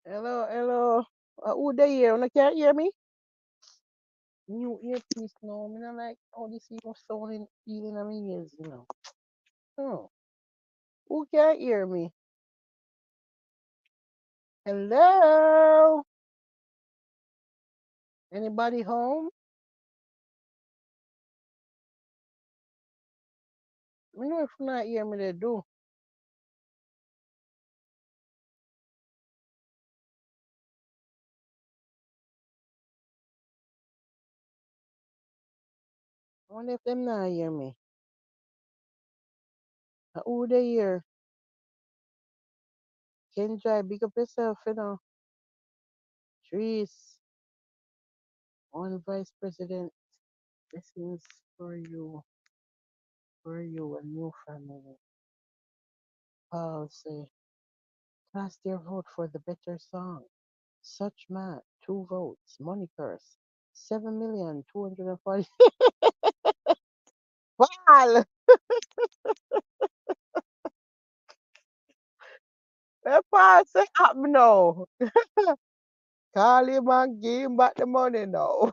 Hello, hello. Who they here? You can't hear me? New earpiece now. Me not like how this even sounding feeling in my ears. Oh, who can't hear me? Hello? Anybody home? Me know if you not hear me, they do. I wonder if them not hear me. Who they here? Kenjai, big up yourself. Trees, one vice president. Blessings for you and your family. Paul say, cast your vote for the better song. Such man, 2 votes. Money curse. 7,240. Paul! That Paul say up now. Call him and give him back the money now.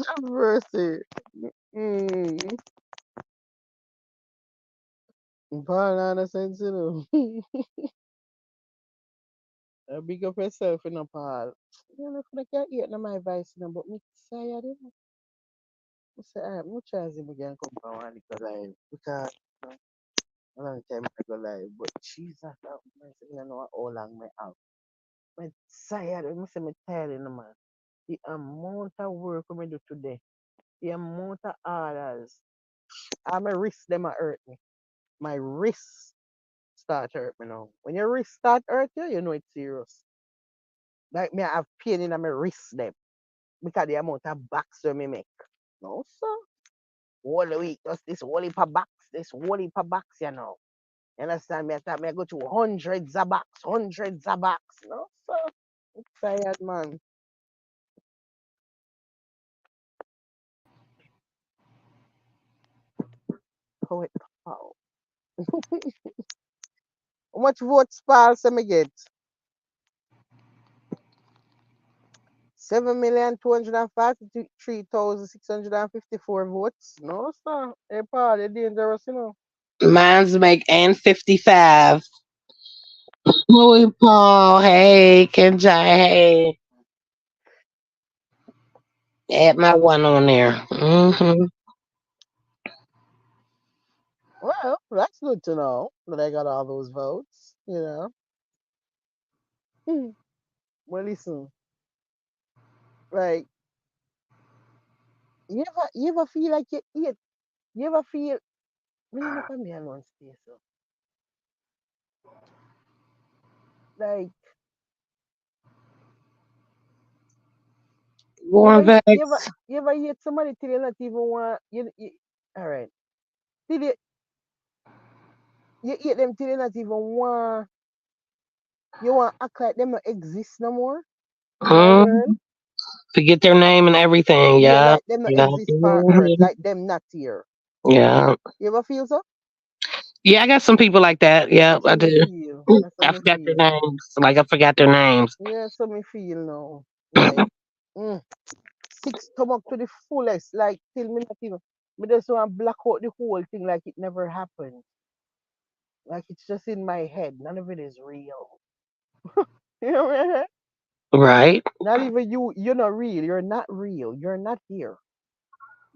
Have mercy. Mm. Paul not a sense, Big up yourself, Paul. You know, if I can't hear no my voice, but me tired. I say, I'm trying to again come from one little live because a long time I go live, but Jesus, have mercy, you know how long me have. Me tired, I say me tired, man. The amount of work we do today, the amount of orders, and my wrist them a hurt me. My wrist start hurt me now. When your wrist start hurt you, you know it's serious. Like me, I have pain in my wrist them because the amount of backs we me make. No, sir. All the week, just this whole heap of backs, this whole heap of backs. You understand me? I thought me I go to hundreds of backs. No, sir. I'm tired, man. Poet pow. How much votes Paul say me get? 7,253,654 votes. No, sir. Hey, Paul, you're dangerous. Mine's make and 55. Louis Paul, hey, Kenjai, hey. Add my one on there. Well, that's good to know that I got all those votes. Hmm. Well, listen, like, you ever feel like you eat? You ever feel, me look at me alone stay so. Like, you ever, Going back. you ever, you ever hate somebody till you not even want, all right. Till you hate them till you not even you want act like them not exist no more in your Mm, world. forget their name and everything. Yeah, Yeah. like them not Yeah. exist on earth, like them not here. Yeah. You ever feel so? Yeah, I got some people like that. Yeah, That's I how me do. feel. That's how I me forgot their feel. names. Like I forgot their names. Yeah, that's how me feel now. Like, mm, six stomach to the fullest, like till me not even. Me just want to block out the whole thing like it never happened. Like it's just in my head. None of it is real. You know what I mean? Right. Not even you. You're not real. You're not real. You're not here.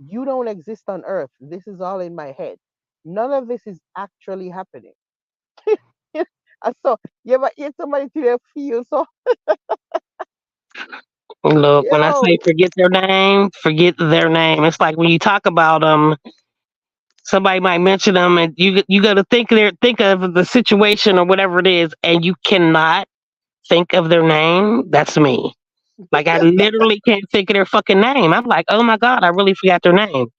You don't exist on earth. This is all in my head. None of this is actually happening. And so you ever hear somebody till they feel so, Look, when I yo, say forget their name, forget their name. It's like when you talk about them, somebody might mention them, and you got to think of the situation or whatever it is, and you cannot think of their name. That's me. Like I literally can't think of their fucking name. I'm like, oh my god, I really forgot their name.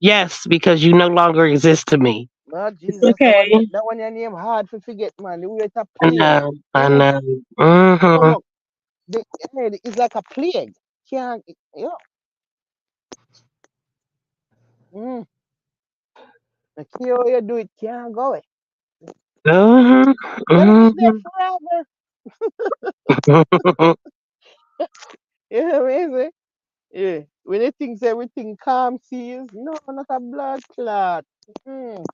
Yes, because you no longer exist to me. oh It's Jesus, that okay. one that one your name hard to forget, man. The way it's a I plague. know. I Mm-mm. know. Hmm. Stomach. The head is like a plague. Can't you know, mm, the cure you do it can't go away. Uh-huh. But it's there Mhm. forever. You know what I mean? Yeah. When they think everything calm seas, no, not a blood clot. Mm.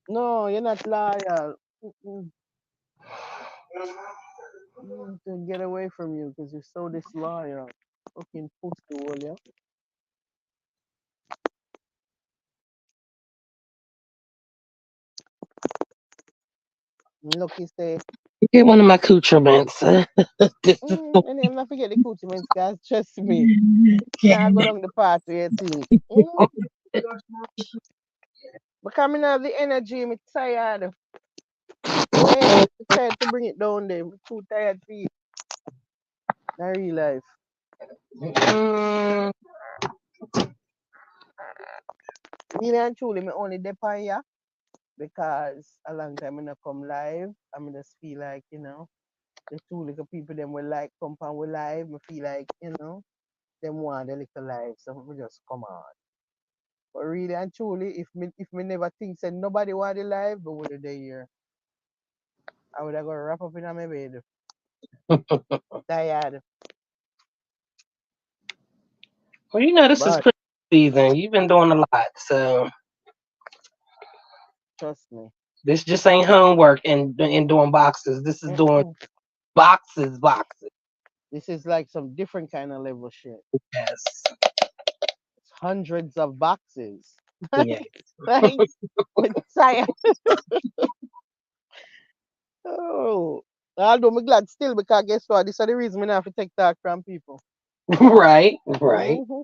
No, you're not loyal. Mm-mm. To get away from you because you're so disloyal. Fucking pussy, will ya? Lucky say, Get one of my accoutrements. This is and I'm not forget the accoutrements, guys. Trust me. Now I go down the path where you think. But coming out of the energy, I'm tired. Yeah, I'm tired to bring it down there. I'm too tired for it. Not real life. mm, Really and truly, me only depend ya because a long time I not come live. I mean, just feel like, the two little people them will like compound with live. I feel like, them want a little live. So we just come on. But really and truly, if me never think said nobody want the live, but would they here. I would have got wrap up in my bed. Tired. well, this is But Christmas season. You've been doing a lot, so trust me. this just ain't homework and doing boxes. This is doing Mm-mm. boxes. This is like some different kind of level shit. Yes, It's hundreds of boxes. yes. Right? With tired. Oh. Although I'm glad still because guess what? This is the reason I have to take talk from people. Right, right. Hmm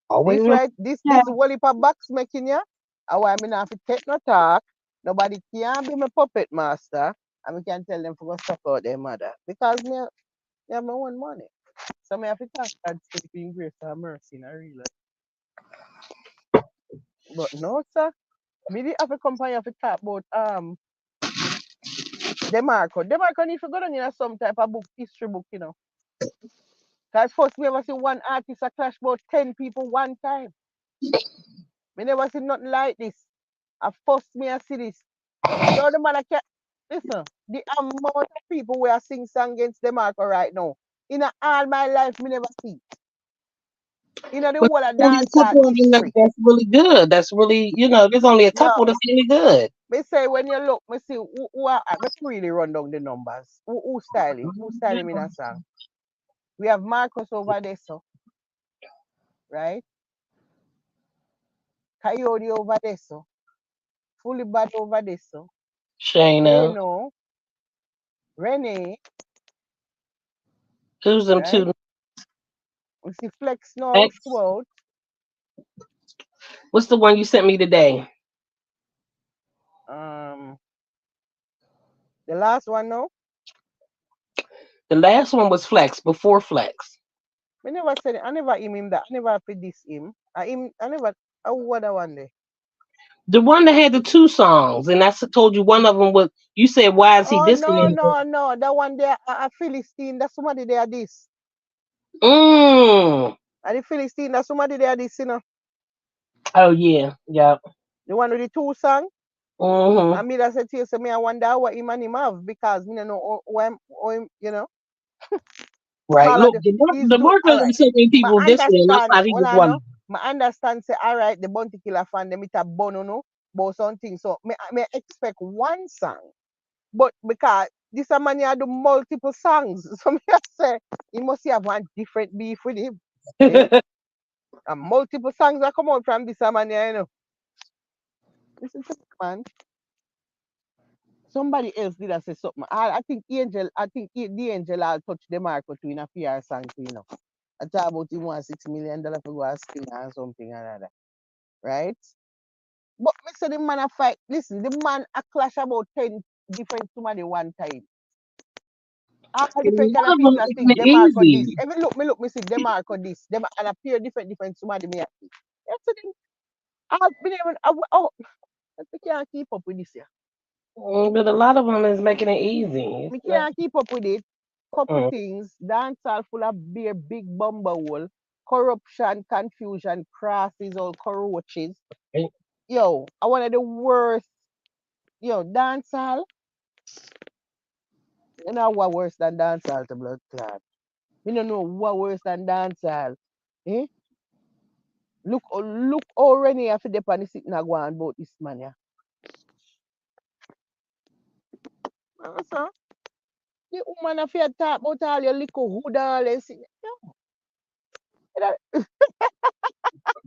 Always This remember right, this that. whole heap of box making ya. I why me not have to take no talk. Nobody can be my puppet master. And we can tell them to go suck out their mother. Because me have my own money. So me have to thank God still for grace and mercy in a real life. But no, sir. Me the have a company have to talk about Demarco. Demarco need to go down in some type of book, history book. Cause first we ever see one artist a clash about 10 people one time. Me never see nothing like this. At first me I see this. Yo, the man I can listen. The amount of people who are sing song against Demarco right now. In all my life, me never see. In the But whole of there's a dancehall couple of them history. that's really good. That's really, there's only a Yo, couple that's really good. me say when you look, me see who are me really run down the numbers. Who style it? Who style him in a song? We have Marcus over there, so right? Coyote over there, so Fully Bad over there, so Shayna, Kano, Renee, who's them right? two We see Flex now next? show out. What's the one you sent me today? Um, the last one now. The last one was Flex, before Flex. Me never said it. I never him that. I never fit this him. I never. I what I one day. The one that had the two songs, and I told you one of them was, you said, why is he Oh dissing no him? no no. That one there a Philistine. That's somebody there this. Mm. And the Philistine. That's somebody there this. Oh, yeah. Yep. The one with the two song. Mm-hmm. And me that said to you, so me I wonder what him and him have because me don't know who him. Right. All of Look, the he's the do mark all doesn't right. so many My people dissing him. I understand. thought he Hold was on, one. no. My understand say all right. The Bounty Killer fan them it a bono no, but something. So me expect one song. But because this a man here do multiple songs, so me I say he must have one different beef with him. Eh? And multiple songs that come out from this a man here. Listen to me, man. Somebody else did I say something. I think Angel, the Angel I'll touch the market to in a PR song too. I talk about him want $6 million for go and spin or something and other. Right? But me say the man a fight. Listen, the man a clash about 10 different somebody one time. All And different kind one of of them people I isn't think them are this. easy. Every look, me see them are this. Them and appear different somebody me. Yes, I've been able, I can't keep up with this here. But a lot of them is making it easy. It's Me not, can't keep up with it. Couple mm, things, dancehall full of beer, big bumblehole, corruption, confusion, crosses, all roaches. Yo, I one of the worst. Yo, dancehall, you know what worse than dancehall to blood clot. We don't know what worse than dancehall. Eh? Look already after the pan sitting and go on about this man, yeah. So, the woman if you talk about all your little hood and all this.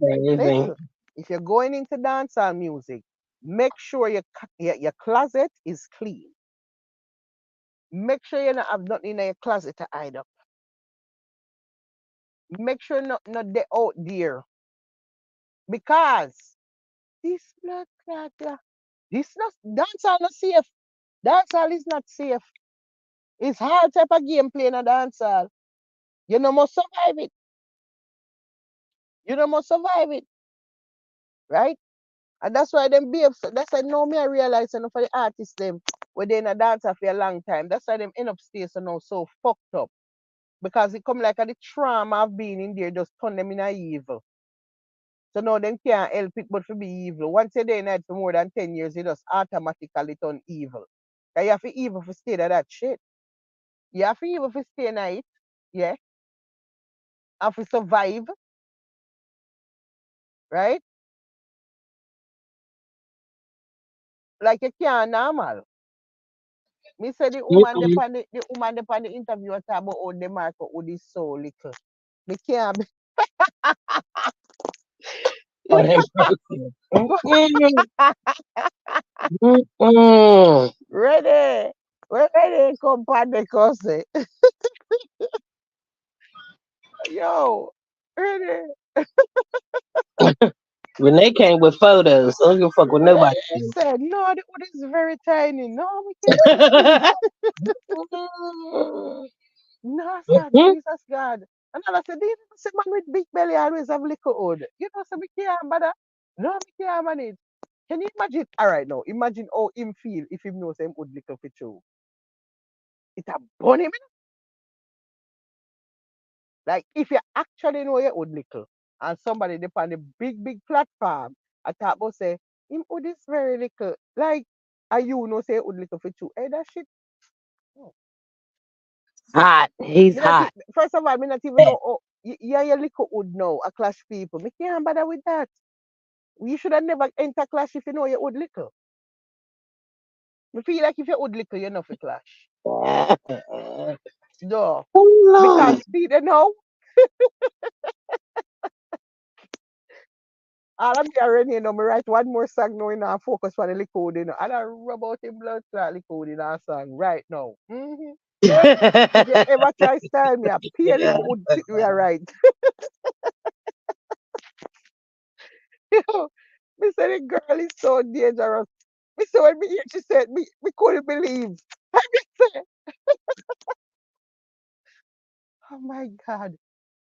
Crazy. Listen, if you're going into dancehall music, make sure your closet is clean. Make sure you don't have nothing in your closet to hide up. Make sure not they out there. Because this blood clot, yeah, this not dancehall not safe. Dancehall is not safe. It's hard type of game playing a dancehall. You know must survive it. You know must survive it, right? And that's why them be upset. That's why now me I realize enough for the artists them where they in a dancer for a long time. That's why them end up stay so now so fucked up. Because it come like a the trauma of being in there just turn them in a evil. So now them can't help it but to be evil. Once you're there in it for more than 10 years, you just automatically turn evil. And you have to evil for stay to that shit. You have to evil for stay in it. Yeah. And for survive, right? Like you can't normal. Me say Mm-mm. the woman upon the interview talk about how the Marco would is so little. Me can't be Lord have mercy. Mm-mm. Mm-mm. ready. We're ready come pan the cause. Yo, ready. Renee came with photos. I don't give a fuck with nobody. Ready said, no, the wood is very tiny. No, we can't. No, sir, Mhm. Jesus God. And I said, do you know say man with big belly always have little hood? You know, so we can't bother. No, we can't manage. Can you imagine? All right, now, imagine how him feel if him knows him would little for you. It a burn him. Like, if you actually know you would little, and somebody dip on the big platform, I thought about say, him would is very little. Like, and you know say would little for you. Hey, that shit. Oh. Hot. He's Me not, hot. first of all, me not even know, oh, yeah, your little would know, a clash people. Me can't bother with that. You should have never enter clash if you know you would little. Me feel like if you would little, you're not for clash. Oh No. Because Lord. see the now, all of me already, you know, me write one more song now, you know, and focus on the liquid, you know. And I rub out the blood clot liquid in our song right now. If you ever try style me, a pale liquid fit me right. Yo, me say the girl is so dangerous. Me say when me hear she said me couldn't believe. I me say, oh my God.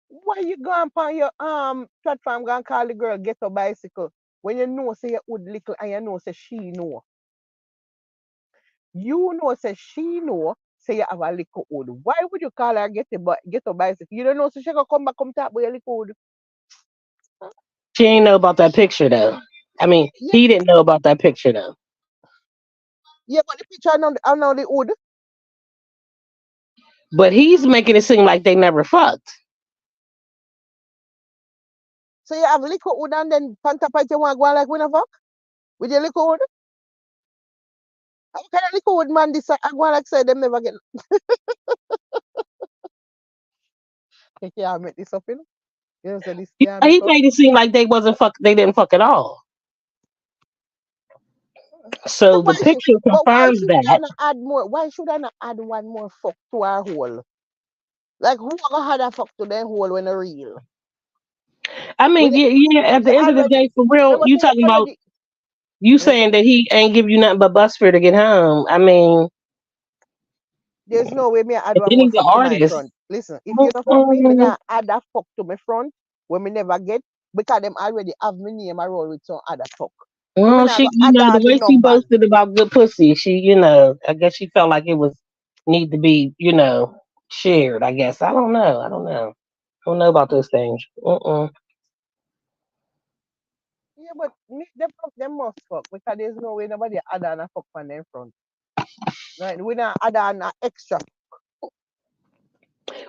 Why you going on your platform gonna call the girl get a bicycle when you know say you would little and you know say she know. You know say she know say you have a little wood. Why would you call her get a bicycle? You don't know so she gonna come back come talk about your little wood. She ain't know about that picture though. I mean, Yeah, he didn't know about that picture though. yeah, but the picture I know the wood. But he's making it seem like they never fucked. So you have little wood and then pantapite you want to go on like we never fuck with your little wood. How can a little wood man decide I go on like say them never get you can't make this up, you know? You know, so this can't He make up. made it seem like they wasn't fuck. They didn't fuck at all. So So the picture why confirms should I that. not add more? Why should I not add one more fuck to our hole? Like who gonna add a fuck to their hole when a real? I When mean, you, yeah, yeah. At you the end of the already day, for real, no but you say you talking about already you yes, saying that he ain't give you nothing but bus fare to get home. I mean, there's no way me add and one then more he's an fuck to my artist. front. Listen, if you don't fuck me not add that fuck to my front when me never get because them already have me name a roll with some other fuck. So me Well, not she, go add the all the way she numbers. boasted about good pussy, I guess she felt like it was need to be, shared. I guess I don't know. I don't know. I don't know about those things. Uh-uh. Yeah, but them must fuck because there's no way nobody add on a fuck on them front. Right? We not add on a extra.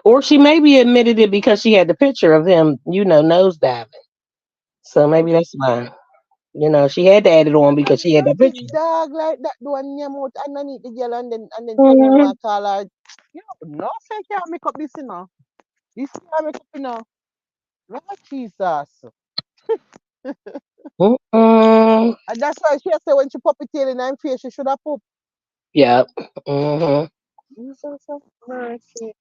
Or she maybe admitted it because she had the picture of him, nose diving. So maybe that's why. She had to add it on because she had that Dirty picture. dog like that do a name out underneath the girl and then turn around Mhm. and call her. No say can't make up this, you know. This can't make up, you know. Lord Jesus. Mm-mm. And that's why she say when she pop it tail in her face, she should have poop. Yep. Hmm. Jesus of mercy.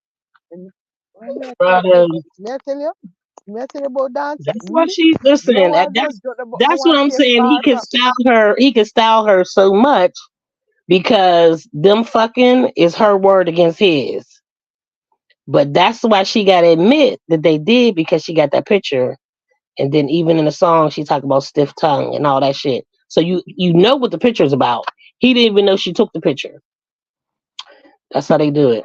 And when Brother, may I tell you about dance? that's why Me, she listen. me want That's just jot about, me that's what want I'm face saying. He can Barbara. style her. He can style her so much because them fucking is her word against his. But that's why she got to admit that they did because she got that picture. And then even in the song, she talked about stiff tongue and all that shit. So you know what the picture's about. He didn't even know she took the picture. That's how they do it.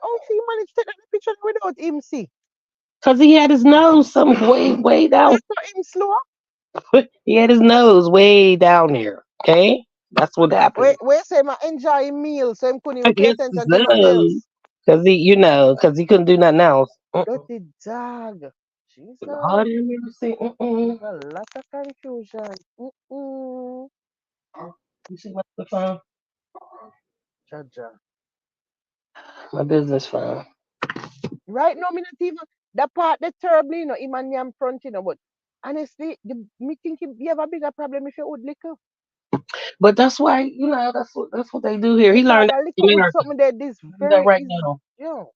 Oh, she managed to take that picture without him see. Cause he had his nose some way down. That's not him slow. He had his nose way down there. Okay, that's what happened. Where say my enjoy meal so him couldn't even pay Yes, his attention to nothing nose. else. Cause he couldn't do nothing else. Dirty dog. Lord Jesus. have mercy. There's a lot of confusion. Mm-mm. You see my phone? Jaja. My business phone. Right now, me not even that part that terribly, him and me front, but honestly, me think you have a bigger problem if you would liquor. But that's why that's what they do here. He Because learned that that liquor from would America. something that this They do that very right is, now. you know,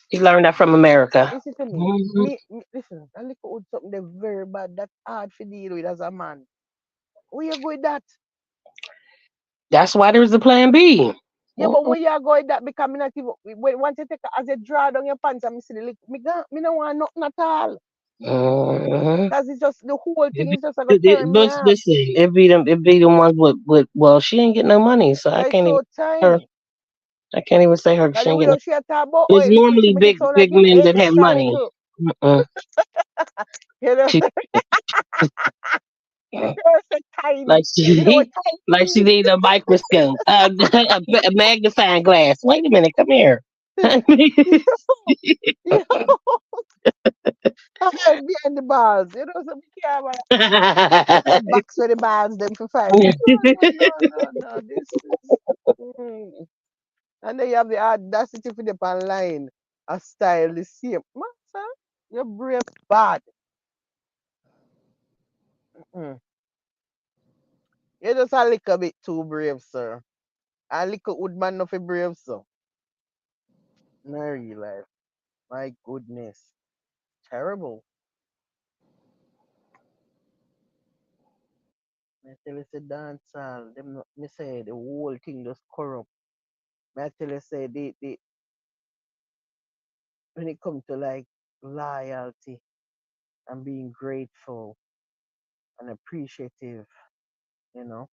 He learned that from America. listen to me. Hmm. Listen, that liquor would something that very bad, that hard to deal with as a man. Where you go with that? That's why there's a plan B. Yeah, but where you go with that? Because me not even, once you take as you draw down your pants and me see the liquor, me don't want nothing at all. Hmm. Because it's just, the whole thing is just like a turn me But off. listen, it be them ones with well, she ain't getting no money, so I Because it's can't even so say her. tiny. I can't even say her 'cause Cause she the ain't way getting. how she a talk about, oh, It's listen to normally me, it big sound like big him men that have extra money. little. Mm-mm. You know, She you're so tiny. like You know what she tiny like she means? need a microscope, a magnifying glass. Wait a minute, come here. You know, you know, behind the bars. You know, so be careful. Get a box with the bars, them for find it. No. This is. Mm. And then you have the audacity for the online. A style the same. Man, sir, your brave bad. Mm. You're just a little bit too brave, sir. A little woodman of a brave, sir. No real life. My goodness. Terrible. I tell you, say dancehall. Them me say the whole thing just corrupt. I tell you, say when it comes to like loyalty and being grateful and appreciative, you know,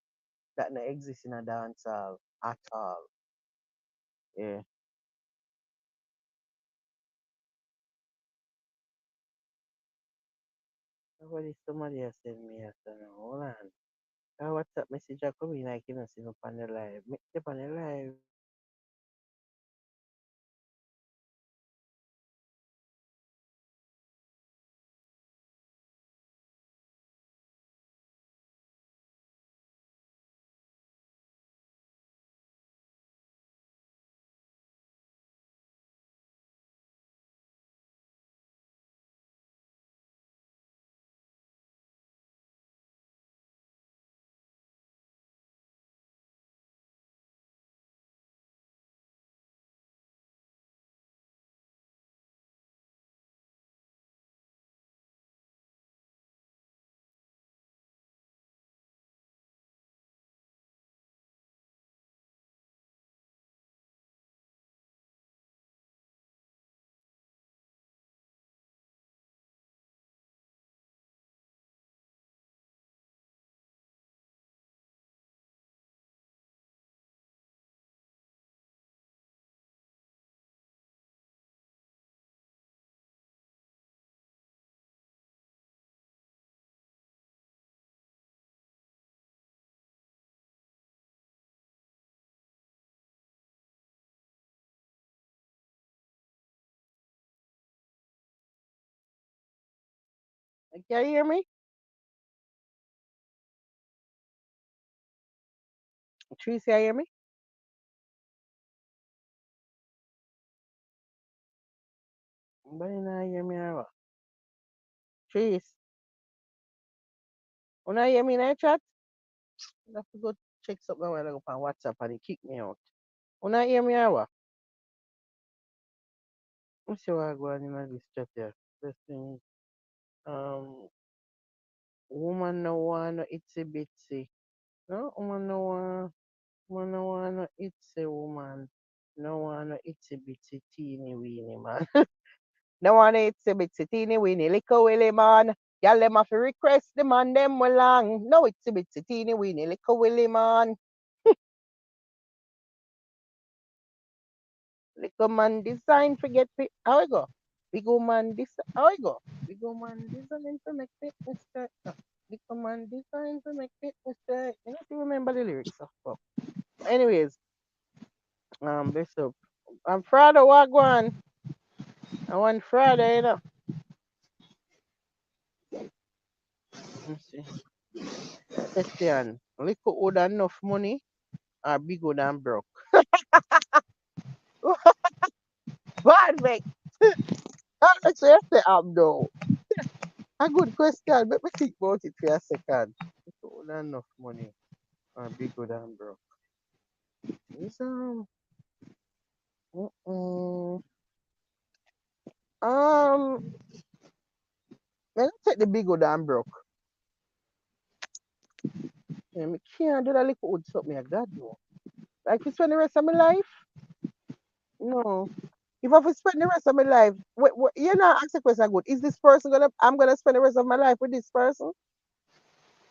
that not exist in a dancehall at all. Yeah. What is somebody has sent me after now? Hold on. WhatsApp message are coming like you know, see up on the live. Make up on the live. Can you hear me? Tracy, can you hear me? But you not hear me or what? Trace, you not hear me in the chat? I have to go check something while I go on WhatsApp and it kick me out. You not hear me or what? Let me see what I go on in this chat here. This thing, um, woman no want no itsy bitsy. No, woman no want no itsy woman. No want no itsy bitsy teeny weeny man. No one itsy bitsy teeny weeny little willy man. Y'all them have to request the man them well long. No itsy bitsy teeny weeny little willy man. Little man design forget how we go. Big old man design how we go. Big old man design to make it mistake. Little man design to make it mistake. You don't remember the lyrics of fuck. Anyways, Bishop. I'm Friday what go on? I want Friday, you know. Let me see. Question. Little old enough money or big old and broke? Bad mate. Let's say though. A good question. Let me think about it for a second. Little old enough money or big old and broke? It's mm-mm. um let's take the big old and broke. Yeah, me can't do that little old something like God no. Like to spend the rest of my life? No. If I have to spend the rest of my life, you know, ask the question good. Is this person I'm gonna spend the rest of my life with this person?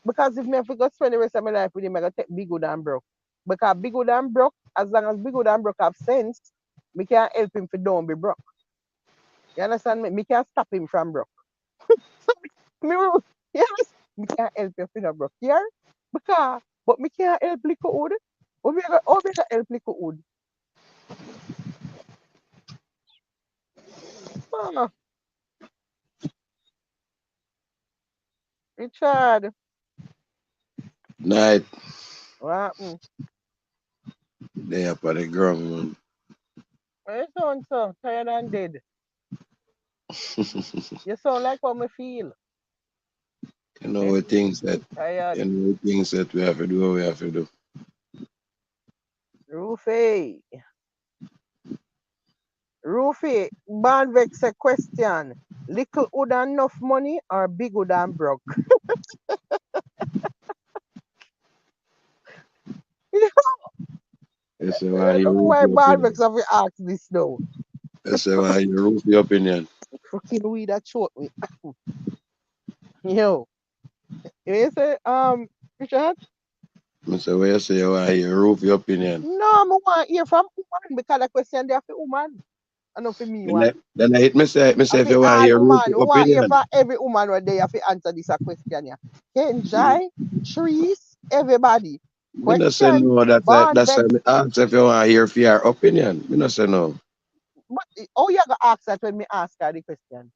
Because if me have to go spend the rest of my life with him, I gotta take big good and broke. Because big good and broke, as long as big good and broke have sense, me can help him to don't be broke. You understand me? Me can stop him from broke. Me, yes, me can help you from broke. Yeah? Because, but me can't help little wood. How we gonna help little wood? Ah, Richard, Night, what happened? they up on the ground, man. Why you sound so tired and dead? You sound like how me feel. You know Dead, the things that tired. we have to do what we have to do. Rufy. Rufy, Banvex a question. Little wood enough money or big wood and broke? You say I why don't you know roof why your Banvex opinion. have to ask this now. You say why you roof your opinion. Fucking weed that short me. Yo. You say, Richard? I say why you say why you roof your opinion. No, I want to hear from woman because the question there for woman. I know for me one. Then I hit me I say if for you want all you roof woman. We your want to hear opinion. for every woman where they have to answer this a question here. Kenjai, Trees, everybody. Me not say Question, no, that's why Banvex. me ask if you want to hear for your opinion. Me not say no. But how you gonna ask that when me ask her the question?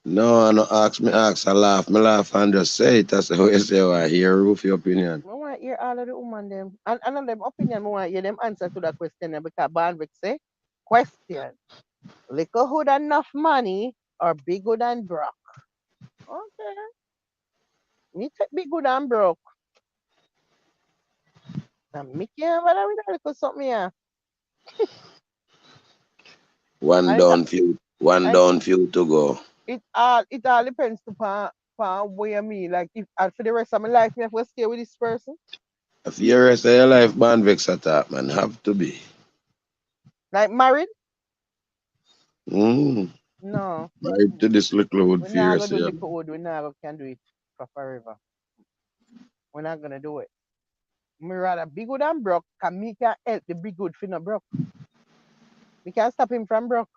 No, I no ask me ask, I laugh. Me laugh and just say it. That's how you say why hear roof your opinion. I want to hear all of the woman them. And on them opinion, I want to hear them answer to that question then because Banvex say, question, little hood enough money or big hood and broke? Okay. Me take big hood and broke. And me can't bother with that little something here. One And down few, one and down few to go. it all depends upon where me like if for the rest of my life me have to stay with this person. If you rest of your life, man, vex attack, man, have to be. Like married? Mm. No. Married to this little hood We're for the not rest gonna of do your little life. wood, we're not gonna can do it for forever. We're not gonna do it. Me rather big good and broke, cause me can help the big good for no broke. We can stop him from broke.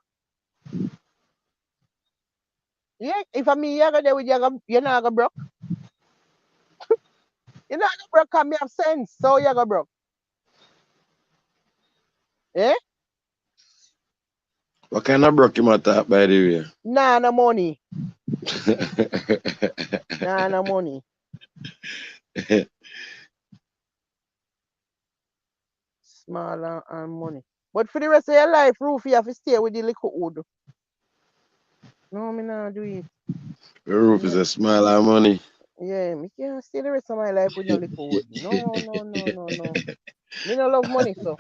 Yeah, if I me you go there with you're not gonna broke. You're not gonna broke cause me have sense. So you gonna broke. Eh? What kind of broke him attack, by the way? Nah no money. Nah, no money. Small and money. But for the rest of your life, Roof, you have to stay with the little wood. No, me not do it. The roof is Me, a smaller money. yeah, me can't stay the rest of my life with no little wood. No, no, no, no, no. Me no love money, so.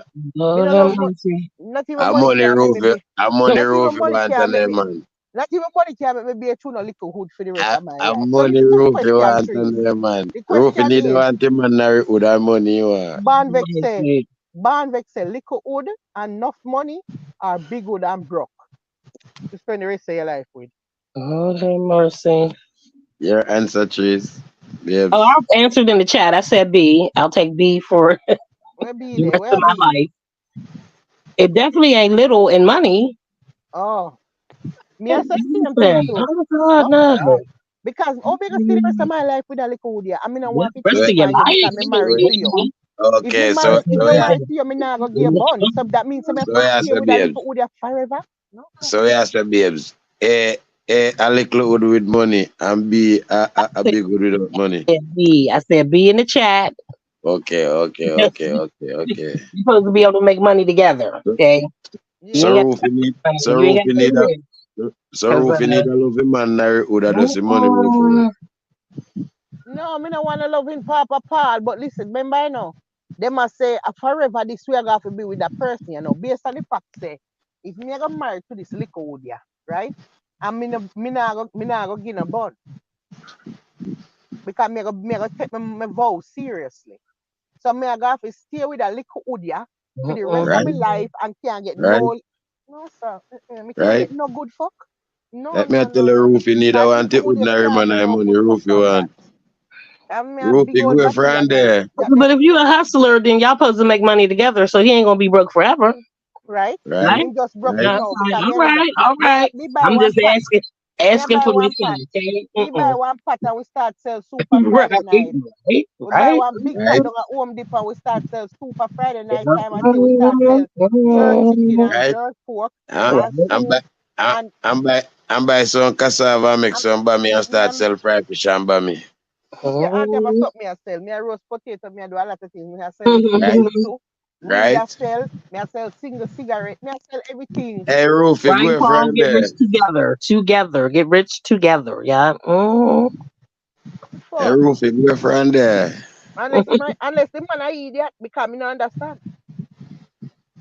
Me Lord no have love mercy. not even I'm money on the can make roof. me be. I'm on the Not roof. even You money want to can make know, me. man. Not even money can make me be a tune a little hood for the rest of my life. I'm So on the listen to the roof. You question want to three. know, man. The Roof, you question need to is want him man marry with that money you want. Mercy. Barn vex say little wood and enough money or big wood and broke to spend the rest of your life with. Lord have mercy. Your answer, Trees. Oh, Babes. I answered in the chat. I said B. I'll take B for Where be the there? rest of Where my be? life. It definitely ain't little in money. Oh, me I say same thing Listen, too. oh God, Oh no. God. Because how big stay the rest of my life with a little wood here? I mean I What want to rest So, cheat of your on you life? because me so, married to you. If me okay, marry if me yeah, marry to you, me not gonna get bun. So that means me have so to yeah, stay so with a babes. little wood here forever? No, sir. So yeah, so babes. A little wood with money and be a I big wood without money. said B. I said B in the chat. Okay, okay, You're okay, okay, okay. supposed to be able to make money together. So, Okay. You so Yeah. ain't got roof you need, money. so You ain't roof got you to get need a, rich. so Cause roof you need a loving man marry would have just the money roof you need. mm-mm. No, me no want to love in Papa Paul, but listen, remember I know. They must say forever this way I got to be with that person, based on the fact say if me I got married to this little wood here, right? And me no go give a bun because me I go take my vow seriously. So me I got to stay with a little wood here for the rest of Right, my Mm-mm. life and can't get right, no sir. Me can't right. get no good fuck. No, Let me no, tell no, you, no. roof you need a Cause want little it wood would here me marry can't man get and no money good fuck roof you from that. want. And me a Roof big you old go body friend and then there. that me But if you're a hustler, then y'all supposed to make money together, so he ain't gonna be broke forever, right? Right, right? Him just broke right. me No, now because all right, all right. me buy I'm one just pot. Me a asking buy one permission, pot. okay? Me buy one pot and we start sell Super Right, Friday night. right, We buy right. one big pot Right, down at Home Depot and we start sell Super Friday night Yeah. time until we start sell jerk chicken and right. jerk pork Uh, and Right. I'm soup buy, uh, and I'm buy some cassava, make and some bami and me start and sell fried fish and bami. your aunt never stop me a sell. Me a roast potato, me a do a lot of things. Me a sell it Right, seafood too. Me a right. sell, me a sell single cigarette, me a sell everything. Hey, Roof, you Right, go Paul, friend get there. rich together. Together. Get rich together. Yeah. Hey, Fuck. Roof, you go friend there. Unless the man a idiot because me no understand.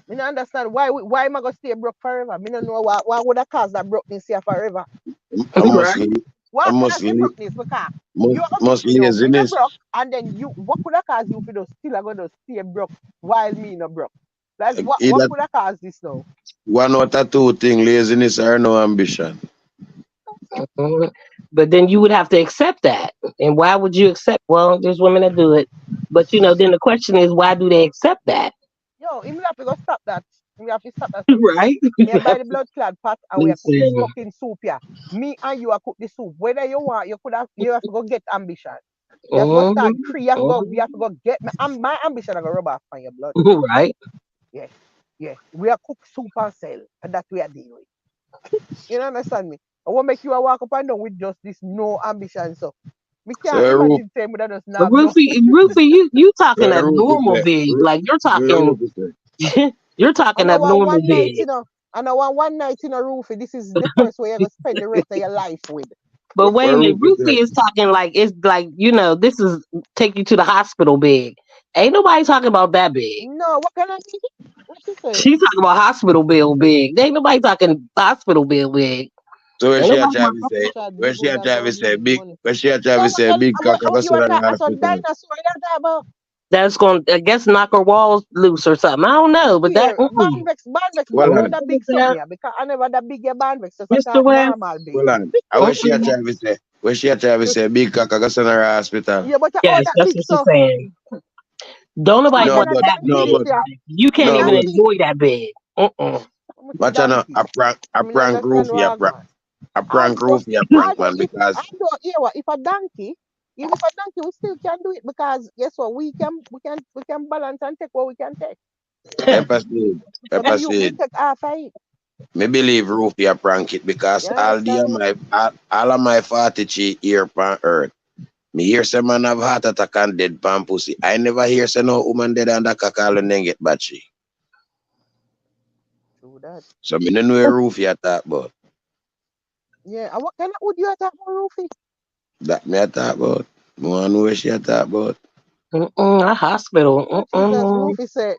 Me no understand why am I gonna stay broke forever? Me no know what would have caused that brokenness here forever. I must, Right. I What must, caused the brokenness? Because you are gonna must me now, me no laziness. broke, and then you what could have caused you for those still are gonna stay broke while me no broke? That's what Either could have caused this now? one out of two thing, laziness or no ambition. So, Mhm. But then you would have to accept that. And why would you accept? Well, there's women that do it. But then the question is, why do they accept that? yo, him have to go stop that. We have to stop that for real. Right? Me a buy the blood clot pot and we a cook this Listen. fucking soup here. Me and you a cook the soup. Whether you want, you have to go get ambition. You have to go start Mhm. tree. You have to go get my ambition. I go rub off on your blood. Right? Yeah, yeah. We are cook soup and sell, and that we are dealing with. You know, understand me? I won't make you a walk up and down with just this no ambition. So me So, can't Roof, imagine saying that does But not have no. Rufy, you so talking Roof is abnormal there. big. Like Roof is there. you're And talking I want abnormal one night, big. and I want one night in a roof. This is the person where you're gonna spend the rest of your life with. But wait a Where minute, Roof is there. Rufy is talking like it's like, this is take you to the hospital big. Ain't nobody talking about that big. No, what can I say? What she say? She's talking about hospital bill big. Ain't nobody talking hospital bill big. So where Ain't she a nobody Travis say, Richard, where big she old a and Travis ugly say, with big, money. where she a So Travis say, big cock, I how go you sit in the attack some hospital. dinosaur that talk about? that's going to, I guess, knock her walls loose or something. I don't know, but that, Where Bandvex, but Well how on, that big something here? Because I never that big your Bandvex, just a Mr. talk West. normal big. well on. I where she a Mm-mm. Travis say, where she a Travis say, big cock, I go sit in the hospital. Yeah, but how Yes, that that's big what she's so? saying. Don't So how nobody No, can want a but, that donkey no, live big. but, there? Like, you A can't no, even but, donkey? enjoy that big. Mm-mm. What's a watch out now, donkey? I a mean, I prank understand roof, what I got. a prank Although, roof, a prank man, if because yeah, what, if a donkey, even if a donkey, we still can do it because guess what? We can balance and take what we can take, right? pepper seed, So me pepper you me seed. take half of it. Me believe Rufy a prank it You because understand me? all of my 43 year pan earth. Me hear say man have heart attack and dead pan pussy. I never hear say no woman dead and that call and then get batchy. True that. So me no know where Rufy a talk about. Yeah, and what kind of would you attack for Rufy? That me a talk about. Me wanna know where she a talk about. A hospital. Oh Jesus,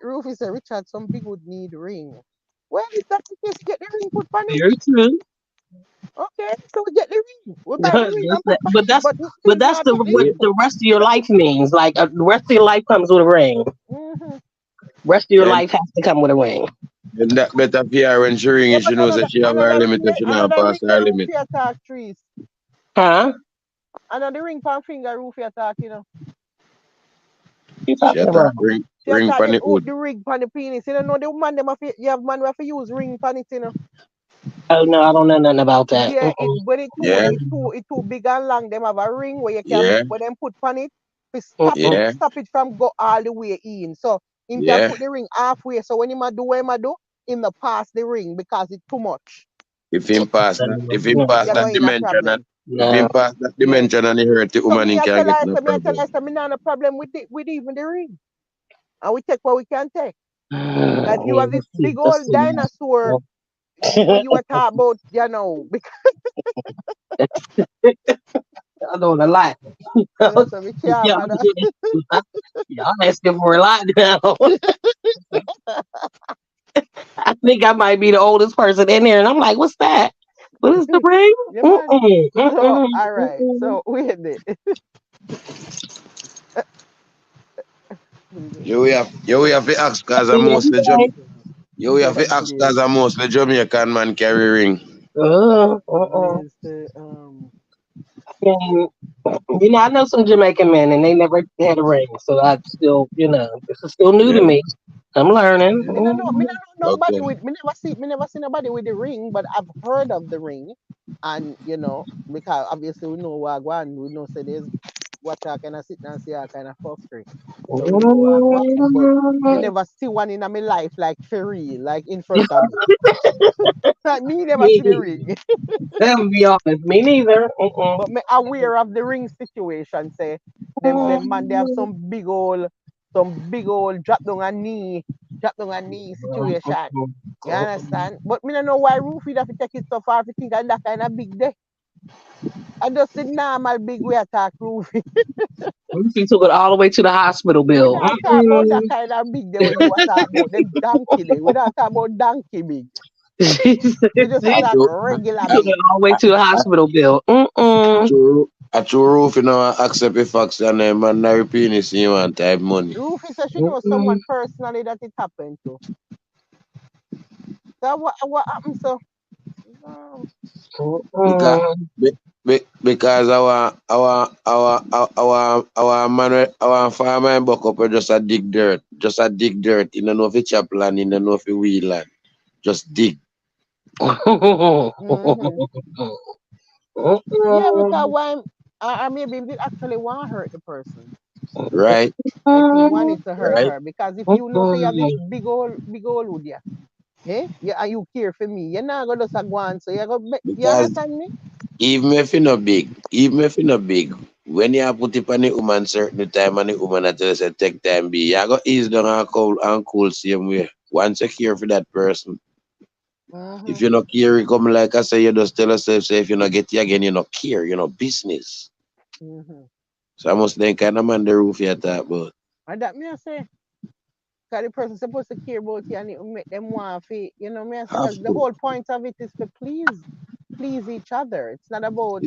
Rufy say Richard, some big would need ring. Well, if that's the case, get the ring put on it. Very true. Okay, so we get the ring. We buy the ring That's and put that- on but it, that's but we but still that's can't the take the what ring. the rest of your life means. Like the rest of your life comes with a ring. Mm-hmm. Rest of your Then life has to come with a ring. then that better fear when she ring Yeah, it, she but knows that she have her limit if she not another pass ring her the limit. Rufy attack trees. Huh? Another ring pan finger Rufy attack, What you She talking attack about? She ring attack pan it wood. the ring pan the penis. You don't know the man them have you have man who have to use ring pan it. Oh no, I don't know nothing about that. Yeah, it when Yeah, it too big and long. Them have a ring where you can yeah, where them put on it to Mm-mm. yeah, stop it from go all the way in. So him can yeah. put the ring halfway. So when him a do what him a do, him no pass the ring because it's too much. If him No, pass You're that going in a dimension and problem. if no. him pass that Yeah. dimension and he hurt the So woman, he can't get no me I tell problem. her, so me not no problem with with even the ring. And we take what we can take. That you Yeah, have this big let's old see. dinosaur where you are talking about, because I'm doing a lot. so we care, Y'all, man. y'all asking for a lot now. I think I might be the oldest person in there, and I'm like, "What's that? What is the ring?" Yeah, man. Mm-mm, So, mm-mm, all right. mm-mm. So, wait there. You we have to ask cause I Yeah, mostly okay. you we have to ask cause I mostly Jamaican man carry ring. Blaze And, I know some Jamaican men, and they never had a ring, so I still, this is still new to Yeah, me. I'm learning. me no know nobody okay. with me never see nobody with the ring, but I've heard of the ring, and because obviously we know Wagwan, we know say there's what I kind of sit and see I kind of frustrate. So we know Wagwan, but me never see one in my life like for real, like in front of me. Like me never see the ring. To be honest, me neither. But me aware of the ring situation. Say them man they have some big old drop down a knee situation. You understand? But me don't know why Rufy have to take it so far if you think that kind of big day. I just the normal big way attack Rufy. She took it all the way to the hospital We bill. not talk about that kind of big day where you are talking about them donkey day. We not talk about donkey big. She We just A attack true, regular took big. it all the way to the a, hospital bill. a true roof, accept the facts and man, na penis, you want type money. Rufy says she knows someone personally that it happened to. So what happened so? Um, Because because our farmer in Buck up just a dig dirt. Just a dig dirt. You don't know if it's chop land, you don't know if it's wheel land. Just dig. mm-hmm. Yeah, because why I maybe did actually want to hurt the person. Right? Maybe he wanted to hurt Right? her because if you know say you have this big old wood, yeah, yeah, and you care for me, you're not gonna just go on. So you Because understand me? even if you not big, when you put it on the woman certain time and the woman at say take time be, you go ease down and cool same way. Once you care for that person. If Mm-hmm. you not care, you come like I say, you just tell yourself, say if you not get it again, you not care, you not business. Mm-hmm. So I must then kind of man the roof you talk about. And that me I say, because the person supposed to care about you and it will make them want to, me I say, Have because the to. whole point of it is to please each other. It's not about.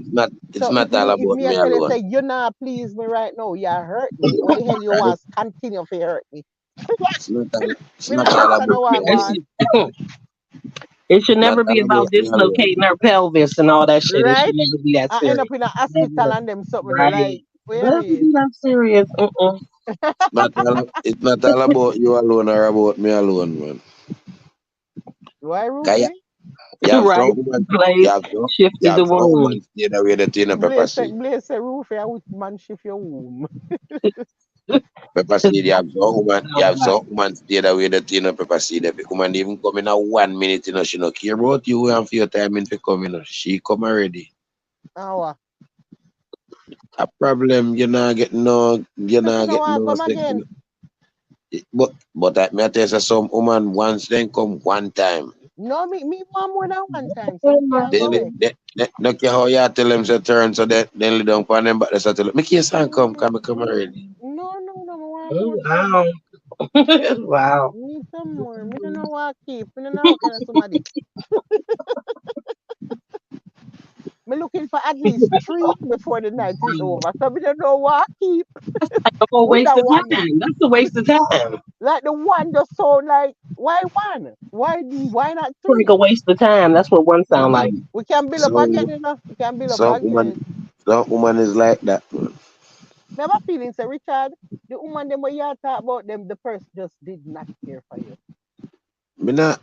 It's So not all if about me I me tell you alone. say you're not please me right now, you hurt me. What the hell you Right? want to continue to hurt me? It's Me not not all understand about how I me go It on. alone. should, it should It's not never be all about about me alone. dislocating her pelvis and all that shit. It should Right? never be that I end up serious. in a hospital Never. and them something they like, Right. wait a Never minute. be that serious. It's not all about you alone or about me alone, man. Why Cause Rufy? you have Right. some woman, Place you shifted the have some wound. woman stay there with the thing of pepper Blaze seed. say Rufy, I would man shift your womb. Pepper to seed, you sound have black. some woman stay that way that you know pepper seed. If the woman even come in a 1 minute, you know, she no care about you and for your time in to come, you know. She come already. Oh, A problem, you so she not no get want no come sex. again. But that me tell you, say some woman once then come one time. No, me want more than one time, so me can't go away. They no care how you tell them to turn so that then lay down for them but they say tell them, make your son come already. No, me want Oh, more time. wow. Wow. Me some more. Me don't know what keep. Me don't know what kind of somebody. Me looking for at least three before the night is over. So me don't know what keep A whole with waste that of one. time. That's a waste of time. Like the one just so like why one? Why not Like three? a waste of time. That's what one sound like. We can build up So again, you know. We can build up some woman again. some woman is like that. Never feeling say Richard, the woman them where you talk about them, the person just did not care for you.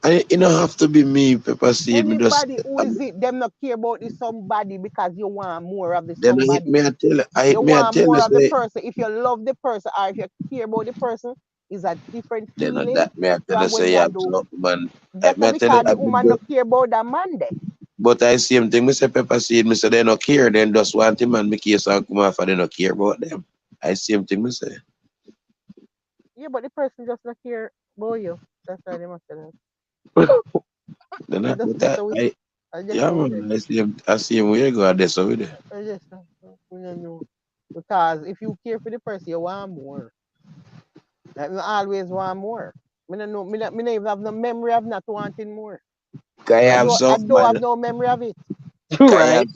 It don't have to be me, Pepper Seed. Me just Anybody who is it, them not care about the somebody because you want more of the then I hit somebody. me I tell I hit You me I want tell more you of the say person. If you love the person or if you care about the person, is a different then feeling that me I tell you from when say you you have do. some woman That's me I tell you because the that me woman not care about that man there. but I same thing, me say Pepper Seed, me say they no care, then just want him and me case and come off and they no care about them. I same thing me say. Yeah, but the person just not care about you. That's why they must say that. Then I I, just but this with it. I just yeah with it. man, I see him where you go there so with it. I just we don't know. Because if you care for the person, you want more. Like me always want more. Me don't know. Me don't even have no memory of not wanting more. Can you have I some don't have man no memory of it. Right.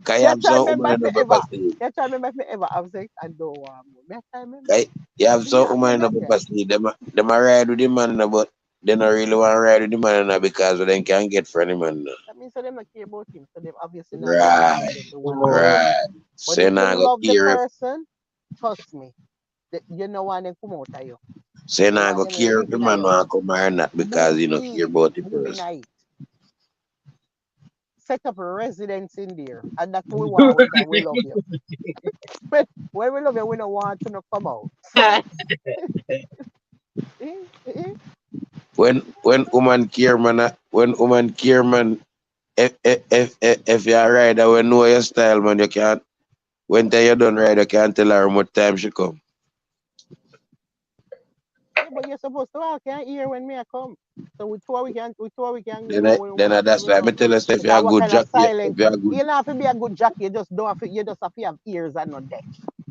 can you You have try some remember woman if in me a Pepper ever. Seed? You try remember if me ever have sex. I don't want more. Me try remember. Can you have Me some have no woman in a memory. Pepper Seed? Them a ride with the man but they don't really want to ride with the man because they can get for any man. That means that them not care about him. So them obviously not gonna Right, find the one for him. Mm. right. But So if you you not go love the care if person, trust me, you know when they come out of you. so you You not want go them care if live the in man you. want to come or not because Move you don't care in, about the move in person. it. Set up a residence in there. And that's what we want because we love you. When we love you, we don't want to not come out. Eh, eh, When woman care man when woman care man if you're a rider we know your style man you can't when time you done ride you can't tell her how much time she come. yeah, but you're supposed to walk in here when me I come. So we can know when we want That's we why I know. tell us if you're a Because what good kind of jockey, if silent you're a good you don't have to be a good jockey, you just have to have ears and not deaf.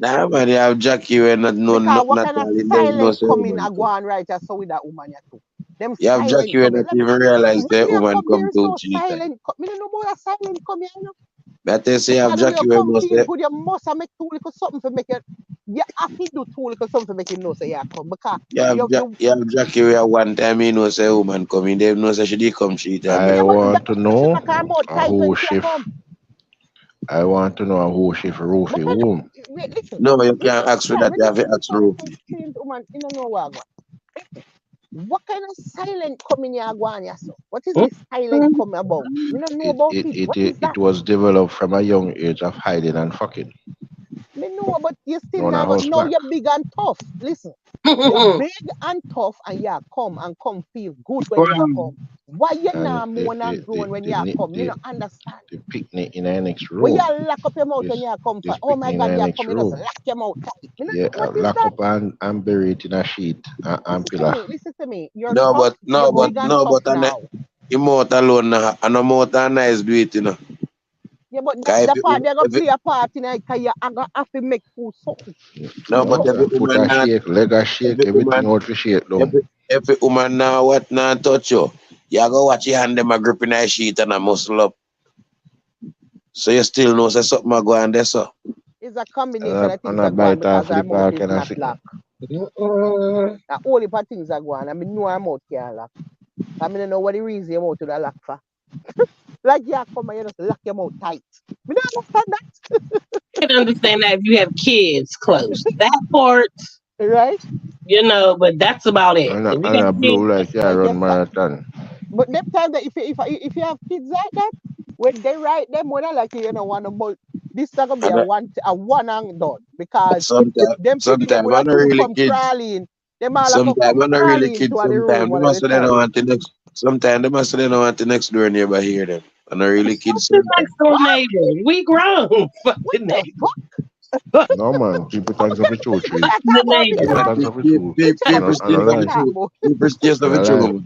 nah man, you have jockey when not know Because nothing what at kind of all, you don't know silent say coming woman a go come. on right so with that woman you too. Them You have silent jockey when coming. not even realize When that me a woman come there come is two, no three times. silent me don't know about a silent coming, you know. But they say you have Because when you jockey when come most feel good, you must have make too little something to make it you have to do too little something to make you know say you come. Because you you have jockey where one time you know say woman coming, they know say she did come three times I yeah, before. but the want to Jackie just know make her mouth a tight when whole she a shift. come. I want to know a whole shift But roofie when womb. wait, listen, No, you listen, can't ask for yeah, that, you have to me ask try to Rufi. explain to woman, you don't know what I go. What kind of silent coming you go on so? What is this silent coming about? Me don't know It about it it. it What is it that? was developed from a young age of hiding and fucking. Me know, but you still Known a now, but house now black. you're big and tough. Listen, you're big and tough and you come feel good when you come. Why you And not more not grown when you come? Me not understand. the picnic in the next When you room. lock up your mouth when This you come for, this oh my picnic in God, the you next come, you just room. lock your mouth tight. Me not Yeah, know what is lock that. up and bury it in a sheet and pillar. Listen to me. You're No, tough, but you're no, but big and no, tough but now. your mouth alone, and a mouth and nice do it, you know. Yeah, but that 'Cause the part they're gonna if play a part in it because you're gonna have to make food something. no, You but know? every Foot woman a not, shake, leg a shake, every everything woman, out for shake down. every woman now what now touch you. You go watch your hand them a grip in a sheet and a muscle up. So you still know say something a go on there, so. It's a combination of And things a that go on bite because off the our mouth bark is and a not sick. locked. A whole heap of things that go on. I mean, no, our mouth can't lock. I mean, I don't know what the reason your mouth to the lock for. Like, yeah, come and you just lock your mouth tight. Me don't understand Can understand that if you have kids close. That part, that. Right? but that's about it. If you And got a kids, blue like yeah, And run yes, sir. marathon. But them time that if you have kids like that, when they write them, when I like you don't want to bolt. This not gonna be And a one and done because them pretty them sometimes would I'm have not to really come kids. crawling. Them all have to Sometimes come I'm not really crawling kids. to the room Sometimes they one of must the say they don't time. want the next. Sometimes they must say they don't want the next door neighbor hear them. I'm not really kids The sometimes. next door What? neighbor. We grown. What Fucking the neighbor. fuck? No man, people thanks of the two We trees. not The talk about neighbor. People because thanks of the two. which are People which And a scared neighbor of the lie. talk truth. about People scared of And the a lie. truth.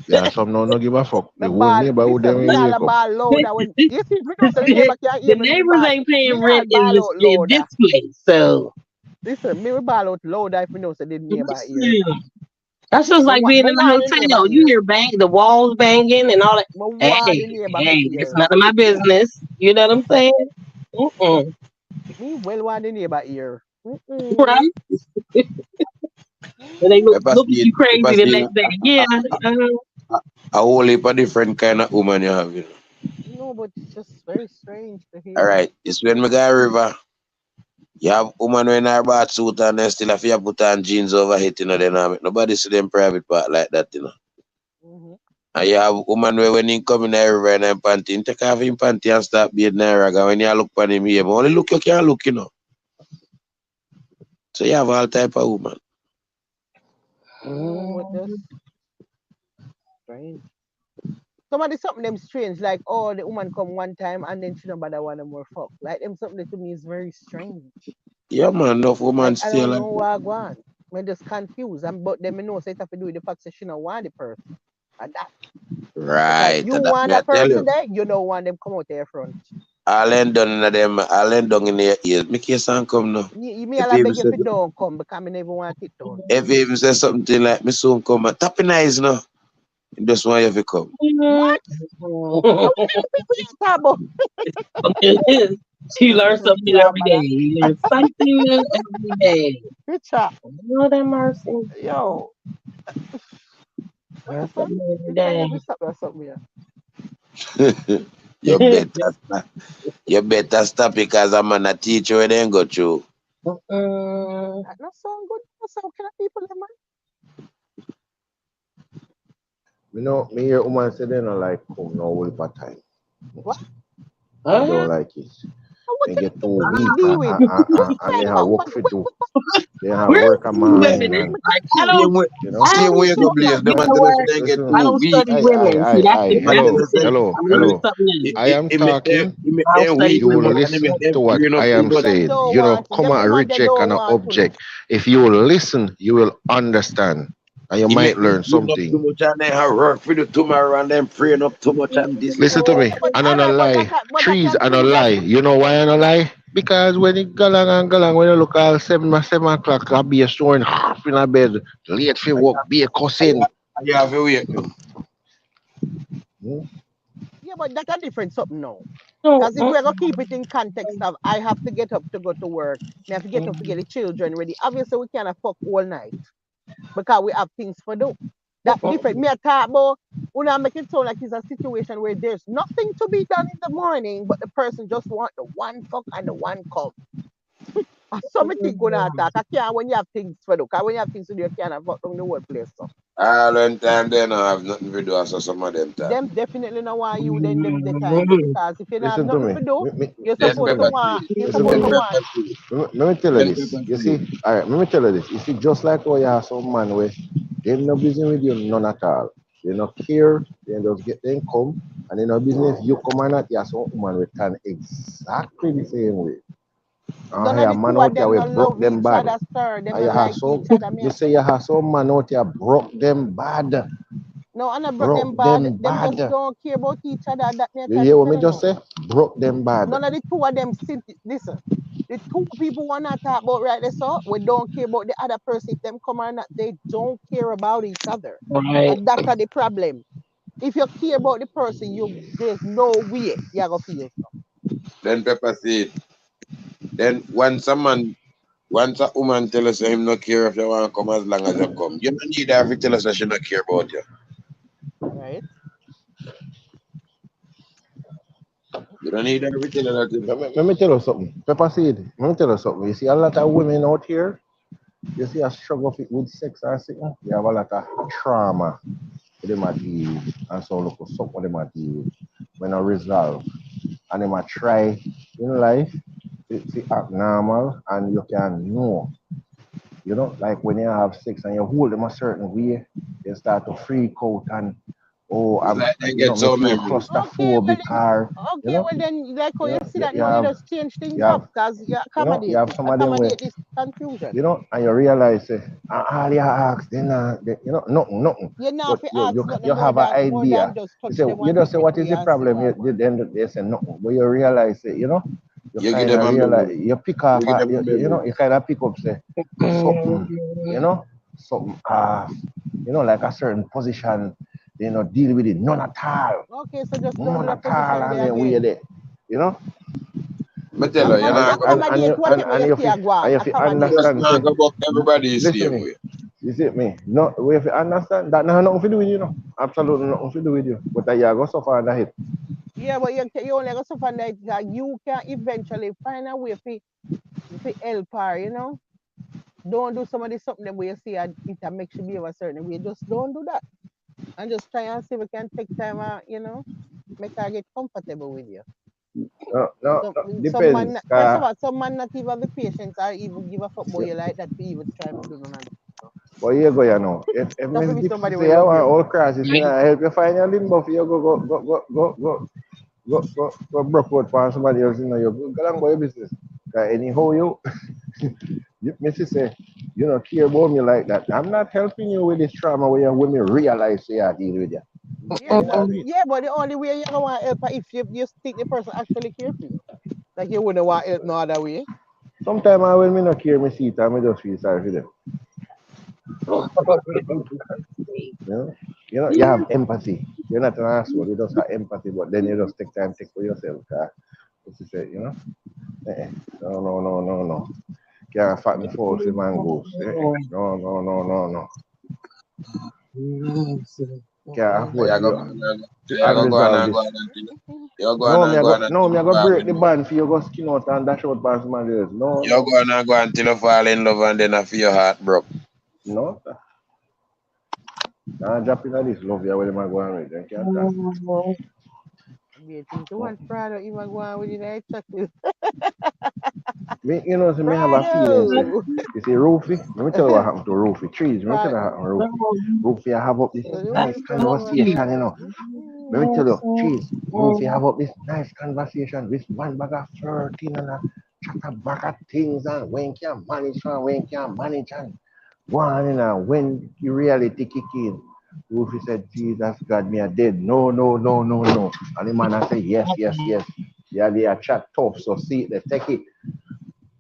Yeah, some no give a fuck. the The whole ball. neighborhood Listen, them me will all wake the up. ball louder when you see we know so the the neighbor can't hear me neighbors ball. ain't Me paying all rent ball out in louder. this place. So Listen, me will ball out louder if we know so the neighbor hear. listen, that's just like being But in a why the neighbor hotel. You hear? hear the walls banging and all that. But why Hey, the neighbor fi hey, that's hear? none of my business. You know what I'm saying? Mm-mm. Me well want the neighbor hear. Mm-mm. Right? And they Mm. Pepper look at seed, you crazy pepper the seed, next day. Yeah. Uh-huh. a whole heap of different kind of woman you have, you know. No, but it's just very strange to All hear. right, it's when me go river. You have woman wearing her bath suit and then still have to put on jeans over it, you know, then nobody see them private part like that, you know. Hmm. And you have woman where when he come in the river and him panty, he take off him panty and start being a rag. And when you look on him here, but only look you can't look, you know. So you have all type of woman. No, but Mm. just strange. Somebody something them strange, like oh the woman come one time and then she don't bother want no more fuck. Like them something that to me is very strange. Yeah, man, enough woman Like I stay don't like know what I want. I'm just confused. And but them know say it have to do with the fact that she don't want the person. And that because right. you That want me I that tell person you. there, you don't want them come out there front. I'll end down in them, I'll end down in their ears. Make your son come now. You me If all he even beg you if say you don't come because I never want it done. if he even say something like me soon come, tap in eyes now. He just want you to come. What? How many people you talk about? She learns Listen, something every day. You learn something new every day. Richard, Lord have mercy. yo, what Learn happened? something every You trying to day. be something or something here? you better stop. You better stop because I'm gonna teach you and then go through. Mm-mm. That not sound good. That sound kind of people, man. You know, me hear woman say they don't like come no whole part time. What? They Uh-huh. don't like it. What They kind get of too people you weak deal with? and they have work to do. They have We're work a women. mind It's and I'm like confused. you know. Same I way you go don't blaze them you know until they say what? they get Listen, I too don't weak. study women. See, that's the And then that's they the say, thing. hello, I'm gonna learn hello. something new. I am talking. it make I don't them study weak You too will much women. and it make listen them to what brain up I too am much. Them saying. don't You know, want it. come Them and woman they reject don't and want to know. object. If you will listen, you will understand, and you It might make them learn brain up too something. much and they have work for the tomorrow and them praying up too much and this and Listen that. to me. Yeah, but I all don't right, lie. but that Trees, can I be don't that. lie. You know why I don't lie? Because when it galang and galang, when you look at 7 o'clock, I'll be a showing half in a bed, late for And work, be a cussing. you have to wait. Hmm? Yeah, but that a different something now. No, Because if we're gonna keep it in context of I have to get up to go to work, I have to get up to get the children ready. Obviously, we cannot fuck all night because we have things to do. That different. Me a talk about when I make it sound like it's a situation where there's nothing to be done in the morning, but the person just want the one fuck and the one come. Something gonna attack. I can't when you have things to do. Because when you have things to do, you can't fuck down the whole place. So. All them time they don't have nothing to do as some of them time. Them definitely know why you then them the time. Because if you don't have Listen to nothing me. to do, you're Then supposed to pepper want seed. you're Listen to supposed Then to me. want pepper seed. Let me tell you Then this. pepper You seed. see, all right, let me tell you this. You see, just like how you have some man where they no business with you, none at all. They no care, they just get them come, and they no business if you come or not, you have some woman with can exactly the same way. none You of have the man two of out there them we no broke love them each bad. other, sir. Them And no you have like each some, other, me you I say say. you have some man out there broke them bad. No, and I broke them Broke bad. them Them just bad. don't care about each other. That me I You try to hear what tell me you just now. say? Broke them bad. None of the two of them sit listen. The two people wanna talk about right there, so we don't care about the other person. If them come or not, they don't care about each other. right. And that's the problem. If you care about the person, you there's no way you're gonna feel so. Then pepper seed. Then once a woman tell us him not care if you want to come as long as you come. You don't need her to tell us that she not care about you. Right? You don't need her to tell us that. Let me tell you something. Pepper seed. Let me tell you something. You see a lot of women out here. You see a struggle with sex and something. They have a lot of trauma with them a deal with, and so look something them a deal with. When I resolve, and them a try. in life, it's abnormal and you can know. You know, like when you have sex and you hold them a certain way, you start to freak out and oh, It's like they you know, get me so feel memory. Okay, well claustrophobic or then, you okay, know, well then, like how you see that you now, you have just change you things have up because you you accommodate have it, some of them where accommodate this confusion. and you realize all you ask, then nothing. You not But have to ask you nothing have an more than idea. just You touch say them you one just say different what is way the and see problem? what one. Then they say nothing. But you realize you You give kind them of a realize memory. you pick up You give them a memory. you kind of pick up say something, you know, something like a certain position, deal with it. None at all. Okay, so just don't do None that at all position and there then we again. there. You know? Me tell her, you're not go. Accommodate whatever you And see a go on. if you You Accommodate it. just understand not say go buck everybody the listen same me. way. You see me? No, if you understand that nothing to do with you, know. Absolutely nothing to do with you. But you go suffer under it. Yeah, but you only go suffer that you can eventually find a way for help her, you know. Don't do some of the something where you see it makes you behave a certain way. Just don't do that. And just try and see if we can take time, make her get comfortable with you. Some Depends. man, first of all, some man not even have the patience or even give a fuck boy you like that to even try to do none of that. So, But here go, If that Miss for be Dip somebody will say I love want you. all crisis, I help you find your limbo for you go broke out for somebody else, you go along by your business. Cause anyhow Missy say, you don't care about me like that. I'm not helping you with this trauma where you when me realize say I deal with you. Yeah, Me not do it. yeah, but the only way you're gonna want help her if you think the person actually care for you. Like you wouldn't want help no other way. Sometimes I when me not care me see it, I me just feel sorry for them. You know? You have empathy. You're not an asshole, you just have empathy, but then you just take for yourself. As you say, eh, no. Can't fatten false with mangoes. No. Can't afford You for go, you go, go, go. to You go go on unresolve and go this. on until you go on No, and go on no, until me you I go fall break in the love. band for you go skin out and dash out past somebody else. You go on and go until you fall in love and then I feel your heart broke. No. Now drop in this love you where them go on with. Them can't talk. You think the one Prado even go on with it, check. So me have a feeling, say, Prado. you see, Roofy, let me tell you what happened to Roofy. Trees, let me tell you what Prado. happened to Roofy. Roofy, I have up this So the nice one Prado one conversation, Prado. Let me tell you, Trees, Roofy, have up this nice conversation with one bag of flirting and a chat about of things and when can manage and when can manage and one and when the reality kick in. Roofy said, Jesus God, me a dead. No. And the man I say, yes. Yeah, they are chat tough, so see, they take it.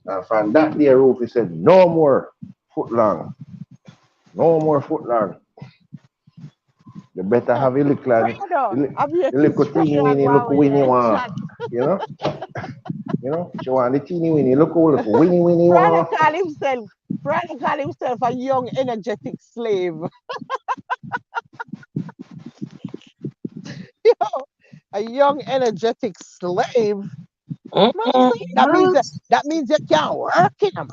And from that day, Rufy said, no more foot long. No more foot long. You better have a little, Prado. I'm here a to little struggle teeny and weeny, go look on with it, winnie I one. chat. You know? She want the teeny weeny, look winnie Prado one. call himself. Prado call himself a young, energetic slave. Yo, a young, energetic slave. Man, see, that means you can't work in a man.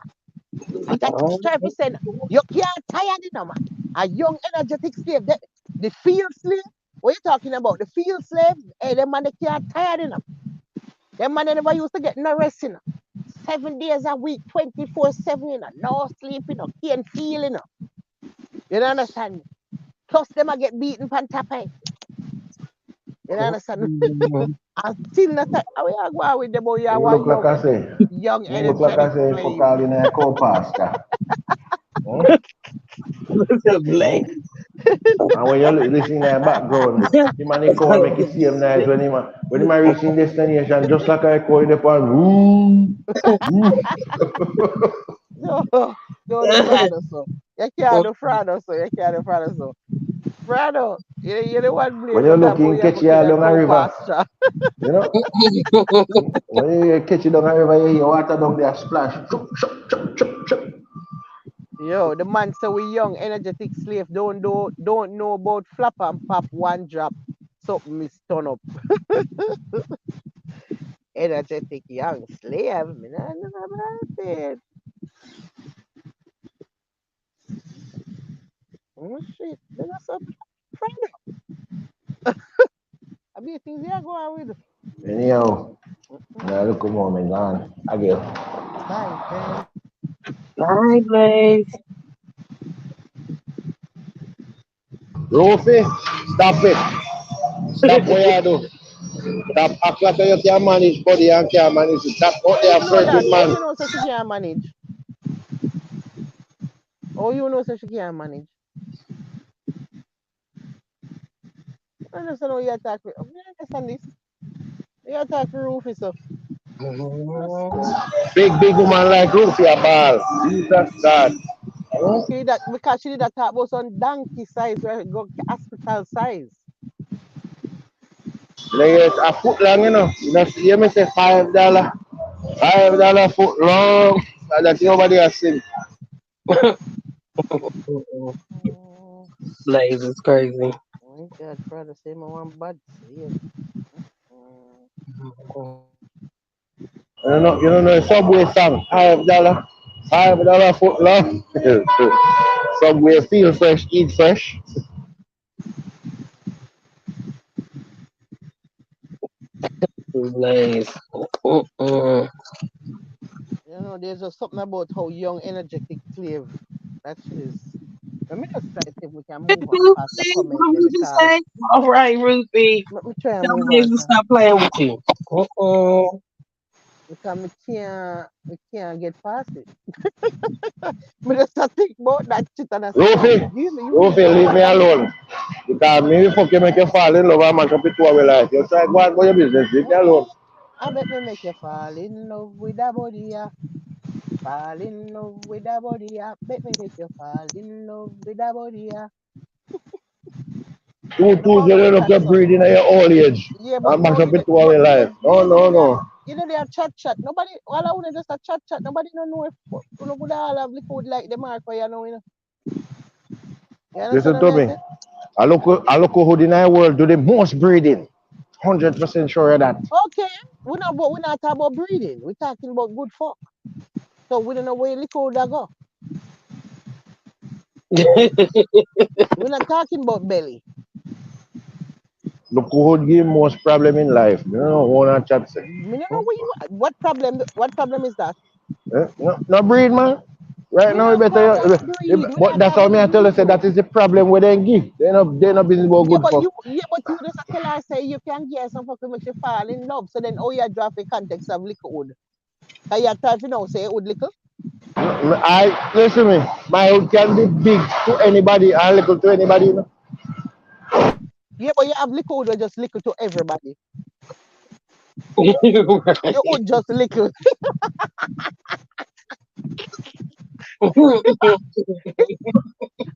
What I try to say, you can't tired in a man. A young, energetic slave. The field slave. What you talking about? The field slave? Hey, them man they can't tired in them. Them man they never used to get no rest in them. 7 days a week, 24/7, no sleep, can't feel, You don't understand me? Plus them I get beaten pan top of it. You don't understand? Until that time, how you go on with them boy, you You are look like young, I say, young, you look like I energetic say, for slave. calling a co-pastor. Hmm? Hmm? And when you listen in the background, him and the call make it seem nice when him a reaching destination, just like I call it upon, No, no, the Frado, so. You can't do Frado, so. You can't do Frado, so. Frado, you the one blame when the you time look boy in you have catch to you kill a down a cow river, pasture. you know, when you catch it down a river, you hear water down there splash, chup, chup, chup, chup, chup. Yo, the man say we young, energetic slave, don't know about flap and pop one drop. Something is turn up. Energetic young slave. Me nah know about it. Oh shit. Then that's a friend. I mean things you go on with. Anyhow, Now look at mom and gone. Again. Bye, Blaze. Night, Blaze. Rofi, stop it. Stop what you do. Stop act like you can manage body and can manage it. Stop out How there you know that? flirting, How man. you know so she can't manage? How you know so she can't manage? I understand how you attack me. I understand this. You attack Rufy, so understand. Big woman like Rofi a ball. Jesus God. She did that because she did that talk about some donkey size where it go hospital size. Like a foot long, you know. You know, you me say $5. $5 foot long. That nobody has seen. Oh, Blaze is crazy. my God, brother, say my one bad save. Mm. You don't know Subway song. $5. $5 foot long. Subway feel fresh, eat fresh. Blaze. Mm-mm. You know, there's just something about how young, energetic Clive. That shit is. Let me just try to see if we can move on past the Ruthie, comment what there would you because say? All right, Ruthie. let me try and Tell move Blaze on to past stop playing with you. because we can't get past it. Me just a think about that shit and I say, no, Rofi, give me, you need Rofi, to leave me hold on. alone. Because me fuck you make you fall in love and match up with two of your life. You try go on about your business, leave me Okay. alone. I bet me make you fall in love with that body, yeah. Fall in love with that body, yeah. Bet me make you fall in love with that body, yeah. Two No you bounce look chat, your so. breeding at your old age. Yeah, but And no, match up with two of your life. No, no, no. they are chat. Nobody, all I want is just a chat. Nobody don't know if you know, would all have liquid like the mark where you know. You understand Listen what to I me. say? I look who in the world do the most breeding. 100% sure of that. Okay, we're not talking about breeding. We're talking about good fuck. So we don't know where liquid go. We're not talking about belly. Look who give most problem in life. You know, one chat say. Me don't know where you what problem. What problem is that? No, no breed, man. Right We now, we not better. talking about breed. We're But not that's talking how me about I tell breed you, say though. that is the problem with them give. They not business about Yeah, good fuck. but you just tell her say you can get some fucking make you fall in love. So then, oh, you drop the context of liquid. Cause you try to know say it would liquor. I listen me. My hood can be big to anybody and little to anybody. You know? Yeah, but you have liquid or just liquor to everybody. Right. You would just liquor.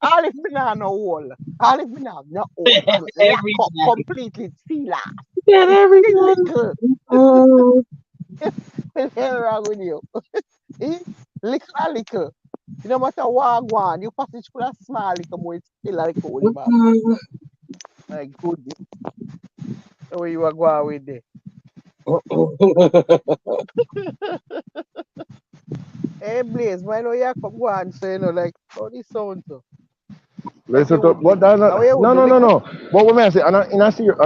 All if me nah no hole. All if me nah no hole. Lock Every up time. completely seal off. Yeah, every Still time. liquor. Mm. What the hell wrong with you? Eh? Liquor are liquor. You no matter what I want, you passage full of small liquor, but it's still a liquor with the bag. Mm. My goodness. Where you are going with there? Hey Blaze, why know you come go and say like how this sound so? Like Listen you to would but liquor. that, How you would no do no no liquor? no. But what may I say on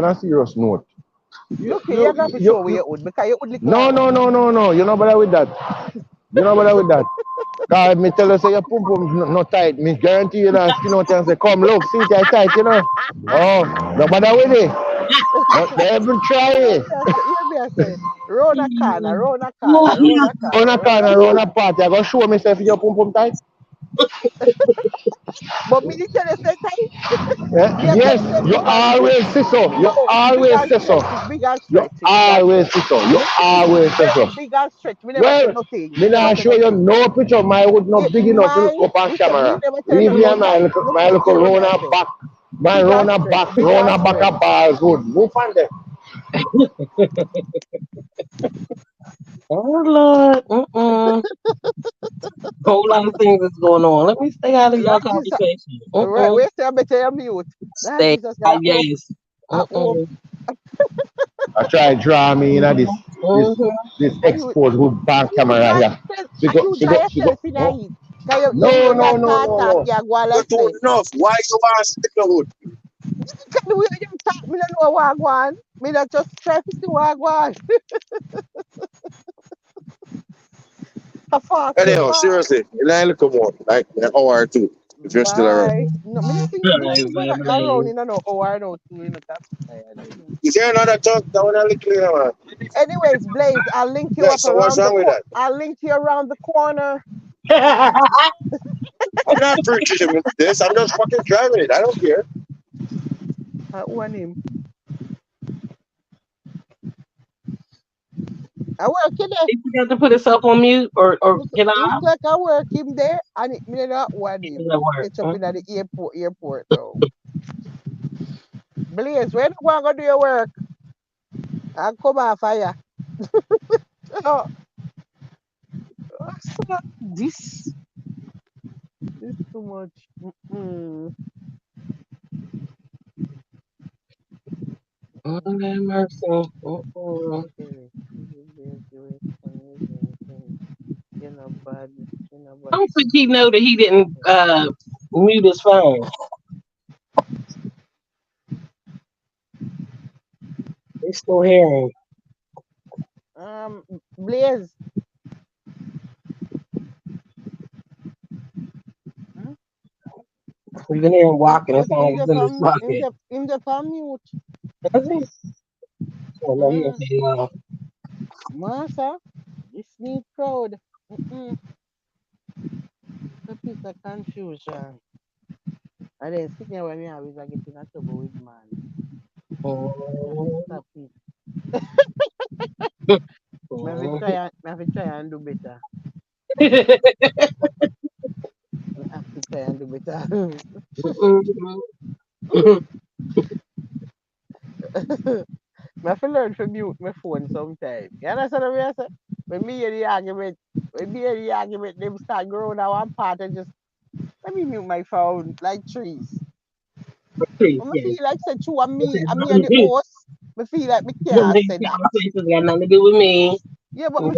a serious note. You, Okay, you you, got to you, show where you, you would because you would liquor no alright. no no no no. You're not bother with that. You're not bother with that. Cause me tell you say your pum pum no tight. Me guarantee you that skin out and say come look see it tight. You know. Oh, no bother with it. Don't ever try it. Hear me I say, round a corner, round a corner, Oh, round a Run corner, a round a corner, run a corner. party. I go show myself your pum pum tight. But me did tell you say tight. Me I tell Yes, you say you big and always stretchy. say so. You No, it's big always and say so. stretchy. It's big and You stretchy. Big and always say stretchy. so. You Me say it's always say very so. big and stretchy. Me never say Well, nothing. me Me never not say show you nothing. no picture. My would not big enough to look Mine, up on listen, me camera. never tell you Leave me no and tight. Look my here, little hear me I Rona say. back. My Big and Rona stretch, back, big and Rona back stretch. a ball good. Move on there. Lord. Mm-mm. Whole lot of things is going on. Let me stay out of Lord y'all Jesus, conversation. right, Mm-mm. where's the better you mute? Lord Stay Jesus, out, I hope, yes. I hope. Mm-mm. I try draw me in this Mm-hmm. this And you, exposed good bank and you camera dry here. yourself, and you She dry go, she go. yourself in a Oh. heat. Cause you No, in no, that no, no, talk, no. you go You like too say, enough. Why you want stick the hood? can the way you talk, me don't know what I want. Me not just try to see what I want. a fast Anyhow, car. seriously, line look more like an hour or two if you're still around. Bye. No, me don't think me Bye, don't bye, go around bye. in no hour no two in a top tired, you know. Is there another talk that one a little man? Anyways, Blaze, I'll link you Yeah, up so what's around the wrong with that? I'll link you around the corner. I'm not preaching with this. I'm just fucking driving it. I don't care. Who and him? I work in there. He forgot to put himself on mute or get Looks off. like I work him there and it me not one He him. was at work. Catch up in at the airport now. Blaze, when you going to do your work? I'll come off fire. Oh, so this too much. Mm-mm. Oh, have mercy. Okay. You know, bad. You know, I bad. don't think he know that he didn't mute his phone. They still hearing. Blaze. Hmm? You can hear him walking. It sounds like In he's the in his fam pocket. in the fam mute. Does he? Oh, no, he Mm, okay now. Massa, this need crowd. Mm-mm. A piece of confusion. And then sitting here when me always I get in a trouble with man. Me have to Oh, stop it. oh. Me have to try and do better. Me have to try and do better. Me have to learn to mute my phone sometime. You understand what I say? When me hear the argument, them start growing out one part and just let me mute my phone like trees. Please, But me yes. feel like say true and me are the Them host. Me feel like me can't say that. conversations got nothing to do with me. Yeah, but I'm good.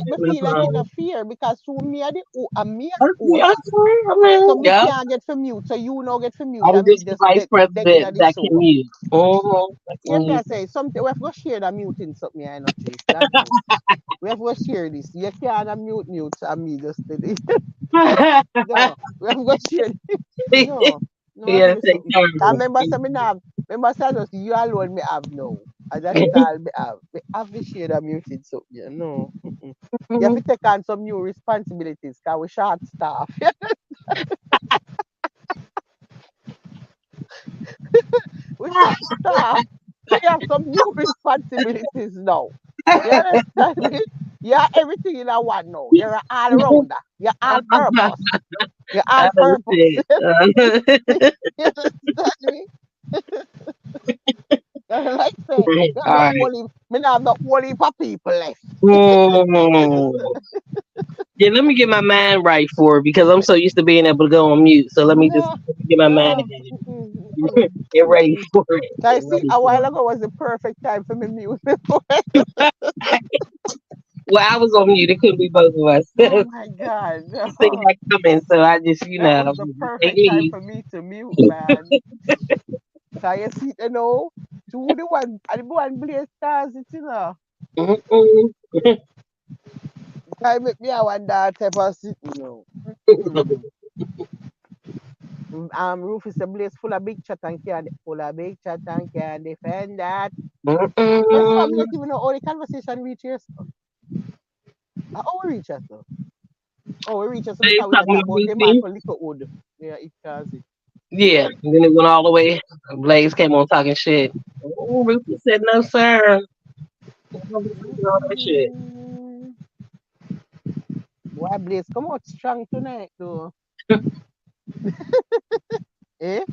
me feel like in a fear because through me are the and me are the Okay, host. okay, I So mean, me yeah. can't get for mute. So you know get for mute I'm and me just the just vice dead in president the that can show. mute. I Yeah, can me I mute. say something we have to share the muting something I know chief. That's it. We have to share this. You can't mute and me just steady. No. We have to share this. No. No have to Yeah, do take something. I turns. remember say me now remember say just you alone me have now. And that's it all me have. Me have to share the muted something. Yeah. No. Mm-mm. You have to take on some new responsibilities because we short staff. We short staff. So you have some new responsibilities now. You understand me? You're everything in a one now. You're an all rounder. You're all purpose. You're all Oh, purpose. shit. You understand me? Like say, me All have the right. only me not have the only for people left. Mm. Yeah, let me get my mind right for it because I'm so used to being able to go on mute. So No, let me get my mind no. together. Mm-mm. Get ready for it. I Get see ready a for while it. ago was the perfect time for me mute. Well, I was on mute. It couldn't be both of us. Oh my God. I seen No. that coming, so I just, That was the take perfect time me. for me to mute, man. So you see, to the one, and the one Blaze stars, Mm-mm. I make me a one that type of sit. Mm. Rufus the Blaze full of big chat and can defend that. Yes, so I'm Mm-mm. not even know how the conversation reach here, so. How we reach us, so? Oh, we reach us They because we talking talk about about the man Lucy. for liquor wood. Yeah, it cause it. Yeah, and then it went all the way. Blaze came on talking shit. Oh, Rufus said no, sir. All that shit. Mm-mm. Why Blaze come out strong tonight, though? Eh?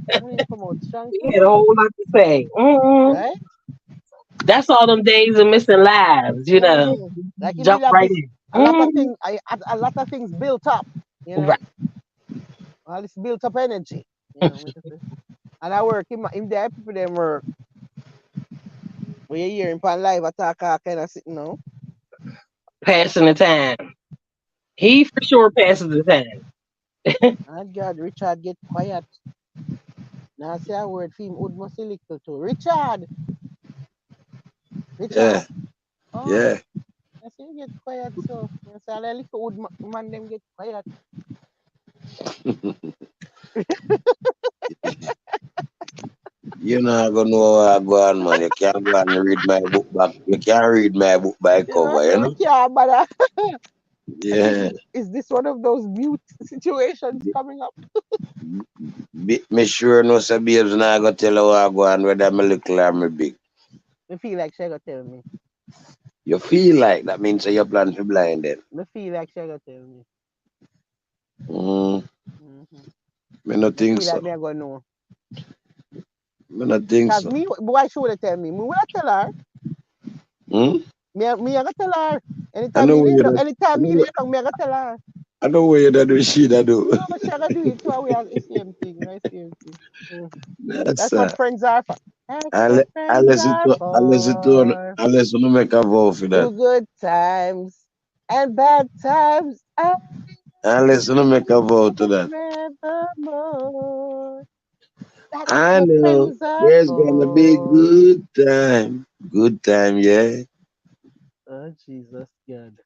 He had Blaze come out strong a tonight, whole lot to say. right? That's all them days of missing lives. Mm. Like him Jump did have right this in. a lot of things. A lot of things built up. You Right. know, all this built up energy. What you say? And I work him there people them work. When you hear him on live attack, kind of sitting now. Passing the time. He for sure passes the time. And God, Richard get quiet. Now say a word for him. Would must little too. Richard, Yeah, Richard. Oh, yeah. I see you get quiet so. You say a little old man them get quiet. You're not gonna know how I go on, man. You can't go and read my book back. You can't read my book by You know, cover, you so we know? can't bother. I think Yeah. is this one of those mute situations coming up? Me sure no say babes not gonna tell her how I go on whether me little or me big. Me feel like she gonna tell me. You feel like that means say you plan to blind then. Me feel like she gonna tell me. Mm, Mm-hmm. me no Me think feel like so. me I gonna know. Me no think Cause so. me, why she would tell me? Me would tell her. Hmm? Me I gonna tell her. I Anytime know me where lay you down, that anytime I me know lay down, me I gonna tell her. I know where you that do she that do. No, but she gonna do it too. We are the same thing, right? Same thing. Mm. That's That's what friends are for. That's what friends are for. unless you make a vow for that. Through good times and bad times, I Unless you make a vow to that. forevermore. That's I what know friends are there's gonna be for. good time. Good time, yeah. Oh, Jesus, God.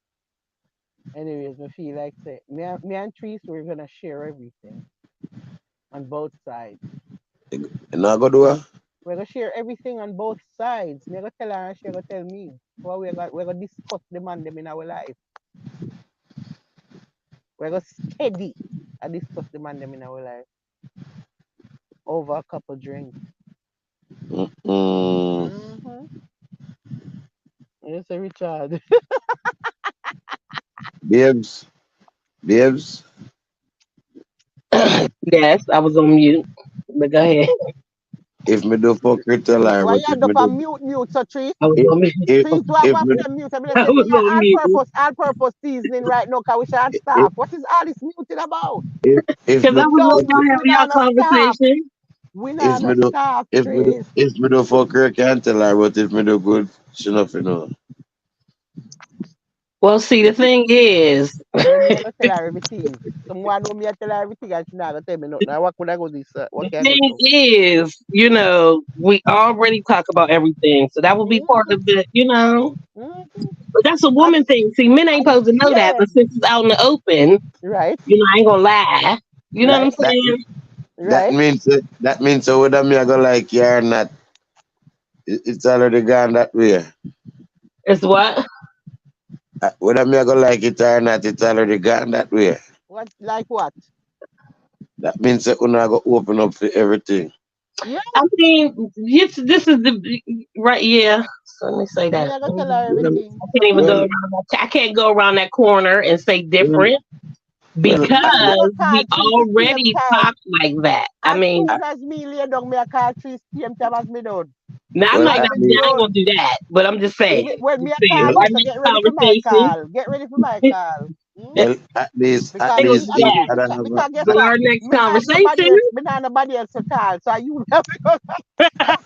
Anyways, I feel like say me and Trees, we're gonna share everything on both sides. You know go do it? We're gonna share everything on both sides. Me gonna tell her and she gonna tell me. So we're gonna discuss the man them in our life. We're gonna steady and discuss the man them in our life over a couple drinks. Mm. Mm-hmm. Yes, sir, Richard. Babes, babes, Yes, I was on mute. But go ahead. if me do fuck her tell her, Why but you end up on mute, so Trees? I was if on mute. if Trees, do I if go me for the mute? I'm gonna I say, was yeah, on mute. all purpose seasoning right now, cause we should if stop. What is all this muting about? if Because me I was No on if y'all mute, we having y'all not no stop. conversation. We if not me no do stop, Trees. if me do fuck her can't tell her, but if me do good, she nothing know. Well, see, the thing is, Well, me I go tell her everything. Someone know me I tell her everything and she not gonna tell me nothing. Now what could I go this? What the can I go thing do? is, we already talk about everything. So that will be part Mm-hmm, of the. mm-hmm. But that's a And, woman thing. See, men ain't and supposed to know that, yeah, but since it's out in the open, right, I ain't gonna lie. You know what right, I'm That saying? that right. means that means so whether me I go like you or not, it's already gone that way. It's what? Whether me I go like it or not, it's already gone that way. What like what? That means that una go open up for everything. Yeah, I mean, this is the right. Yeah. So let me say me that. I go tell her Well, everything. I can't even go well, around. I can't go around that corner and say well, different well And me go because call we trees the same already time. talk like that. I As mean, soon as me lay down, me I call trees same time as me done. now I'm well, not. As at me I ain't least, gonna done. do that. But I'm just saying. When me I well, call Our you, so next get ready for my conversation. call. Get ready for my call. Hmm? well, at Because me, least I each mean, Exactly. other have because guess But what? our next Me not have nobody conversation. else. Me not have nobody else to call. So you have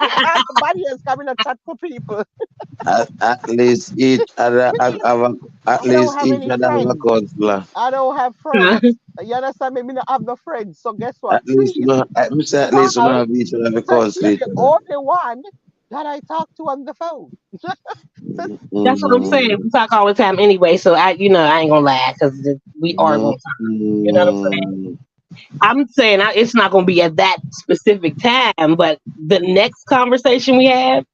to call somebody else coming to chat for people. at least each other Me have, not, have a, at I don't least have each any other have a friends. counselor. I don't have friends. You understand me? Me not have no friends. So guess what? At least Trees me say at least call. have each other have a So counsel you're each the other. only one that I talk to on the phone. So That's what I'm Mm-hmm. saying. We talk all the time anyway. So I ain't gonna lie because we are gonna talk. You know what I'm saying? Mm-hmm. I'm saying it's not gonna be at that specific time, but the next conversation we have,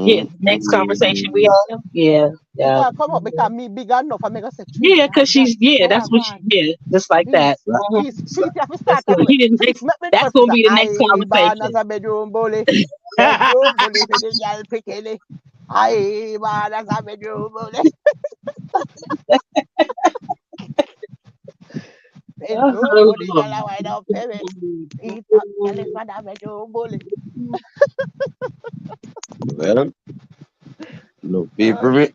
yeah, the next conversation we Mm-hmm. have, yeah, it yeah, can come up because me big enough. I'm gonna say trees. yeah, because Yeah, that's what she, man. yeah, just like that. Trees, That, Mhm. trees, that, trees. You have to That's start gonna away. be the Trees, next. make me know That's if it's gonna a be the next I born as conversation. a bedroom bully for the girl picking. I born as a bedroom bully, bedroom bully. Girl, I wind up for me. Eat up, girl, if I'm a bedroom bully. well, no Uh, people me.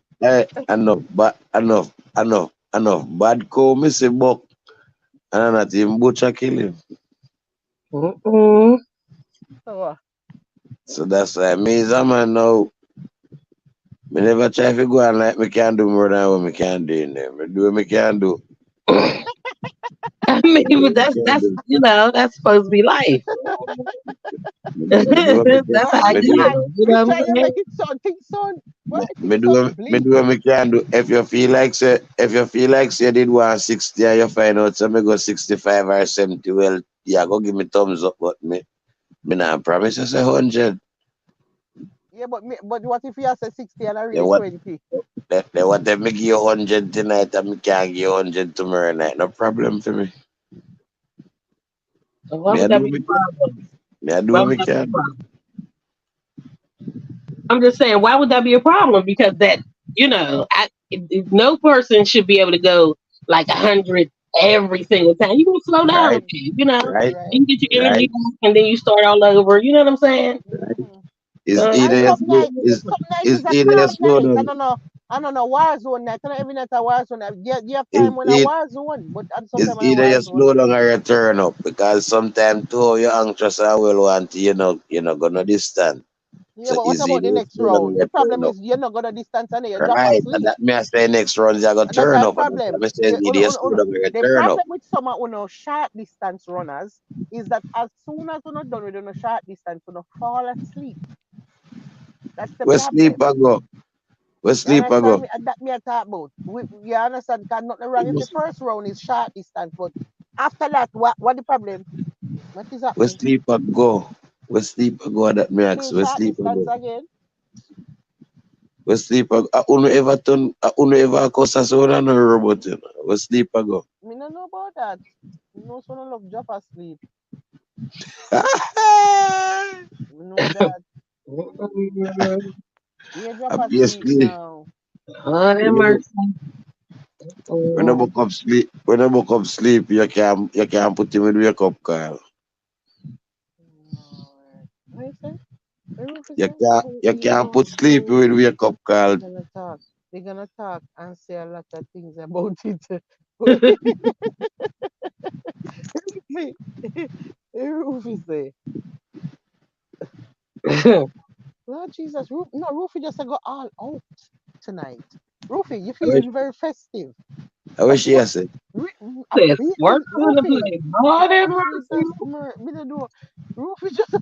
Enough. Bad call me say buck, and I'm not even butcher kill him. Mm-mm. so, So that's why me as a man now. Me never try to go on like me can do more than what me can do in there. Me do what me can do. I Me mean, do but what me can that's do. that's supposed to be life. Me do what me can. That's well, how I Me do what. Richard, go. You know what I'm Richard, you saying? make it sound, think sound. It Me is do me complete. do what me can do. If you feel like say you did 160 and you find out so me go 65 or 70, well, yeah, go give me thumbs up, but me not promise you say 100. Yeah, but what if you have say 60 and I Then really what 20? then what if me give you 100 tonight and me can't give you 100 tomorrow night? No problem for me. So why Me I would do that what be me a can. problem? Me I do Why what would me that be a can. problem? I'm just saying, why would that be a problem? Because that, no person should be able to go like 100 every single time. You can slow down a Right, bit, right, Right. You can get your energy right, back and then you start all over. You know what I'm saying? right. Mm-hmm. Is So, And either you slow some nights is is a either you calm slow night. I down. don't know. I don't know war zone night. I don't every night a war zone night. You have Is time when a it war zone, but at some is time when a either war you zone. slow down or you turn up because sometimes too you're anxious and will want to, gonna distance. Yeah, So but what is about either the you next slow down round? or The you problem turn up. is you're not gonna distance and you drop Right. And asleep. that may I say next round you gotta And that's turn our up. And that's problem. why I say either you slow down or you The turn up. problem with some of short distance runners is that as soon as you're not done with short distance, you fall asleep. That's the We sleep problem. I go. We You sleep I understand go. me? And that me I talk about. You understand? Cause nothing wrong if the first round is short distance, but after that, what the problem? What is We happening? sleep I go. We sleep I go that me ask. Still We short sleep I distance go. again? We sleep I go. Uno ever cause us on no robot, you know. We sleep I go. Me no know about that. No son of love drop asleep. We know that. Yeah, drop asleep Obviously. now. Lord have When you mercy. book when you book up sleep you can put him with wake up call. Lord. What you say? The roof is You there? can Oh, you can put sleep with wake up call. they're gonna talk. They're gonna talk and say a lot of things about it. See, the roof is there. Lord Jesus, roof. No, Roofy just go all out tonight. Roofy, you're I wish feeling very festive. I What? wish What? you said. A This bit, work to the Roofy. place. Lord have Lord mercy. Jesus, me the do. Roofy just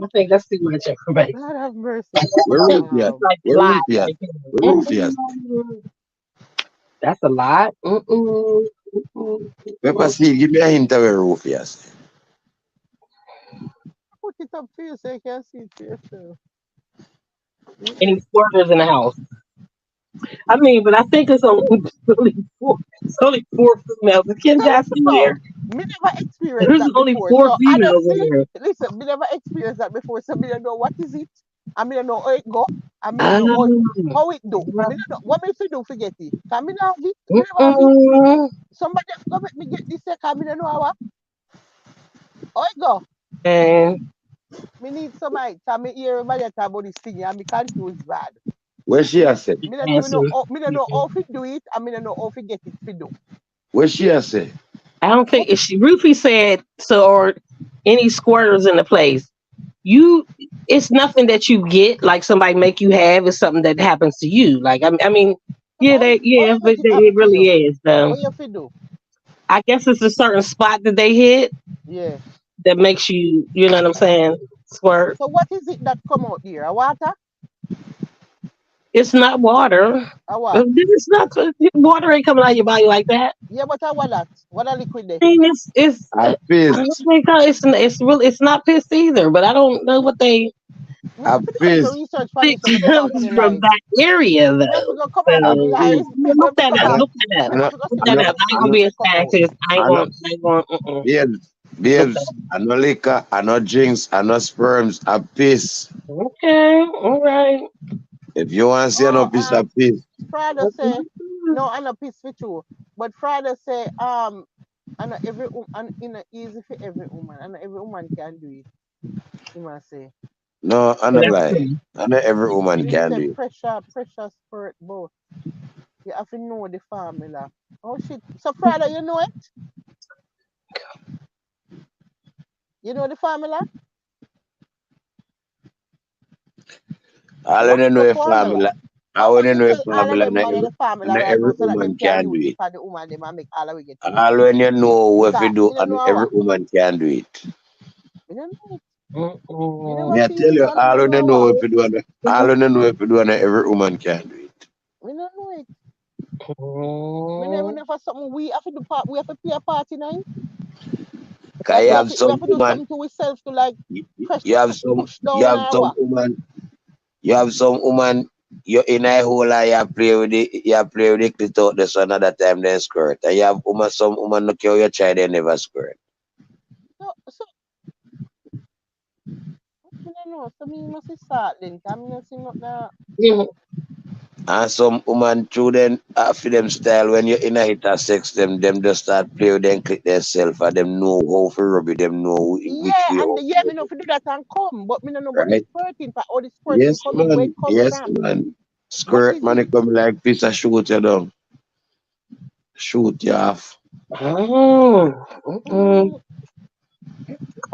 I think that's too much information. God have mercy. Where Rufy at? Like a Where lot Rufy at? right Where there. Rufy at? That's a lot. Pepper seed, give me a hint of where Rufy is. put it up for you so you can see it for yourself. Any Mm-mm. squirters in the house. I mean, but I think it's only, only four. It's only four females. Is Ken Jackson So, there? me never experienced There's that only before. four So I don't females see. in there. Listen, me never experienced that before. So me don't know what is it. I me don't know how it go. I me don't know Um, how it do. Me don't know what me fi do forget it. Can me not have it? Me never have it. mm-mm. Somebody have to go make me get this second. Me don't know how it go. And Me need somebody. Can me hear everybody talk about this thing and me confused bad. Where she at say? Me don't even answer. know. Me don't know how to do it and me don't know how to get it to do. Where she at say? I don't think if she Rufy said so, or any squirters in the place. You, it's nothing that you get like somebody make you have. It's something that happens to you. Like I mean, So how yeah, you but make it it happen to really you? is. What you fi do? I guess it's a certain spot that they hit Yeah. that makes you. You know what I'm saying? Squirt. So what is it that come out here? A water? It's not water. A what? It's not water. Ain't coming out of your body like that. Yeah, but a what that? What a liquid there? I mean, it's. I I don't pissed. think it's really it's not piss either. But I don't know what they Me I have to do a little pissed. research for think this when me come off of comes the from live. that area Me have to though. go come off I of the So live. pissed. Me look have to that come up. And I, off. Look that up. Me and I, have to go Look see that what and I, up. them I say ain't and gonna I, be a me come out. scientist. and I, I ain't going. Mm-mm. babes, Okay. I no liquor, I no drinks, I no sperms, I piss. Okay. All right. If you want to see no Oh, piss, I piss. Friday say no, I know piece for you. But Friday say I know and in a easy for every woman. I know every woman can do it. He must say. No, I So no that's lie. cool. I know every And woman him can say do it. pressure spurt both. You have to know the formula. Oh shit. So Friday, you know it? You know the formula? All when What you is know the a formula? formula, I when Oh, you you know a tell all of formula, them man the not formula right every now so that them woman can can do use it it. for the woman them and make all of we get rich. All when you know what to Because do, me don't and know every how. woman can do it. Me don't know it. You Mm-mm. never Me I feel tell it you, and all I on the know know what. if you do it, all on the know if you do it, every woman can do it. We don't know it. We Mm. never something we have to do part we have to play a part in it. Cause Like you have we some have to do woman, something to ourselves to like press you have push down or what. you have some woman, you in a hole and you play with it, you play with it clit out the sun another time then squirt. And you have woman, some woman look how you try they never squirt. So I don't know. So me must start then. Cause me not see nothing. Mm. And some woman through them for them style when you in a hit or sex them just start play with them click themselves and them know how to rub it, them know which Yeah, way and how to yeah, me rub know it. if you do that and come, but me no know about the Right? squirting part or the squirting Yes coming, where it man. coming Yes from. man. What Squirt is man it? it come like piece of shoot you down. Shoot you off. Mm. Mm. Mm,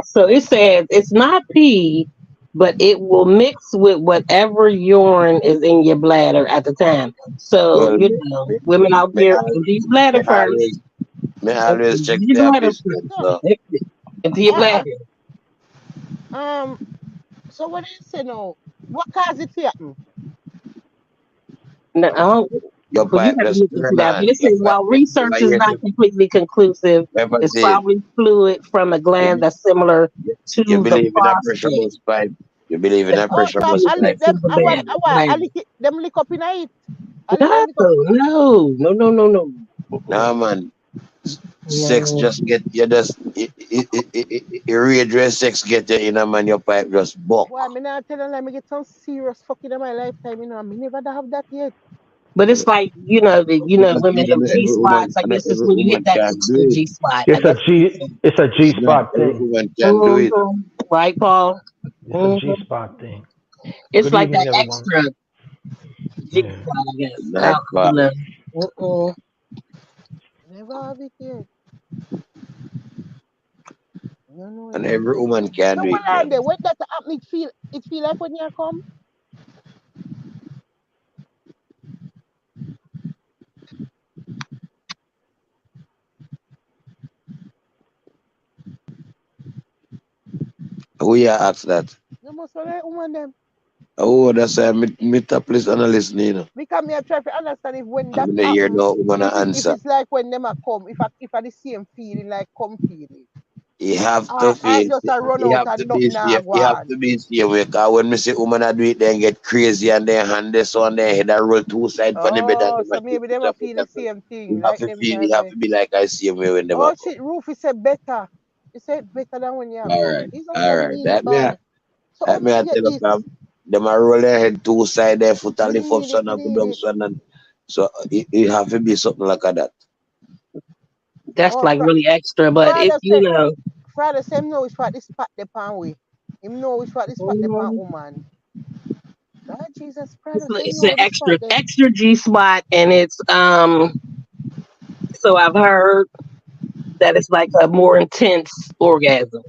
So it says it's not pee, but it will mix with whatever urine is in your bladder at the time. So, Well women out me, there, al- empty your bladder me first. always me Empty always check your their bladder business. first. so So Empty your uh, bladder. um so what is say now? What cause it to happen? No, I don't, your well, you pipe have to just look into turn that. But on. it Your says pipe while research never is hear not them. completely conclusive, Never it's said probably fluid from a gland that's similar to you the believe in a pressure prostate. bus pipe. You believe in That's a Oh, pressure so bus fluid I pipe. let into them the I want I bladder. lick it them lick up in it. I lick No, them lick up. no. Nah Mm-mm. man. Sex No. just get you just irradiate sex get you in a man your pipe just buck. Boy, me not tell them like me get some serious fucking in my lifetime, you know. Me never have that yet. But it's like, Because women have G spots. I not guess it's every when you hit woman that can do extra it. G spot. I It's a guess what G. It's a G Not spot every thing. woman can do it. hmm Right, Paul? It's a hmm G spot thing. It's Good like evening, that everyone. extra G Yeah. spot, I guess. I Nice don't Paul. know. Mm-mm. Never have it yet. You know And it. every woman can So do what it, are man. they? When that happen, it feel like when you come? Who you ask that? You must like woman them. Oh, that's me top list analyst, you know. Because me I try to understand if when I'm that gonna hear happen, no woman if answer. it's like when them a come, if I the same feeling like come feeling. You have to Or feel. just a run You out have to and be nothing nah safe. go You have on. to be safe. Because when me see woman a do it, then get crazy and then hand this on their head and roll two side for the bed and Oh, never so keep maybe it them a up. feel the same thing, You have like to them feel. You time have where to be like I see me when them a oh come. shit, Rufy said better. He said better than when you All come. right, It's not all some right. really bad. So how That me me I get tell you, this? them a roll their head two side, their foot and lift up Believe it, son and go believe down it. son and so it have to be something like that. That's Oh, like really extra. But if, Friday say him know which part this part the pan way. Him know which part this part the pan mm, woman. Lord Jesus, Friday say him it's an know this part extra, there. extra G spot. And so I've heard that it's like a more intense orgasm.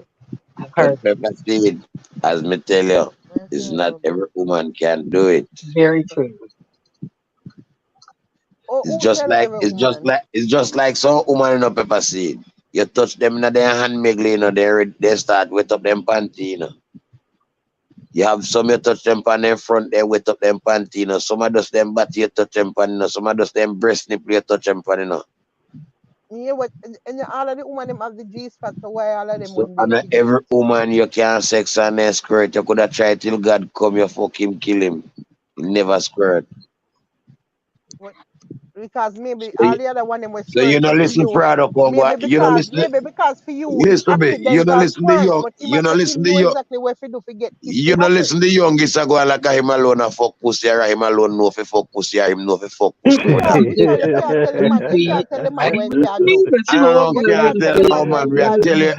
I've heard But Pepper Seed, as me tell you, I is say, not every woman can do it. very true. oh, who tell every woman? It's just like some woman in a pepper seed. You touch them in their hand miggle, they start wet up them panty, You have some you touch them pan in front, they wet up them panty, Some of those them body you touch them pan, Some of those them breast nipple you touch them pan, Yeah, what and all of the woman them have the G spot, so why all of them So wouldn't be and able to get every it? woman you can sex and then squirt, you could have tried till God come, you fuck him, kill him. He never squirt. What because maybe So all you, the other one them will so you squirt, know but for listen you, Prado Congo, maybe because for you it's listen to me, accidental squirt, but you know him listen to know young, exactly where to do to get it to you know happen. listen to youngest a go like a him alone a fuck pussy or him alone know fi fuck pussy or him know fi fuck pussy what that mean. You can't tell the man I when can't do. agree, but I don't You can't can't tell tell the no man you man, when we are can't tell do. you,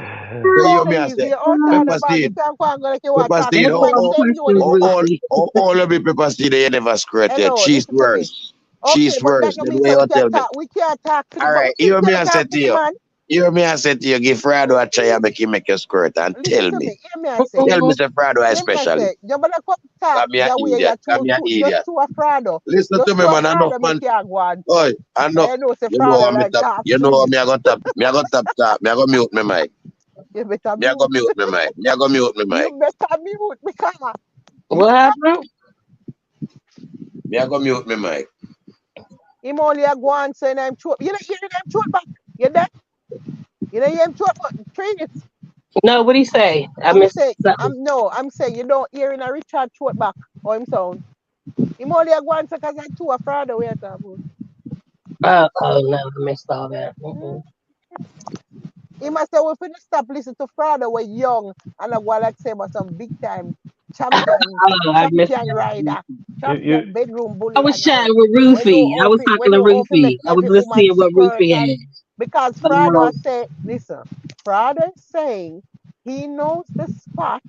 tell you me I Easy, say, you out all pepper about you seed, can't go and go like you want pepper talk to seed, That's the what man. I'm Same Jody questioning, start. Ruthie. all of the pepper seed you never squirt yet, Hello, cheese listen to me. worse. Okay, Cheese but that worse, don't then mean what so you tell me? we can't talk to the All but we right, still hear me can't I talk said to to the you. man. Hear me I said to you, give Frado a try and make him make you squirt and Listen tell to me. me. Hear me I say. Tell me say Frado Hear me I especially. say. You better come talk Come here the way you idiot, come here just idiot. to a Frado. Listen to Just me to a man, enough Frado me man. can't go and Oi, cause enough. you know say You know Frado how me like tap, talk you know how sweet. me I gonna tap, me I gonna tap, me I gonna mute me mic. You better Me I go mute. mute my mic. Me I go mute my You mic. better mute because What happened? Me I go mute my mic. him only a go on saying I'm throat. You don't hear them throat back. You there? You don't hear him throat back. Trees. No, what he say? I I'm missed saying, something. I'm saying you don't hear in a Richard throat back or him sound. Him only a go on because I'm too afraid of where it's about. Oh no, I missed all that. Hmm? He must say, we finna stop listening to Frado when young and I go like say about some big time champion, Oh, I missed champion that. rider, You champion bedroom I bully was and all. chatting with When Rufy. you I was open, talking when to you open make Rufy. I was every woman listening to what squirt Rufy and had. because Frado Um, is say, listen, Frado is saying he knows the spot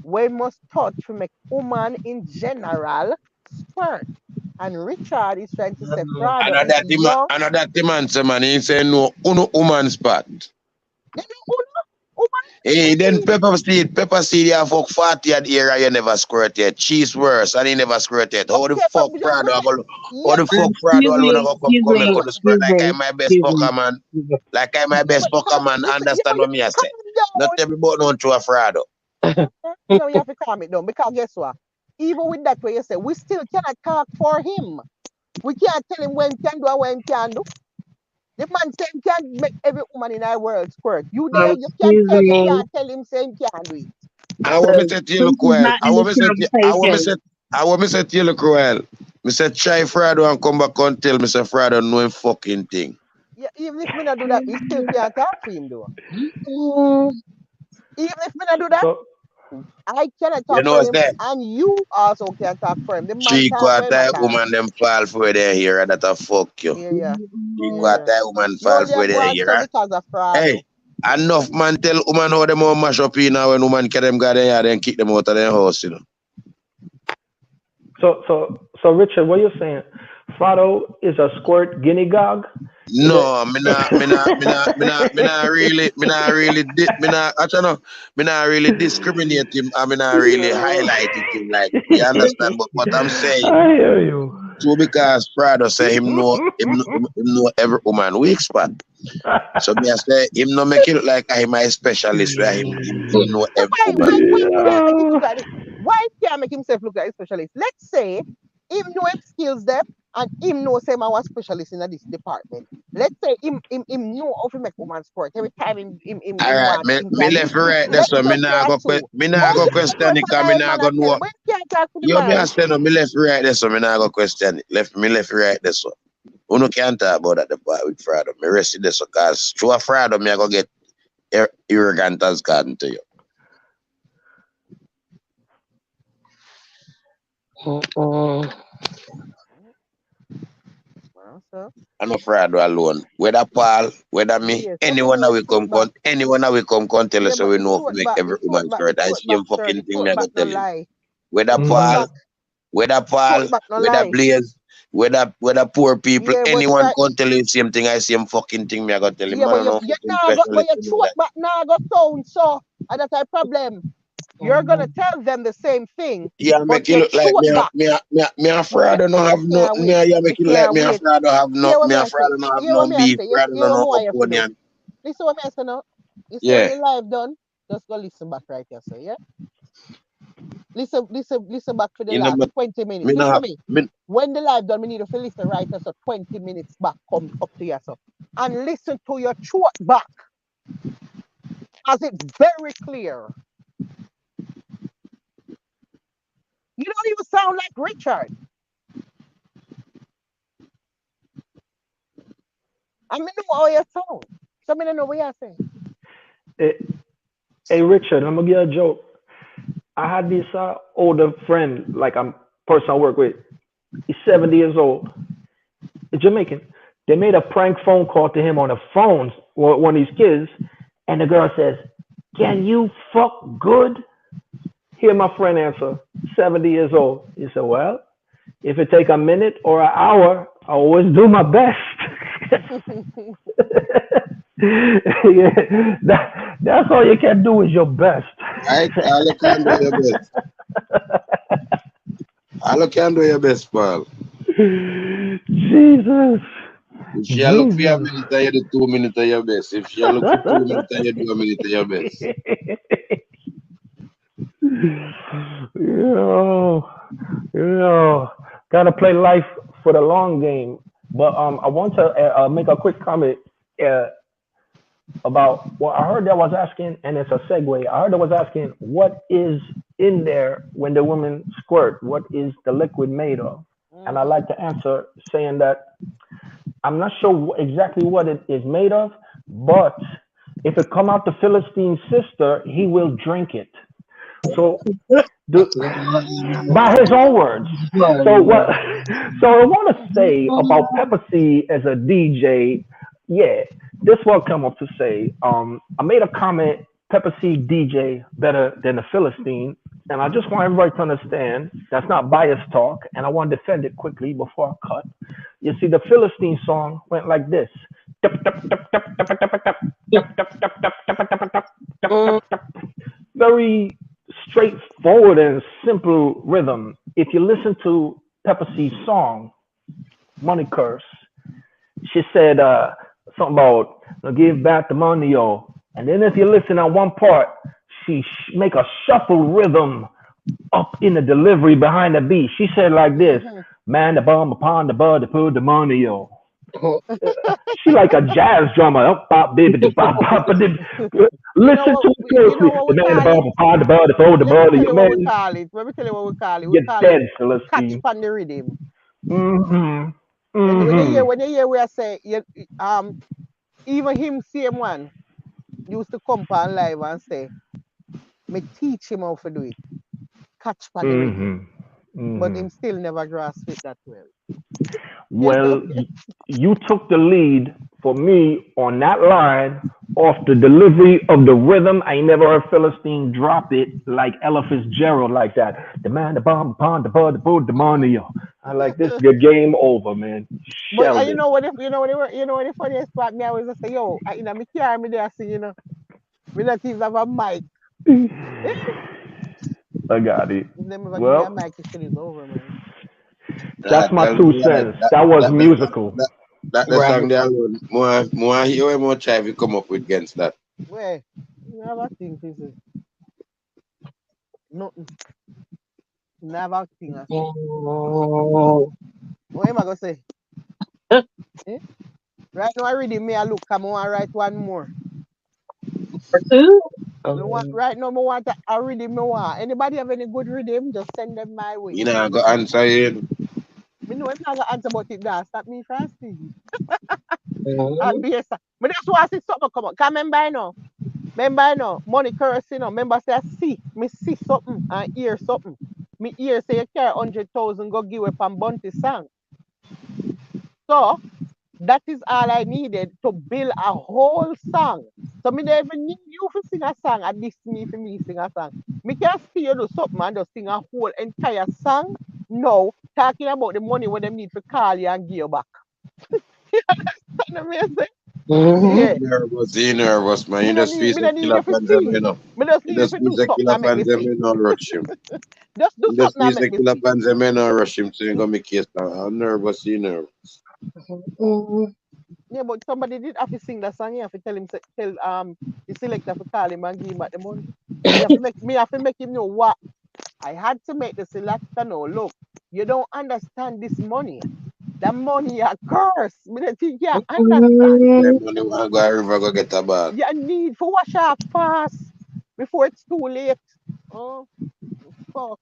where must touch to make woman in general squirt. And Richard is trying to say Frado is young. Another thing man say man, he say no uno woman spot. They don't woman, Hey, what do then you mean? pepper seed, you fuck 40 at era, you never squirt yet. Cheese worse, and he never squirt yet. Okay, but How yeah, the fuck Prado excuse alone me, go excuse come and me, could squirt excuse like I me, my best excuse me. poker man. Excuse me. Like I my yeah, best but poker calm it. man, Listen, yeah, but understand you what me I say. calm Not down. everybody don't throw a Frado. No, you have to calm it down because guess what? Even with that way you say, we still cannot talk for him. We can't tell him when he can do and when he can do. The man say he can't make every woman in our world squirt. You there, Excuse you me. can't tell him say he can't do it. I want me The say to you truth look is well. not in this conversation. I want me say to you look well. Me say try Frado and come back and tell me say Frado know him fucking thing. Yeah, even if me not do that, we still can't talk for him though. Mm, Even if me not do that, so I cannot You talk know for what's him that? and you also can't talk for him. The man Three talk when man quarter talk. woman them fall for their here that a fuck you. Yeah, yeah. Three Yeah. quarter woman You fall only for go their and here. say Huh? because of fraud Hey, though. enough man tell woman how them all mash up in now when woman carry them got their yard and kick them out of their house, you know. so Richard, what you're saying? Fado is a squirt guinea gog. Is it? No, me not really discriminate him. I mean, not really Yo. highlight it him like you understand. But what I'm saying, I hear you. so because Prado say him know every woman weak spot. So me I say him no make it look like I my specialist where him know So every why woman. can't make him look Yeah. like this? Why can't make himself look like a specialist? Let's say him know him skills them and him know say man was specialist in this department. Let's say him know how to make woman sport. Every time him Alright, want him me can do left it. right there, Let's so say there are two. me Why nah go you question can't it, cause me personal nah man go and tell know. him when you can't talk to the You me man? understand? No, me left right there, so me nah go question it. Left right there, so. Uno can't talk about that the part with Frado. Me rest it there, so cause through a Frado, me I go get arrogant as garden to you. mm, Well, so I know Frado alone. Whether Paul, whether me, yeah, so me anyone know that him we throat back. come tell Yeah, us so but we know if we make the every woman correct. I throat see back, him sir, the fucking thing, me throat I go back no tell him. lie. Whether The throat Hmm. Paul, back, whether throat Paul, back no whether lie. Blaze, whether poor people, Yeah, but anyone right. can tell you the same thing, I see him fucking thing, me I go tell him, Yeah, man, but I know you fucking nah go, but specialist your to know throat that. back nah go sound so, and that's a problem. You're gonna mm. tell them the same thing, Yeah, but make it your look like throat back. me a fraud don't You have no can't me wait. yeah You make it look like can't me a wait. fraud don't have no Hear what me me a I say. fraud don't have Hear no what me I beef, say. You fraud hear don't what no more you have to do. opinion. Listen what me I say now. You say when Yeah. the live done, just go listen back right here. So yeah, listen back for the You know last but 20 minutes. me not Listen have me. me When the live done, we need to listen right here. So 20 minutes back come up to yourself and listen to your throat back as it's very clear. You don't even sound like Richard. I mean, know how you sound. So I don't know what you're saying. Hey, hey, Richard, I'm gonna give you a joke. I had this older friend, like I'm person I work with. He's 70 years old. He's Jamaican. They made a prank phone call to him on the phones, one of these kids, and the girl says, "Can you fuck good?" Hear my friend answer, 70 years old. He said, "Well, if it take a minute or an hour, I always do my best." Yeah, that's all you can do is your best. I all you can do your best. All you can do your best, pal. Jesus. If she a look for a Jesus. minute, you do 2 minutes of your best. If she a look for 2 minutes, you do a minute of your best. Yo, yo, gotta play life for the long game. But I want to make a quick comment uh, about what I heard that was asking, and it's a segue. I heard that was asking, what is in there when the woman squirt? What is the liquid made of? And I Mm-hmm. like to answer saying that I'm not sure exactly what it is made of, but if it come out the Philistine sister, he will drink it. So the by his own words. So what? So I want to say about Pepper C as a DJ. Yeah, this will come up to say. I made a comment. Pepper C DJ better than the Philistine, and I just want everybody to understand that's not bias talk, and I want to defend it quickly before I cut. You see, the Philistine song went like this. Very straightforward and simple rhythm. If you listen to Pepper C's song, Money Curse, she said something about give back the money, yo. And then if you listen on one part, she make a shuffle rhythm up in the delivery behind the beat. She said like this, Mm-hmm. man, the bum upon the bud to put the money, yo. She like a jazz drummer. Up, bop, baby, bop, bop, listen to it You know closely. what The we man, the call it? bum upon the bud to put the Let me money, tell you what we man. call it. Let me tell you what we call it. We You're call it dead, catch Celestine. pan the rhythm. Mm-hmm. When you hear Mm-hmm. we are say even him same one used to come on live and say me teach him how to do it. Catch pan the rhythm. Mm-hmm. But Mm-hmm. him still never grasp it that well. You know? Well, you took the lead for me on that line off the delivery of the rhythm. I ain't never heard Philistine drop it like Ella Fitzgerald like that. The man, the bomb, upon the bud, the boo, the money. I like this. Your game over, man. But Shelled you it. know what? If you know what the funniest part? Me always say, yo, in a me car me there sing, me not even have a mic. I got it. If them ever give me a Well, mic, the shit is over, man. Nah, that's my tell two me right. cents. That was That, the song, musical. that the Right. song there alone. More hear when more try to come up with against that. Where? Never think this is nothing. Never think I say. Mm. What am I gonna say? Eh? Right now I read it, me I look, come on, write one more. For two? Right now, me want to a rhythm me want. Anybody have any good rhythm? Just send them my way. You know, I got answer you. Me know if not gonna answer about it now. Stop me from speaking. Mm. Yes, sir. But that's why I see something come on. Come remember, remember, money currency, remember, say, I see, me see something and hear something. Me hear say you carry 100,000 go give up on Bunty song. So that is all I needed to build a whole song. So me don't even need you to sing a song and this me for me sing a song. Me can see you do something and just sing a whole entire song. No, talking about the money when them need to call you and give you back. You know what I mean? Yeah. He nervous, man. You just feel Me like don't need killer you to fans them, sing. you know. Me just You need you just to feel do like something killer and make me fans them, sing. you know, rush him. Just do You just something feel and make like me killer sing. fans them, you know, rush him. So you gonna make case now. I'm nervous, you know. Mm. Yeah, but somebody did have to sing that song. You have to tell him, tell the selector to call him and give him back the money. Me have to make him know what I had to make the selector know. Look, you don't understand this money. The money a curse. Me don't think you understand. Them Mm. money wanna go a river go get a ball. You need for wash off fast before it's too late. Oh, fuck.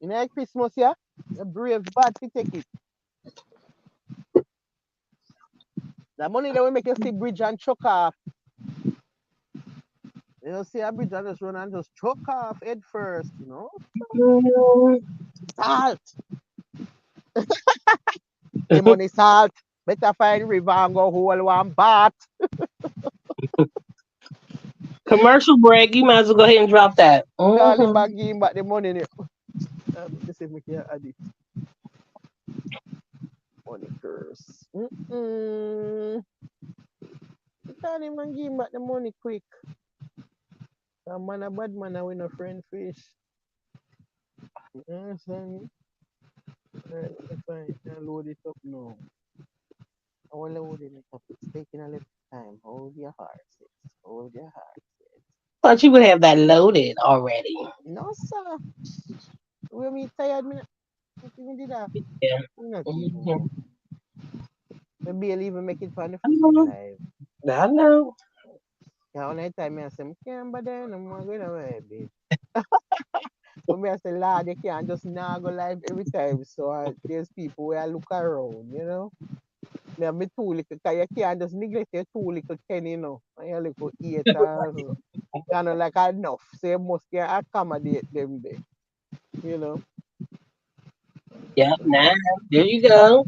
You know Christmas, yeah? The brave bad to take it. The money that will make you see bridge and chuck off. You see a bridge and just run and just chuck off head first, Mm. Salt. The money salt. Better find river and go hold one bat. Commercial break. You might as well go ahead and drop that. Call him Mm-hmm. and give him back the money. This is me can add it. Money curse. Call him and give him back the money quick. A man a bad man, I win a friend fish. You understand me? Alright, let me find it and load it up now. All loading it up. It's taking a little time. Hold your horses. Hold your horses. Thought you would have that loaded already. No, sir. When me tired, me not even did that. Yeah. Me not even Mhm. know. Me barely even make it for the I freaking know. live. I know. Yeah, on that time, I say, I can't bother, I'm going away, bitch. But me I say, Lord, you can't just not go live every time. So there's people where I look around, you know. Me have me two little, because you can't just neglect your two little Kenny, you know. And your little haters, you know, like enough. So you must can accommodate them there, you know. Yep. Now there you go.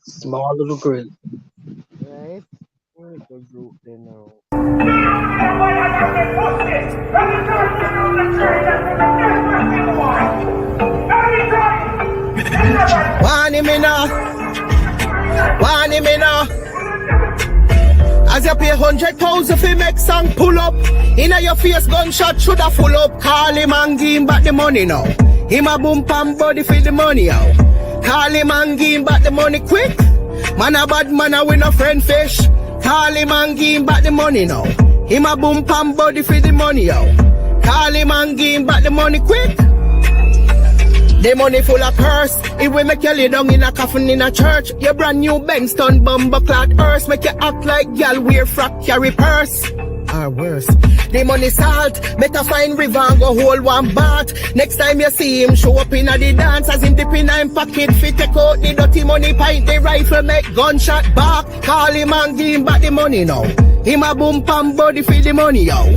Small little group. Right? Little group, they know. Want him in want him in As you pay 100,000 fi make song pull up. Inna your face gunshot shoulda full up. Call him and give him back the money now. Him a boom pam body for the money out. Call him and give him back the money quick. Man a bad man a win a friend fish. Call him and give him back the money now. Him a boom pam body for the money out. Call him and give him back the money quick. The money full of curse. It will make you lay down in a coffin in a church. Your brand new Benz done bumper clad earth. Make you act like y'all wear frock carry purse. Or worse. The money salt. Better find river and go hold one bath. Next time you see him show up in a the dance. As him dip in a him pocket. Fit take out the dirty money pint. The rifle make gunshot back. Call him and give him back the money now. Him a boom pam body for the money out.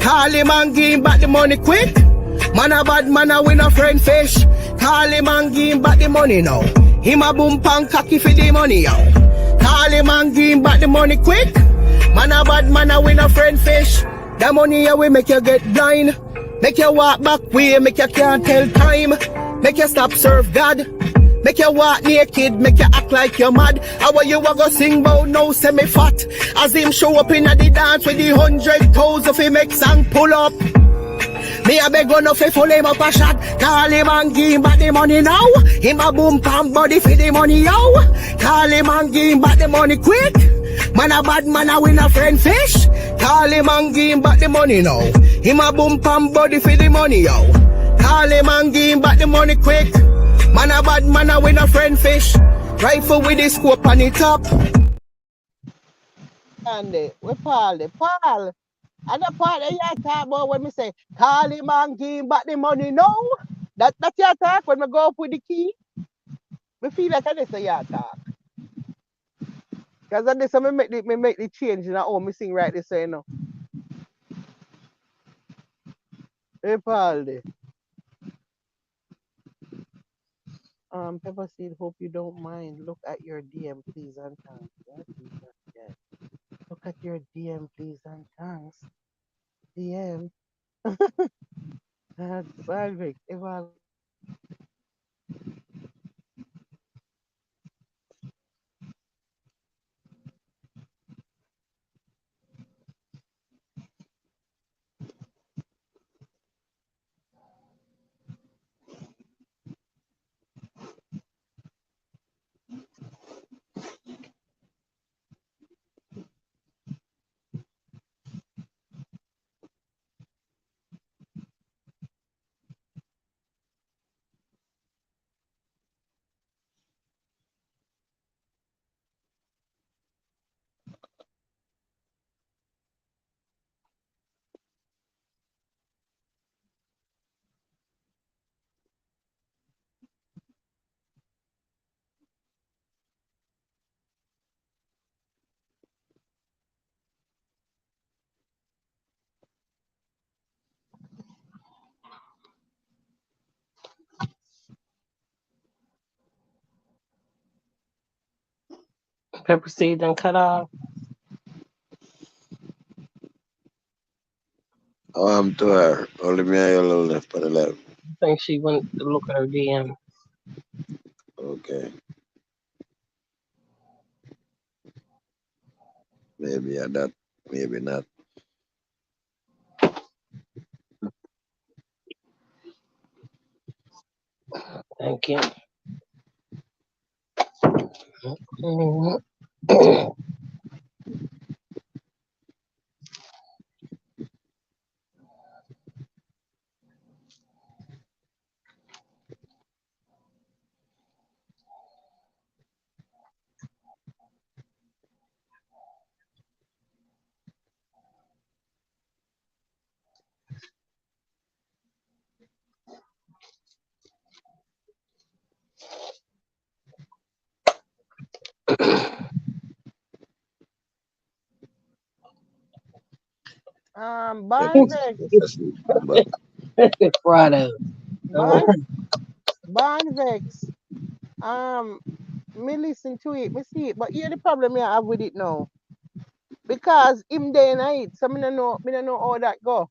Call him and give him back the money quick. Man a bad man a win a friend fish. Call him and give him back the money now. Him a boom pan cocky for the money out. Call him and give him back the money quick. Man a bad man a win a friend fish. The money a will make you get blind. Make you walk back way, make you can't tell time. Make you stop serve God. Make you walk naked, make you act like you're mad. How you a go sing bout no semi fat? As him show up in a the dance with the 100,000 fi make song pull up. Me a beg on no fi full him up a shot. Call him and give him back the money now. Him a boom pam body for the money yo. Call him and give him back the money quick. Man a bad man a win a friend fish. Call him and give him back the money now. Him a boom pam body for the money yo. Call him and give him back the money quick. Man a bad man a win a friend fish. Rifle with the scope on the top. And we Paul, Paul. And the part that you talk about when me say, call him and give him back the money. No, that your talk when we go up with the key. Me feel like I say your talk. Because I this me make the change in how me sing right this way, you know. Hey, Paul. Pepper Seed, hope you don't mind. Look at your DM, please, and thanks. Yeah, Jesus, yeah. Look at your DM, please, and thanks. DM. Salvik, Eval. Pepper seed done cut off. To her. Only me and you alone left for the left. I think she went to look at her DM. Okay. Maybe at that. Maybe not. Thank you. Mhm. Bonvex, But Friday. Bon, Bonvex. Um, me listen to it, me see it, but here the problem I have with it now. Because him day and night, so me no know how that go.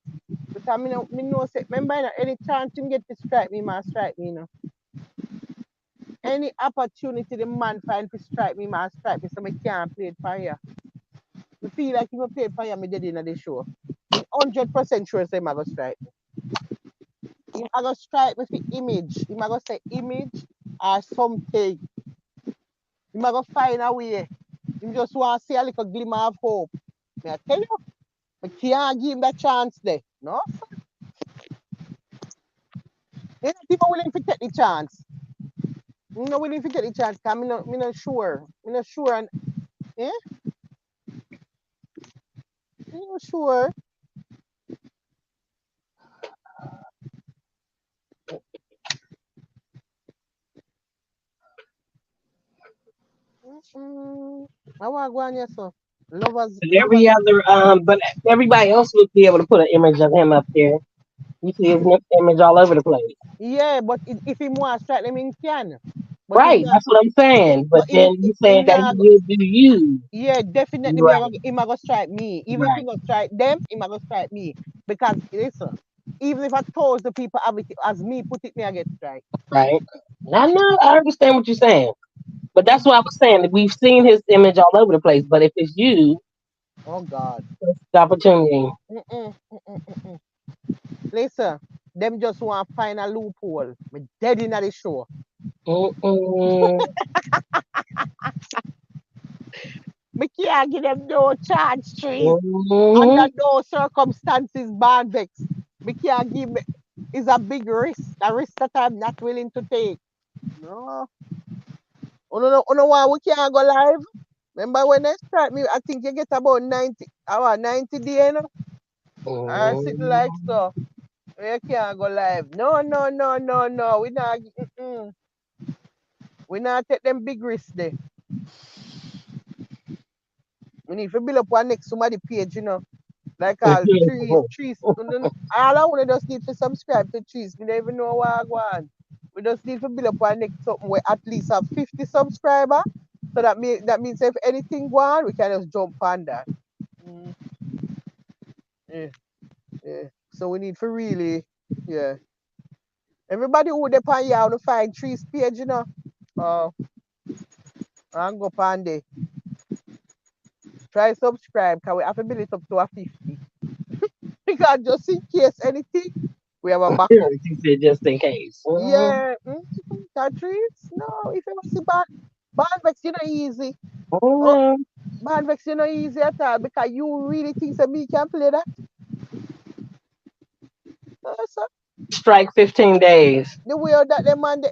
Because me know say, remember any chance him get to strike me, man strike me, you know. Any opportunity the man find to strike me, man strike me, so me can't play it for you. Me feel like if I play it for you, me dead in the show. Me 100% sure say him a go strike me. Him a go strike me for image. Him a go say image or something. Him a go find a way. Him just want to see a little glimmer of hope. Me I tell you, me can't give him that chance there. No, sir. He not even willing to take the chance. Me not willing to take the chance because me not sure. Me not sure and eh? Me not sure. Mm-mm. I want to go on here, so. Every Lovers. other but everybody else would be able to put an image of him up there. You see his image all over the place. Yeah, but if him want to strike them, him can. But him Right, not. that's what I'm saying. But But then you saying him that he not. will do you. Yeah, definitely me Right, him a go strike me. Even if he right, go strike them, him a go strike me. Because listen, even if I told the people have it as me put it, me I get strike. right. I know, I understand what you're saying. But that's what I was saying. That we've seen his image all over the place. But if it's you, Oh God. it's the opportunity. Mm-mm, mm-mm, mm-mm. Listen, them just want to find a loophole. Me dead in the show. Mm-mm. Me can't give them no chance, trees. Under Mhm. no circumstances, Banvex. Me can't give me. It's a big risk. A risk that I'm not willing to take. No. You know why we can't go live? Remember when they strike me, I think you get about 90 days, you know? I sitting like Mhm. so. We can't go live. No, no, no, no, no. We not take them big risks there. We need to build up one next somebody page, you know. Like all trees. All I want to just need to subscribe to trees. We don't even know what I want. We just need to build up our next something where at least have 50 subscribers. So that means if anything go on, we can just jump on that. Mm, yeah, yeah. So we need to really, yeah. Everybody who depend here on the find trees page, you know. Uh, and go on there. Try subscribe because we have to build it up to a 50. Because just in case anything, we have a backup. She said just in case. Mhm. Yeah, Catrice, no, if you want to see Bandvex, you know easy. Oh, Mhm. Bandvex, you know easy at all because you really think that me can play that? So Strike 15 days. the way that the man,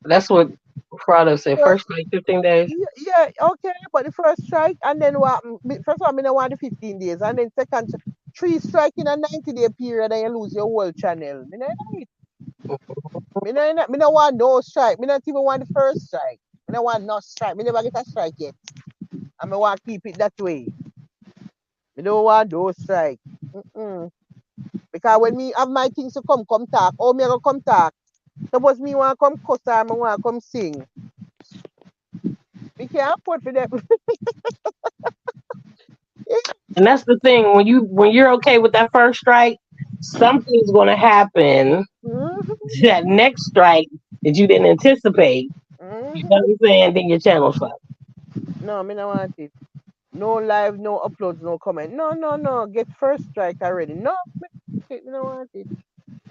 That's what Prado said. first, First strike 15 days. yeah, okay, but the first strike and then what? First one, I don't want the 15 days, and then second, three strike in a 90-day period, and you lose your whole channel. Me no like it. Me no want no strike. Me not even want the first strike. Me no want no strike. Me never get a strike yet. And me want to keep it that way. Me don't want those strike. Mm-mm. Because when me have my things to come talk. Oh, me go come talk. Suppose me want to come cuss or me want to come sing. Me can't afford for them. And that's the thing. When you're okay with that first strike, something's gonna happen Mhm, that next strike that you didn't anticipate. You mhm. know what I'm saying? Then your channel's fucked. No, me no want it. No live, no uploads, no comment. No, no, no. Get first strike already. No, me no want it.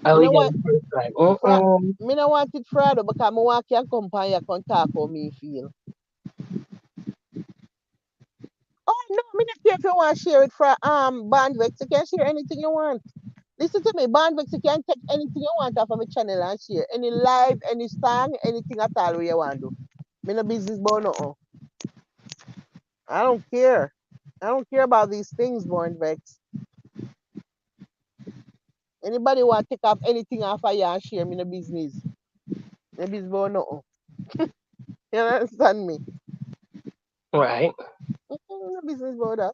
Oh, Me we no got want the first time. me no want it Friday because me want can come pan here can talk how me feel. Oh no, me not care if you want to share it for Bandwex. You can share anything you want. Listen to me, Bandwex, you can take anything you want off of my channel and share. Any live, any song, anything at all you want to do. Me no business about nothing. I don't care. I don't care about these things, Bandwex. Anybody want to take off anything off of you and share me no business. No business about nothing. You understand me? Right. No business about that.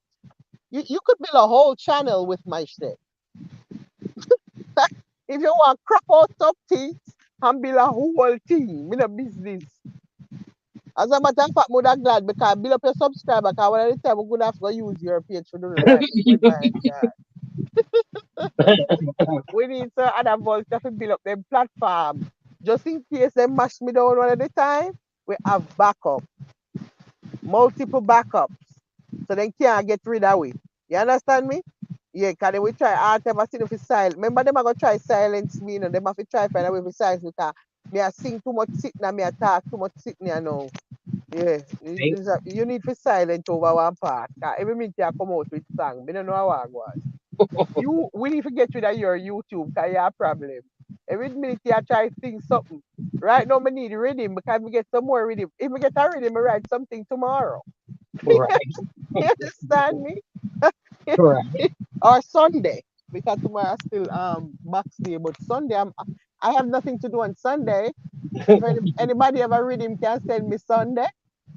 You could build a whole channel with my shit. If you want to crop out top things and build a whole team, me no business. As a matter of fact, I'm that glad because build up your subscriber because one of the time we're going to have to use your page to do the right thing with my God. We need to other Vulture to build up them platform. Just in case they mash me down one at a time, we have backup. Multiple backups. So they can't get rid of it. You understand me? Yeah, because they will try art ever see if it's silent. Remember them are gonna try silence me, you know, them have to try find a way to silence me because me I sing too much sitting and me I talk too much sitting you know. Yeah, you need to silent over one part. Cause every minute you come out with song, me don't know how I was. We need to get rid of your YouTube because you have a problem. Every minute you try to sing something. Right now, me need rhythm because we get some more rhythm. If we get a rhythm, I write something tomorrow. Right. You understand me? Right. Or Sunday because tomorrow still box day, but Sunday I have nothing to do on Sunday. If anybody ever read him can send me Sunday,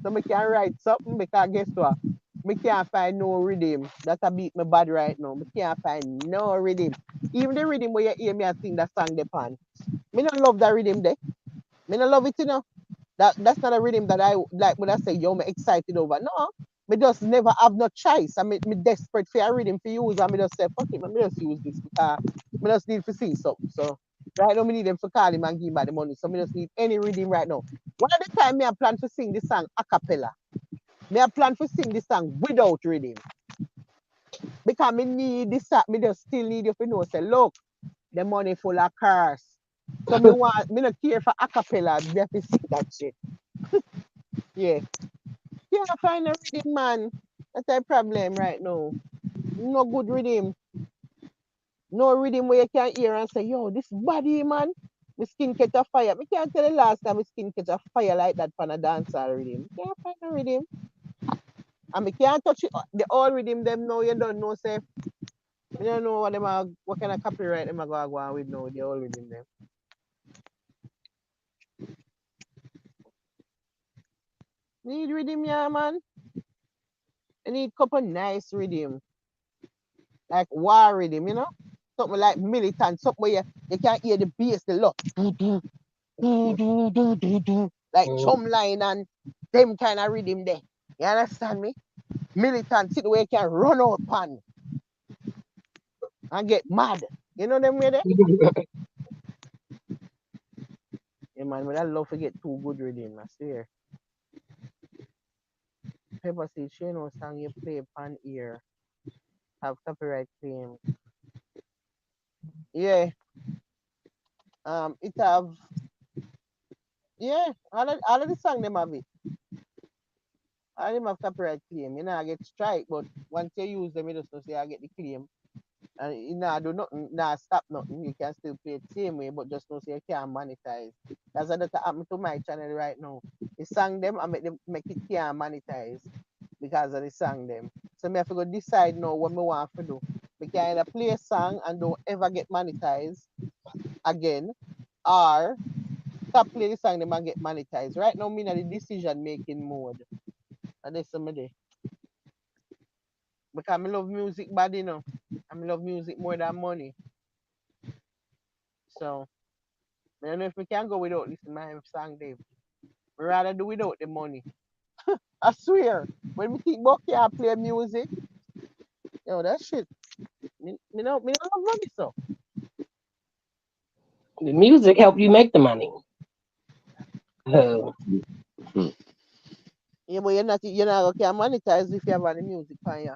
so me can write something because guess what? Me can't find no rhythm. That a beat me bad right now. Me can't find no rhythm. Even the rhythm where you hear me I sing that song depend. Me not love that rhythm there. Me not love it, you know. That's not a rhythm that I like when I say yo, me excited over. No, me just never have no choice. Me desperate for a rhythm for use and me just say, fuck it, me just use this because me just need to sing something. So right now me need them to call him and give him back the money. So me just need any rhythm right now. One of the time me I plan to sing this song a cappella. Me I plan to sing this song without rhythm. Because me need this me just still need you to know say, look, the money full of cars. So me not care for a cappella, me have to sing that shit. Yeah. Can't find a rhythm, man. That's a problem right now. No good rhythm. No rhythm where you can hear and say, yo, this body, man. My skin catch a fire. Me can't tell the last time my skin catch a fire like that for a dancehall rhythm. Can't find a rhythm. And me can't touch it. The old rhythm, them now you don't know, say, you don't know what kind of copyright them are going to go on with now, the old rhythm them. Need rhythm, yeah, man. I need couple nice rhythm. Like war rhythm, you know? Something like militant, something where you can hear the bass, the look. Like Chumline and them kind of rhythm there. You understand me? Militant, sit where you can run out pan and get mad. You know them way there? Yeah, man, but I love to get too good rhythm, I swear. Pepper says, she know song you play pan ear, have copyright claim. Yeah, it have, yeah, all of the song them have it. All them have copyright claim. You know, I get strike, but once you use them, you just know say I get the claim. And you know, do nothing, nah, stop nothing. You can still play it same way, but just know say you can't monetize. That's what that happened to my channel right now. The song them, I make it can't monetize because of the song them. So me have to go decide now what me want to do. Me can either play a song and don't ever get monetized again, or stop play the song them and get monetized. Right now, me in the decision making mode. And that's some day. Because I love music bad, you know. I love music more than money. So I don't know if we can go without listening to my song, Dave. We rather do without the money. I swear. When we think about can't play music, that shit. Me don't love money so. The music help you make the money. Oh, Hmm. Yeah, but you're not can monetize if you have any music on you.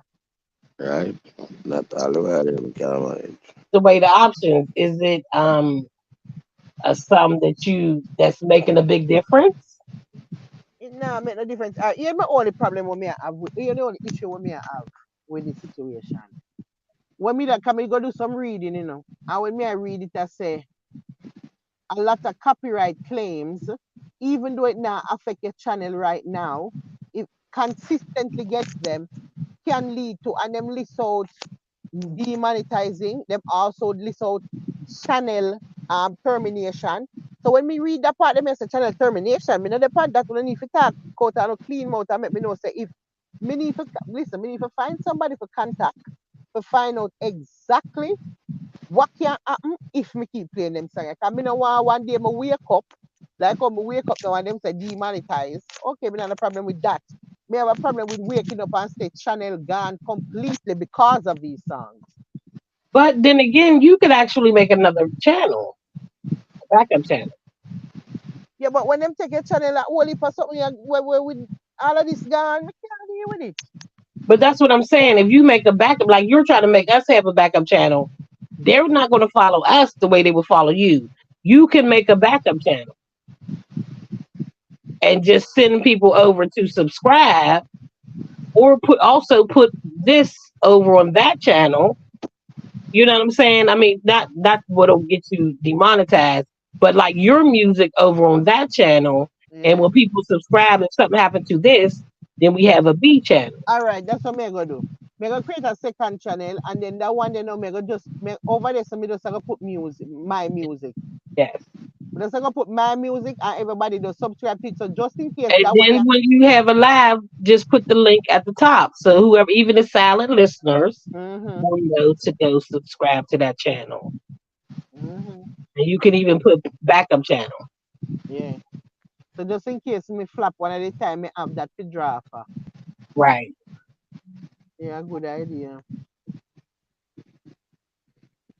right? Not all the way we can manage. The way the options is it a sum that that's making a big difference? It nah make no difference. Here's my only problem with me I have. Here's the only issue with me I have with the situation. When me that come, me go do some reading, and when me I read it, I say a lot of copyright claims, even though it now affect your channel right now, it consistently gets them, can lead to, and them list out demonetizing, them also list out channel termination. So when me read that part, them say channel termination, me know the part that when I need to talk out and clean mouth and make me know say if me need to listen, me need to find somebody for contact to find out exactly what can happen if me keep playing them songs. Cause me no want one day me wake up, like how me wake up now and them say demonetize. Okay, me not have a problem with that. Me have a problem with waking up and say channel gone completely because of these songs. But then again, you could actually make another channel, a backup channel. Yeah, but when them take your channel like only for something where with all of this gone, we can't deal with it. But that's what I'm saying. If you make a backup, like you're trying to make us have a backup channel, they're not going to follow us the way they would follow you. You can make a backup channel and just send people over to subscribe, or put this over on that channel. You know what I'm saying? I mean, not what'll get you demonetized, but like your music over on that channel. And Yeah. when people subscribe, if something happened to this, then we have a B channel. All right, that's what me gonna do. Me gonna create a second channel, and then that one, me gonna just over there. So me just gonna put music, my music. Yes. Me just gonna put my music, and everybody just subscribe to it. So just in case And that one, then when you have a live, just put the link at the top. So whoever, even the silent listeners, mm-hmm, will know to go subscribe to that channel. mm-hmm, And you can even put backup channel. yeah. So just in case me flap one at a time, me have that to draw for. Right. Yeah, good idea.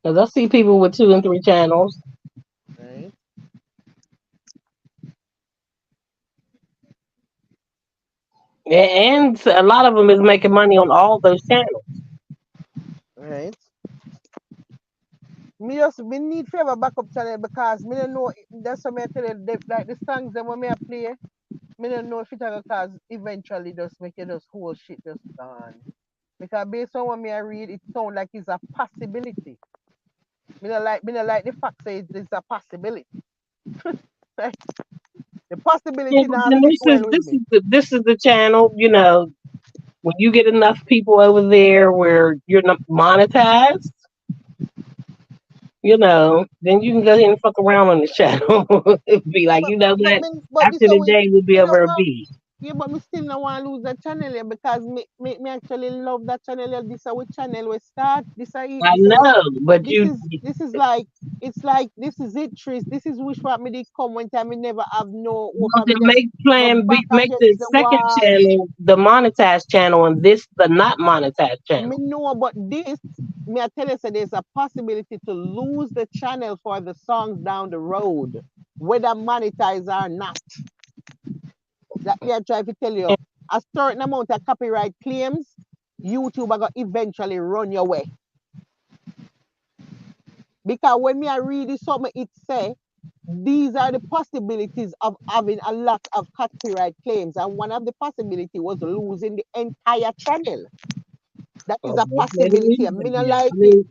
Because I see people with 2 and 3 channels. Right, And a lot of them is making money on all those channels. right. Me need for a backup channel because me don't know. That's what me tell you. Like the songs that when me I play, me don't know if it ever cause eventually just make you just whole shit just gone. Because based on what me I read, it sounds like it's a possibility. Me not like the fact say it's a possibility. Right? The Yeah, possibility but now then sit well with me. this is the channel. You know, when you get enough people over there where you're not monetized, then you can go ahead and fuck around on this channel. Be Yeah, like, you know what? but this After how the we day, we'll be me no over a want B. yeah, but me still no want to lose that channel here because me actually love that channel here. This how we channel we start. This how it I this is know, but this is this is like it's like this is it, Tris. This is which part me did come one time me never have no hope well, and then me just my back make the against the second wall. channel the monetized channel, and this the not monetized Me channel. know about this. Me I tell you, so there's a possibility to lose the channel for the songs down the road, whether monetized or not. That me I try to tell you. A certain amount of copyright claims, YouTube are gonna eventually run your way. Because when me I read this something, it say these are the possibilities of having a lot of copyright claims, and one of the possibility was losing the entire channel. That is Oh, a we'll play the possibility, and music. me not Yeah, I like it. mean,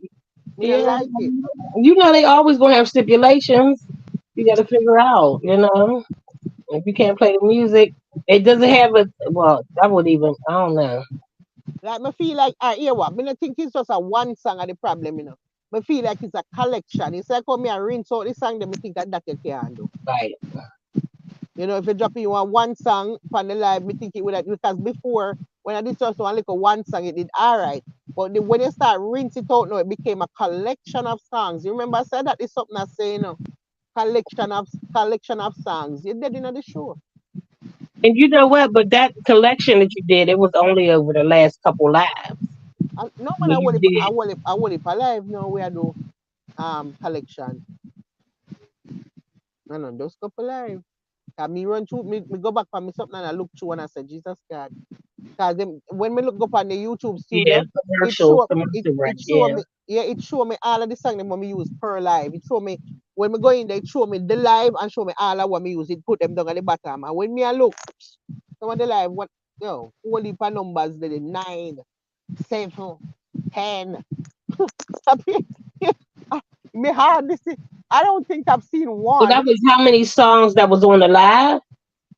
Me not yeah, like it. they always gonna have stipulations. You got to figure out, if you can't play the music, it doesn't have a well. I would even I don't know. Like me feel like I hear what me not think it's just a one song of the problem. Me feel like it's a collection. It's like when me I rinse out the song, then me think that you can do. Right. If you drop in one song from the live, me think it would have, because before when I did just one little one song, it did all right. But when you start rinse it out now, it became a collection of songs. You remember I said that is something I say, collection of songs. You did in the show. And you know what? But that collection that you did, it was only over the last couple lives And no man when you did. I will it alive now we are do collection. No, no, those couple live. Me run through me go back for me something and I look through and I said, Jesus God. Cause them, when me look up on the YouTube Yeah, studio, commercial, commercial it break. show Yeah, me, yeah, it show me all of the song them when me use per live. It show me when me go in there, it show me the live and show me all of what me use. It put them down at the bottom. And when me I look, some of the live, what whole heap of numbers there, 9, 7, 10. Me hardly see. I don't think I've seen so that one. was how many songs that was on the live.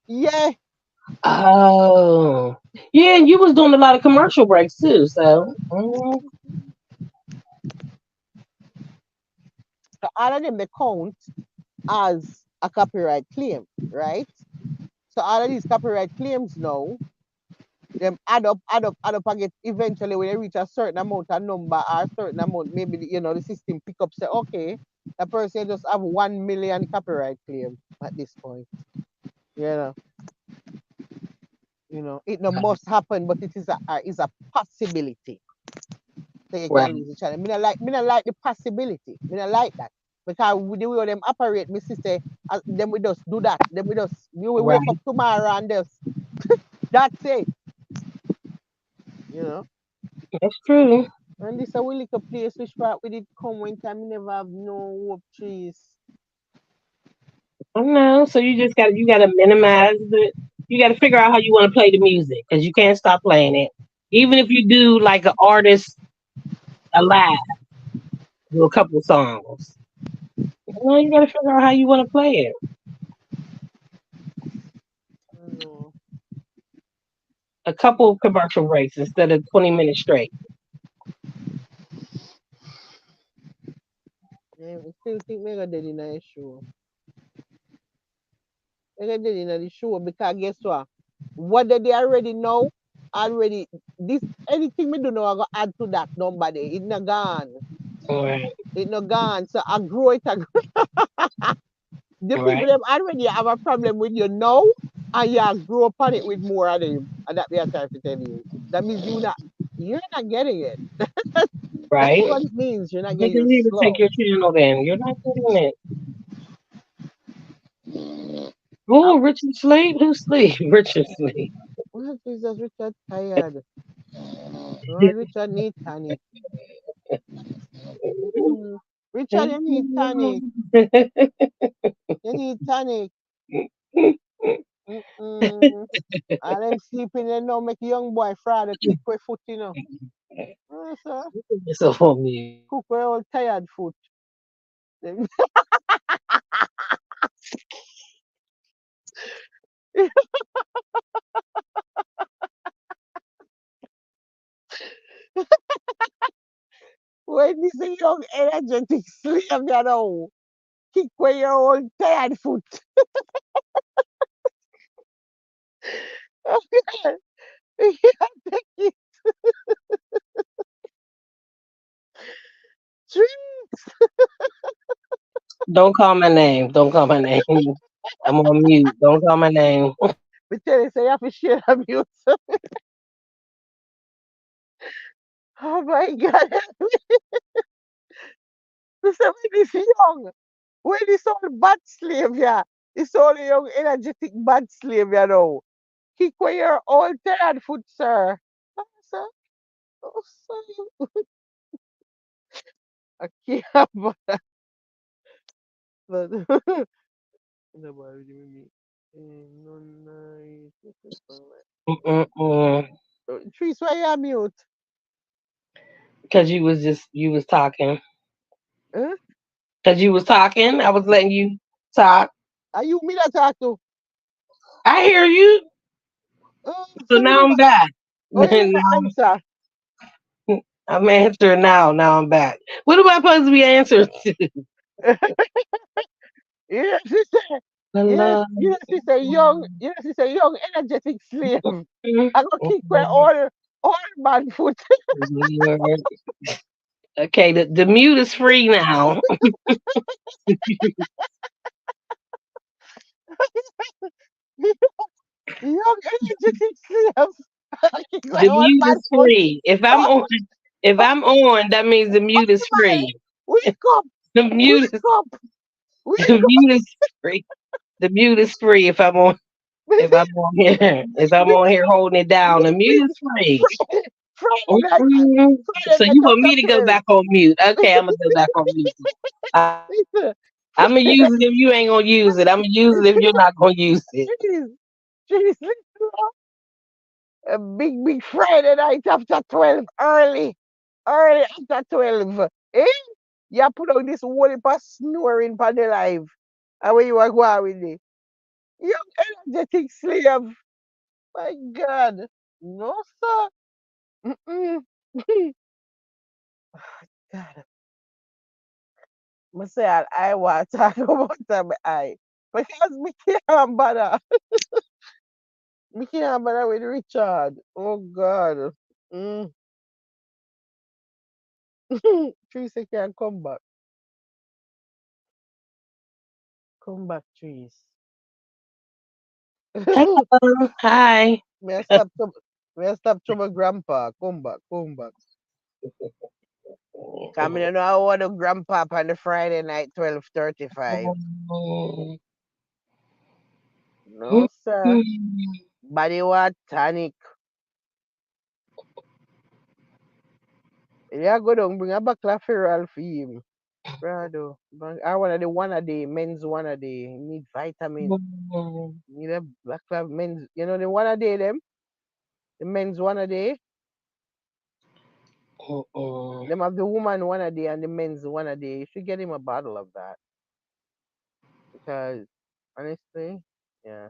Yeah, Oh, yeah, and you was doing a lot of commercial breaks too. So, so all of them they count as a copyright claim, right? So all of these copyright claims now, them add up, and get eventually when they reach a certain amount of number or a certain amount, maybe the system pick up say, okay, the person just have 1 million copyright claim at this point. You know, it no must happen, but it is a possibility. So you right, can lose each other. Me not like the possibility. Me not like that. Because with the way them operate, me see say them we just do that. Them we will wake up right. tomorrow and just that's it. You know. That's true. And this a we little place which part we did come when time we never have no hope trees. I know. So you gotta minimize it. You gotta figure out how you want to play the music because you can't stop playing it. Even if you do like an artist alive, do a couple of songs. You gotta figure out how you want to play it. No. A couple of commercial breaks instead of 20 minutes straight. Yeah, I still think me got dead in a show. Me got dead in the show because guess what? What they already know, already this anything me do now I go add to that number there. It not gone. All right, It not gone. So I grow it. The all people right, them already have a problem with you now, and you grow upon it with more of them. And that we are trying to tell you. That means you're not getting it. That's right. what it means. You're not Maybe getting it you need to take slow. your channel then. You're not doing it. I'm, Oh, Richard sleep. Who sleep? Richard sleep. well, Jesus, Richard tired. Lord, Richard need tonic. Mm-mm. Richard, you need tonic. You need tonic. Mm-mm. And them sleeping there now make young boy Friday kick with foot, Sir. So on mute. Cook with all tired foot. When this a young energetic slave, kick with your old tired foot. Treats. Don't call my name. Don't call my name. I'm on mute. Don't call my name. We tell you, say you have to share abuse. Oh my God. We say, when this young, when this old bad slave, yeah, this old young energetic bad slave, kick with your old tired foot, sir. Oh, sir. Oh, sir. I can't, but nobody with me. No nice. Mm-mm-mm. Trees, why you mute? Cause you was talking. Huh? Cause you was talking. I was letting you talk. Are you me that talk to? I hear you. So So you now I'm never, back. oh, you now never answer. I'm answering now. Now I'm back. What am I supposed to be answering to? She said, Hello. she said, she said, young, energetic slave. I go kick where all man foot. Okay, the mute is free now. Young, energetic slave. I kick where The all mute man is foot. free. Oh, If I'm on, that means the mute is man, free. wake up, The mute wake is up, wake the up. mute is free. The mute is free if I'm on. If I'm on here holding it down, the mute is free. Friday night, Mm-mm. Friday So night you want me to after go 12. back on mute? Okay, I'm gonna go back on mute. Listen, I'm gonna use it if you ain't gonna use it. I'm gonna use it if you're not gonna use it. jeez, jeez, listen, a big Friday night after 12, early after 12. Eh? You put on this whole heap of snoring for the live. And where you are going with it? You energetic slave. My God. No, sir. Mm-mm. God. I say I want to talk about my eye. Because me can't bother. Me can't bother with Richard. Oh God. Mm. Teresa can come back. Come back, Trees. Hello. Hi. May I stop to my grandpa. Come back, come back. Come in, I want to grandpa on the Friday night, 12:35. No, sir. Body what tonic. Yeah, go down, bring a buckle of Ferrol for him. Brado. I want the one a day, men's one a day. Need vitamin. Need a buckle of men's, you know the one a day them? The men's one a day. Them have the woman one a day and the men's one a day. You should get him a bottle of that. Because honestly, yeah.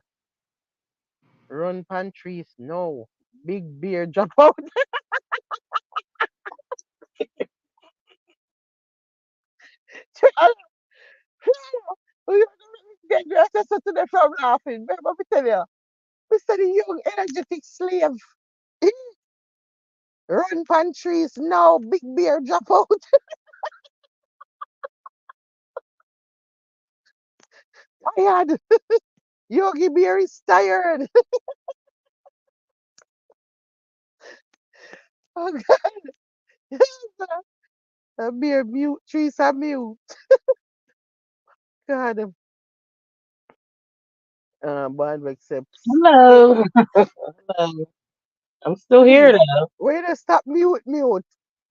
Run pantries, no. Big beer drop out. We get dressed to them from laughing. Remember me tell you. We said the young energetic slave. Run pantries, no. Big beer drop out. Tired. Yogi beer is tired. Oh God. A beer mute. Trees are mute. God. Bond accepts. Hello. Hello. I'm still here Trees. though. Wait to stop mute.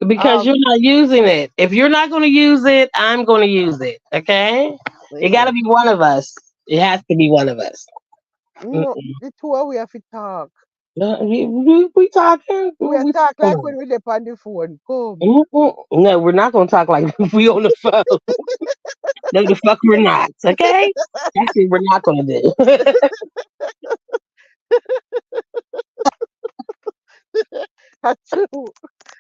Because you're Um, not using it. If you're not gonna use it, I'm gonna use it. Okay? It gotta listen. be one of us. It has to be one of us. No, Mm-mm. the two of we have to talk. No, we talking? We are We talk talking. like when we dip on the phone. Come. Mm-mm. No, we're not gonna talk like we on the phone. No, the fuck we're not. Okay? That's what we're not gonna do. That's true.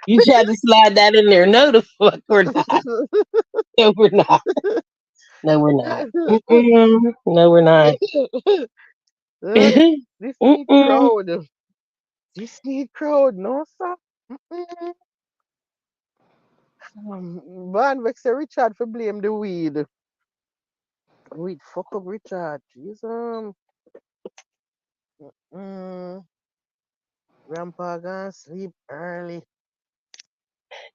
You tried to slide that in there. No, the fuck we're not. No, we're not. No, we're not. Mm-mm. No, we're not. Uh, this need Mm-mm. crowd. This need crowd. No, sir. Mm-mm. Man, vex say Richard for blame the weed. Weed fuck up Richard. Jeez, mm, grandpa gonna sleep early.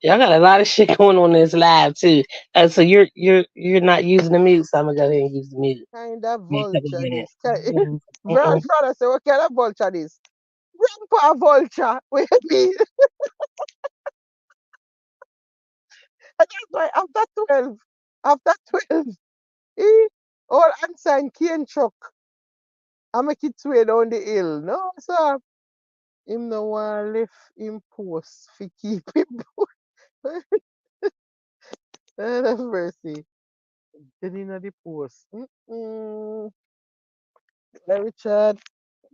Y'all got a lot of shit going on in this live too. So you're not using the mute, so I'm gonna go ahead and use the mute Kind of for a couple vulture minutes. this. Mm-mm. Brother say, what kind of vulture this? Grandpa vulture. Wait a minute. And that's why after 12, eh, all answer and cane truck. I make it way down the hill. No, sir. Him no one left him post fi keep him. Have mercy. Then in the post. Richard.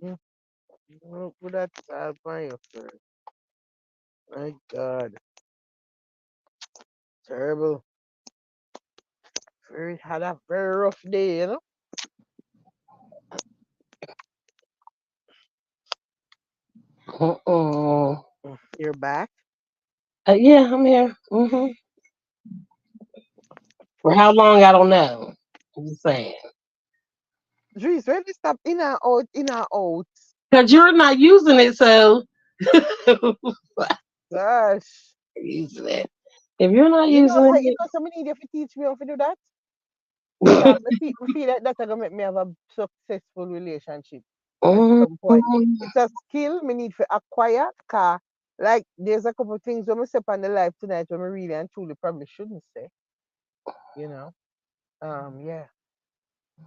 Mm, put that on your first. My God. Terrible. Very had a very rough day, you know? Mm-mm. You're back. Yeah, I'm here. For how long? I don't know. I'm just saying. Jeez, when they stop in and out, in and out. Because you're not using it, so Gosh. using it. If you're not You know, using but you it, know, somebody need you to teach me how to do that. Because I feel like that's gonna make me have a successful relationship. at some point. Mhm. It's a skill me need to acquire. Like there's a couple of things when I step on the live tonight when I really and truly probably shouldn't say, you know. Yeah.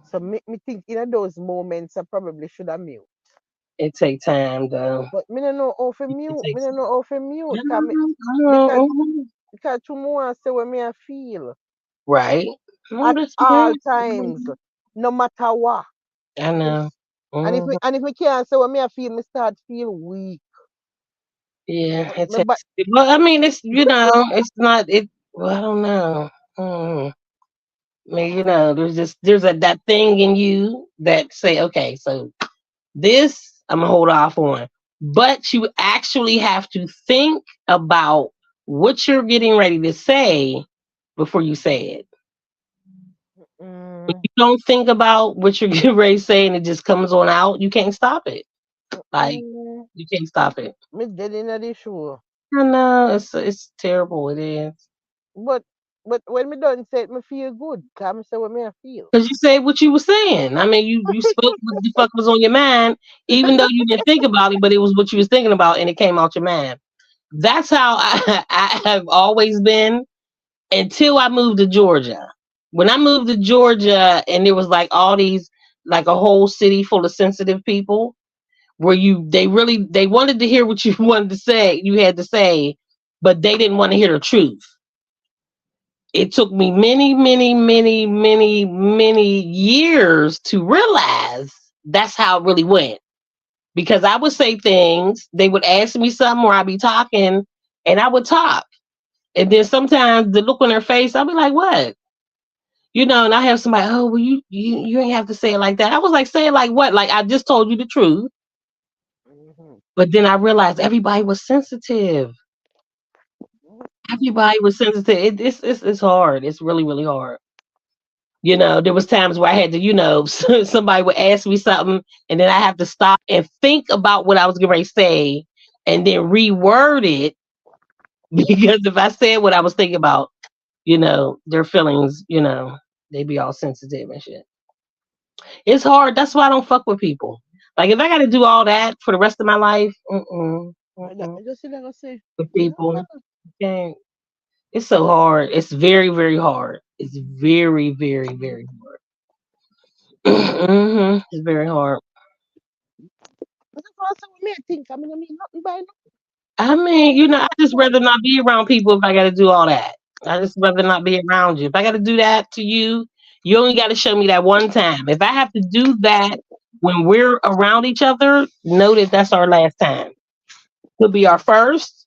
So me think in those moments I probably should have mute. It take time though. But me don't know how to It mute. Me takes don't know how to mute. I know, Because mhm. because to more say what me I feel Right. at That's all good. times, no matter what. I know. Mhm. And if me can't say what me I feel, me start feel weak. Yeah, it My back, takes. Well, I mean, it's it's not it. Well, I don't know. Mm. I mean, there's that thing in you that say, okay, so this I'm gonna hold off on, but you actually have to think about what you're getting ready to say before you say it. mm, You don't think about what you're getting ready to say, and it just comes on out. You can't stop it. Like mm, you can't stop it. me dead in the show. I know it's terrible. It is. But when me done say it, me feel good. Cause me say what me I feel. Because you said what you were saying. I mean, you spoke what the fuck was on your mind, even though you didn't think about it, but it was what you was thinking about, and it came out your mind. That's how I have always been until I moved to Georgia. When I moved to Georgia, and there was like all these, like a whole city full of sensitive people, where they wanted to hear what you wanted to say, you had to say, but they didn't want to hear the truth. It took me many, many, many, many, many years to realize that's how it really went. Because I would say things, they would ask me something, or I'd be talking, and I would talk. And then sometimes the look on their face, I'll be like, what? And I have somebody, oh, well, you ain't have to say it like that. I was like, say it like what? Like I just told you the truth. Mm-hmm. But then I realized everybody was sensitive. Everybody was sensitive. It's hard. It's really, really hard. There was times where I had to, somebody would ask me something, and then I have to stop and think about what I was going to say, and then reword it because if I said what I was thinking about, their feelings, they be all sensitive and shit. It's hard. That's why I don't fuck with people. Like if I got to do all that for the rest of my life, I just see like I say, with you know, people, okay, it's so hard. It's very, very hard. It's very, very, very hard. It's very hard. that's what I say what me I think. I mean nothing by I mean, I just rather not be around people if I got to do all that. I just rather not be around you. If I got to do that to you, you only got to show me that one time. If I have to do that when we're around each other, know that that's our last time. Could be our first,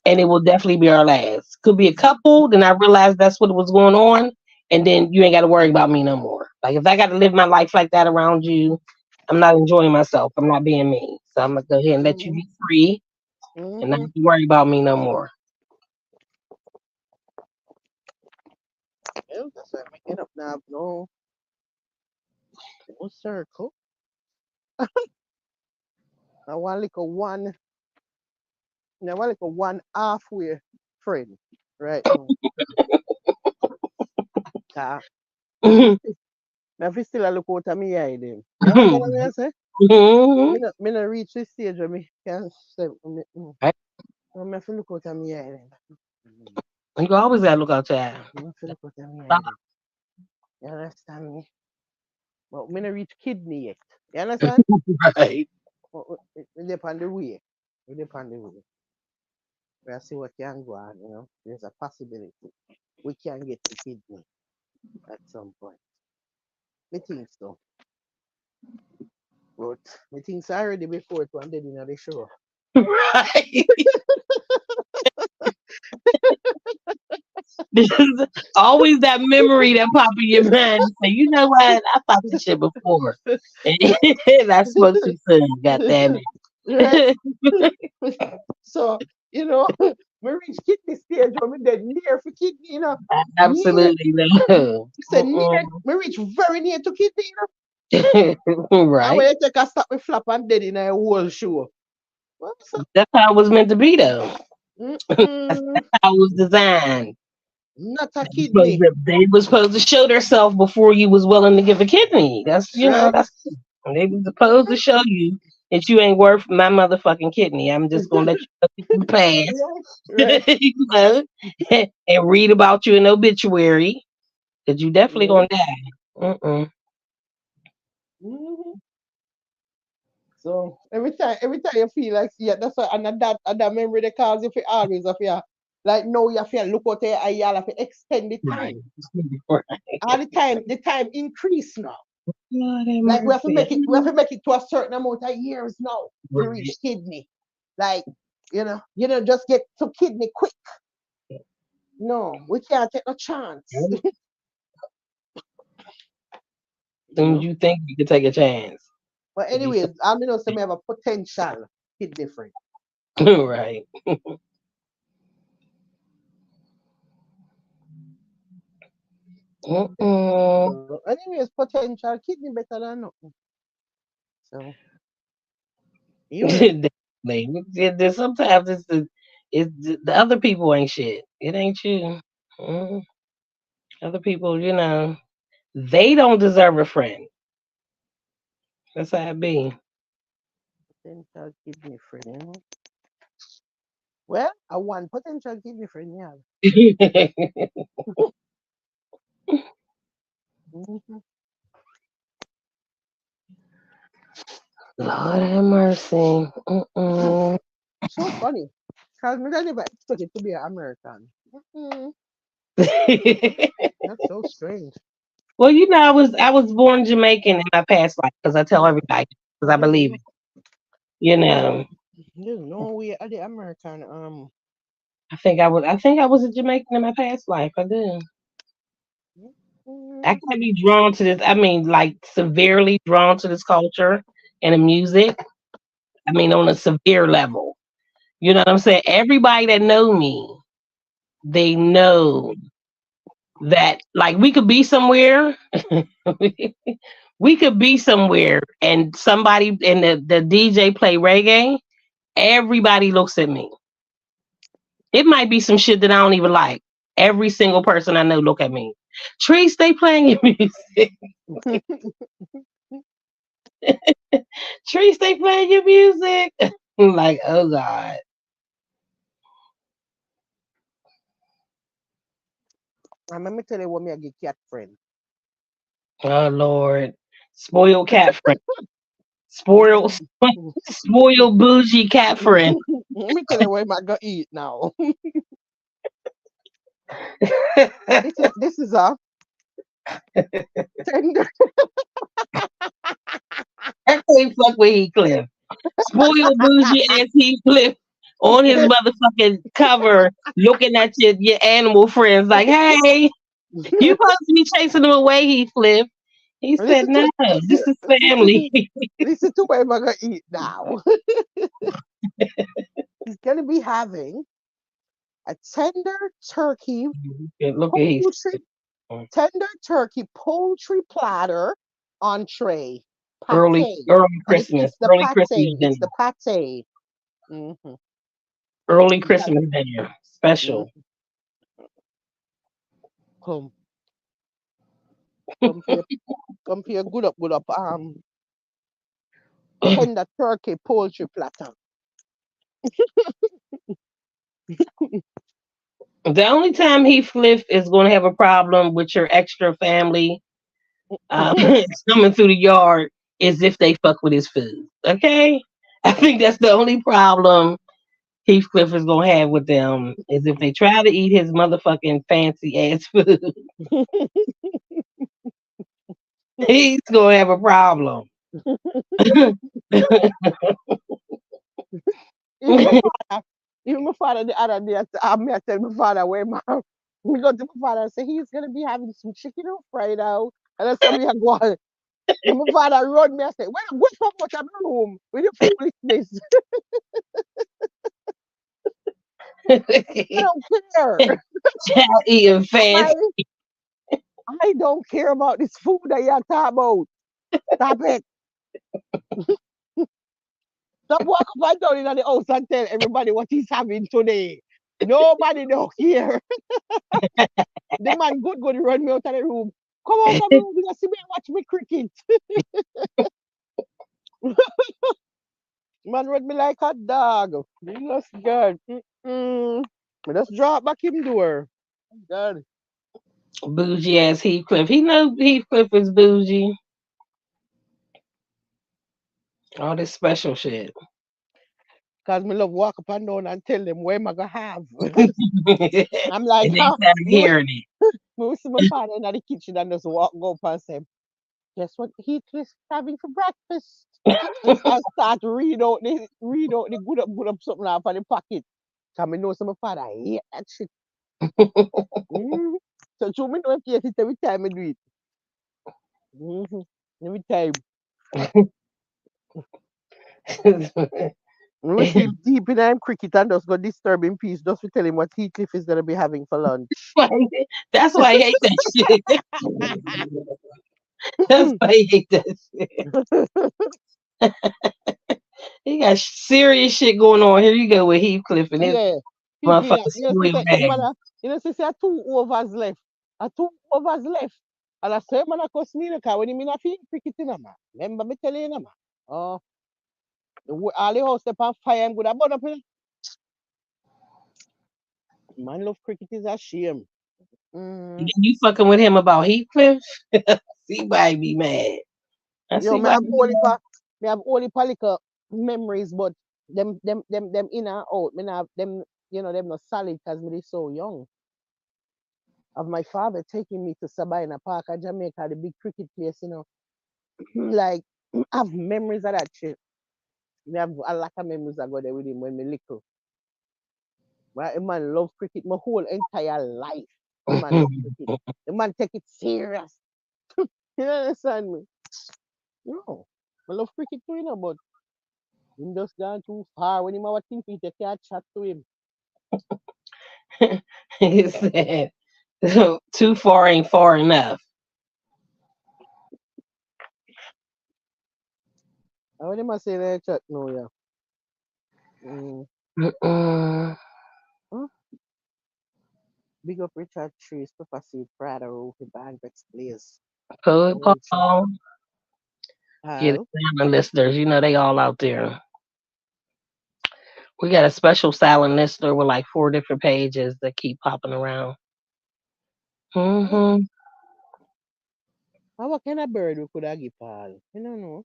and it will definitely be our last. Could be a couple, then I realized that's what was going on, and then you ain't got to worry about me no more. Like if I got to live my life like that around you, I'm not enjoying myself. I'm not being me. So I'm gonna go ahead and let you mm-hmm. be free and not Mm-hmm. have to worry about me no more. Yeah, that's why I make it up now. No circle. I want like a one I want like a one halfway friend right now. Cause me have to still a look out of me eye them. You understand what I say? Me not reach this stage where me can say Right? no, me have to look out of me eye them. You always gotta look out your eye. Me have to look out of me eye Stop. them. You understand me? But me not reach kidney yet. You understand? Right. But we depend on the way. We depend on the way. We see what can go on. There's a possibility we can get to kidney at some point. Me think so. But me think so already before it one dead in the show. Right. There's always that memory that pop in your mind. You say, you know what? I thought this shit before. And I spoke too soon. God damn Right? it. So, me reach kidney stage when me dead near for kidney. Near. Absolutely no. Me say near, me reach very near to kidney. And Right. when you take a stop me flap and dead in a whole show. What's up? That's how it was meant to be, though. Mm-mm. How it was designed. Not a But kidney. they was supposed to show themselves before you was willing to give a kidney. That's Right? that's And they were supposed to show you that you ain't worth my motherfucking kidney. I'm just gonna let you pass, Right. you know, and read about you in obituary that you definitely Yeah. gonna die. Mm-mm. Mhm. So every time you feel like see it, that's why and that memory they cause you for always of you. Like now you feel look out there and you have to extend the Right. time. Right. All the time increase now. Lord have Like we have to mercy. make it to a certain amount of years now to Right. reach kidney. Like, just get to kidney quick. No, we can't take a chance. you Soon as know. you think you can take a chance. But It'd be so anyways, I know some have a potential kidney friend. right. Mm-mm. So anyways, potential kidney better than nothing. So you know. Definitely. Sometimes it's the other people ain't shit. It ain't you. Mm. Other people, they don't deserve a friend. That's how it be. Potential kidney friend, you know. Well, I want potential kidney friend, yeah. Hmm. Lord have mercy. Mm-mm. So funny. Because me I never expected to be an American. That's so strange. Well, I was born Jamaican in my past life because I tell everybody because I There's believe no, it. You there's, know, there's no way of the American. I think I was a Jamaican in my past life. I do. I Mm, can be drawn to this. I mean, like severely drawn to this culture and the music. I mean, on a severe level. You know what I'm saying? Everybody that know me, they know that like we could be somewhere. We could be somewhere and somebody and the DJ play reggae. Everybody looks at me. It might be some shit that I don't even like. Every single person I know look at me. Tree, stay playing your music. Tree, stay playing your music. I'm like, oh God. and let me tell you what me I get cat friend. Oh Lord. Spoiled cat friend. Spoiled spoiled bougie cat friend. Let me tell you what I go eat now. This is a tender. I can't fuck with Heathcliff. Spoiled bougie ass Heathcliff on his motherfucking cover looking at your animal friends like, hey, you supposed to be chasing them away, Heathcliff. He said, listen no, to this is family. listen to what I go eat now. He's gonna be having a Look at poultry, Heathcliff. tender turkey poultry platter entree Early, pate, early and Christmas, it's the early Christmas pate. It's dinner, the pate. Mm-hmm. early He's got Christmas dinner, special. mm, come come for your good up tender turkey poultry platter. The only time Heathcliff is going to have a problem with your extra family coming through the yard is if they fuck with his food. Okay? I think that's the only problem Heathcliff is going to have with them is if they try to eat his motherfucking fancy ass food, he's going to have a problem. Even my father, even my father the other day, I tell my father where my we go to my father and say he's gonna be having some chicken on Friday now. And I said me I go on. And my father run me and say, well, go so much I'm room with your foolishness. I don't care. Child eating I fancy. I don't care about this food that you're talking about. Stop it. Stop walk up and down in the house and tell everybody what he's having today. Nobody don't care. The man good run me out of the room. Come out of the room, you see me and watch me cricket. Man read me like a dog. Jesus God. Mm-mm. Me just drop back him door. God. Bougie ass Heathcliff. He know Heathcliff is bougie. All this special shit. Cause me love walk up and down and tell them where am I gonna have. And I'm like, they huh? start hearing Me will see my father in the kitchen and just walk go up and say, guess what Heathcliff's having for breakfast? I start to read out the good up something off of the pocket. Cause me know some my father hate that shit. Mm-hmm. So show me no case it every time I do it. Mm-hmm. Every time. it. We feel deep in him cricket and just go disturb him peace just to tell him what Heathcliff is gonna be having for lunch. That's why I hate that shit. That's why I hate that shit. He got serious shit going on. Here you go with Heathcliff and his Yeah. He motherfucking bring up, spoiled bag. you know, say, say two overs left. Two overs left. And I say, man, I cost me the car when you mean I feel cricket in man. Remember me telling you, man. Oh, all the house up on fire, I'm good. I burn up in man love cricket is a shame. And Mm. then you fucking with him about Heathcliff? See why he be mad. I Yo, see why he be mad. me have only little memories, but them in and out. Me not have them, you know, them not solid because me is so young. Of my father taking me to Sabina Park at Jamaica, the big cricket place, you know. Like I have memories of that shit. Me have a lot of memories I go there with him when me little. Right? The man love cricket my whole entire life. The man love cricket. The man take it serious. You understand me? No. I love cricket too, you know, but him just gone too far. When him have a think he can't chat to him. He said, too far ain't far enough. And when him a say that chat no, yeah. Mm. Mm-mm. Huh? Big up Richard Trees, Papa Seed, Prada, Roofy, Bagbex, Blaze, Poet Vulture, Paul. Yeah, the Hal. silent listeners, you know they all out there. We got a special silent listener with like 4 different pages that keep popping around. Hmm. How what kind of bird we could have give Paul? You don't know.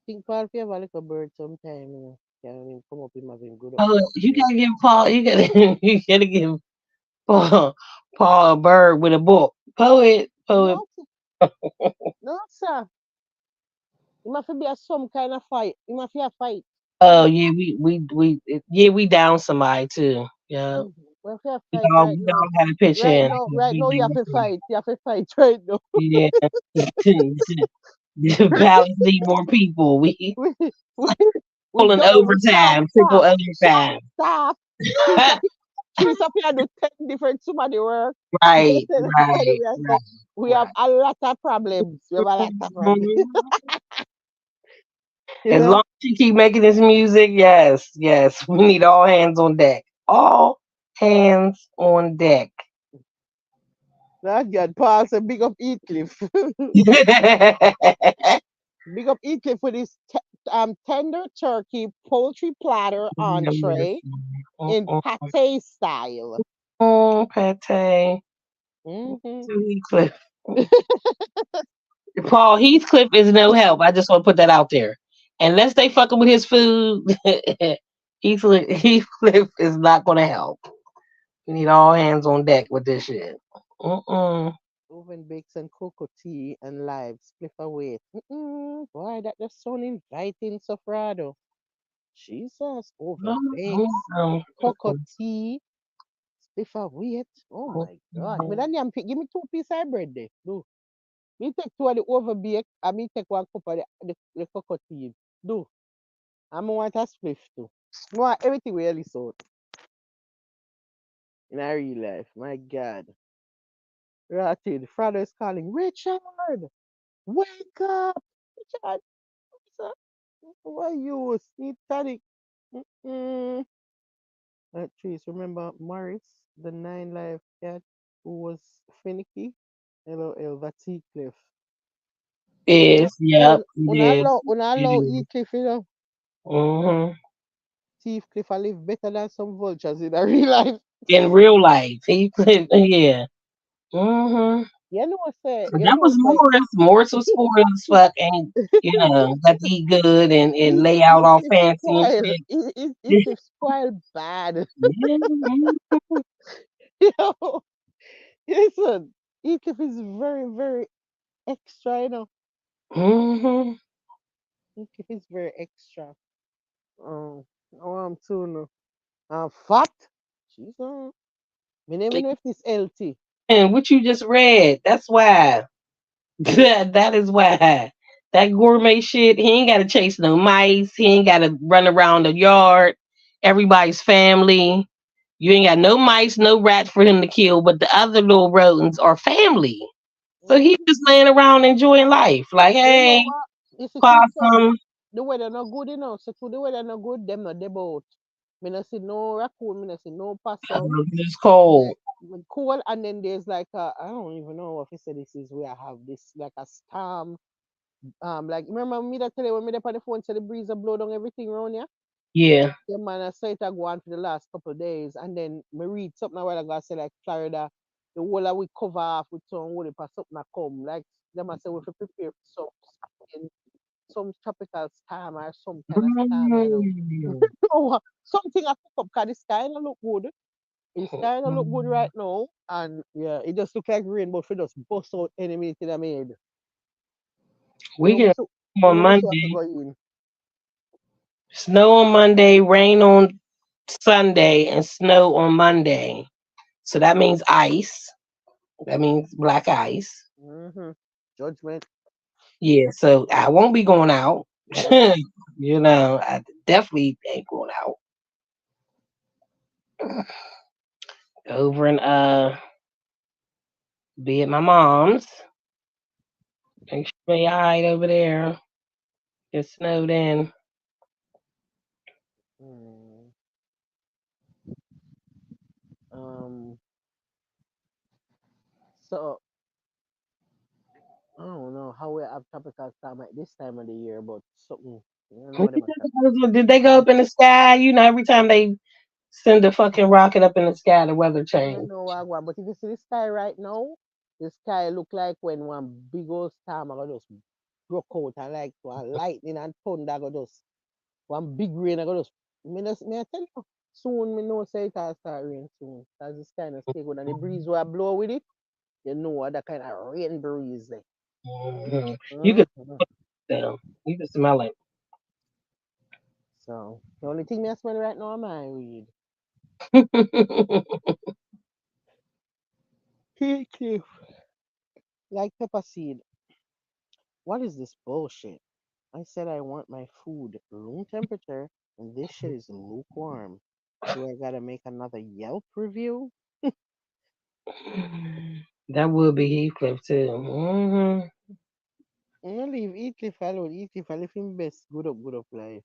Think Paul fi have a little bird sometime, you know. Can him come up him have him good up Poet, good you bird. gotta give Paul. You gotta you gotta give Paul, Paul a bird with a book. Poet. No, no, sir. It must be a some kind of fight. It must be a fight. Oh yeah, we down somebody too. Yeah, Mm-hmm. We have to fight right we now. all got to pitch in. Right now, you have to fight. You have to fight right now. Yeah, the palace need more people. We we, we, we pulling done. We overtime, triple short overtime. staff. Trees up, trees up here do 10 different somebody work. Right, right, Anyway, so right, we have right. a lot of problems. We have a lot of problems. Mhm. You As know, long as you keep making this music, yes, yes, we need all hands on deck. All hands on deck. that God, Paul said, big up Heathcliff. Big up Heathcliff for this tender turkey poultry platter entree in pate style. Pate. Hmm Heathcliff. Paul Heathcliff is no help. I just want to put that out there. Unless they fucking with his food, Heathcliff is not going to help. We need all hands on deck with this shit. Mm-mm. Oven bakes and cocoa tea and live split away. Boy, that just sound inviting, Sofrado. Jesus, over bakes, cocoa tea, split away. Oh my God. Me dan yam give me 2 pieces of bread there. Do. Me take two of the over bake and me take 1 cup of the cocoa tea. Do. And I want a spliff too. I want everything really sort in our real life. My God. Rotted. Frado is calling. Richard! Wake up! Richard! What's up? Why you? Sleep tonic. Mm-mm. Trees, remember Morris, the 9 life cat who was finicky? LOL, that's Heathcliff. Is Well, yep, it is. una It allow is. Heathcliff, you know. Mm-hmm. Heathcliff I live better than some vultures in a real life. In real life, he could. Yeah. Mm-hmm. You That know was say, Morris. Morris was spoiled as fuck, and got to eat good and lay out all Heathcliff fancy and spoil. shit. Heathcliff spoil bad. Yeah. You know, listen, Heathcliff is very, very extra, you know. Mm-hmm. Heathcliff is very extra. Oh, I'm too no. I'm fat. Jesus. Me never know if this LT. And what you just read, that's why. That is why. That gourmet shit, he ain't gotta chase no mice. He ain't gotta run around the yard. Everybody's family. You ain't got no mice, no rats for him to kill, but the other little rodents are family. So Mm. he's just laying around enjoying life. Like, But you know hey, what? You see, too, so possum. the weather not good, you know. So to the weather not good, them not debout. Me not see no raccoon, me not see no possum. It's cold. Like cool, and then there's like I don't even know if you say this is where I have this like a storm. Like remember me that tell you when me up on the phone say the breeze a blow down everything around here. Yeah. Yeah, man, I saw it a go on for the last couple of days, and then me read something a while ago. I say like Florida, the whole of we cover off with some wood if something a come. Like them I say we have to prepare for some tropical storm or some kind of storm, you know. Mm. Oh, something I pick up because the sky don't look good. It's kind of look good right now, and yeah, it just look like rain, but for just bust out any minute in a made. We get You on know, we still have to Monday. go in. Snow on Monday, rain on Sunday, and snow on Monday. So that means ice. That means black ice. Mm-hmm. Judgment. Yeah, so I won't be going out. Mm. I definitely ain't going out. Over and be at my mom's. Make sure they hide over there. Get snowed in. Mm. Um. So I don't know how we have tropical storm at this time of the year, but something. You know, them a Did they go up in the sky? Every time they send a fucking rocket up in the sky, the weather I don't change. know what one, but if you see the sky right now, the sky look like when one big old storm I just broke out and like one lightning and thunder I just one big rain I just me I tell you soon me know say it will start rain soon. Cause this kind of stay good and the breeze will blow with it, you know that kind of rain breeze there. Mhm. You could Mm-hmm. them. You can smell it. So the only thing me I smell right now is my weed. Cliff. Like pepper seed. What is this bullshit? I said I want my food room temperature, and this shit is lukewarm. Do I gotta make another Yelp review? That would be Heathcliff too. Hmm. I'm gonna leave Heathcliff alone. Heathcliff, I live him best. Good up life.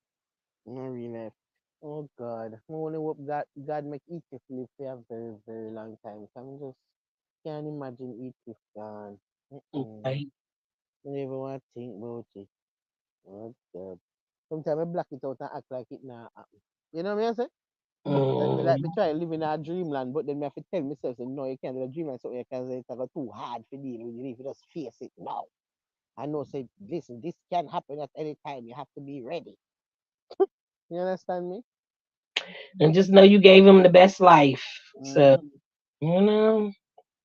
Not real life. Oh God. I only hope God make Heathcliff live for a very, very long time. So I'm just can't imagine Heathcliff gone. Mm-mm. Right. I never want to think about it. Oh God. Sometimes I black it out and act like it not happen. You know what I mean? Like me like me Mm. try live in a dreamland, but then me have to tell myself, say, no, you can't do a dreamland, so you can say it's like too hard for deal with it. If you just face it now. I know, say, listen, this can happen at any time. You have to be ready. You understand me? And just know you gave him the best life. So Mm-hmm. you know.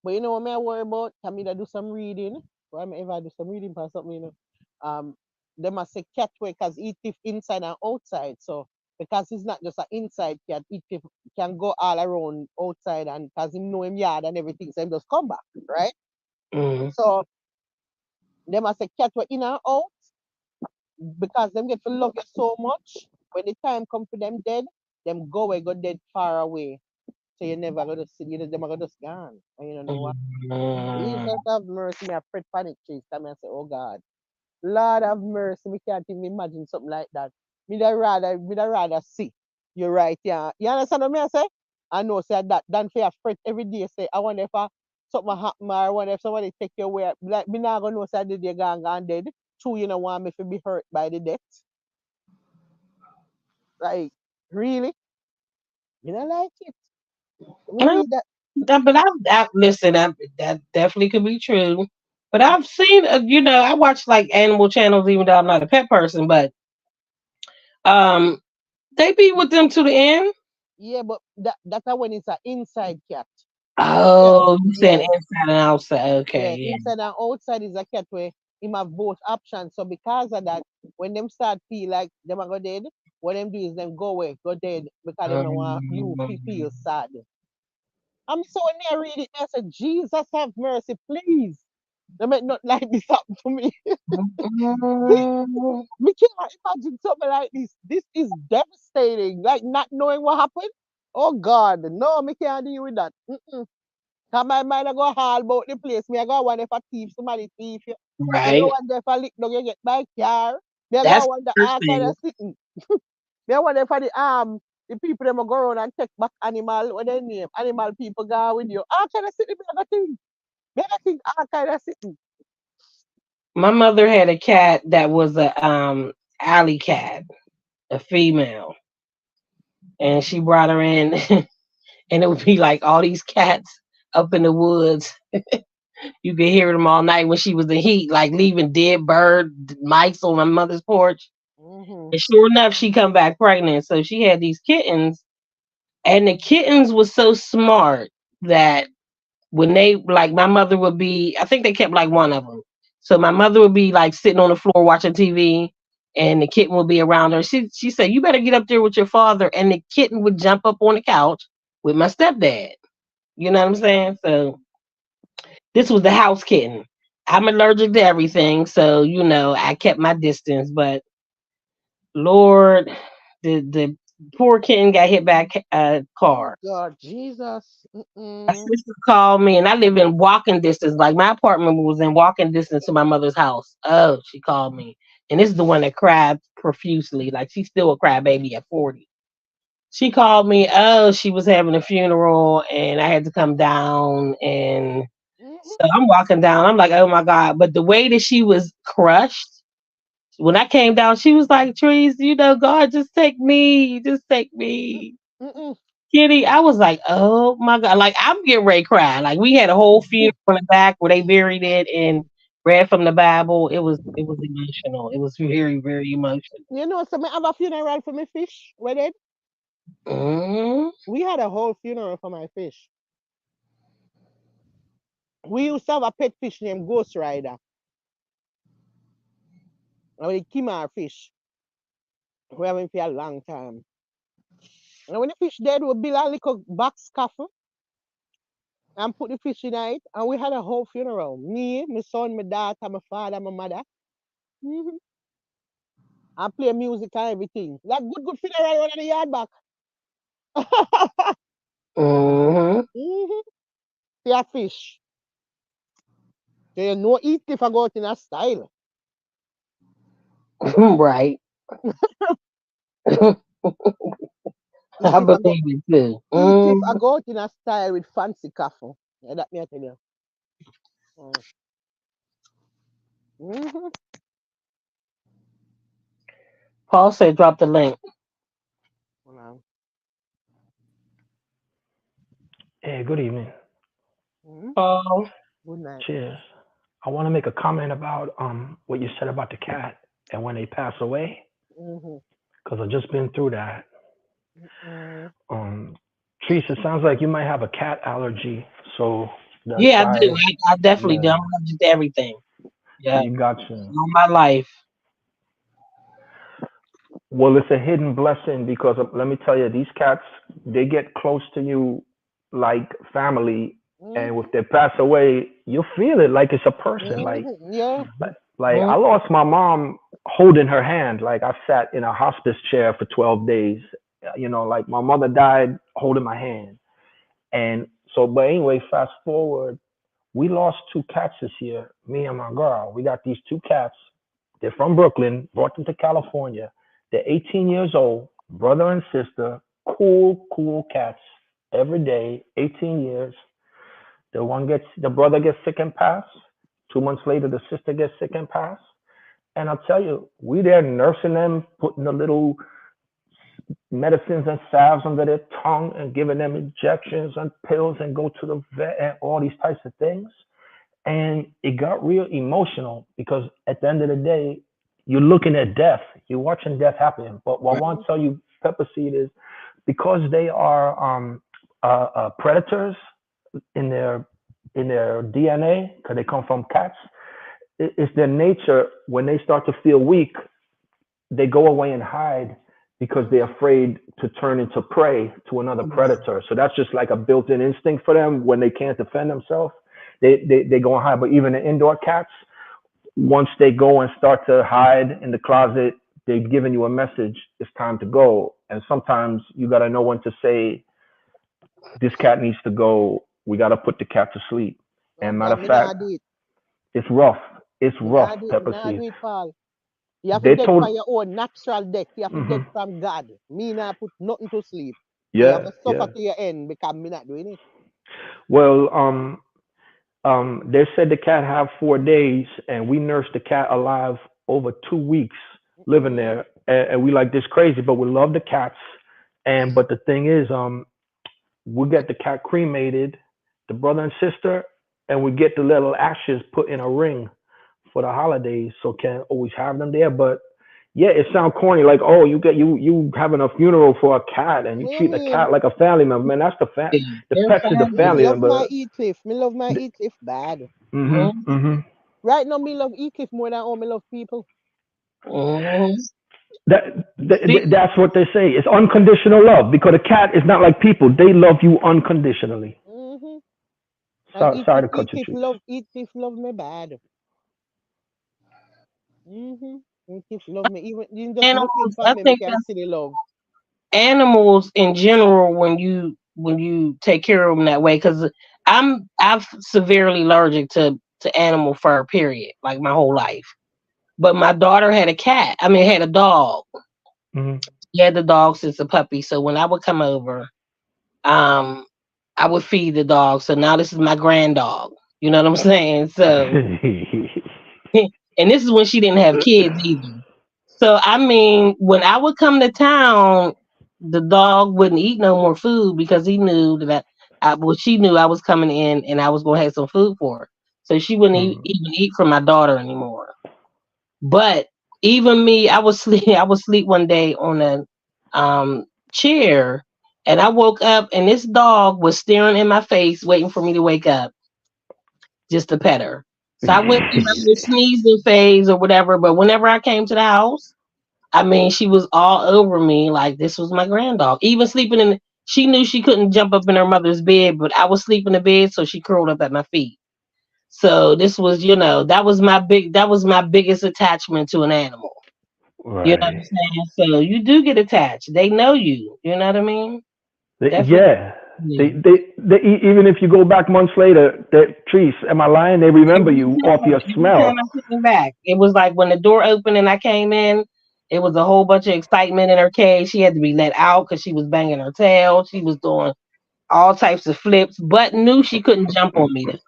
But you know what me I worry about? Can me that do some reading? Why me ever do some reading for something, you know? They must say cat way because it thief inside and outside. So because it's not just an inside cat, it thief can go all around outside and because him know him yard and everything, so him just come back, right? Mm. So they must say cat way in and out because them get to love you so much. When the time come for them dead, them go away, go dead far away. So you never gonna see you them are gonna just gone. And you don't know what. Mm. Jesus have mercy, me a fret panic trees. Come and say, oh God. Lord have mercy, we can't even imagine something like that. Me da rather see. You're right, yeah. You understand what I say? I know say that than for a fret every day say I wonder if something happen or I wonder if somebody take your away. Like me not gonna know say the day gone dead. Two, you know, want me to be hurt by the death. Like, really? You don't like it? We Well, need that. but listen. That definitely could be true. But I've seen, I watch like animal channels, even though I'm not a pet person. But um, they be with them to the end. Yeah, but that's when it's an inside cat. Yeah, Oh, you saying yeah, inside and outside? yeah. Okay, yeah. Inside and outside is a cat where him have both options. So because of that, when them start feel like them are go dead, what them do is them go away, go dead because them don't want you to feel Um, sad. I'm so when they read it, I said, Jesus have mercy, please. They make not like this happen to me. We cannot imagine something like this. This is devastating. Like not knowing what happened. Oh God, no, me can't deal with that. Mm-mm. Cause my mind I go all about the place. Me I go wonder if a thief, somebody thief you. Me go right. wonder if I lick dog you get by car. Me I go That's wonder the first all kind thing. of sitting. Me I wonder if the people them go around and take back animal, what they name, animal people go with you. All kind of sitting me I go think. Me I go think all kind of sitting. My mother had a cat that was a alley cat, a female, and she brought her in, and it would be like all these cats up in the woods. You could hear them all night when she was in heat, like leaving dead bird mice on my mother's porch. Mm-hmm. And sure enough, she come back pregnant. So she had these kittens, and the kittens was so smart that when they like my mother would be, I think they kept like one of them. So my mother would be like sitting on the floor watching TV, and the kitten would be around her. She said, "You better get up there with your father," and the kitten would jump up on the couch with my stepdad. You know what I'm saying? So this was the house kitten. I'm allergic to everything, so I kept my distance. But Lord, the poor kitten got hit by a Oh car. God, Jesus. My Mm-mm. sister called me, and I live in walking distance. Like my apartment was in walking distance to my mother's house. Oh, she called me, and this is the one that cried profusely. Like she's still a crybaby at 40. She called me. Oh, she was having a funeral, and I had to come down. And Mm-hmm. so I'm walking down. I'm like, oh my god! But the way that she was crushed when I came down, she was like, Trees, God, just take me, just take me. Mm-mm. Kitty, I was like, oh my god, like I'm getting ready to cry. Like we had a whole funeral in the back where they buried it and read from the Bible. It was emotional. It was very very emotional. You know, so me have a funeral for my fish. Where did Mm, we had a whole funeral for my fish. We used to have a pet fish named Ghost Rider. And we came our fish. We have him for a long time. And when the fish dead, we build a little box coffin and put the fish in it. And we had a whole funeral. Me, my son, my daughter, my father, my mother. Mm-hmm. And play music and everything. Like good funeral run in the yard back. mm-hmm. Mm-hmm. For a fish. So you know eat if I go out in a style. Right. Eat I if I go believe it too. eat if I Mm. go out in a style with fancy coffee. Yeah, that me I tell you. Mm-hmm. Paul said, drop the link. Well, Hey, good evening. mm-hmm. Paul. Good night. Cheers. I want to make a comment about what you said about the cat and when they pass away, Mm-hmm. because I've just been through that. Mm-hmm. Um, Teresa, it sounds like you might have a cat allergy, so that's Yeah, I do. why. I definitely do. Yeah, I'm allergic to everything. Yeah, you got you. all my life. Well, it's a hidden blessing because let me tell you, these cats they get close to you like family, and if Mm-hmm. they pass away, you feel it like it's a person. Mm-hmm. Yeah. Like Mm. I lost my mom holding her hand. Like I sat in a hospice chair for 12 days. Like my mother died holding my hand. And so, but anyway, fast forward, we lost two cats this year. Me and my girl, we got these two cats. They're from Brooklyn, brought them to California. They're 18 years old, brother and sister, cool, cool cats. Every day, 18 years. The brother gets sick and pass. 2 months later, the sister gets sick and pass. And I'll tell you, we there nursing them, putting the little medicines and salves under their tongue and giving them injections and pills and go to the vet and all these types of things. And it got real emotional because at the end of the day, you're looking at death. You're watching death happen. But what I want to tell you, Pepper Seed, is because they are predators in their DNA, because they come from cats. It's their nature. When they start to feel weak, they go away and hide because they're afraid to turn into prey to another predator. So that's just like a built-in instinct for them. When they can't defend themselves, they go and hide. But even the indoor cats, once they go and start to hide in the closet, they've given you a message. It's time to go. And sometimes you got to know when to say, this cat needs to go. We got to put the cat to sleep. And matter God, of me nah fact, do it. it's rough. It's Me rough, nah do it. Me Pepper nah Seed. do it, Paul. You have to They dead told, for your own natural death. You have to hmm dead from God. Me nah put nothing to sleep. So you have yeah, to suffer yeah. to your end because me not doing it. Well, they said the cat have 4 days, and we nursed the cat alive over 2 weeks living Mm-mm. there, and we like this crazy, but we love the cats. And but the thing is, we get the cat cremated, the brother and sister, and we get the little ashes put in a ring for the holidays, so can't always have them there. But yeah, it sounds corny, like, oh, you having a funeral for a cat and you What you treating a mean? cat like a family member. Man, that's the They're pets is the Me fine. family love my member. Eclipse. Me love my Eclipse bad. Mhm, Mm-hmm. mhm. Right now, me love Eclipse more than all me love people. Mm-hmm. See, That's what they say. It's unconditional love because a cat is not like people. They love you unconditionally. Mm-hmm. And Sorry to cut you, Trees. Eclipse love me bad. Mm-hmm. Eclipse love me. Even just looking animals. for I me, me think can that see the love. animals in general, when you take care of them that way, because I'm severely allergic to animal fur. Period. Like my whole life. But my daughter had a cat. I mean, had a dog. Mhm. She had the dog since a puppy. So when I would come over, um, I would feed the dog. So now this is my grand dog. You know what I'm saying? So, and this is when she didn't have kids either. So I mean, when I would come to town, the dog wouldn't eat no more food because he knew that well, she knew I was coming in and I was gonna have some food for her. So she wouldn't Mhm. even eat for my daughter anymore. But even me, I was sleep. I was sleep one day on a chair, and I woke up, and this dog was staring in my face, waiting for me to wake up, just to pet her. So I went through my little sneezing phase or whatever. But whenever I came to the house, I mean, she was all over me like this was my grand dog. Even sleeping in, she knew she couldn't jump up in her mother's bed, but I was sleeping in the bed, so she curled up at my feet. So this was, that was my biggest attachment to an animal. You know what I'm Right. saying? So you do get attached. They know you. You know what I mean? Definitely. Yeah. Yeah. Even if you go back months later, that Trees, am I lying? They remember you off your Every time smell. I came back, it was like when the door opened and I came in, it was a whole bunch of excitement in her cage. She had to be let out because she was banging her tail. She was doing all types of flips, but knew she couldn't jump on me though.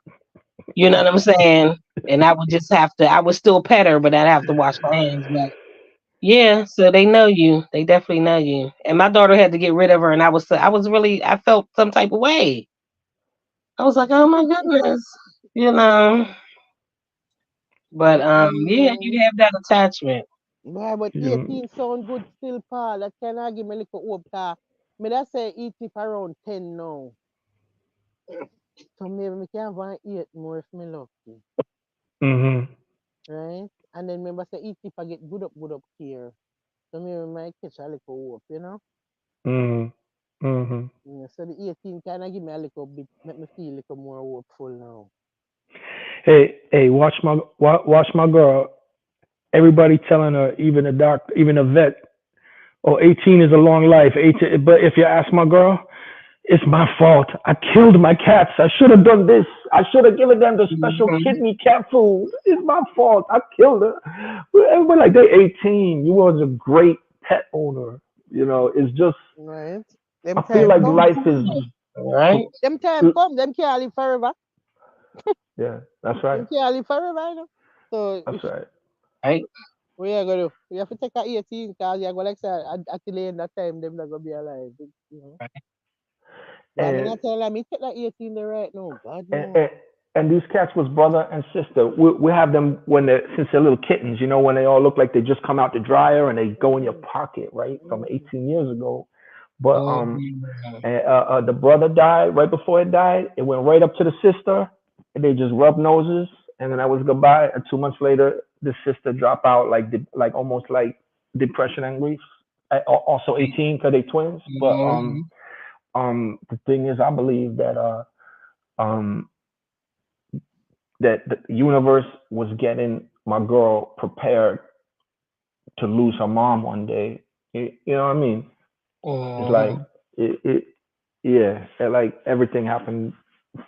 You know what I'm saying? And I would just have to, I would still pet her, but I'd have to wash my hands. But yeah, so they know you. They definitely know you. And my daughter had to get rid of her, and I felt some type of way. I was like, oh my goodness, you know. But yeah, Mm-mm. you have that attachment. Boy, but You- 18 sound good still, Paul. That can I give me a little hope. Me that say eat it around 10 now. So maybe me can have one 8 more if me lucky. Mhm. Right? And then remember say eat if I get good up here. So maybe might catch a little hope, you know? Mhm. Mhm. Yeah, so the 18 kind of give me a little bit, make me feel a little more hopeful now. Hey, watch my girl. Everybody telling her, even a doctor, even a vet, oh, 18 is a long life. 18, but if you ask my girl, it's my fault. I killed my cats. I should have done this. I should have given them the special Hmm. kidney cat food. It's my fault. I killed her. Everybody like they 18. You was a great pet owner. It's just Right? Them I feel time like come. life is Right? Them time come, them can't live forever. yeah. That's right. Them can't live forever, you know? So That's right. Right? What you gonna do? You have to take a 18 because you're going to like say at the end that time them not gonna be alive. You know. But I mean And I tell them me take that 18 there right now. God and, no. and, and these cats was brother and sister. We have them when they're since they're little kittens, you know, when they all look like they just come out the dryer and they go in your Mm, pocket, right, from mm. 18 years ago. But Mhm. the brother died right before it died. It went right up to the sister, and they just rubbed noses, and then that was goodbye. And 2 months later, the sister dropped out like almost like depression and grief. Also 18 because they twins. But Mhm. the thing is, I believe that um that the universe was getting my girl prepared to lose her mom one day. You know what I mean? It's like Mhm. it yeah, like everything happened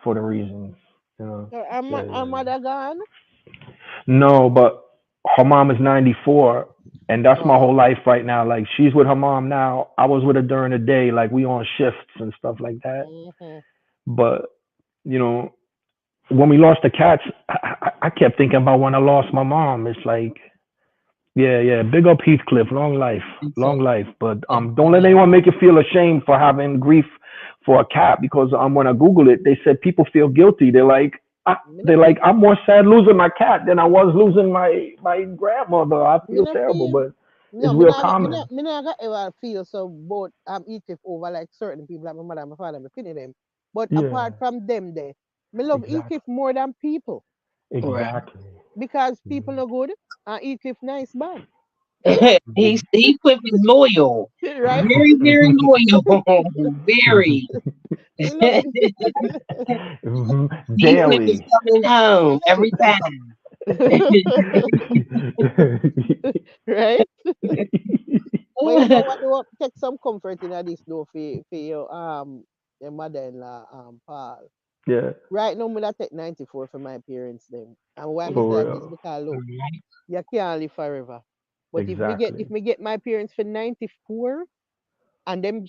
for the reasons, you know. So Yeah, I'm yeah, mother gone. yeah. No, but her mom is 94, and that's my Oh. whole life right now. Like she's with her mom now. I was with her during the day, like we on shifts and stuff like that. Mm-hmm. But you know, when we lost the cats, I kept thinking about when I lost my mom. It's like, yeah, yeah, big up Heathcliff, It's long life. But a don't let anyone make you feel ashamed for having grief for a cat because when I Google it, they said people feel guilty. Me They're not like I'm more sad losing my cat than I was losing my grandmother. I me feel not terrible, feel but no, it's real common. me not got ever feel so both eat it over like certain people like my mother and my father, me feeling them. But apart Yeah, from them there, me love eat exactly, it more than people. right. exactly. Because people Mhm. no good and eat it nice bad. Heathcliff is loyal, Right? very very loyal, very. Me love Mhm. Heathcliff is Daily. coming home every time. right? But you know what? You take some comfort in this though for your mother-in-law Paul. Yeah, Right now, me that take 94 for my parents them. And why me say for that is real. because look, Right. you can't live forever. But if Exactly. me get my parents for 94 and them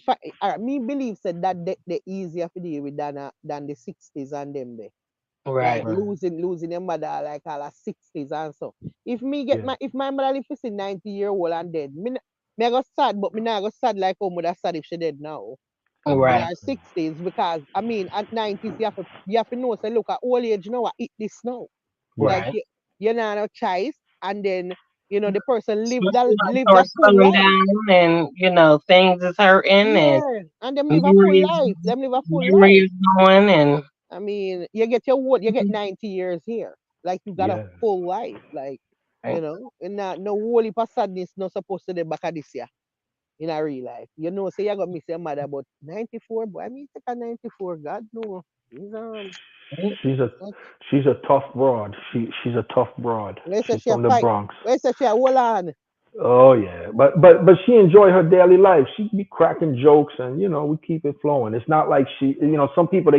me believe said that they easier to deal with than the 60s and them there. Like Right. Right. losing your mother like all the 60s and so. Yeah. If my mother live to see 90-year old and dead, me I go sad, but me not go sad like how mother sad if she dead now in Right. our Exactly. 60s because I mean at 90s you have to know say look at old age now I eat this now. Yeah. Like Right. you know no choice and then the person Especially when it live the starts full slowing life. down and things is hurting and Yeah. And them live a full memory is life. Them live a full memory life. is going and I mean, you get 90 years here. Like you got a Yeah. full life. Like, right. and no whole heap of sadness not supposed to be back at this year in a real life. You know, say you got miss your mother, but 94, boy, I mean take a 94, God no. He's She's a not she's a tough broad. She's a tough broad. let's say She's she a from the fight. Bronx. Let's say she a hold on. Oh yeah. But she enjoy her daily life. She be cracking jokes and we keep it flowing. It's not like some people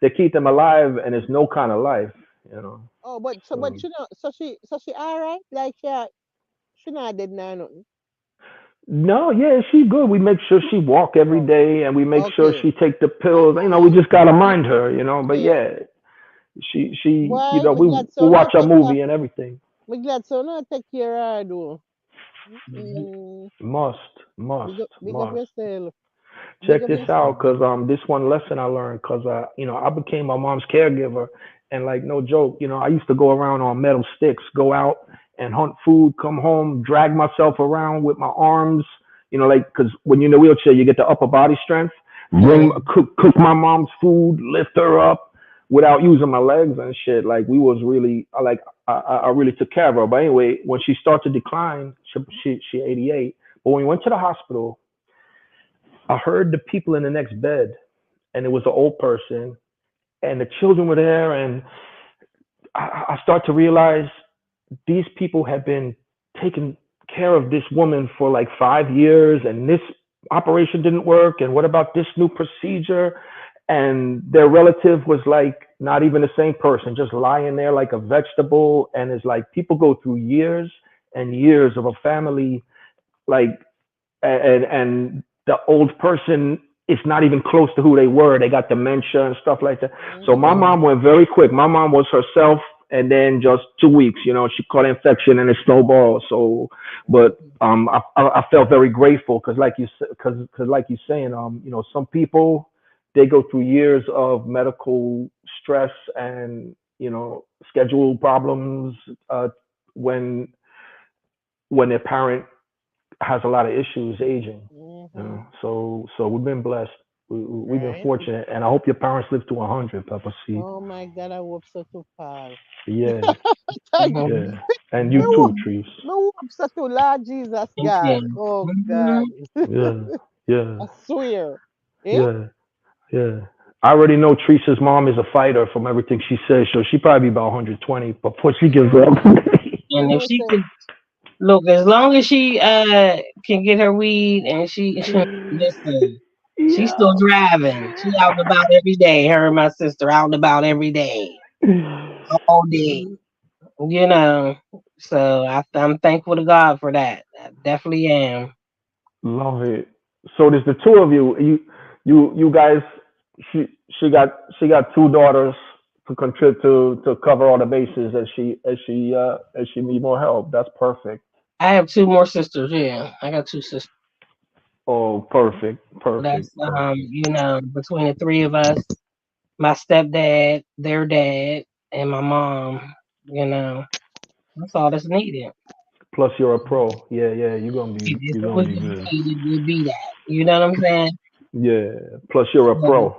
they keep them alive and it's no kind of life, you know. Oh, but So she alright? Like she not dead now nothing. no, yeah, she good. We make sure she walk every Oh, day, and we make sure okay. she take the pills. We Ah, just gotta mind her. But yeah. yeah, she Boy, me glad we so watch not her take care. movie and everything. Me glad so not take care of her though. Mhm. Mm, big up Must. yourself. Big Check up this yourself. out, cause this one lesson I learned, cause I became my mom's caregiver, and like no joke, I used to go around on metal sticks, go out and hunt food, come home, drag myself around with my arms, like cause when you're in a wheelchair, you get the upper body strength. Bring Mhm. cook my mom's food, lift her up without using my legs and shit. Like we was really I really took care of her. But anyway, when she started to decline, she 88. But when we went to the hospital, I heard the people in the next bed, and it was an old person, and the children were there, and I start to realize these people have been taking care of this woman for like 5 years, and this operation didn't work, and what about this new procedure? And their relative was like not even the same person, just lying there like a vegetable. And it's like people go through years and years of a family like and the old person is not even close to who they were. They got dementia and stuff like that. So my Mm-hmm. Mhm. mom went very quick. My mom was herself and then just 2 weeks, she caught infection and it snowballed. So, but I felt very grateful because, like you said, because like you saying, some people they go through years of medical stress and schedule problems when their parent has a lot of issues aging. Mm-hmm. So we've been blessed. We've been Right? fortunate, and I hope your parents live to 100, Pepper Seed. Oh my God, I hope so too, Paul. Yeah, Thank you. yeah, Mhm. and Me you hope, too, Mhm. Trees. me hope so too, Lord Jesus Yeah. God. Oh God. Mhm. Yeah, I yeah, swear. Eh? yeah, yeah. I already know Teresa's mom is a fighter from everything she says, so she probably be about 120 before she gives up. You And if know, she say, could look, as long as she can get her weed and she listen, she's still Yeah. driving. She out and about every day. Her and my sister out and about every day, all day. You know. So I'm thankful to God for that. I definitely am. Love it. So there's the two of you. You guys. She she got two daughters to contribute to cover all the bases as she need more help. That's perfect. I have two more sisters. Yeah, I got two sisters. Oh, perfect, perfect, That's perfect. between the three of us, my stepdad, their dad, and my mom. You know, that's all that's needed. Plus you're a pro. Yeah, yeah. If You're it gonna was be just good. needed, it would be that. You know what I'm saying? Yeah. Plus you're a So pro.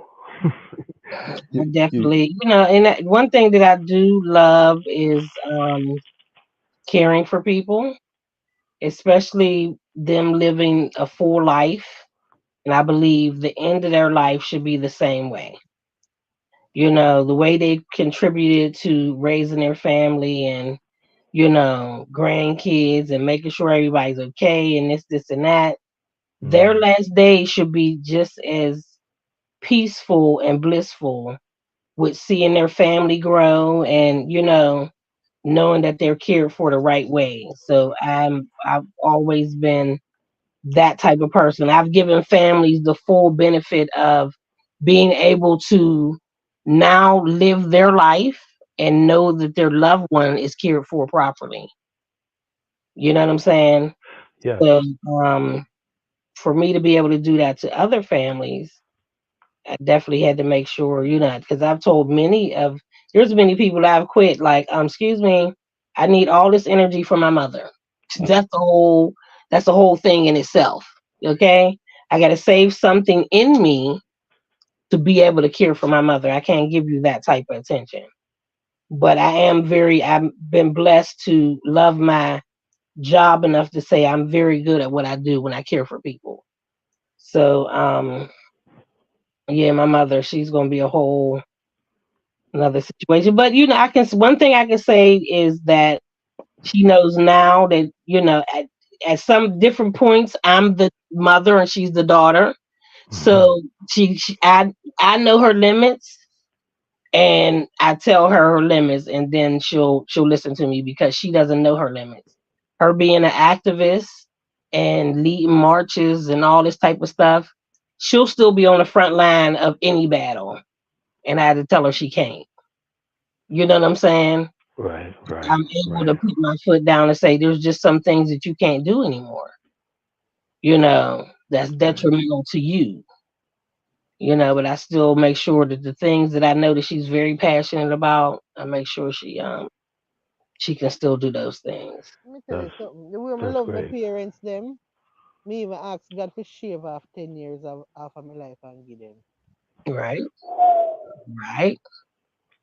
I You. definitely, and one thing that I do love is caring for people, especially them living a full life. And I believe the end of their life should be the same way. The way they contributed to raising their family and, grandkids and making sure everybody's okay and this, and that. Their Mm, last days should be just as peaceful and blissful with seeing their family grow and, knowing that they're cared for the right way. So I've always been that type of person. I've given families the full benefit of being able to now live their life and know that their loved one is cared for properly. You know what I'm saying? yes. So for me to be able to do that to other families, I definitely had to make sure, because I've told there's many people that I've quit, like, excuse me, I need all this energy from my mother. That's the whole thing in itself. Okay. I got to save something in me to be able to care for my mother. I can't give you that type of attention. But I've been blessed to love my job enough to say I'm very good at what I do when I care for people. So, yeah, my mother, she's going to be a whole another situation. But one thing I can say is that she knows now that at some different points I'm the mother and she's the daughter. So I know her limits and I tell her her limits, and then she'll listen to me because she doesn't know her limits. Her being an activist and leading marches and all this type of stuff, she'll still be on the front line of any battle, and I had to tell her she can't. You know what I'm saying? Right, right, I'm able to right. put my foot down and say there's just some things that you can't do anymore. That's Right. detrimental to you. But I still make sure that the things that I know that she's very passionate about, I make sure she can still do those things. let me tell That's you something. The way I that's love my great. parents, them, me even ask God to shave off 10 years of my life and give them. Right, right.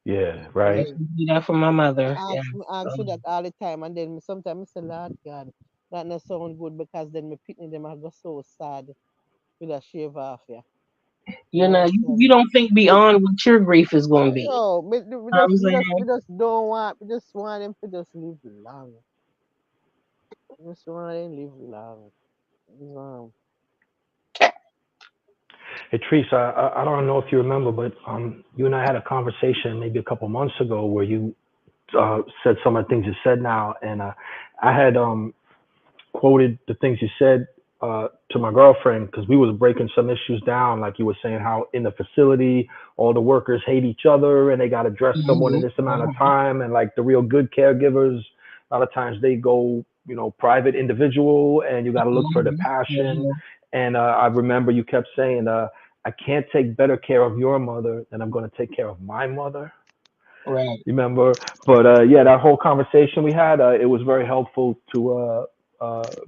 Yeah, I right. Hey, definitely do that for my mother. Yeah. ask for that all the time. And then sometimes I say, Lord God, that not sound good because then my pitney them I go so sad with a shave off, yeah. You You understand? don't think beyond what your grief is going to be. You No, know what I'm saying? we just don't want, we just want them to just live long. We just want them to live long. Um, Hey, Teresa, I don't know if you remember, but you and I had a conversation maybe a couple months ago where you said some of the things you said now, and I had quoted the things you said to my girlfriend because we was breaking some issues down, like you were saying, how in the facility all the workers hate each other and they got to dress someone in Mhm. this amount of Mhm. time, and like the real good caregivers, a lot of times they go, private individual, and you got to look for the Mhm. passion. Mhm. And I remember you kept saying, I can't take better care of your mother than I'm going to take care of my mother. Right. Remember? But yeah, that whole conversation we had, it was very helpful to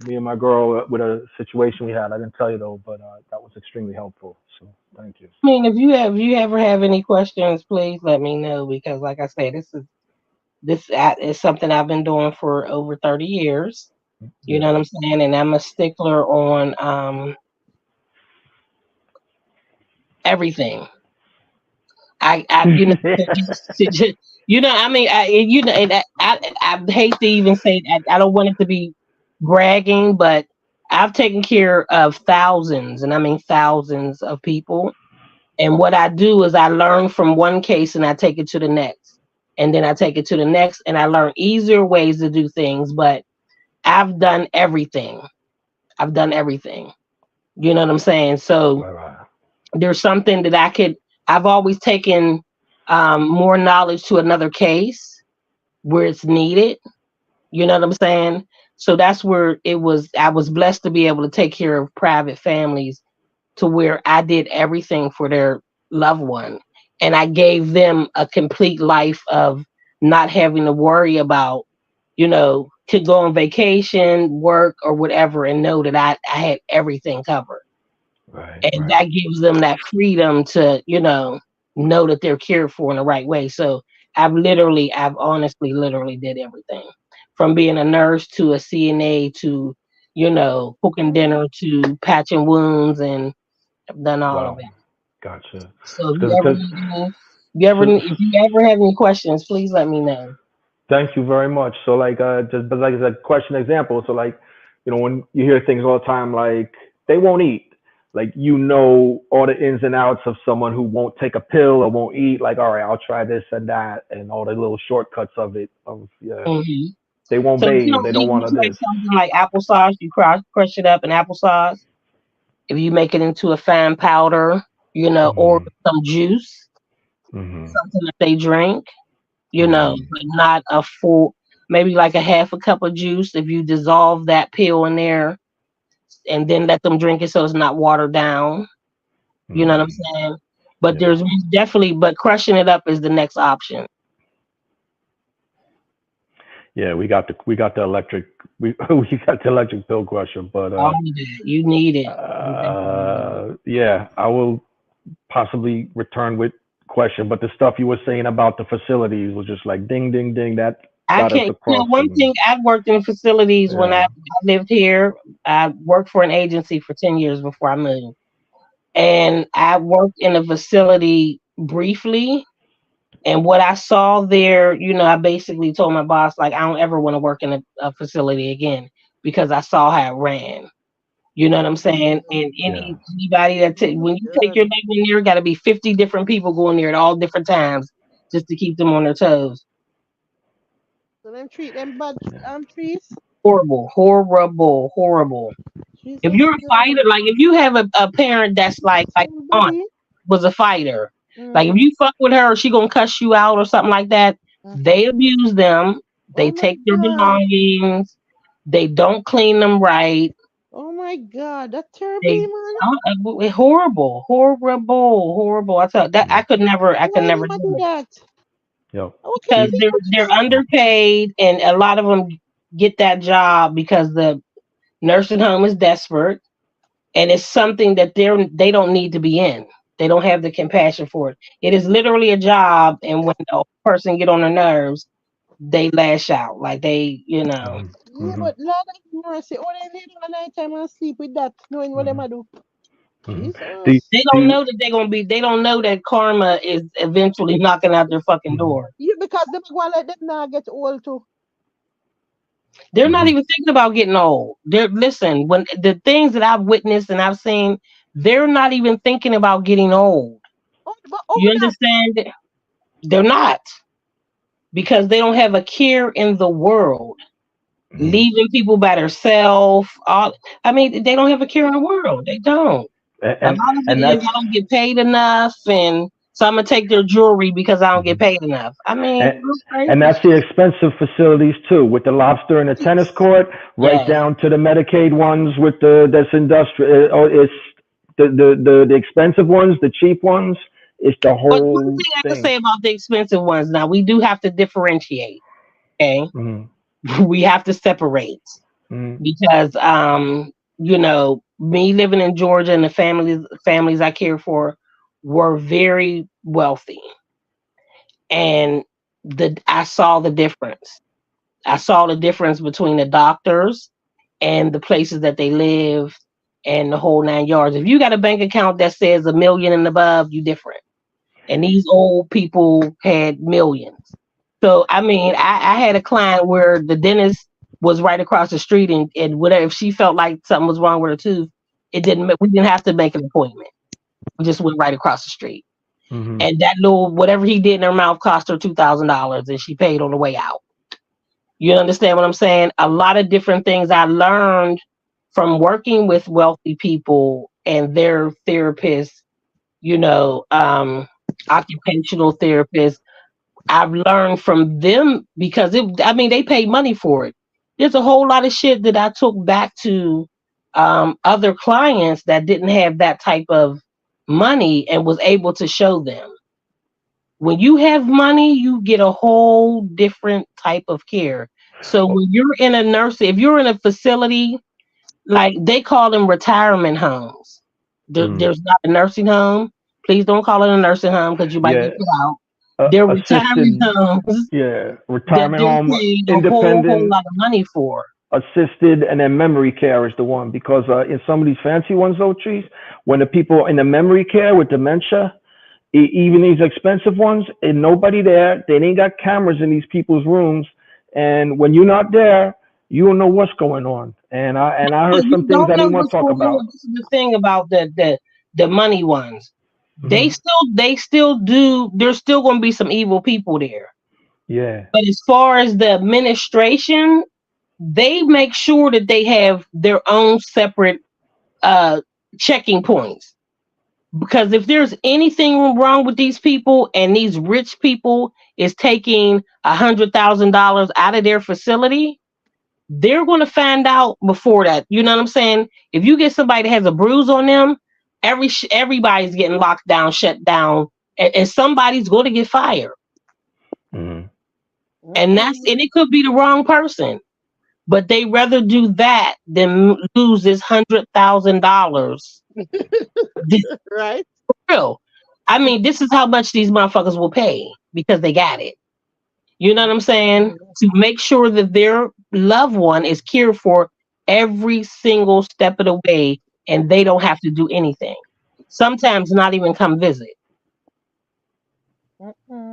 me and my girl with a situation we had. I didn't tell you though, but that was extremely helpful. So thank you. I mean, if you ever have any questions, please let me know because, like I said, is something I've been doing for over 30 years. You know Yeah. what I'm saying? And I'm a stickler on everything. I you know you know I mean and I hate to even say that I don't want it to be bragging, but I've taken care of thousands, and I mean thousands of people. And what I do is I learn from one case and I take it to the next, and then I take it to the next, and I learn easier ways to do things. But I've done everything. I've done everything. You know what I'm saying? So Right, right. there's something that I've always taken more knowledge to another case where it's needed. You know what I'm saying? So that's where I was blessed to be able to take care of private families to where I did everything for their loved one. And I gave them a complete life of not having to worry about, could go on vacation, work, or whatever, and know that I had everything covered. Right, And right. that gives them that freedom to know that they're cared for in the right way. So I've honestly literally did everything from being a nurse to a CNA to cooking dinner to patching wounds, and I've done all of Wow. it. Gotcha. So if you ever Because need any so, if you ever have any questions, please let me know. thank you very much. So like just but like as a question example, so like when you hear things all the time like they won't eat, like all the ins and outs of someone who won't take a pill or won't eat, like all right, I'll try this and that and all the little shortcuts of it of yeah. hmm They won't So if you bathe, don't they don't eat, want you to make this. something like applesauce. You crush it up in applesauce. If you make it into a fine powder, or Mhm. some juice, Mhm. something that they drink, Mhm. but not a full, maybe like a half a cup of juice. If you dissolve that pill in there and then let them drink it so it's not watered down, you know what I'm Mhm. saying? But Yeah. there's definitely, but crushing it up is the next option. Yeah, we got the electric we we got the electric pill crusher, but All of that. You need it. You definitely need it. yeah, I will possibly return with question, but the stuff you were saying about the facilities was just like ding ding ding, that I got us can't, across one some. thing, I've worked in facilities when I Yeah. lived here. I worked for an agency for 10 years before I moved. And I worked in a facility briefly. And what I saw there, I basically told my boss, like, I don't ever want to work in a facility again because I saw how it ran. You know what I'm saying? And Yeah. anybody Oh my when you take God. your name in there, got to be 50 different people going there at all different times just to keep them on their toes. So them treat them bad Yeah. trees. Horrible, horrible, horrible. If Jesus you're a fighter, Christ. like if you have a parent that's like aunt Somebody. was a fighter, like if Mm-hmm. you fuck with her, she gonna cuss you out or something like that. Mm-hmm. They abuse them. They Oh my take their God. belongings. They don't clean them right. Oh my God. That's They terribly, man. horrible, horrible, horrible. I tell that Mm. I could Why never them a do do it that? Yep. How can because See. people they're just underpaid, and a lot of them get that job because the nursing home is desperate, and it's something that they don't need to be in. They don't have the compassion for it. It is literally a job, and when the person get on their nerves, they lash out like Mhm. yeah, Mhm. but Lord have mercy. All they need on the night time and sleep with that, knowing what them Mhm. a do. Mhm. Do Jesus. they do don't you, know that they don't know that karma is eventually knocking out their fucking mhm. door. Yeah, because them go and let them now get old too. They're not Mhm. even thinking about getting old. They're listen, when the things that I've witnessed and I've seen, they're not even thinking about getting old. Oh, but oh You that. understand? They're not because they don't have a care in the world. Mhm. leaving people by themselves. All I mean, they don't have a care in the world. They don't. A lot And of it and is that's I don't get paid enough, and so I'm gonna take their jewelry because I don't get mhm. paid enough. I mean, and, that's and crazy. that's the expensive facilities too, with the lobster and the tennis court, right Yes. down to the Medicaid ones with the that's industrial. Or it's the expensive ones, the cheap ones. It's the But one whole thing I can thing. say about the expensive ones, now we do have to differentiate. Okay, Mm-hmm. we have to separate Mm-hmm. because me living in Georgia and the families I care for were very wealthy, and the I saw the difference. I saw the difference between the doctors and the places that they live and the whole 9 yards. If you got a bank account that says 1 million and above, you different. And these old people had millions. So I mean, I had a client where the dentist was right across the street, and whatever if she felt like something was wrong with her tooth, we didn't have to make an appointment. We just went right across the street. Mm-hmm. And that little whatever he did in her mouth cost her $2,000 and she paid on the way out. You understand what I'm saying? A lot of different things I learned from working with wealthy people and their therapists, you know, occupational therapists. I've learned from them because I mean, they pay money for it. There's a whole lot of shit that I took back to other clients that didn't have that type of money and was able to show them. When you have money, you get a whole different type of care. So when you're in a nursing, if you're in a facility, like they call them retirement homes, Mm-hmm. there's not a nursing home. Please don't call it a nursing home because you might Yeah, get put out. They're retirement assisted. homes Yeah, that retirement they're home, paying a whole independent, lot of money for. assisted, and then memory care is the one because in some of these fancy ones, though, trees, when the people in the memory care with dementia, even these expensive ones, and nobody there. They ain't got cameras in these people's rooms, and when you're not there, you don't know what's going on. And I But heard some you things don't I know didn't want what's to talk going about. on. This is the thing about the money ones. They Hmm. still do. There's still going to be some evil people there. Yeah. But as far as the administration, they make sure that they have their own separate uh checking points. Because if there's anything wrong with these people and these rich people is taking $100,000 out of their facility, they're going to find out before that. You know what I'm saying? If you get somebody that has a bruise on them, everybody's getting locked down, shut down, and somebody's going to get fired. Hmm. And it could be the wrong person, but they rather do that than lose this $100,000. This Right? real. I mean, this is how much these motherfuckers will pay because they got it. You know what I'm saying? To make sure that their loved one is cared for every single step of the way and they don't have to do anything. Sometimes not even come visit.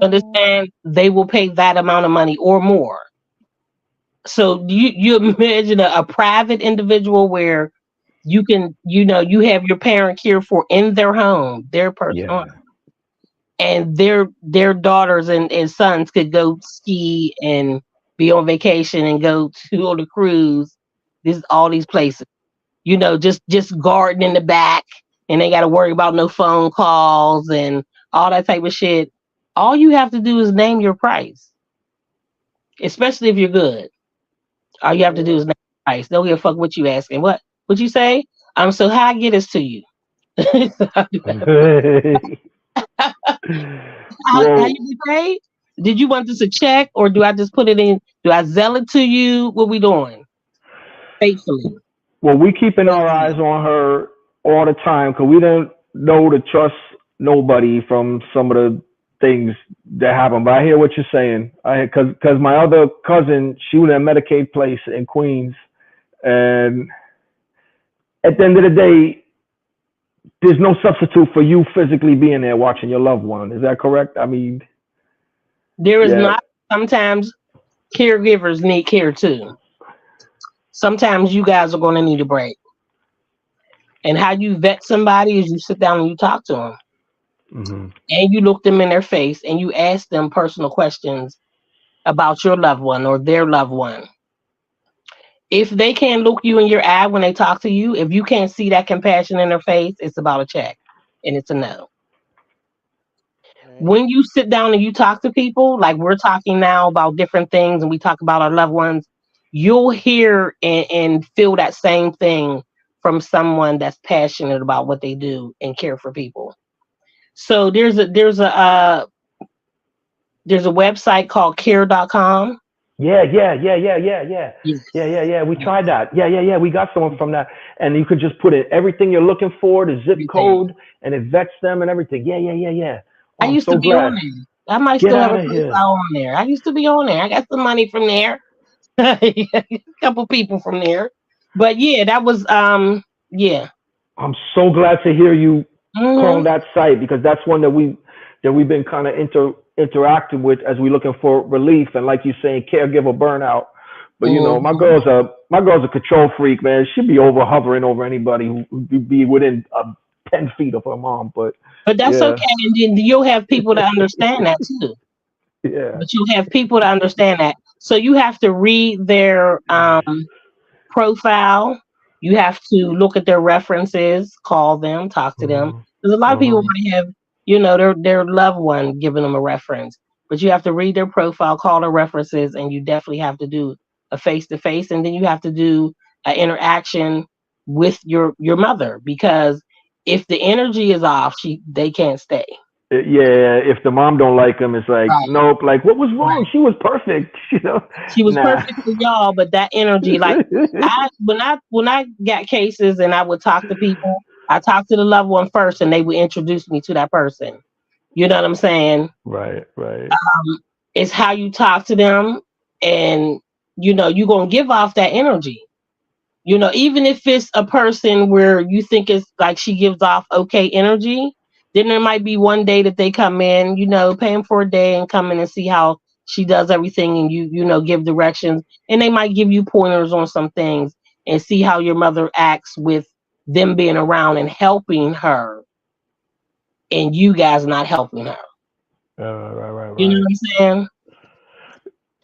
Understand? They will pay that amount of money or more. So you imagine a private individual where you have your parent cared for in their home, their personal, Yeah. and their daughters and sons could go ski and be on vacation and go to on a cruise. This all these places, just garden in the back, and they got to worry about no phone calls and all that type of shit. All you have to do is name your price, especially if you're good. All you have to do is name your price. Don't give a fuck what you asking. What you say? So how I get this to you? How Well, you get paid? Did you want this a check or do I just put it in? Do I sell it to you? What we doing? Faithfully. well, we keeping What's our eyes that? on her all the time because we don't know to trust nobody from some of the things that happen. But I hear what you're saying. I because my other cousin, she was at a Medicaid place in Queens, and at the end of the day, there's no substitute for you physically being there watching your loved one. Is that correct? I mean, There is yeah. not sometimes caregivers need care too. Sometimes you guys are going to need a break. And how you vet somebody is you sit down and you talk to them Hmm. and you look them in their face and you ask them personal questions about your loved one or their loved one. If they can't look you in your eye when they talk to you, if you can't see that compassion in their face, it's about a check, and it's a no. Right. When you sit down and you talk to people, like we're talking now about different things, and we talk about our loved ones, you'll hear and feel that same thing from someone that's passionate about what they do and care for people. So there's a website called care.com. Yeah, yeah, yeah, yeah, yeah, yeah. Yes. Yeah, yeah, yeah. We tried that. Yeah, yeah, yeah. We got someone from that. And you could just put in everything you're looking for, the zip Everything. code, and it vets them and everything. Yeah, yeah, yeah, yeah. I Oh, I'm used to so be on glad. there. I might Get still have out a of here. profile on there. I used to be on there. I got some money from there. A couple people from there. But yeah, that was yeah. I'm so glad to hear you call Hmm. that site because that's one that we've been kind of interacting with as we're looking for relief and like you saying caregiver burnout. But Hmm. my girl's a control freak, man. She'd be over hovering over anybody who would be within 10 feet of her mom. But But that's yeah, okay. And then you'll have people that understand that too. yeah, But you'll have people that understand that. So you have to read their profile. You have to look at their references, call them, talk to them. uh-huh, Because a lot of people uh-huh. might have, their loved one giving them a reference. But you have to read their profile, call their references, and you definitely have to do a face to face, and then you have to do an interaction with your mother because if the energy is off, they can't stay. Yeah, if the mom don't like him, it's like Right. nope. Like what was wrong? Right. She was perfect, She was Nah. perfect for y'all, but that energy, like I when I got cases and I would talk to people, I talked to the loved one first, and they would introduce me to that person. You know what I'm saying? Right, right. It's how you talk to them, and you're gonna give off that energy. Even if it's a person where you think it's like she gives off okay energy, then there might be one day that they come in, pay them for a day and come in and see how she does everything, and give directions, and they might give you pointers on some things and see how your mother acts with them being around and helping her, and you guys not helping her. Right, right, You know right. what I'm saying?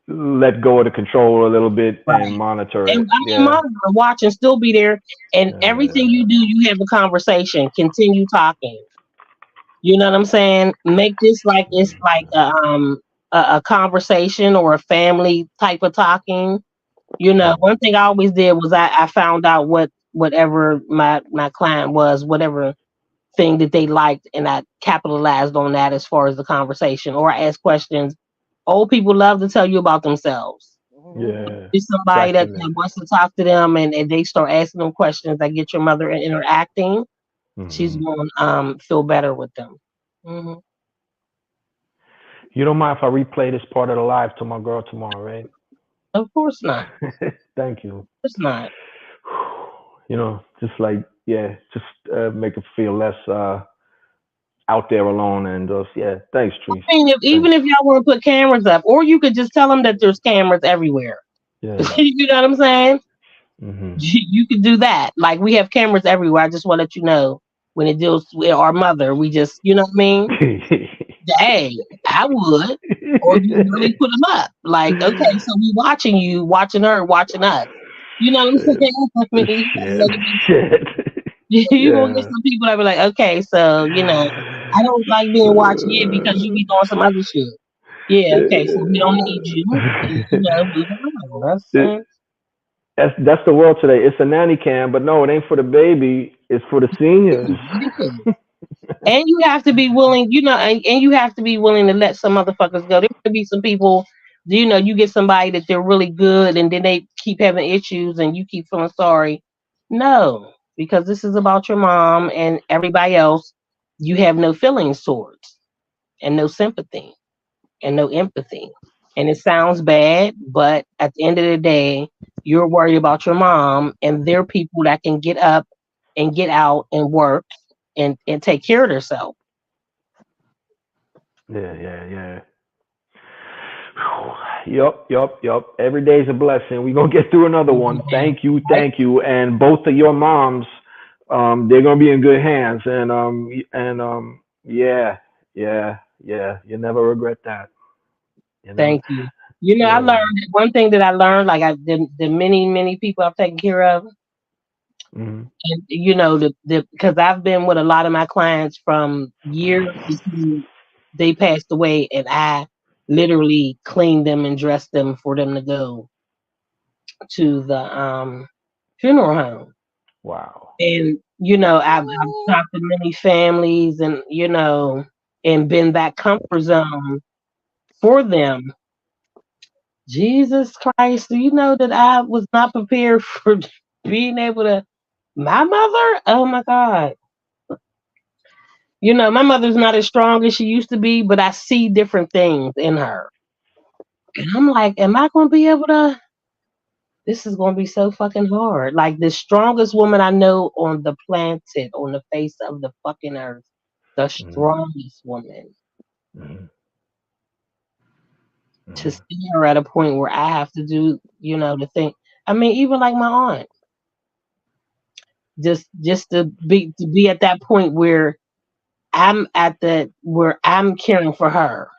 Let go of the control a little bit and Right. monitor And it. I mean, Yeah. monitor, watch, and still be there. And everything you Uh, do, you have a conversation. Continue talking. You know what I'm saying? Make this like it's like a conversation or a family type of talking. One thing I always did was I found out whatever my client was, whatever thing that they liked, and I capitalized on that as far as the conversation. Or I asked questions. Old people love to tell you about themselves. yeah. Be somebody that Definitely. wants to talk to them, and they start asking them questions that get your mother interacting. She's Hmm. going to feel better with them. Hmm. You don't mind if I replay this part of the live to my girl tomorrow, right? Of course not. Of Thank you. course not. Just like yeah, just make it feel less out there alone and just yeah. Thanks, Trees. I mean, Thanks. even if y'all want to put cameras up, or you could just tell them that there's cameras everywhere. Yeah. You know what I'm saying? Hmm. You could do that. Like we have cameras everywhere. I just want to let you know when it deals with our mother. We just, you know what I mean? Hey, I would. Or just really put them up. Like, okay, so we watching you, watching her, watching us. You know what I'm saying? I mean, you gotta Shit. let it be. Shit. You gonna get Yeah. some people that be like, okay, so I don't like being watched, yeah, because you be doing some other shit. Yeah, okay, so we don't need you. Move around. It- that's the world today. It's a nanny cam, but no, it ain't for the baby. It's for the seniors. It is. And you have to be willing, and you have to be willing to let some motherfuckers go. There could be some people, you get somebody that they're really good, and then they keep having issues, and you keep feeling sorry. No, because this is about your mom and everybody else. You have no feelings towards, and no sympathy, and no empathy. And it sounds bad, but at the end of the day, you're worried about your mom, and they're people that can get up and get out and work and take care of themselves. Yeah, yeah, yeah. Yup, yup, yup. Every day's a blessing. We're gonna get through another one. Thank you, Right? thank you. And both of your moms, they're gonna be in good hands. And yeah, yeah, yeah. You never regret that. You know. Thank you. I Yeah. learned one thing that I learned, like the many people I've taken care of, Mm-hmm. and the because I've been with a lot of my clients from years before they passed away, and I literally cleaned them and dressed them for them to go to the funeral home. Wow. And I've talked to many families, and and been that comfort zone for them. Jesus Christ, do you know that I was not prepared for being able to my mother? Oh my God. My mother's not as strong as she used to be, but I see different things in her. And I'm like, am I gonna be able to this is gonna be so fucking hard. Like the strongest woman I know on the planet, on the face of the fucking earth. The Mm-hmm. strongest woman. Mm-hmm. To Mm-hmm. see her at a point where I have to do, the thing. I mean, even like my aunt, just to be at that point where I'm caring for her.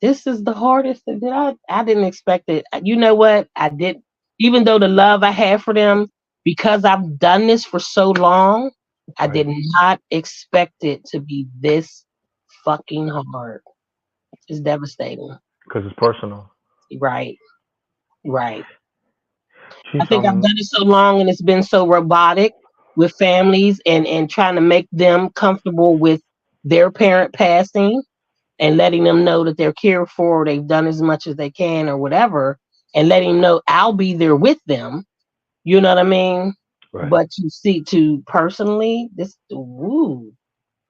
This is the hardest that I didn't expect it. You know what? I did, even though the love I have for them, because I've done this for so long, I Right. did not expect it to be this fucking hard. It's devastating. Because it's personal. Right, right. She's I think I've done it so long and it's been so robotic with families and trying to make them comfortable with their parent passing and letting them know that they're cared for, they've done as much as they can or whatever, and letting them know I'll be there with them. You know what I mean? right. But you see, to personally, this woo,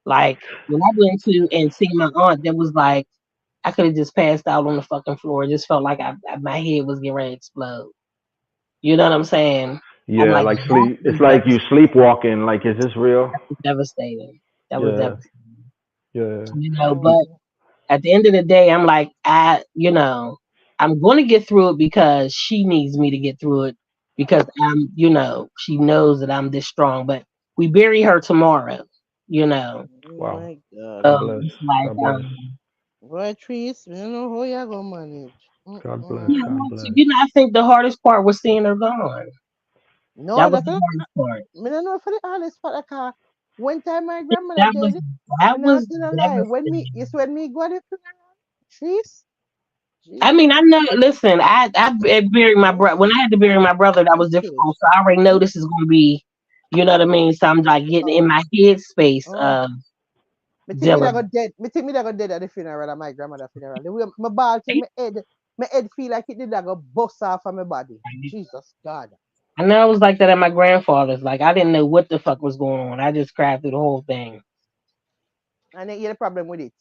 like when I went to and see my aunt, that was like I could have just passed out on the fucking floor. It just felt like my head was getting ready to explode. You know what I'm saying? I'm Yeah, like, like that sleep. was It's like you sleepwalking. Like, is this real? devastating. That was Yeah. devastating. Yeah. But at the end of the day, I'm like, I'm going to get through it because she needs me to get through it because she knows that I'm this strong. But we bury her tomorrow, you know. Oh Wow. my God. God So bless. it's like, God bless. Boy, trees, I don't know how you gonna manage. God bless. God so, bless. I think the hardest part was seeing her gone. No, That was that's the not. hardest part. I don't know for the honest part. Like, one time my grandmother That was dead, that me not was tell a lie. devastating. When me go to the funeral, trees, I Jesus, mean, I know. Listen, I buried my brother. When I had to bury my brother, that was Jesus. difficult. So I already know this is going to be, you know what I mean. So I'm like getting in my head space Oh, of me think me that dealing. got dead. Me think me that got dead at the funeral at my grandmother's funeral. The way my ball till my head feel like it did that go bust off of my body. Jesus God. I know I was like that at my grandfather's. Like I didn't know what the fuck was going on. I just cried through the whole thing. And then you the problem with it.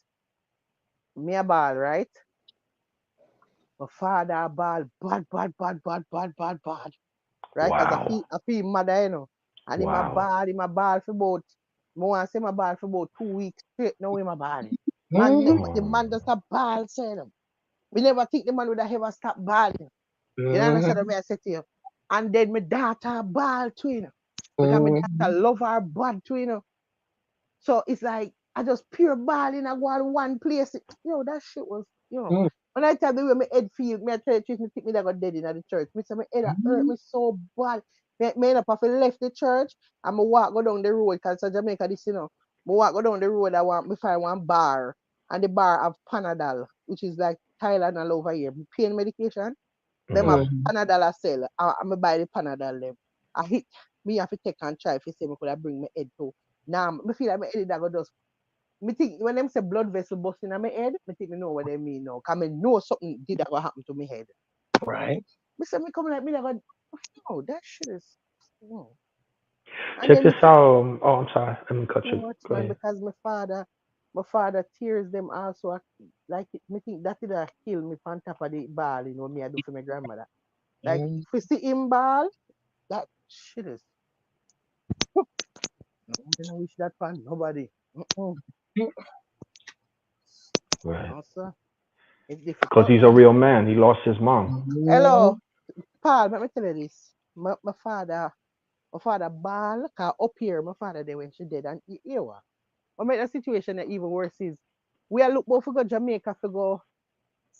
Me a ball, right? My father a ball, bad. Right? Cause Wow. I feel mother, And Wow. in my ball for about, I want to say my ball for about 2 weeks straight now in my body. And Mm-hmm. the man Oh. just a ball, saying, we never think the man would have ever stop balling. You know Mm-hmm. understand what I say to you? And then my daughter ball too, because my Mm-hmm. daughter love her bad too, So it's like I just pure balling. I go on one place. That shit was, When I tell the way my head feel, me I tell you, the truth, me think me that got dead in the church. Me say my head a hurt Mm-hmm. me so bad. Me end up have to left the church and me walk go down the road because it's Jamaica this, Me walk go down the road. I want me find one bar and the bar have Panadol, which is like Thailand all over here. Pain medication. Them Mm-hmm. have Mm-hmm. Panadol a sell. I buy the Panadol them. I hit me have to take and try if you say me could have bring my head to. Now me feel like my head that go just me think when them say blood vessel busting in my head, me think me know what they mean now. Cause me know something did that go happen to my head. Right. Me say me come like me like no, that shit is no. And Check then this me think out. Oh, I'm sorry. Let me cut too you. much Go man ahead. because my father tears them also like me think that did a kill me on top of the ball, me I do for my grandmother. Like Mm-hmm. if we see him ball, that shit is I don't wish that for nobody. Right. No, sir. It's Because difficult, he's a man. real man. He lost his mom. Hello, Paul, let me tell you this. My father ball, cause up here, my father there when she dead, and you what? What make the situation that even worse is we are look both for go Jamaica for go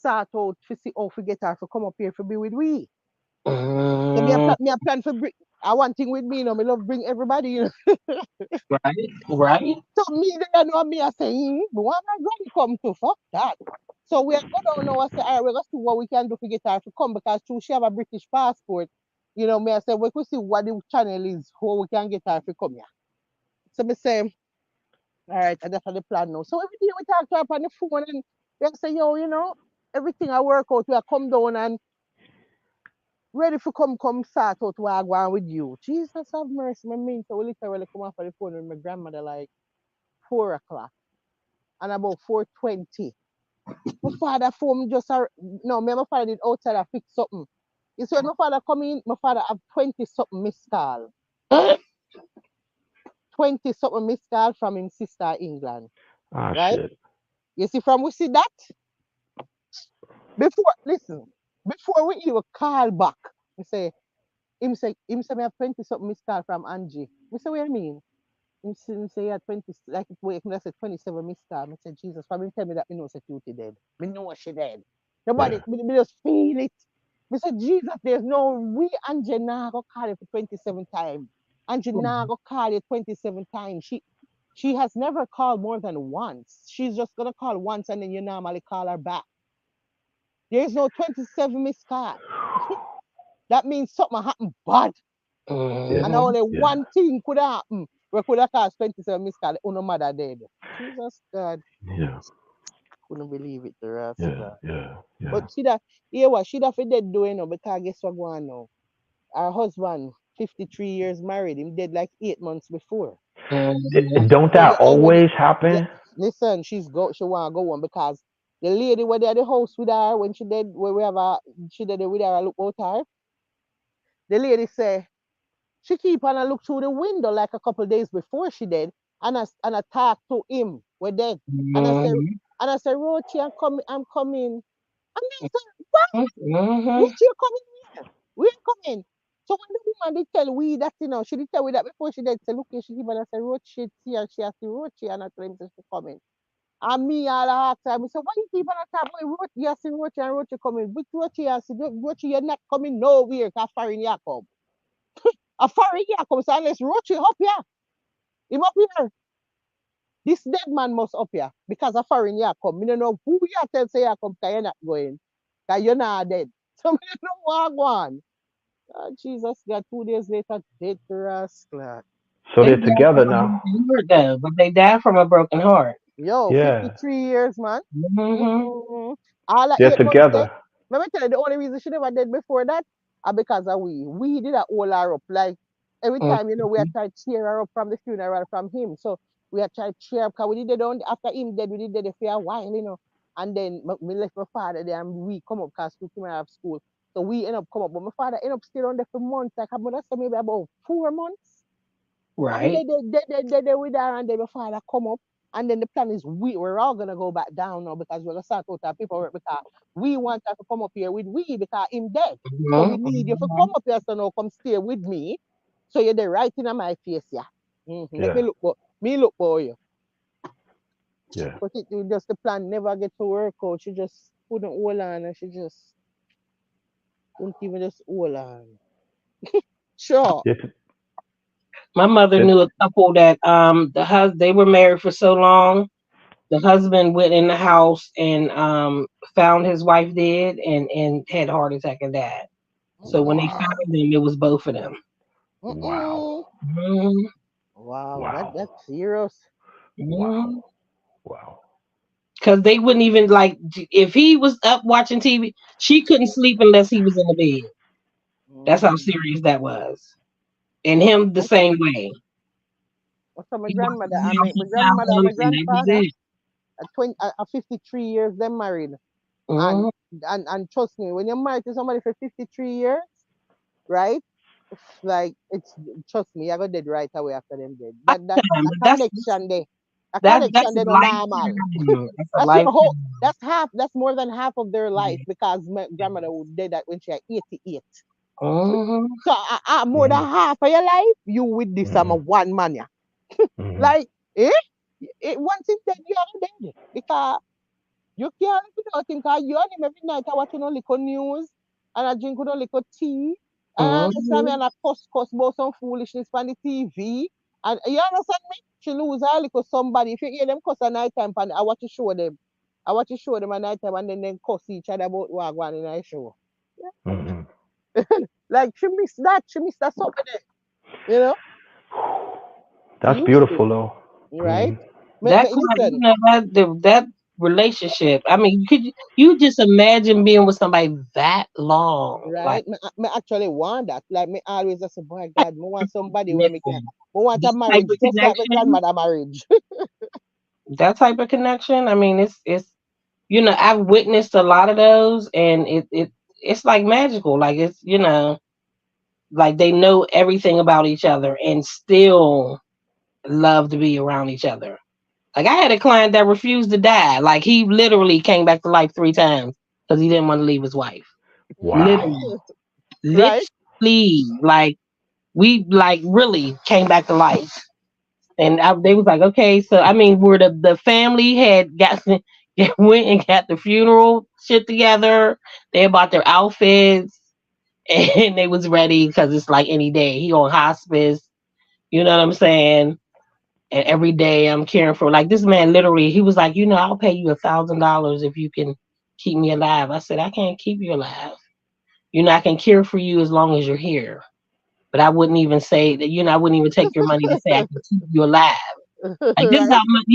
sort out to see how to get her to come up here to be with we. So Mm, me a plan for bring. I want thing with me, me love bring everybody, right, right. So me there know me I say, but what am I going to come to? Fuck that. So we are go down now and say, all right, we're gonna see what we can do to get her to come because she have a British passport. Me I say we could see what the channel is, how we can get her to come here. So me say, all right, and that's the plan now. So every day we talk to her on the phone and we say, yo, everything I work out, we are come down and ready for come start out what I go on with you. Jesus have mercy, my mean. So we literally come off of the phone with my grandmother like 4 o'clock and about 4:20. My father phone just no, me and my father did outside and fix something. You see when my father come in, my father have 20 something missed call. Uh, 20 something missed call from his sister England. Ah, Right? shit. You see from we see that? Before listen, before we even call back, we say him say me have 20 something missed call from Angie. We say what you mean? He say he had 20 like wait, I said 27 missed call. I said Jesus, from him tell me that me know security dead. Me know she dead. Nobody Yeah. me just feel it. Me say Jesus, there's no we Angie nah go call you for 27 times. Angie nah go call you 27 times. She has never called more than once. She's just gonna call once and then you normally call her back. There is no 27 missed call. That means something happened bad. Yeah. And mm, only Yeah. one thing could happen. We could have caused 27 missed call. Uno mother dead. Jesus God. Yeah. Couldn't believe it, the rest Yeah. God. Yeah. Yeah. But yeah, what she that for dead doing now because guess what going on now? Her husband, 53 years married, him dead like 8 months before. Don't So you that already always yeah, happen? listen, she wanna go on because the lady were there at the house with her when she dead where we have a she did with her look out her. The lady say she keep on a look through the window like a couple days before she did, and I talk to him. We're dead. And I say, mm, Rochi, I'm coming. And they say, what? mm, Rochi, you coming here? We're coming. So when the woman did tell we that, she did tell we that before she did. Say, look, here, she keep on and say, Rochi, see her, she has to Rochi, and I tell him that she coming. And me all ask her, I said, why you keep on talking about Rochi? You see Rochi and Rochi coming. But Rochi, I said, Rochi, you're not coming nowhere, because foreign you come. A foreign you come, so unless Rochi up here. Him up here. This dead man must up here because a foreign you come. Me don't know who you tell say you come because you're not going. Because you're not dead. So me don't know what go on. Jesus God, 2 days later, dead to rascal. So They they're died from together a now. broken heart, though, but they died from a broken heart. Yo, Yeah. 53 years, man. Mm-hmm. Mm-mm. All that They're 8 months there. together. Let me tell you, the only reason she never did before that are because of we. We did that hold her up. Like every time, we had tried to cheer her up from the funeral from him. So we had tried to cheer her because we did it on after him dead, we did it for a while. And then me left my father there and we come up because we came out of school. So we end up come up. But my father end up still on there for months. Like I'm gonna say maybe about 4 months. And Right. they with her and then my father come up. And then the plan is we're all gonna go back down now because we're gonna start out our paperwork because we want her to come up here with we because him dead. So we need you to come up here so now come stay with me. So you're the right in my face, yeah. Let me Yeah. look for you. Yeah. But just the plan never get to work out. She just couldn't hold on and she just couldn't even just hold on. Sure. They're t- My mother they're- knew a couple that they were married for so long. The husband went in the house and found his wife dead and had a heart attack and died. So when they wow. found them, it was both of them. Wow. Mm-mm. Mm-hmm. Wow, Wow. that's serious. Wow. Wow. Because they wouldn't even like if he was up watching TV, she couldn't sleep unless he was in the bed. That's how Mm. serious that was. And him the Also, same way. also my He walked grandmother, in I the house, mean my he grandmother found and them, my and that was grandfather it. at 53 years them married. And Mm-hmm. and trust me, when you're married to somebody for 53 years, right? Like it's trust me, you're gonna dead right away after them dead. That But connection there. A that's connection a they no normal. lifetime. That's a That's your whole lifetime. that's more than half of their life because my grandmother did that when she had 88. Mm-hmm. So more than Mm-hmm. half of your life, you with this Mm-hmm. one man, yeah. Mm-hmm. Like, once it's dead, you are dead. Because You can't live without him because you and him every night I watching only news and I drink with only tea. And I understand me Mhm. and I cuss about some foolishness on the TV. And you understand me? She lose her little somebody. If you hear them cuss at night time, and I watch you show them. I watch you show them at night time and then they cuss each other about what going in a show. Yeah. Mm-hmm. Like she missed that. She missed that something there. You know? She That's used to. beautiful though. I Right? mean, That kind, Listen, that relationship. I mean, could you just imagine being with somebody that long? Like, right? Me actually want that. Like me always just say, boy God, me want somebody where me can listen, me want a this type marriage of just like my connection, grandmother marriage. that type of connection. I mean, it's I've witnessed a lot of those, and it's like magical. Like it's like they know everything about each other and still love to be around each other. Like I had a client that refused to die. Like he literally came back to life 3 times because he didn't want to leave his wife. wow. Literally, Right? literally, like we like really came back to life. And they was like, okay, so I mean, where the family had got went and got the funeral shit together. They bought their outfits and they was ready because it's like any day. He on hospice, you know what I'm saying? And every day I'm caring for like this man literally he was like, I'll pay you $1,000 if you can keep me alive. I said, I can't keep you alive. I can care for you as long as you're here. But I wouldn't even say that, I wouldn't even take your money to say I can keep you alive. Like this is Right? how much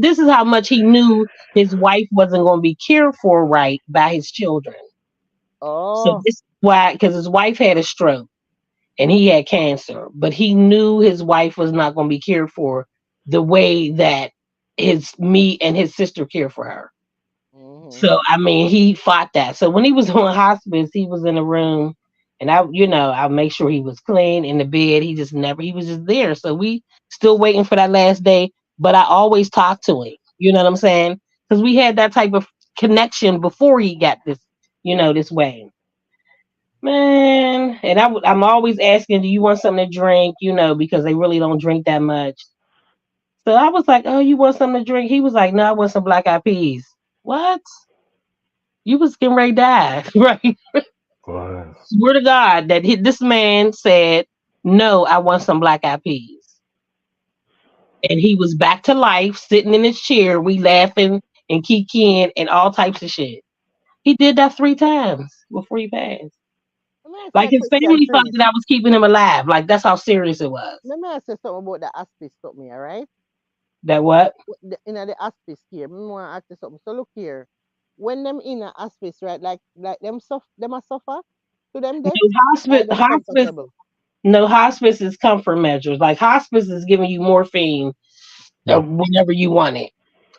this is how much he knew his wife wasn't going to be cared for right by his children. So Oh. this is why, because his wife had a stroke and he had cancer, but he knew his wife was not going to be cared for the way that his me and his sister care for her. Hmm. So I mean, he fought that. So when he was on hospice, he was in a room, and I make sure he was clean in the bed. He just never, he was just there. So we still waiting for that last day. But I always talk to him. You know what I'm saying? Because we had that type of connection before he got this, this way. Man, and I'm always asking, do you want something to drink? Because they really don't drink that much. So I was like, oh, you want something to drink? He was like, no, I want some black eyed peas. What? You was getting ready to die, right? Wow. Swear to God that this man said, no, I want some black eyed peas. And he was back to life, sitting in his chair, we laughing and kikiing and all types of shit. He did that 3 times before he passed. Let me ask you Like a his question, family thought Prince. that I was keeping him alive. Like that's how serious it was. Let me ask you something about the hospice something, all right? That what? In the hospice here, me want to ask you something. So look here. When them in a hospice, right, like them a suffer to them death No or hospice, them comfortable? no hospice is comfort measures. Like hospice is giving you morphine Yep. whenever you want it.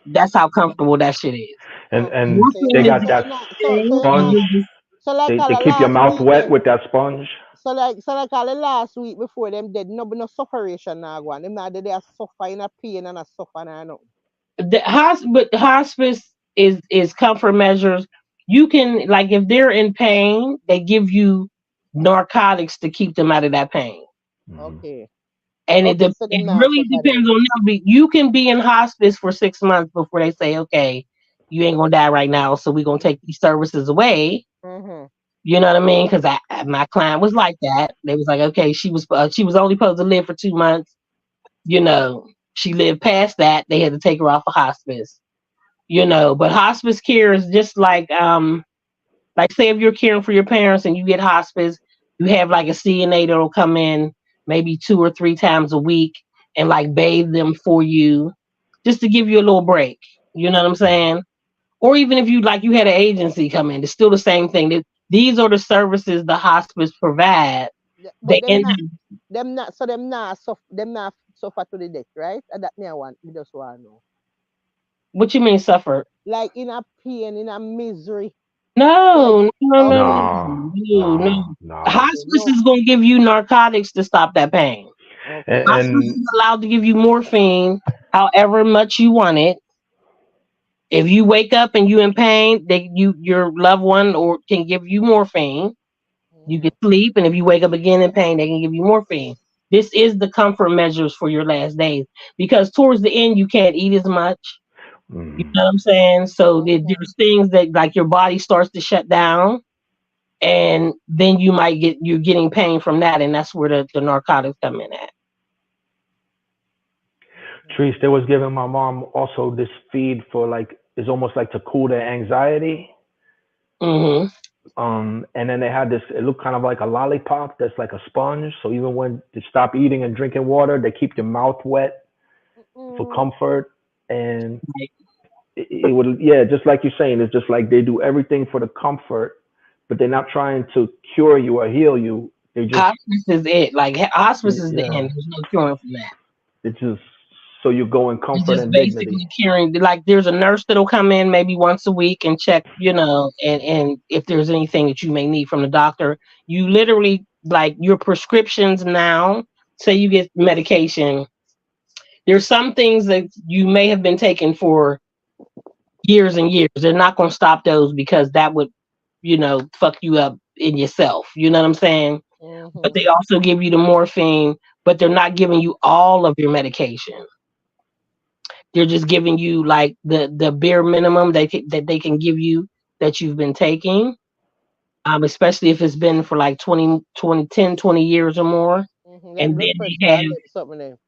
That's how comfortable that shit is. Okay. So you Morphine They not is got the so that you not so thing. you not sponge. so like all They the keep your last mouth week wet them with that sponge. so like all the last week before them dead, no sufferation now go on. Them not they are suffer in a pain and a suffer and nothing. The hospice is comfort measures. You can like if they're in pain, they give you narcotics to keep them out of that pain. Hmm. Okay. And Okay, so it them not really suffer then. depends on them. You can be in hospice for 6 months before they say, okay, you ain't gonna die right now, so we're gonna take these services away. Mm-hmm. You know what I mean? Because my client was like that. They was like, okay, she was only supposed to live for 2 months. You know, she lived past that. They had to take her off of hospice. But hospice care is just like say if you're caring for your parents and you get hospice, you have like a CNA that'll come in maybe 2 or 3 times a week and like bathe them for you just to give you a little break. You know what I'm saying? Or even if you had an agency come in, it's still the same thing. These are the services the hospice provide. But They end them not suffer to the death, right? And that me I want me just want to know. what you mean suffer? Like in a pain, in a misery. Like No, no, no, no, okay, No, no, no. no, no. okay, Hospice no, is gonna give you narcotics to stop that pain. okay. Hospice And is allowed to give you morphine however much you want it. If you wake up and you in pain, your loved one or can give you morphine. You can Mm-hmm. sleep, and if you wake up again in pain, they can give you morphine. This is the comfort measures for your last days because towards the end you can't eat as much. You know what I'm saying? So Mm-hmm. there's things that like your body starts to shut down, and then you're getting pain from that, and that's where the narcotics come in at. Trees, they was giving my mom also this feed for like it's almost like to cool their anxiety. Hmm. And then they had this. It looked kind of like a lollipop that's like a sponge. So even when they stop eating and drinking water, they keep your mouth wet for Mm-hmm. comfort. And it would, yeah, just like you're saying, it's just like they do everything for the comfort, but they're not trying to cure you or heal you. They just, Hospice is it. Like hospice is the yeah, end. There's no curing from that. it's just so you go in It's comfort just and dignity. basically curing. Like there's a nurse that'll come in maybe once a week and check, and if there's anything that you may need from the doctor. You literally like your prescriptions now. Say you get medication. There's some things that you may have been taking for years and years. They're not going to stop those because that would, fuck you up in yourself. You know what I'm saying? But Mm-hmm. they also give you the morphine, but they're not giving you all of your medication. They're just giving you like the bare minimum that they can give you that you've been taking. Especially if it's been for like 20 years or more. Mm-hmm. Like And blood then pressure they have, and something there.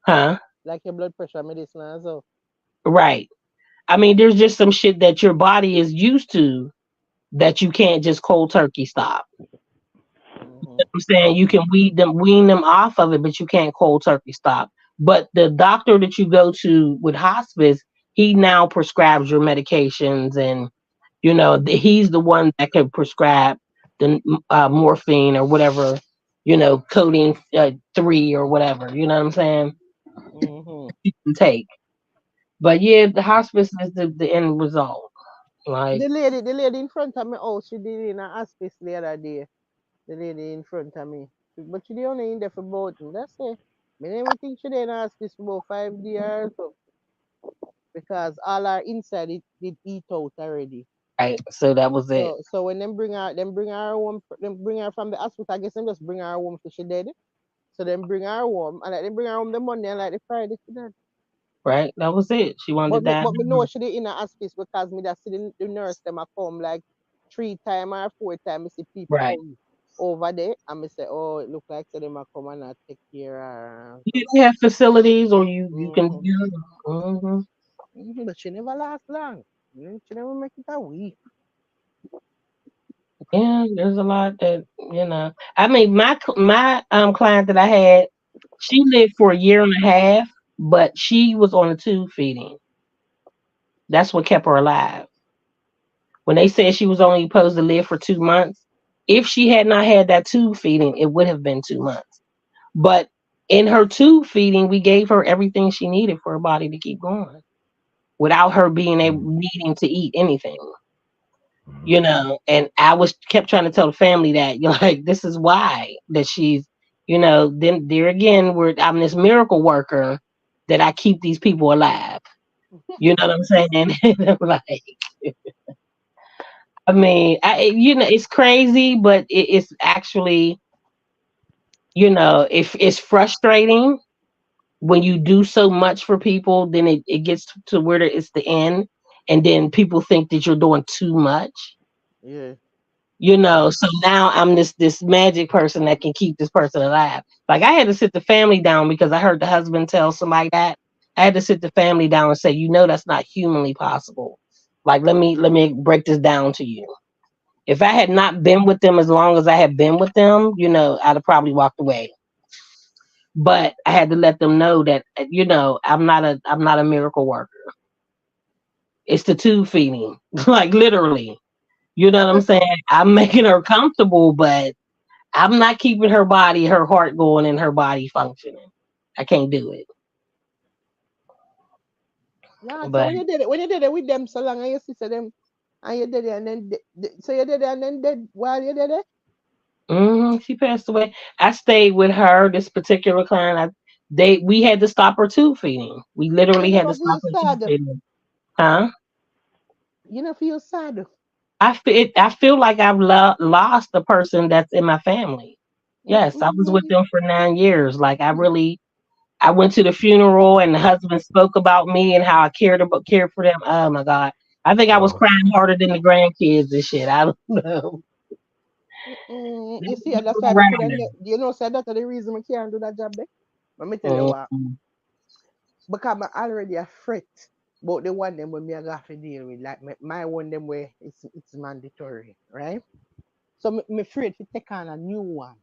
huh? Like your blood pressure medicine as well. Right. I mean, there's just some shit that your body is used to that you can't just cold turkey stop. Mm-hmm. I'm saying you can wean them off of it, but you can't cold turkey stop. But the doctor that you go to with hospice, he now prescribes your medications, and he's the one that can prescribe the morphine or whatever, codeine 3 or whatever. You know what I'm saying? Mm-hmm. You can take. But yeah, the hospice is the end result. Like, The lady in front of me, oh, she did it in a hospice the other day. The lady in front of me. But she the only in there for about, that's it. I never think she did in a hospice for about 5 years. So, because all her inside it did eat out already. right. So that was it. So when them bring her home, them bring her from the hospital. I guess them just bring her home so she dead. So them bring her home and like they bring her home the Monday and like the Friday she dead. Right. That was it. She wanted But to me die. but me know she did in a hospice because me just see the nurse them a come like 3 time or 4 time. Me see people Right. come over there and me say, oh, it look like so them a come and take care of her. You have facilities, or you can. Mm-hmm. Mhm. But she never last long. She never make it a week. Yeah, there's a lot that. I mean, my client that I had, she lived for a year and a half, but she was on a tube feeding. That's what kept her alive. When they said she was only supposed to live for 2 months, if she had not had that tube feeding, it would have been 2 months. But in her tube feeding, we gave her everything she needed for her body to keep going without her being able needing to eat anything. And I was kept trying to tell the family that you're like, this is why that she's, then there again, I'm this miracle worker that I keep these people alive. You know what I'm saying? And I'm like, I mean, it's crazy, but it's actually, if it's frustrating when you do so much for people, then it gets to where it's the end, and then people think that you're doing too much. Yeah. So now I'm this magic person that can keep this person alive. Like I had to sit the family down because I heard the husband tell somebody that. I had to sit the family down and say, that's not humanly possible. Like let me break this down to you. If I had not been with them as long as I had been with them, I'd have probably walked away. But I had to let them know that I'm not a miracle worker. It's the tube feeding. Like literally. You know what I'm saying? I'm making her comfortable, but I'm not keeping her heart going and her body functioning. I can't do it. Yeah, so But when you did it with them so long and you see so them and you did it and then so you did it and then dead while you did it? she passed away. I stayed with her, this particular client. We had to stop her tube feeding. We You literally had to never stop feel her tube sad. feeding. Huh? You never feel sad. I feel like I've lost the person that's in my family. Yes, I was with Mm-mm. them for 9 years. Like I really, I went to the funeral and the husband spoke about me and how I cared for them. Oh my God. I think I was Wow. crying harder than the grandkids and shit. I don't know. You see, and that's why I Around couldn't them. get, say that's the reason I can't do that job there. Let me tell you what, Mhm. because I'm already afraid about the one them when me I got to deal with. Like my one them where it's mandatory, right? So me afraid to take on a new one.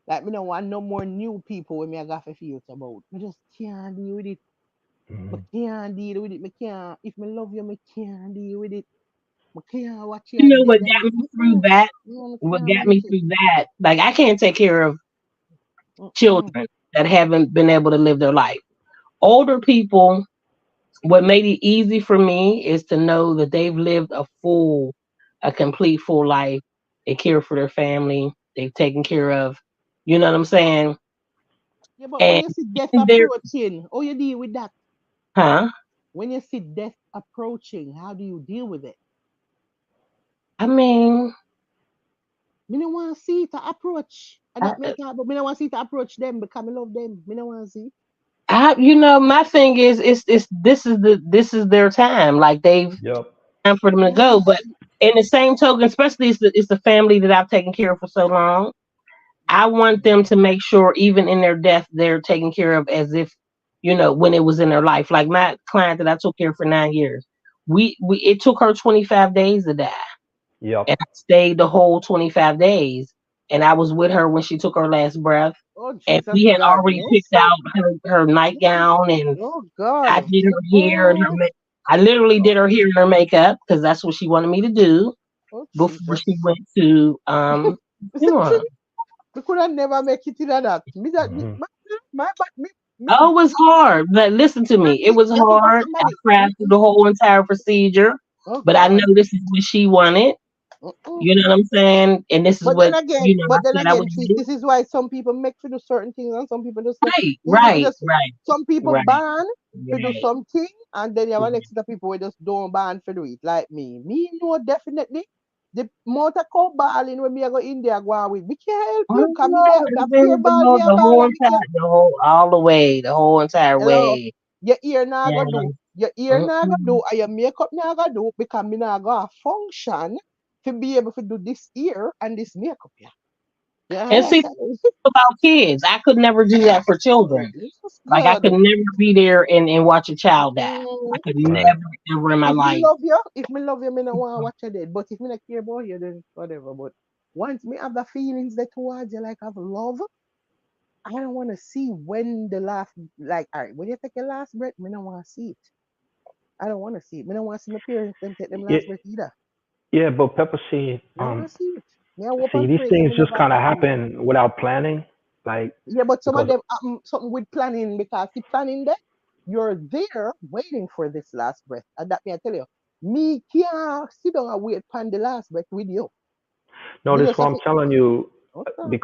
Like me don't want no more new people when me I got to feel about. Me just can't deal with it. Me Mhm. can't deal with it. Me can't. If me love you, me can't deal with it. Me can't watch You you know what dead got and me through that? no, me What can't got do me it. through that? Like I can't take care of Mm-mm. children that haven't been able to live their life. Older people, what made it easy for me is to know that they've lived a complete full life. They care for their family. They've taken care of, you know what I'm saying? Yeah, but when And you see death in there, approaching, how you deal with that? huh? When you see death approaching, how do you deal with it? I mean, Me no want to see it approach. And that me I, talk, but me no want to see it approach them because me love them. Me no want to see it. you know, my thing is, it's this is their time. Like they've Yep. time for them to go. But in the same token, especially it's the family that I've taken care of for so long. I want them to make sure, even in their death, they're taken care of as if, when it was in their life. Like my client that I took care of for 9 years, we it took her 25 days to die, and Yep. I stayed the whole 25 days, and I was with her when she took her last breath, Oh and Jesus we had God, already picked mercy. out her nightgown, and Oh I God. did her hair and Mm-mm. I literally Oh, did her hair and her makeup because that's what she wanted me to do oh before she Jesus. went to Me say, funeral. me could have never make it in that. Me that Mhm. my back Oh, it was hard. But listen to me. It was you have to go hard. I somebody. cried through Mm-mm. the whole entire procedure. Oh But I know God. this is what she wanted. Mm-mm. You know what I'm saying? And this is But then what, again, I said I would see, do. this is why some people make to do certain things and some people just not. Right, Some people right, just right, some people right, ban to do right. something and then you have a next set of people who just don't ban for do it. Like me. Me know definitely the amount of cow balling when me I go in there go on with. We can't help Oh, you because me there it's me been fear ball, me a the ball whole and me entire, care. all the way, the whole entire Hello. way. Your ear now Yeah. go do. Your ear now go Mm-mm. do and your makeup now go do because me now go function to be able to do this ear and this makeup. Yeah. You And see, understand? about kids, I could never do that for Oh, children. Jesus Like I God. could never be there and watch a child die. I Mm, could Right. never ever in my if me life. love you, me not want to watch you dead. But if me not care about you, then whatever. But once me have the feelings that towards you, like of love, I don't want to see when the last, like, all right, when you take your last breath, me don't want to see it. I don't want to see it. Me don't want to see my parents them take them Yeah. last breath either. Yeah. But Pepper Seed, Me don't want to see it. Me I hope see, and these pray so things me just never have kind to of see it. happen without planning, like Yeah, but some of because them something with planning because the planning there, you're there waiting for this last breath. And that me I tell you, me can't sit down and wait upon the last breath with you. Me notice just what have I'm to telling you, okay.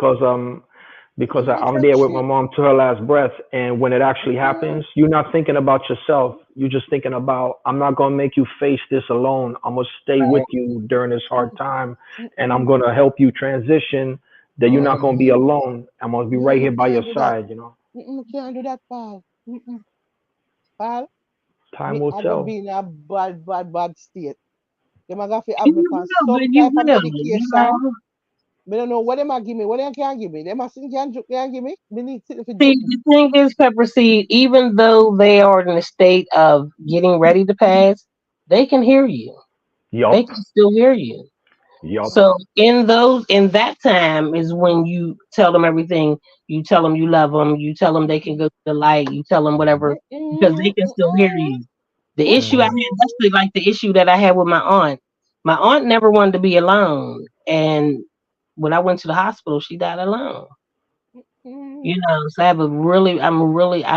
because I'm Different there with my shit. mom to her last breath, and when it actually Mm, happens, you're not thinking about yourself. You're just thinking about, I'm not gonna make you face this alone. I'm gonna stay with Right. you during this hard mm, time, and I'm mm, gonna help you transition. That you're not gonna be mm. alone. I'm gonna be Me, right me here by your can't do that. side. You know, Me can't do that, pal. Pal, time me will I go tell. be in a bad state. Them a got to have And me you on will, some but you type of will, medication. Me don't know what them a give me. What them can give me. Them a thing can give me. Me need to See, the thing is, Pepper Seed, even though they are in a state of getting ready to pass, they can hear you. They Yup, can still hear you. yup. So in that time is when you tell them everything. You tell them you love them. You tell them they can go to the light. You tell them whatever because they can still hear you. The issue I had, Hmm. that's like the issue that I had with my aunt. My aunt never wanted to be alone, and when I went to the hospital, she died alone. So I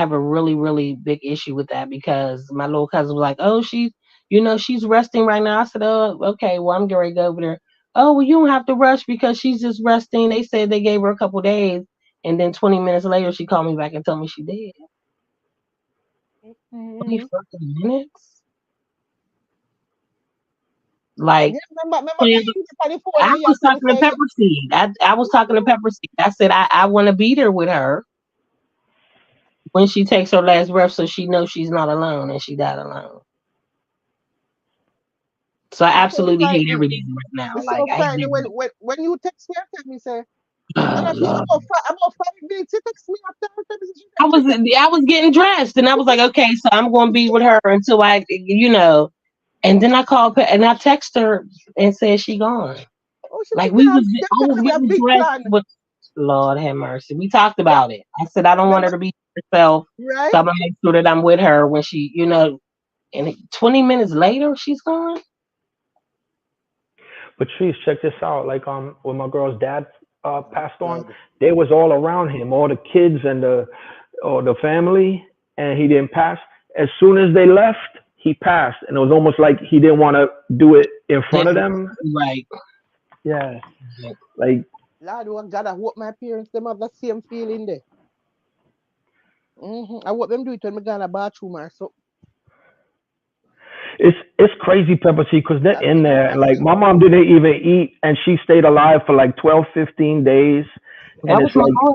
have a really, really big issue with that because my little cousin was like, oh, she's resting right now. I said, oh, okay, well, I'm getting ready to go over there. Oh, well, you don't have to rush because she's just resting. They said they gave her a couple days. And then 20 minutes later, she called me back and told me she did. 20 fucking minutes? Like, Yeah, remember me playing and you on the phone I and you was tell me talking to say, Pepper Seed. I was talking to Pepper Seed. I said, I want to be there with her. when she takes her last breath, so she knows she's not alone and she died alone. So I Me so absolutely hate frightened. everything right now. Me Like so I hate frightened when everything. you text me after me say, and Oh after Lord. about 5 minutes, you text me after me, I she was text I was getting dressed and I was like, okay, so I'm going to be with her until and then I called and I text her and said she gone. oh, she Like think you have, them I think was you have getting big dressed plan, with Lord have mercy. We talked yeah, about it. I said I don't want her remember, to be herself, right? so I'm gonna make sure that I'm with her when she. And 20 minutes later, she's gone. Patrice, check this out. Like when my girl's dad Oh passed on, God. they was all around him, all the kids and the family, and he didn't pass. As soon as they left, he passed, and it was almost like he didn't want to do it in front of them. Right. Yeah, like Lord, oh God, I hope my parents them have the same feeling there. I hope them do it when me go in the bathroom or so. it's crazy, Pepper C, because they're That in make me there. And like happy. my mom didn't even eat, and she stayed alive for like 12, 15 days, and That was it's my like own.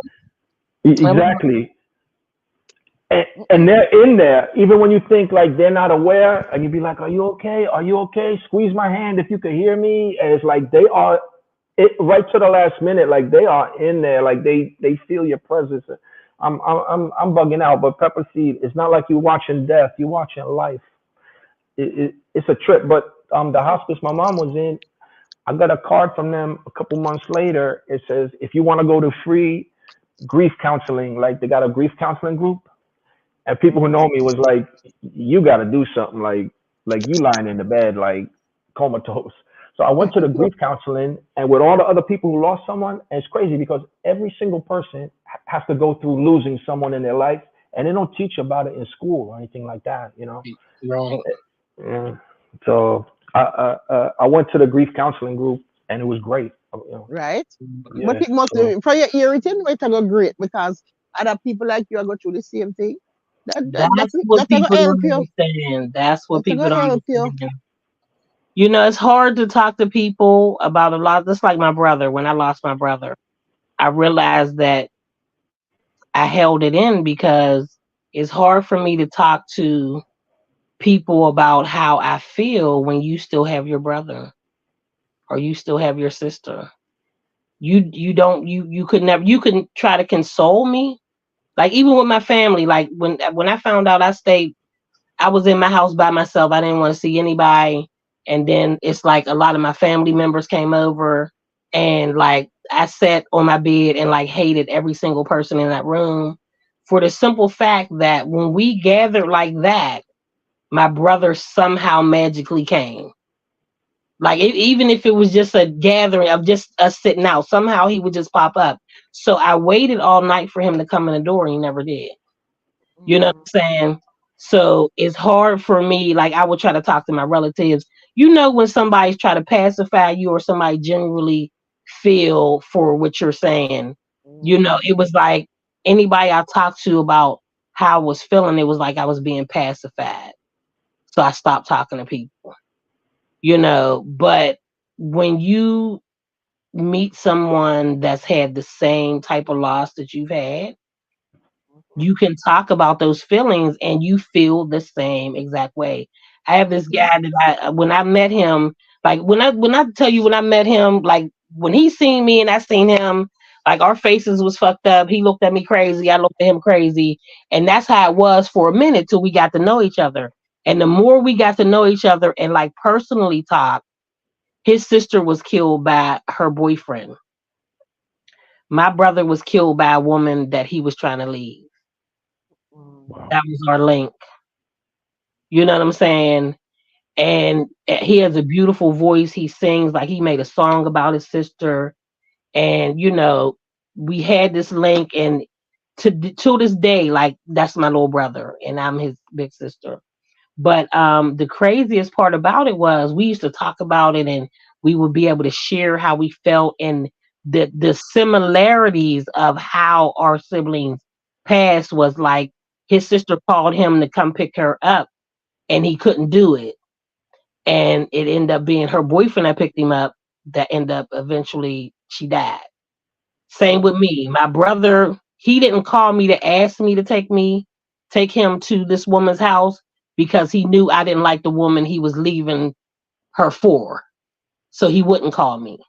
That was exactly. And Mm-mm. they're in there, even when you think like they're not aware, and you be like, "Are you okay? Are you okay? Squeeze my hand if you can hear me." And it's like they are, it right to the last minute, like they are in there, like they feel your presence. I'm bugging out, but Pepper Seed, it's not like you're watching death, you're watching life. It's a trip. But the hospice my mom was in, I got a card from them a couple months later. It says if you want to go to free grief counseling, like they got a grief counseling group, and people who Mm-hmm. know me was like, "You got to do something, like you lying in the bed like comatose." So I went to the grief counseling, and with all the other people who lost someone, and it's crazy because every single person has to go through losing someone in their life, and they don't teach about it in school or anything like that, you know. right. Yeah. So I went to the grief counseling group, and it was great. You know. Right? But Yeah. it must So for your hear it anyway, it go great because other people like you are going through the same thing. That's what That gonna people help don't you. understand. That's what That people gonna don't help you. understand. It's hard to talk to people about a lot. Just like my brother, when I lost my brother, I realized that I held it in because it's hard for me to talk to people about how I feel when you still have your brother or you still have your sister. You don't you could never you can try to console me. Like even with my family, like when I found out I was in my house by myself. I didn't want to see anybody. And then it's like a lot of my family members came over and like I sat on my bed and like hated every single person in that room for the simple fact that when we gathered like that, my brother somehow magically came. Like even if it was just a gathering of just us sitting out, somehow he would just pop up. So I waited all night for him to come in the door and he never did. You know what Mm-hmm. I'm saying? So it's hard for me. Like I would try to talk to my relatives. When somebody's trying to pacify you or somebody genuinely feel for what you're saying. It was like anybody I talked to about how I was feeling, it was like I was being pacified. So I stopped talking to people. But when you meet someone that's had the same type of loss that you've had, you can talk about those feelings and you feel the same exact way. I have this Mm-hmm. guy that when I met him, like when I tell you when I met him, like when he seen me and I seen him, like our faces was fucked up. He looked at me crazy, I looked at him crazy, and that's how it was for a minute till we got to know each other. And the more we got to know each other and like personally talk, his sister was killed by her boyfriend. My brother was killed by a woman that he was trying to leave. Mm-hmm. wow. That was our link. You know what I'm saying? And he has a beautiful voice. He sings like he made a song about his sister. And we had this link, and to this day, like that's my little brother, and I'm his big sister. But the craziest part about it was we used to talk about it, and we would be able to share how we felt and the similarities of how our siblings passed was like his sister called him to come pick her up, and he couldn't do it, and it ended up being her boyfriend that picked him up. That ended up eventually she died. Same with me. My brother, he didn't call me to ask me to take me. take him to this woman's house because he knew I didn't like the woman he was leaving her for. So he wouldn't call me.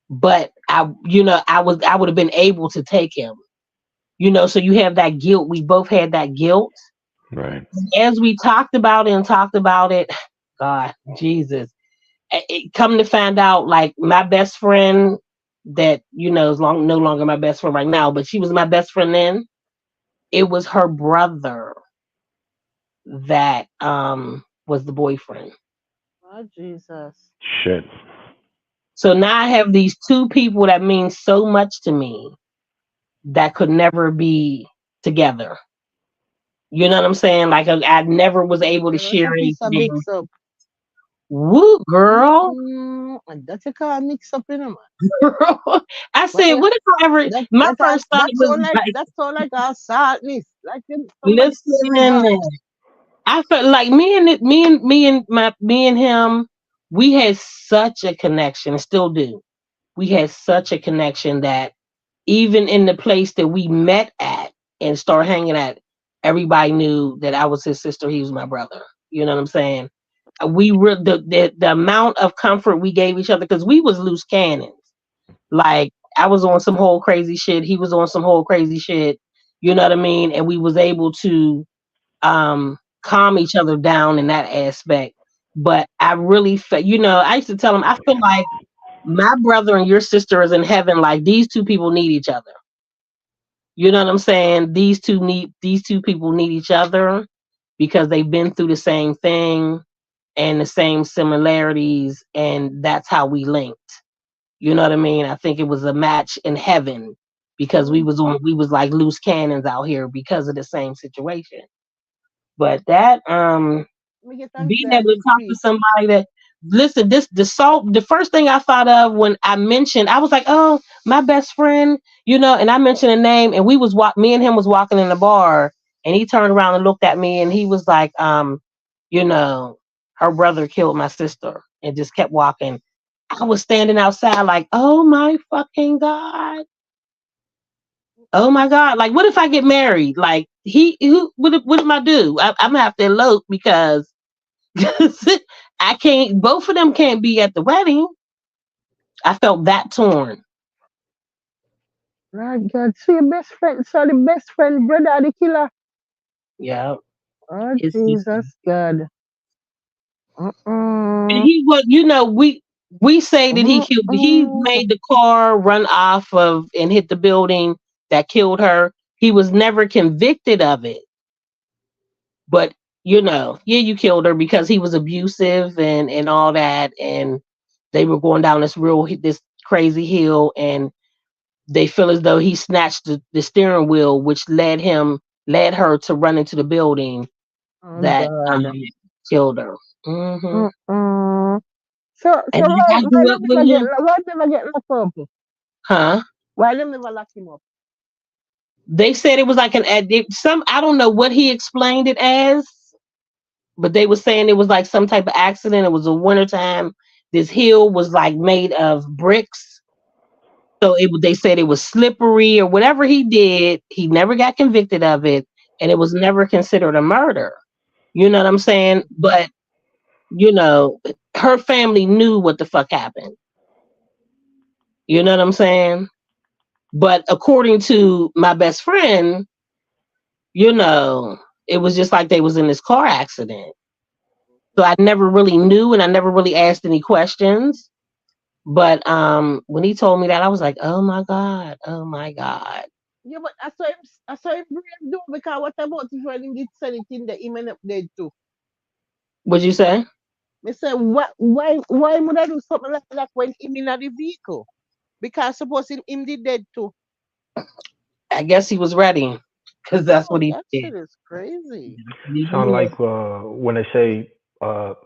But I would have been able to take him. So you have that guilt. We both had that guilt. Right. As we talked about it, God, Jesus. Come to find out, like my best friend that is no longer my best friend right now, but she was my best friend then. It was her brother that was the boyfriend. Oh, Jesus. Shit. So now I have these two people that mean so much to me that could never be together. You know what I'm saying? Like I never was able to Yeah, that's share a piece of anything. mix up. Woo, girl. And that's a kind of mix up, man. Girl. I But said, what if I ever? My first thought was like, that sound like a sadness. Like somebody killing listen. God. I felt like me and him, we had such a connection, and still do. We had such a connection that even in the place that we met at and started hanging at, everybody knew that I was his sister. He was my brother. You know what I'm saying? We were the amount of comfort we gave each other because we was loose cannons. Like I was on some whole crazy shit. He was on some whole crazy shit. You know what I mean? And we was able to calm each other down in that aspect. But I really felt, I used to tell him, I feel like my brother and your sister is in heaven. Like these two people need each other. You know what I'm saying? These two people need each other because they've been through the same thing and the same similarities, and that's how we linked. You know what I mean? I think it was a match in heaven because we was like loose cannons out here because of the same situation. But that Me get being able to anxiety talk to tree. somebody that listen, the first thing I thought of when I was like, oh, my best friend, and I mentioned a name, and me and him was walking in the bar, and he turned around and looked at me, and he was like, you know her brother killed my sister, and just kept walking. I was standing outside like, oh my fucking god, oh my god, like what if I get married, like what am I do? I'm gonna have to elope because I can't. Both of them can't be at the wedding. I felt that torn. Lord God, so your best friend, so the best friend, brother, the killer. Yeah, Oh, his sister. Jesus God. And Mm-mm. he was, we say that he killed. He Mm-mm. made the car run off of and hit the building that killed her. He was never convicted of it, but yeah, you killed her because he was abusive and all that, and they were going down this crazy hill, and they feel as though he snatched the steering wheel, which led her to run into the building Oh, that God. killed her. Hmm. Mm-mm. So And why, I grew up with him, why never get locked up? huh? Why them never lock him up? They said it was like some I don't know what he explained it as, but they were saying it was like some type of accident. It was a wintertime. This hill was like made of bricks, so they said it was slippery or whatever he did. He never got convicted of it, and it was never considered a murder. You know what I'm saying? But you know, her family knew what the fuck happened. You know what I'm saying? But according to my best friend, you know, it was just like they was in this car accident. So I never really knew and I never really asked any questions. But when he told me that, I was like, oh my God, oh my God. Yeah, but I saw him brave do because what about if when him did send it in the him end up dead too? What'd you say? Me say why would I do something like that when him in the vehicle? Because suppose him did dead too. I guess he was ready because that's Oh, what he that did. shit is crazy. That's what he Sound did. like when they say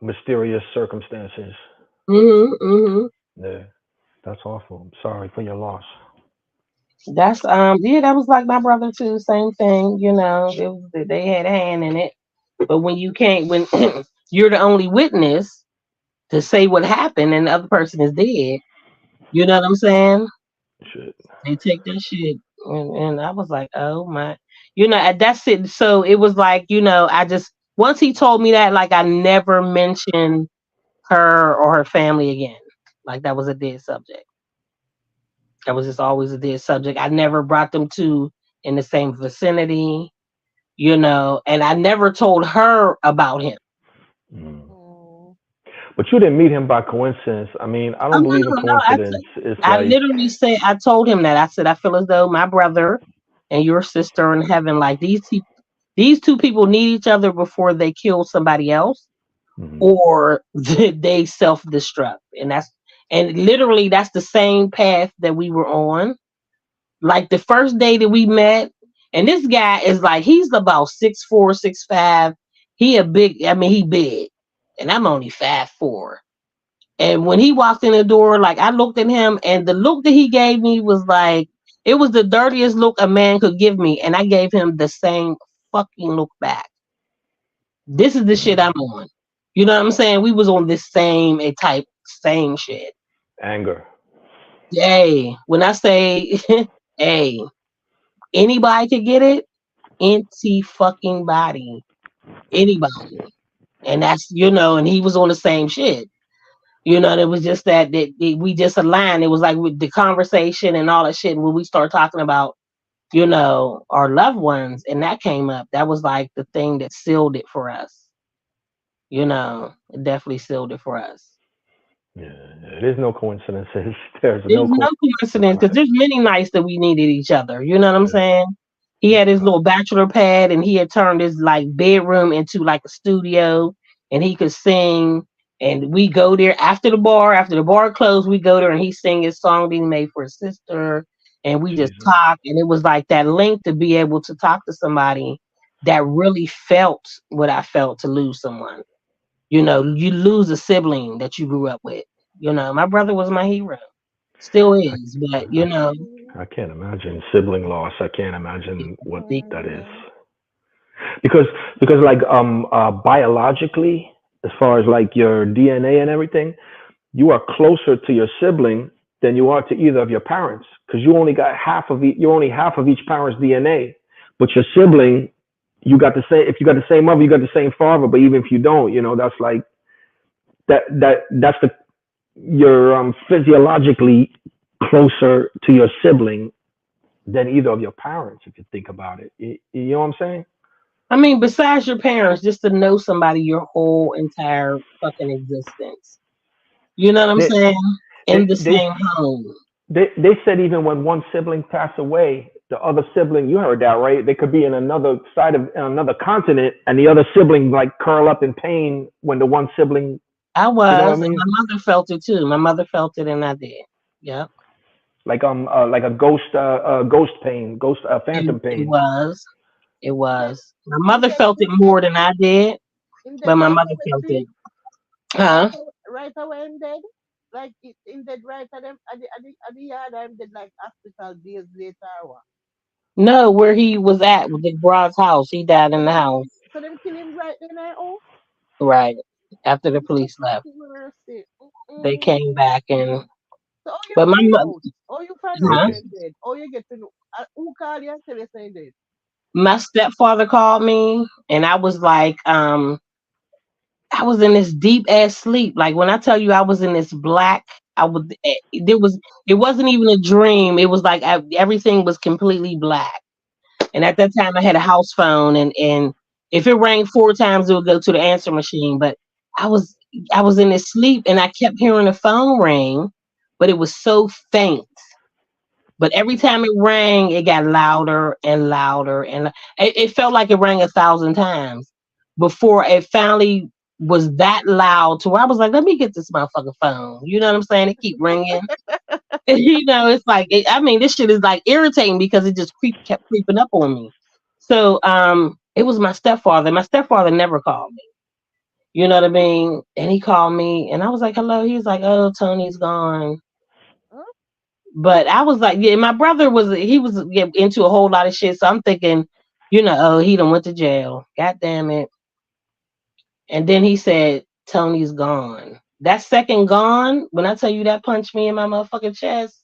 mysterious circumstances. Hmm. Yeah, that's awful. I'm sorry for your loss. That's yeah, that was like my brother too. Same thing, they had a hand in it. But when you can't, when you're the only witness to say what happened and the other person is dead, you know what I'm saying? Shit. They take that shit, and I was like, oh my. And that's it. So it was like, I just, once he told me that, like, I never mentioned her or her family again. Like, that was a dead subject. That was just always a dead subject. I never brought them to in the same vicinity, and I never told her about him. Mm. Mm. But you didn't meet him by coincidence. I mean, I Oh, don't no, believe in no, no. coincidence. It's I like, literally said, I told him that. I said, I feel as though my brother and your sister in heaven, like these two people need each other before they kill somebody else mhm. or they self destruct. And literally that's the same path that we were on. Like the first day that we met, and this guy is like, he's about 6'4", 6'5". He a big, I mean, he big. And I'm only 5'4". And when he walked in the door, like I looked at him, and the look that he gave me was like, it was the dirtiest look a man could give me, and I gave him the same fucking look back. This is the shit I'm on. You know what I'm saying? We was on this same a type same shit. Anger. Hey, when I say, hey, anybody could get it, empty fucking body, anybody, and that's and he was on the same shit. And it was just that we just aligned. It was like with the conversation and all that shit. When we start talking about, our loved ones, and that came up, that was like the thing that sealed it for us. It definitely sealed it for us. Yeah, it is no coincidences. There's There's no no coincidence coincidence about because it. there's many nights that we needed each other. You know what I'm Yeah. saying? He had his little bachelor pad and he had turned his like bedroom into like a studio and he could sing. And we go there after the bar closed, we go there and he sing his song that he made for his sister. And we just Jesus. talk. And it was like that link to be able to talk to somebody that really felt what I felt to lose someone. You lose a sibling that you grew up with. My brother was my hero. Still I, is, but I, Mm. I can't imagine sibling loss. I can't imagine what the that is. Mm. Because like biologically, as far as like your DNA and everything, you are closer to your sibling than you are to either of your parents because you only half of each parent's DNA. But your sibling, you got the same. If you got the same mother, you got the same father. But even if you don't, that's like that's the you're physiologically closer to your sibling than either of your parents if you think about it. You know what I'm saying? I mean, besides your parents, just to know somebody your whole entire fucking existence. You know what I'm They saying? In they the they same home. they said even when one sibling passed away, the other sibling, you heard that, right? They could be in another side of another continent, and the other sibling like curl up in pain when the one sibling, I you know what I was, and mean? my mother felt it too. My mother felt it, and I did. Yep. Like a ghost pain, It, phantom it pain. was. It In that, was. My in mother that, felt it in that, more than I did, in but that my right mother away, felt see? it. Huh? Right away in dead. Like in dead right at them at the yard I'm dead like hospital days later or what? No, where he was at with the broad's house. He died in the house. So them kill him right then I oh Right. After the Lord police left. have mercy. They Mm-mm. came back and So how you but my find out? How you find out huh? saying dead? How you get to know? Who call you and tell you saying dead? My stepfather called me and I was like, I was in this deep ass sleep. Like when I tell you I was in this black, I was it wasn't even a dream. It was like everything was completely black. And at that time I had a house phone and if it rang four times it would go to the answer machine. But I was I was in this sleep and I kept hearing the phone ring, but it was so faint. But every time it rang, it got louder and louder, and it felt like it rang 1,000 times before it finally was that loud to where I was like, "Let me get this motherfucking phone." You know what I'm saying? It keep ringing. It's like I mean, this shit is like irritating because it just kept creeping up on me. So it was my stepfather. My stepfather never called me. You know what I mean? And he called me, and I was like, "Hello." He's like, "Oh, Tony's gone." Huh? But I was like, yeah, my brother was yeah, into a whole lot of shit. So I'm thinking, oh, he done went to jail. God damn it. And then he said, Tony's gone. That second gone, when I tell you that punched me in my motherfucking chest,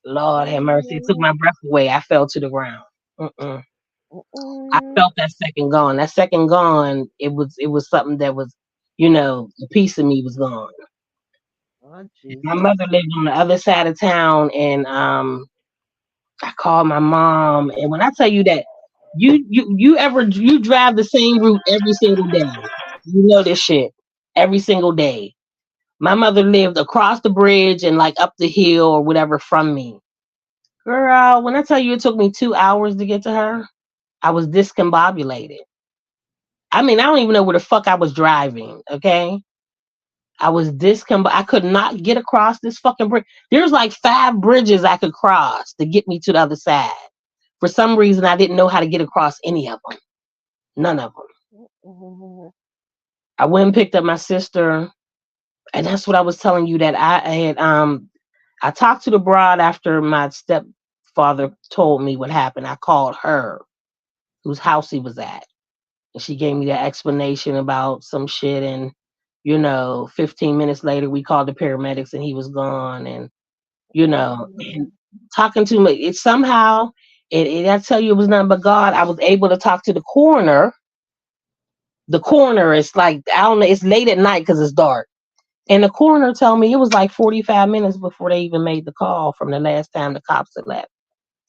Lord have mercy. It took my Mm, breath away. I fell to the ground. Mm-mm. I Mm-mm. felt that second gone. That second gone, it was something that was, a piece of me was gone. Oh, My Jesus. mother lived on the other side of town, and I called my mom, and when I tell you that you drive the same route every single day, you know this shit every single day. My mother lived across the bridge and like up the hill or whatever from me. Girl, when I tell you it took me 2 hours to get to her, I was discombobulated. I mean, I don't even know where the fuck I was driving. Okay, I was I could not get across this fucking bridge. There's like 5 bridges I could cross to get me to the other side. For some reason, I didn't know how to get across any of them. None of them. Mm-mm. I went and picked up my sister, and that's what I was telling you that I had. I talked to the broad after my stepfather told me what happened. I called her, whose house he was at, and she gave me that explanation about some shit. And 15 minutes later, we called the paramedics, and he was gone. And and Mm-mm. talking to me, it somehow, I tell you, it was nothing but God. I was able to talk to the coroner. The coroner is like, I don't know, it's late at night because it's dark. And the coroner told me it was like 45 minutes before they even made the call from the last time the cops had left.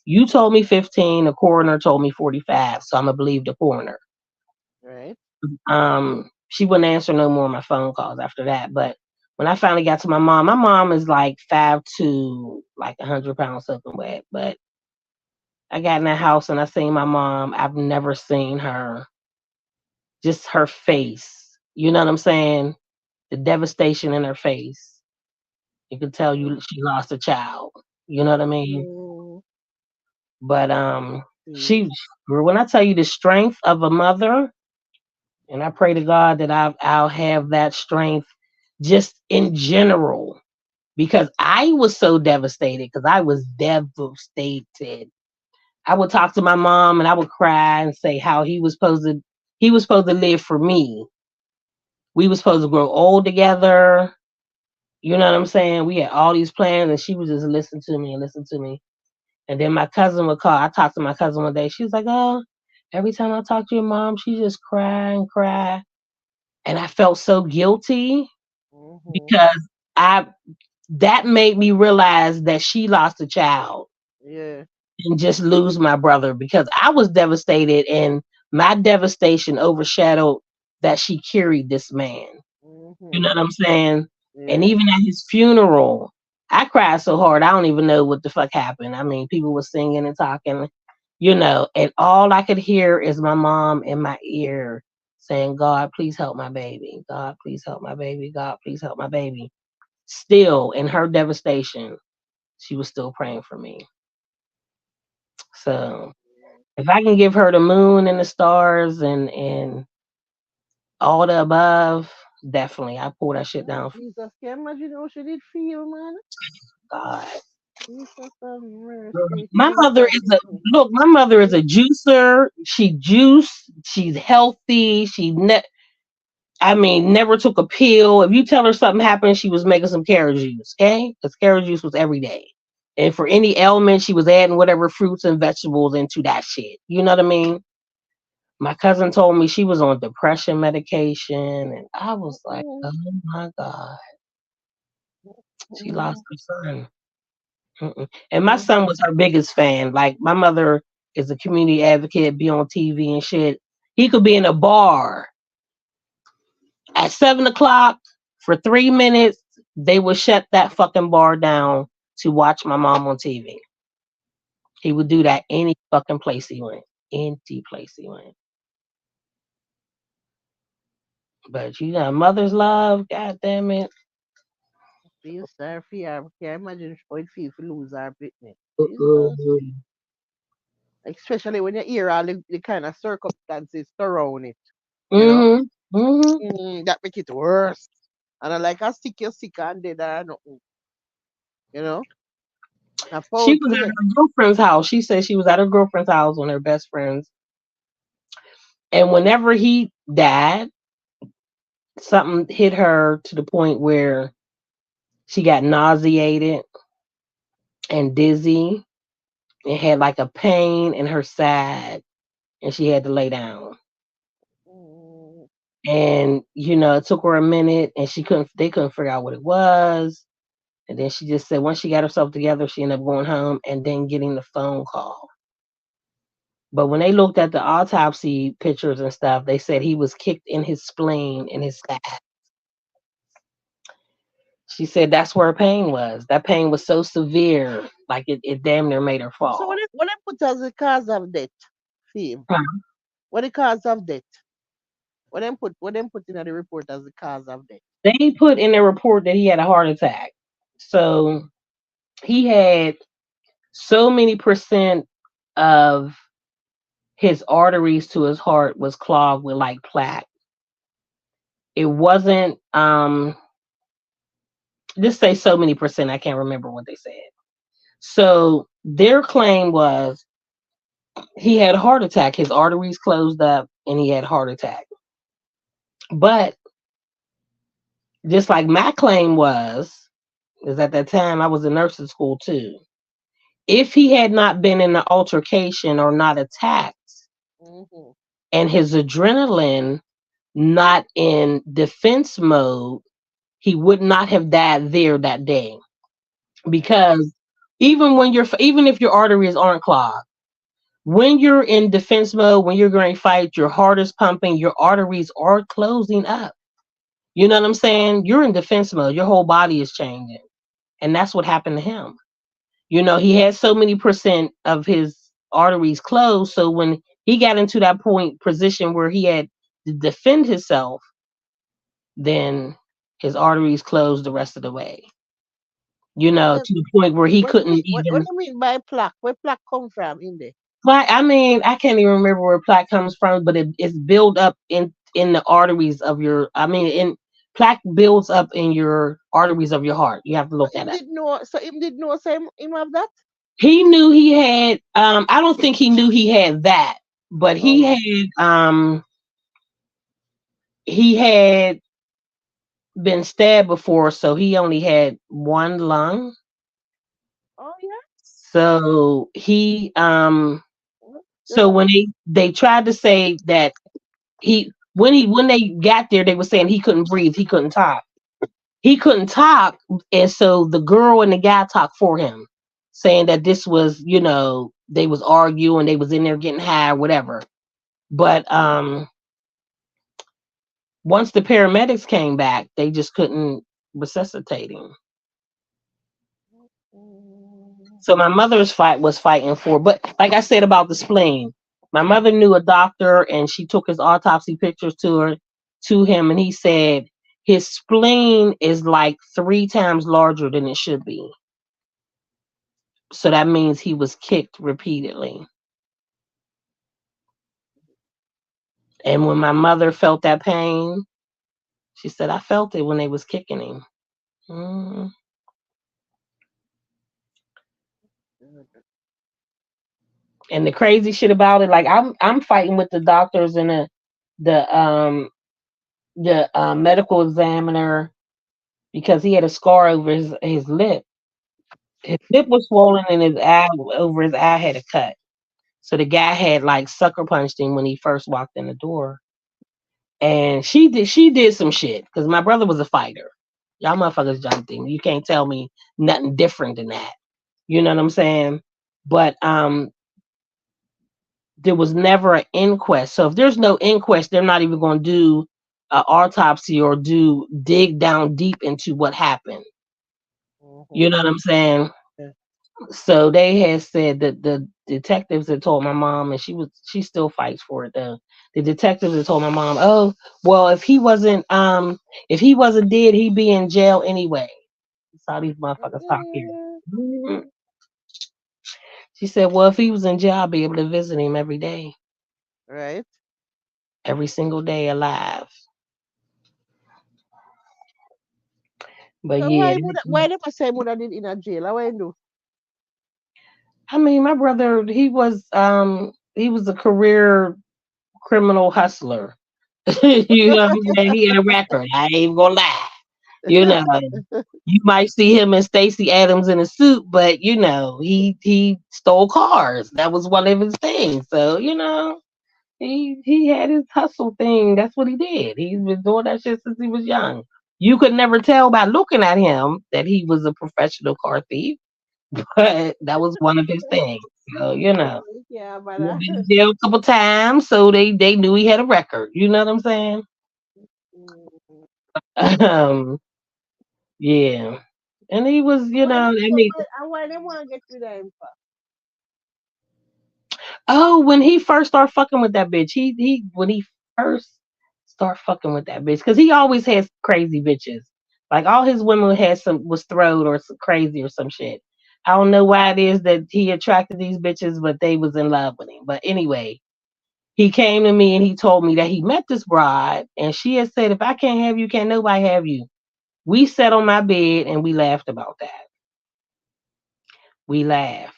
You told me 15, the coroner told me 45, so I'm gonna believe the coroner. Right. She wouldn't answer no more of my phone calls after that. But when I finally got to my mom is like 5'2", like 100 pounds soaking wet. But I got in that house and I seen my mom. I've never seen her. Just her face. You know what I'm saying? The devastation in her face. You could tell you she lost a child. You know what I mean? Mm-mm. But See. she when I tell you the strength of a mother, and I pray to God that I'll have that strength just in general because I was so devastated because I was devastated. I would talk to my mom and I would cry and say how he was supposed to live for me. We were supposed to grow old together. You know what I'm saying? We had all these plans and she would just listen to me and listen to me. And then my cousin would call. I talked to my cousin one day. She was like, "Oh, every time I talk to your mom, she just cry and cry." And I felt so guilty Mm-hmm. because I that made me realize that she lost a child Yeah. and just lose my brother because I was devastated and my devastation overshadowed that she carried this man. You know Mm-hmm. what I'm saying? And Yeah. even at his funeral, I cried so hard I don't even know what the fuck happened. I mean, people were singing and talking, and all I could hear is my mom in my ear saying, "God, please help my baby. God, please help my baby. God, please help my baby." Still, in her devastation, she was still praying for me. So if I can give her the moon and the stars and all the above, definitely I pull that shit Oh, down for Jesus, can you imagine how she did feel, man? God. Jesus have mercy. My Feel mother sorry is for a me. look. My mother is a juicer. She juice. She's healthy. I mean, never took a pill. If you tell her something happened, she was making some carrot juice. Okay, because carrot juice was every day. And for any ailment, she was adding whatever fruits and vegetables into that shit. You know what I mean? My cousin told me she was on depression medication, and I was like, Mm-mm. oh my God, she lost Mm-mm. her son. Mm-mm. And my son Mm-hmm. was her biggest fan. Like my mother is a community advocate, be on TV and shit. He could be in a bar at 7 o'clock for 3 minutes. They would shut that fucking bar down to watch my mom on TV. He would do that any fucking place he went. Any place he went. But mother's love, god damn it. Feel sorry for her. Can you imagine how it feels to lose her picnic? Jesus. Mm-mm. Especially when you hear all the kind of circumstances surround it, you know? Mhm. Mhm. That make it worse. And I like, I sick, you sick, and dead, and nothing, you know? I She found was at to her girlfriend's house. She said she was at her girlfriend's house with her best friends. And whenever he died, something hit her to the point where she got nauseated and dizzy and had like a pain in her side and she had to lay down. Mm. And it took her a minute, and they couldn't figure out what it was. And then she just said once she got herself together, she ended up going home and then getting the phone call. But when they looked at the autopsy pictures and stuff, they said he was kicked in his spleen and his side. She said that's where her pain was. That pain was so severe, like it damn near made her So fall. what they put as the cause of death for him? Huh. What the cause of death? What them put in the report as the cause of death? They put in their report that he had a heart attack. So he had so many percent of his arteries to his heart was clogged with like plaque. It wasn't just say so many percent, I can't remember what they said. So their claim was he had a heart attack, his arteries closed up and he had a heart attack. But just like my claim was, is at that time I was in nursing school too. If he had not been in an altercation or not attacked, Mm-hmm. and his adrenaline not in defense mode, he would not have died there that day. Right. Because even if your arteries aren't clogged, when you're in defense mode, when you're going to fight, your heart is pumping, your arteries are closing up. You know what I'm saying? You're in defense mode. Your whole body is changing. And that's what happened to him. He had so many percent of his arteries closed. So when he got into that point position where he had to defend himself, then his arteries closed the rest of the way. What the To the point where he what do you couldn't mean what even do you mean by plaque? Where plaque come from in there? plaque. I mean, I can't even remember where plaque comes from, but it's built up in the arteries of your. I mean, in plaque builds up in your arteries of your heart. You have to So look that him up. did know so him did know so him have that? He knew he had. I don't think he knew he had that, but Oh. he had been stabbed before, so he only had one lung. Oh yeah? So he What so the when they tried to say that when they got there, they were saying he couldn't breathe, he couldn't talk. He couldn't talk, and so the girl and the guy talked for him, saying that this was, they was arguing, they was in there getting high, whatever. But once the paramedics came back, they just couldn't resuscitate him. mm, So my mother's fight was fighting for, but like I said about the spleen, my mother knew a doctor and she took his autopsy pictures to him, and he said his spleen is like 3 times larger than it should be. So that means he was kicked repeatedly. And when my mother felt that pain, she said, I felt it when they was kicking him. Mm. And the crazy shit about it, like I'm fighting with the doctors and the medical examiner because he had a scar over his lip. His lip was swollen and his eye over his eye had a cut. So the guy had like sucker punched him when he first walked in the door. And she did some shit because my brother was a fighter. Y'all motherfuckers jumped him. You can't tell me nothing different than that. You know what I'm saying? But there was never an inquest. So if there's no inquest, they're not even going to do an autopsy or dig down deep into what happened. mhm. You know what I'm saying? Yeah. So they had said that the detectives had told my mom, and she still fights for it though. The detectives had told my mom, oh well, if he wasn't dead, he'd be in jail anyway. That's how these motherfuckers talk here. Mm, Mhm. She said, well, if he was in jail, I'd be able to visit him every day, right. every single day alive. But So yeah, why them say would did in a jail? Why do? I mean, my brother, he was a career criminal hustler. You know what I'm saying? He had a record. I ain't even gonna lie. You know, you might see him and Stacey Adams in a suit, but he stole cars. That was one of his things. So. He had his hustle thing. That's what he did. He's been doing that shit since he was young. You could never tell by looking at him that he was a professional car thief, but that was one of his things. So Yeah, but he been in jail a couple times, so they knew he had a record. You know what I'm saying? mm, Um, yeah, and he was, I mean, why they want to get rid of him for? oh, when he first started fucking with that bitch, he when he first started fucking with that bitch, because he always has crazy bitches. Like all his women had some was throwed or some crazy or some shit. I don't know why it is that he attracted these bitches, but they was in love with him. But anyway, he came to me and he told me that he met this bride and she had said, "If I can't have you, can't nobody have you." We sat on my bed and we laughed about that. We laughed,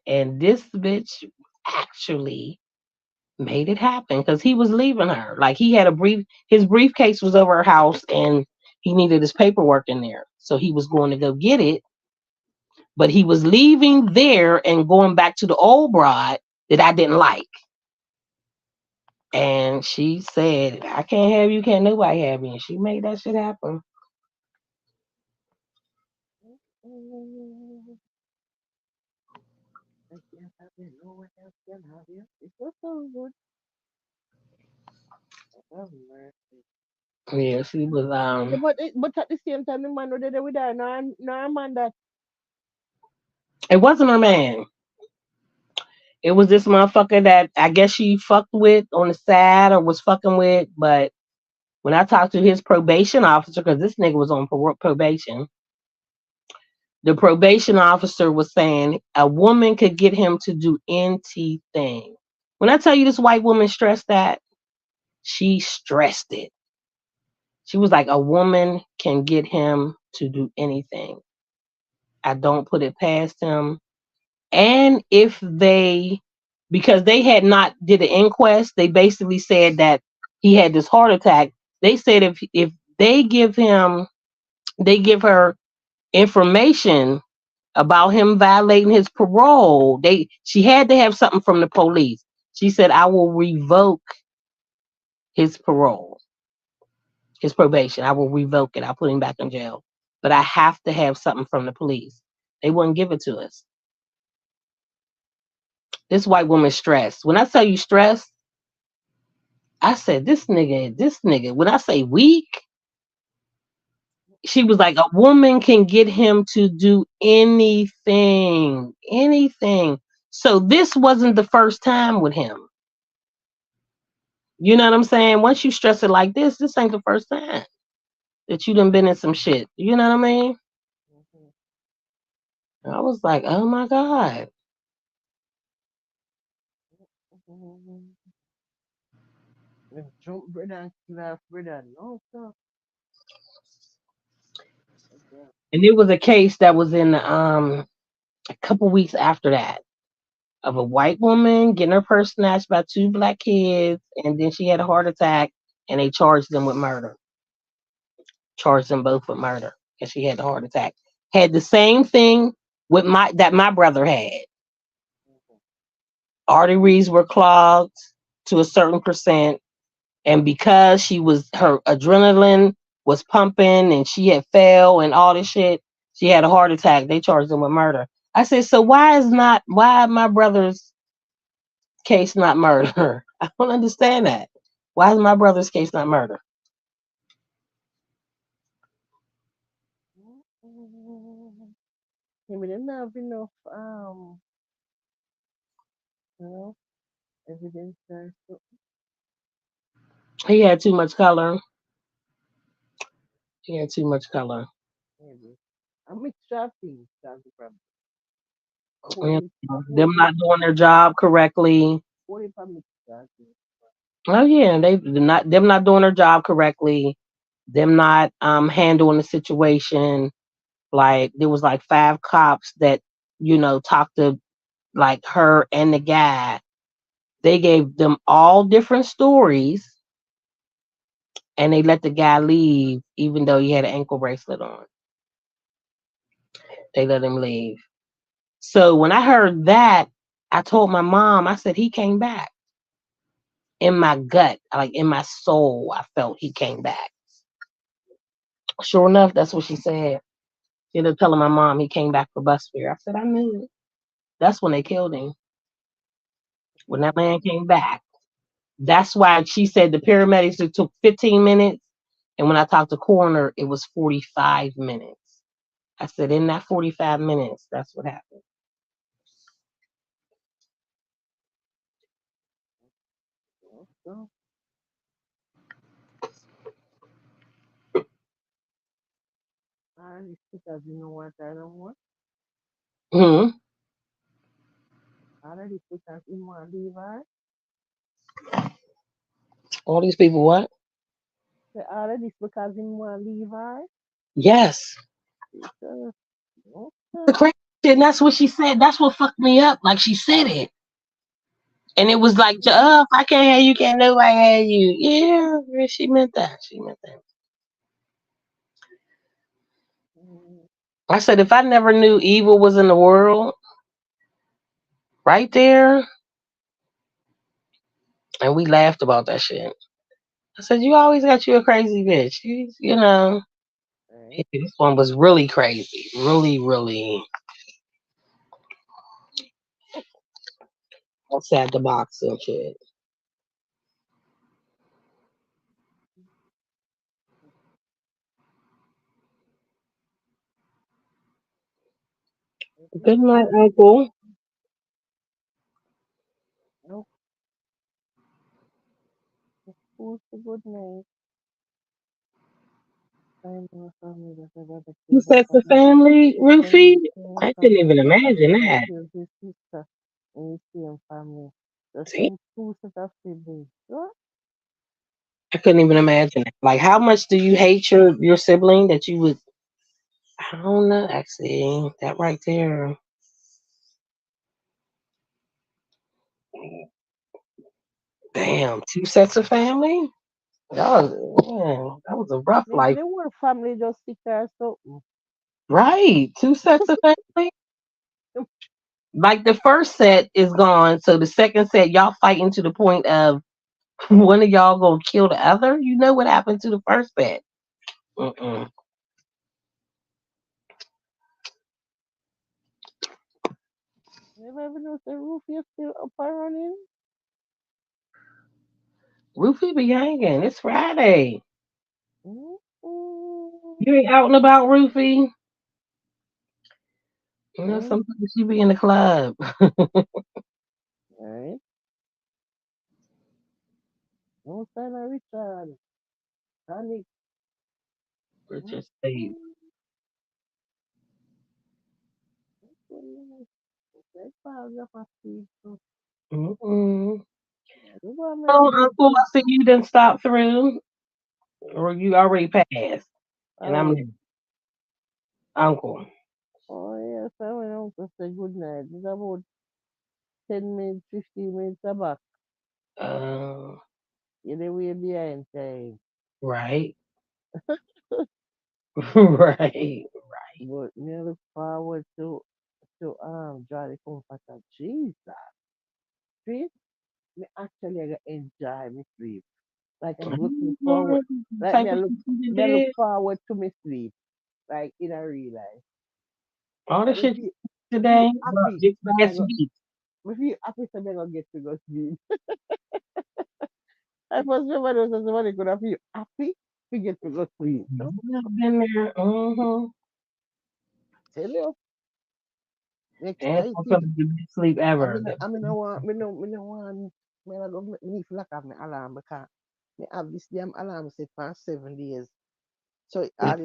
and this bitch actually made it happen because he was leaving her. Like he had his briefcase was over her house and he needed his paperwork in there. So he was going to go get it, but he was leaving there and going back to the old bride that I didn't like. And she said, "I can't have you, can't nobody have me." And she made that shit happen. Mm, I can't have you. No one else can have you. It was so good. Oh, mercy. Yeah, she was Yeah, but at the same time, the man was there with her. No man that. it wasn't her man. It was this motherfucker that I guess she fucked with on the side or was fucking with, but when I talked to his probation officer, because this nigga was on probation, the probation officer was saying a woman could get him to do anything. When I tell you this white woman stressed that, she stressed it. She was like, a woman can get him to do anything. I don't put it past him. And if they, because they had not did an inquest, they basically said that he had this heart attack. They said if they they give her information about him violating his parole. She had to have something from the police. She said, "I will revoke his parole, his probation. I will revoke it. I'll put him back in jail. But I have to have something from the police." They wouldn't give it to us. This white woman stressed. When I tell you stressed, I said, this nigga, when I say weak, she was like, a woman can get him to do anything, anything. So this wasn't the first time with him. You know what I'm saying? Once you stress it like this ain't the first time that you done been in some shit. You know what I mean? Mhm. I was like, oh my God. Mhm. Jump brother and kill half brother. No, sir. Okay. And it was a case that was in a couple weeks after that of a white woman getting her purse snatched by two black kids, and then she had a heart attack, and they charged them with murder. Charged them both with murder because she had a heart attack. Had the same thing with my brother had. Mhm. Arteries were clogged to a certain percent, and because her adrenaline was pumping and she had fell and all this shit, she had a heart attack. They charged them with murder. I said, so why my brother's case not murder? I don't understand that. Why is my brother's case not murder? Mhm. He didn't have enough you know, evidence there. So He had too much color. He had too much color. maybe a mixture of things that's the problem. A You whole them not doing their job correctly. heap of mixture of things. Oh yeah, them not doing their job correctly. Them not handling the situation. Like there was like five cops that talked to like her and the guy. They gave them all different stories, and they let the guy leave even though he had an ankle bracelet on. They let him leave. So when I heard that, I told my mom, I said, he came back. In my gut, like in my soul, I felt he came back. Sure enough, that's what she said. She ended up telling my mom he came back for bus fare. I said, I knew it. That's when they killed him. When that man came back. That's why she said the paramedics, it took 15 minutes. And when I talked to coroner, it was 45 minutes. I said, in that 45 minutes, that's what happened. So, it's because you know what I don't want. Hmm. Already because you want to leave, right? All these people, what? Say already because you want to leave, right? Yes. Because, The okay. crazy shit, and that's what she said. That's what fucked me up. Like she said it. And it was like, if I can't have you, can't nobody have you. Yeah, she meant that. She meant that. Mm, I said, if I never knew evil was in the world, right there, and we laughed about that shit. I said, you always got you a crazy bitch. You know, right. this one was really crazy. Really, really outside the box and shit. Good Mm-mm. night, Uncle. No, who's the good name? I know family that I got to You kill that said the family. family, When Rufy? you see I couldn't family, even the imagine family that that. kills his sister and you see him family. The See, same two set of siblings. What? I couldn't even imagine it. Like, how much do you hate your sibling that you would? I don't know. Actually, that right there. Damn, two sets of family. That was a rough Maybe life. the whole family just sick or something. Right, two sets of family. Like the first set is gone, so the second set y'all fighting to the point of one of y'all gonna kill the other. You know what happened to the first set. Mm-mm. Never even know the roof is still up and running. Rufy be hanging. It's Friday. Mm-mm. You ain't out and about, Rufy. Mm, Sometimes you be in the club. right. No sign of Richard. Panic. Richard State. Mm-mm. Like, paragraph of people. Mm-mm. You go on Oh, and get Uncle, this. I see you didn't stop through, or you already passed, and I'm Oh, there. Uncle. oh yes, I went out to say good night. It's about 10 minutes, 15 minutes back. Uh, You're the way behind time. right, right. But me look forward to Jolly Comfort of Jesus. Sleep, me actually I enjoy me sleep. Like I'm looking forward. Like Type of people you me I look did. forward to me sleep. Like in a real life. All the Like shit me feel today, well, happy. just So last week. me feel happy so me gonna get to go sleep. I first remember there was somebody gonna feel happy to get to go sleep. No? I've been there. Mm-hmm. Tell you, And it's excited. supposed to be the best sleep ever. I mean, I want, me no want, me I go, me feel like I have my alarm because me have this damn alarm set for 7 days. So all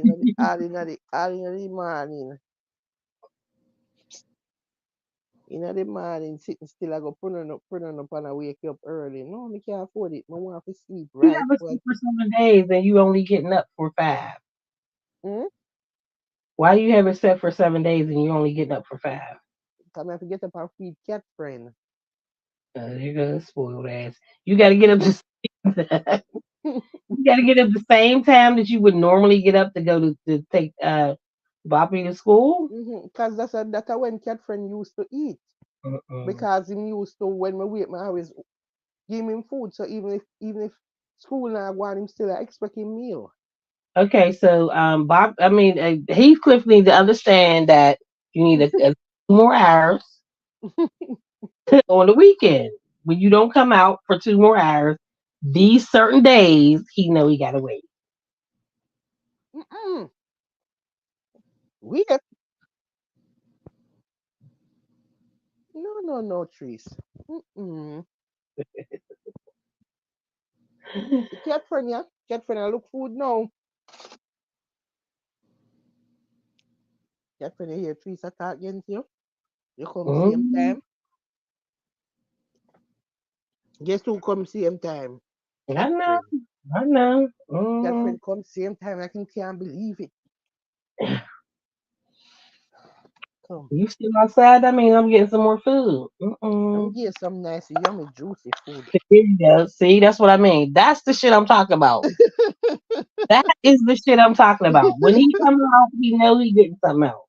in the morning, sitting still, I go put on up and I wake up early. No, me can't afford it. I want to sleep You right. have a sleep for 7 days and you only getting up for 5. Hmm? Why you have it set for 7 days and you only getting up for 5? Because I have to get up and feed cat friend. You go spoiled ass. You got to get up the you got to get up the same time that you would normally get up to go to take Boppy to school. Because that's when cat friend used to eat. Mm-mm. because him used to when we wait, I always give him food. So even if school not want him still I expect him meal. Okay, so Bob, I mean, Heathcliff needs to understand that you need a more hours on the weekend. When you don't come out for 2 more hours, these certain days, he know he gotta wait. Mm-mm. Wait. No, trees. Mm-mm. The cat friend, yeah. Cat friend, I look food now. Cat friend, you hear trees attack against you. You come same Mm, time. Guess who come same time? I Cat know, friend. I know. Cat Mm. friend come same time. I can't believe it. Come. You still outside? I mean, I'm getting some more food. I'm Mm-mm. get some nice, yummy, juicy food. There you go. See, that's what I mean. That's the shit I'm talking about. That is the shit I'm talking about. When he come out, he know he getting something else.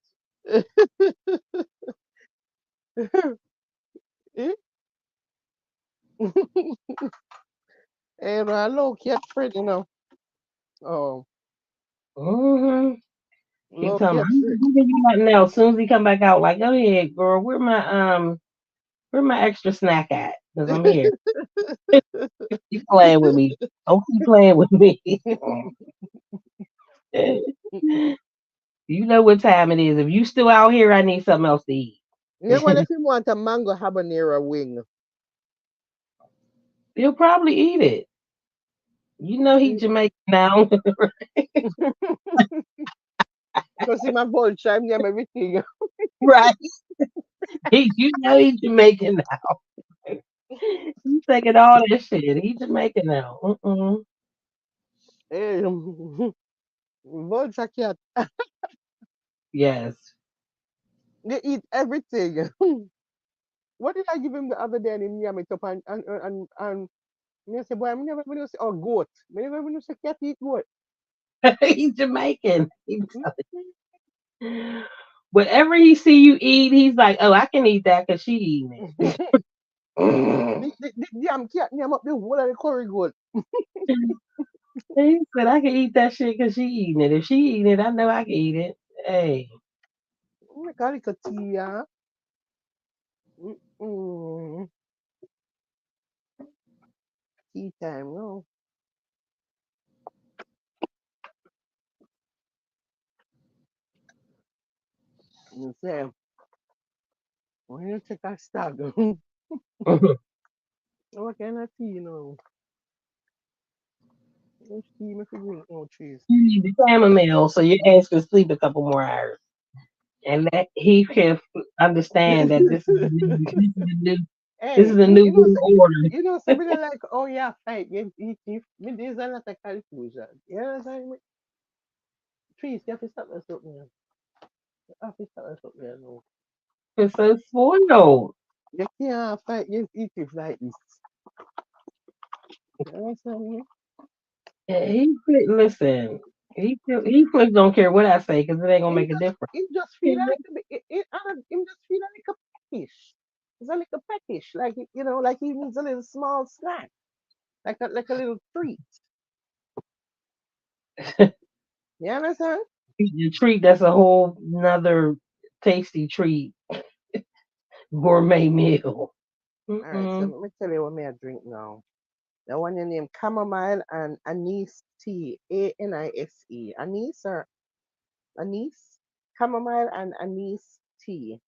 And hello, cat friend, you know. Oh, Mm-hmm. He hello, tell me, cat I'm friend. gonna give you nothing else. As soon as he come back out, like, go ahead, girl. Where my extra snack at? Because I'm here. Keep playing with me. Don't keep playing with me. You know what time it is. If you still out here, I need something else to eat. You know what if you want a mango habanero wing? He'll probably eat it. You know he Jamaican now, Because see my vulture, I'm them everything. right? You know he Jamaican now. He's taking all that shit. He Jamaican now. Mm-mm. Hey, vulture cat, Yes. they eat everything. What did I give him the other day and he yam it up and me say, boy, I never even say, oh, goat. I never even say cat eat goat. He's Jamaican. Whatever he see you eat, he's like, oh, I can eat that because she eating it. The damn cat yam up the whole of the curry goat. He said, I can eat that shit because she eating it. If she eating it, I know I can eat it. Hey. I call it a tea, yeah. Mm-mm. Tea time, no. You say, when you take a stag, what kind of tea, you know? Which tea me fi drink no trees. You need the chamomile so your ass can sleep a couple more hours. And that he can understand that this is Hey, a new you know, say, world order. say me dey like, oh yeah, fight against if me this are not a confusion. You know what I'm saying? Trees, you have to stop us up man. You have to stop us up there, no. It's so spoiled. You can't fight against it like this. You know what I'm saying? Yeah, listen. He don't care what I say because it ain't gonna make a difference. It just feel a little bit, him just feel a little peckish. It's a little peckish, like you know, like he needs a little small snack, like a little treat. You understand? The treat that's a whole nother tasty treat, gourmet meal. All right, so Mm-mm. let me tell you what me I drink now. The one you name chamomile and anise tea, ANISE. Anise or anise? Chamomile and anise tea.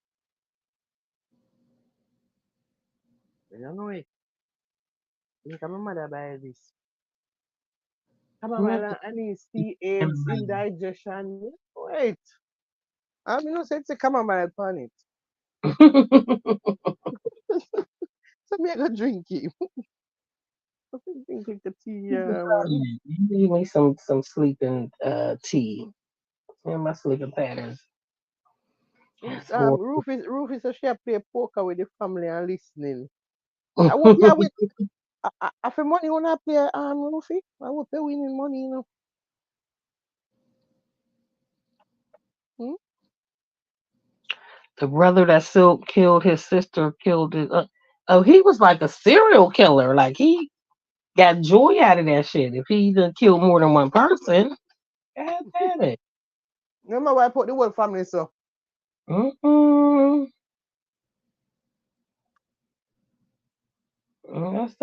I don't know it. I think my mother buy this. I'm not Chamomile and anise tea aids the indigestion. Wait. I mean, no say it's a chamomile on it. So me I go drink it. I think drink the tea, man. You need me some sleeping tea. Yeah, my sleeping patterns. It's horrible. Rufus a share play poker with the family and listening. I hope you with I feel money when I play Rufy. I hope you winning money, you know. Hmm? The brother that still killed his sister, killed his. Oh, he was like a serial killer. Like he got joy out of that shit. If he done killed more than one person, God damn it. Remember why I put the whole family so? Mm-mm. That's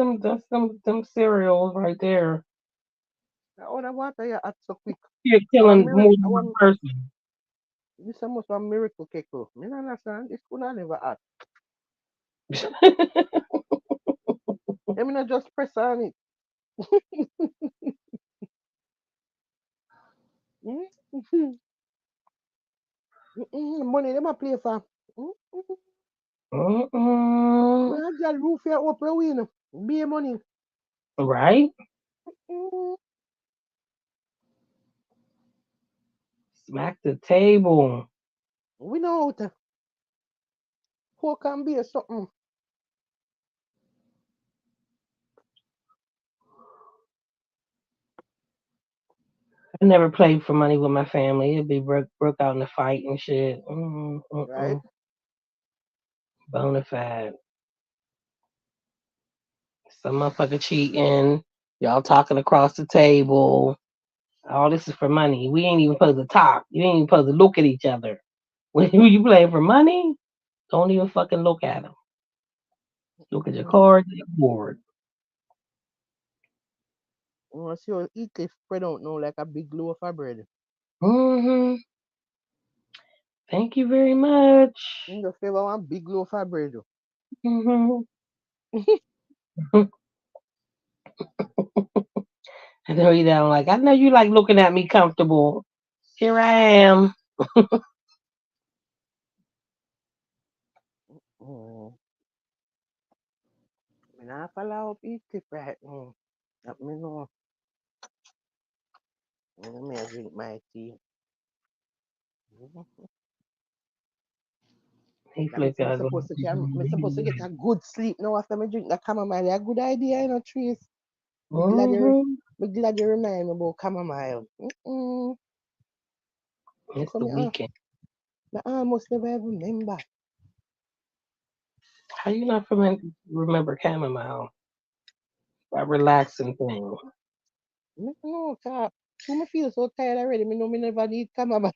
them cereals right there. All the water you act so quick. You're I want killing more miracle. I than one want person. this almost one miracle cake. Oh. Me not understand. This could not never act. Let me not just press on it. Mm-hmm. Money them a play for. Mm-hmm. Mm-mm. Man, that roof here open win. Be money. Right? Mm-hmm. Smack the table. We know how to. Who can be something? I never played for money with my family. It'd be broke out in the fight and shit. Right? Bonafide. Some motherfucker cheating. Y'all talking across the table. All this is for money. We ain't even supposed to talk. You ain't even supposed to look at each other. When you playing for money, don't even fucking look at them. Look at your Mm-hmm. cards and your board. I want to see how eat it spread out now like a big loaf of bread. hmm Thank you very much. In the favor one big loaf of bread. hmm And then you down like, I know you like looking at me comfortable. Here I am. Mm. Me not follow up eat it right now. Let me know. Let me drink my tea. Mhm. He That means flipped out. me supposed to get a good sleep now after me drink the chamomile. A good idea, you know, trees. Me glad you Mm-hmm. me glad you remind me about chamomile. Mm-mm. It's Come the here. weekend. Me almost never even remember. How you not remember chamomile? That relaxing thing. No, cause me feel so tired already. Me know me never need chamomile.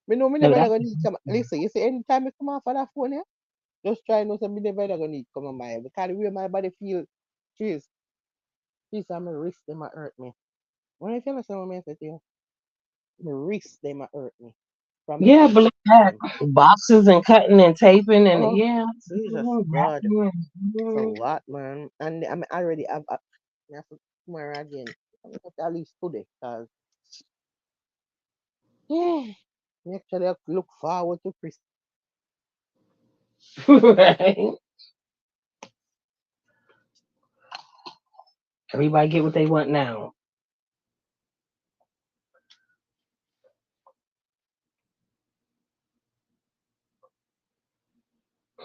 Me know me No, never that's gonna need chamomile. Listen, you see, anytime I come off of that phone, yeah, just try not to me never gonna need chamomile. Because the way my body feel, jeez, jeez, my wrist them a hurt me. When I tell you something, I say to you, my wrist them a hurt me from me yeah, touch believe that. them. Boxes and cutting and taping and Oh, yeah. Jesus That, God, for mhm. what, man? And I already have I have to tomorrow again. I'm gonna at least today, cause yeah, me actually have to look forward to Christmas. Right. Everybody get what they want now.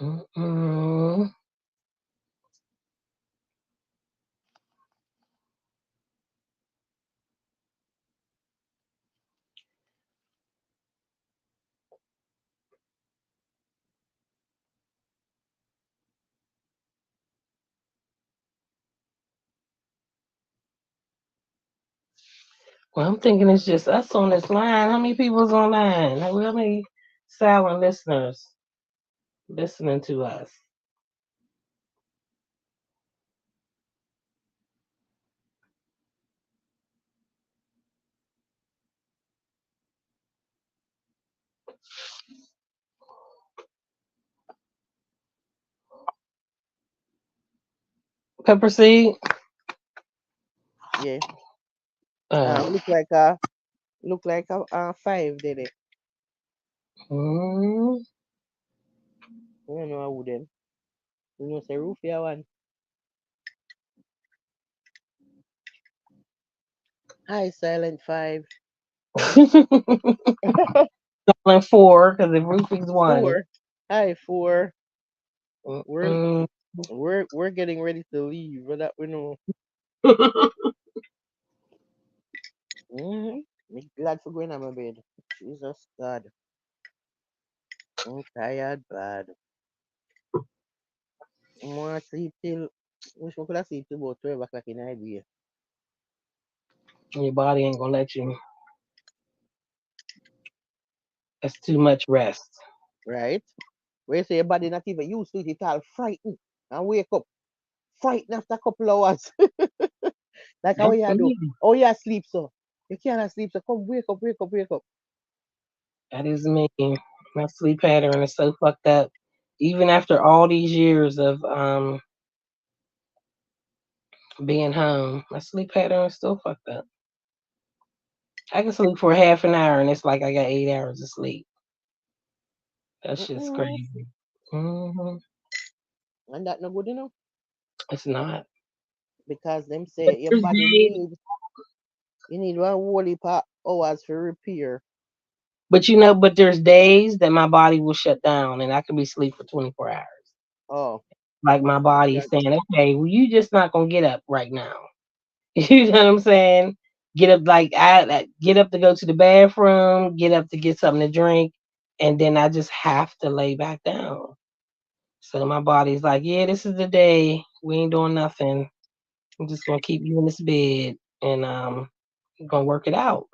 Mm-mm. Well, I'm thinking it's just us on this line. How many people's online? How many silent listeners listening to us? Pepper seed. Yeah, Uh, look like a five, did it? mm, I don't know who them. You know, say Rufia one. Hi, Silent Five. Only four because if Ruthie's one. Four. Hi, four. We're Mm. we're getting ready to leave, but that we know. Mm-hmm. Me glad for going on my bed. Jesus God. I'm tired, bad. I want to sleep till. Wish I could have sleep till about 12 o'clock in the day. Your body ain't gonna let you. That's too much rest. Right? Where you say your body not even used to it, it all frightened. And wake up. Frightened after a couple hours. Like how Don't you do. believe me. Oh, you sleep so. You can't sleep so. Come wake up, wake up, wake up. That is me. My sleep pattern is so fucked up. Even after all these years of being home, my sleep pattern is still fucked up. I can sleep for half an hour and it's like I got 8 hours of sleep. That shit's Mm-mm. crazy. Hmm. And that no good enough. It's not. Because them But say your there's body days, you need one whole heap of hours for repair. but there's days that my body will shut down and I can be asleep for 24 hours. Oh, Like my body that, saying, okay, well, you just not gonna get up right now. You know what I'm saying? Get up like I get up to go to the bathroom, get up to get something to drink, and then I just have to lay back down. So my body's like, yeah, this is the day. We ain't doing nothing. I'm just gonna keep you in this bed and gonna work it out.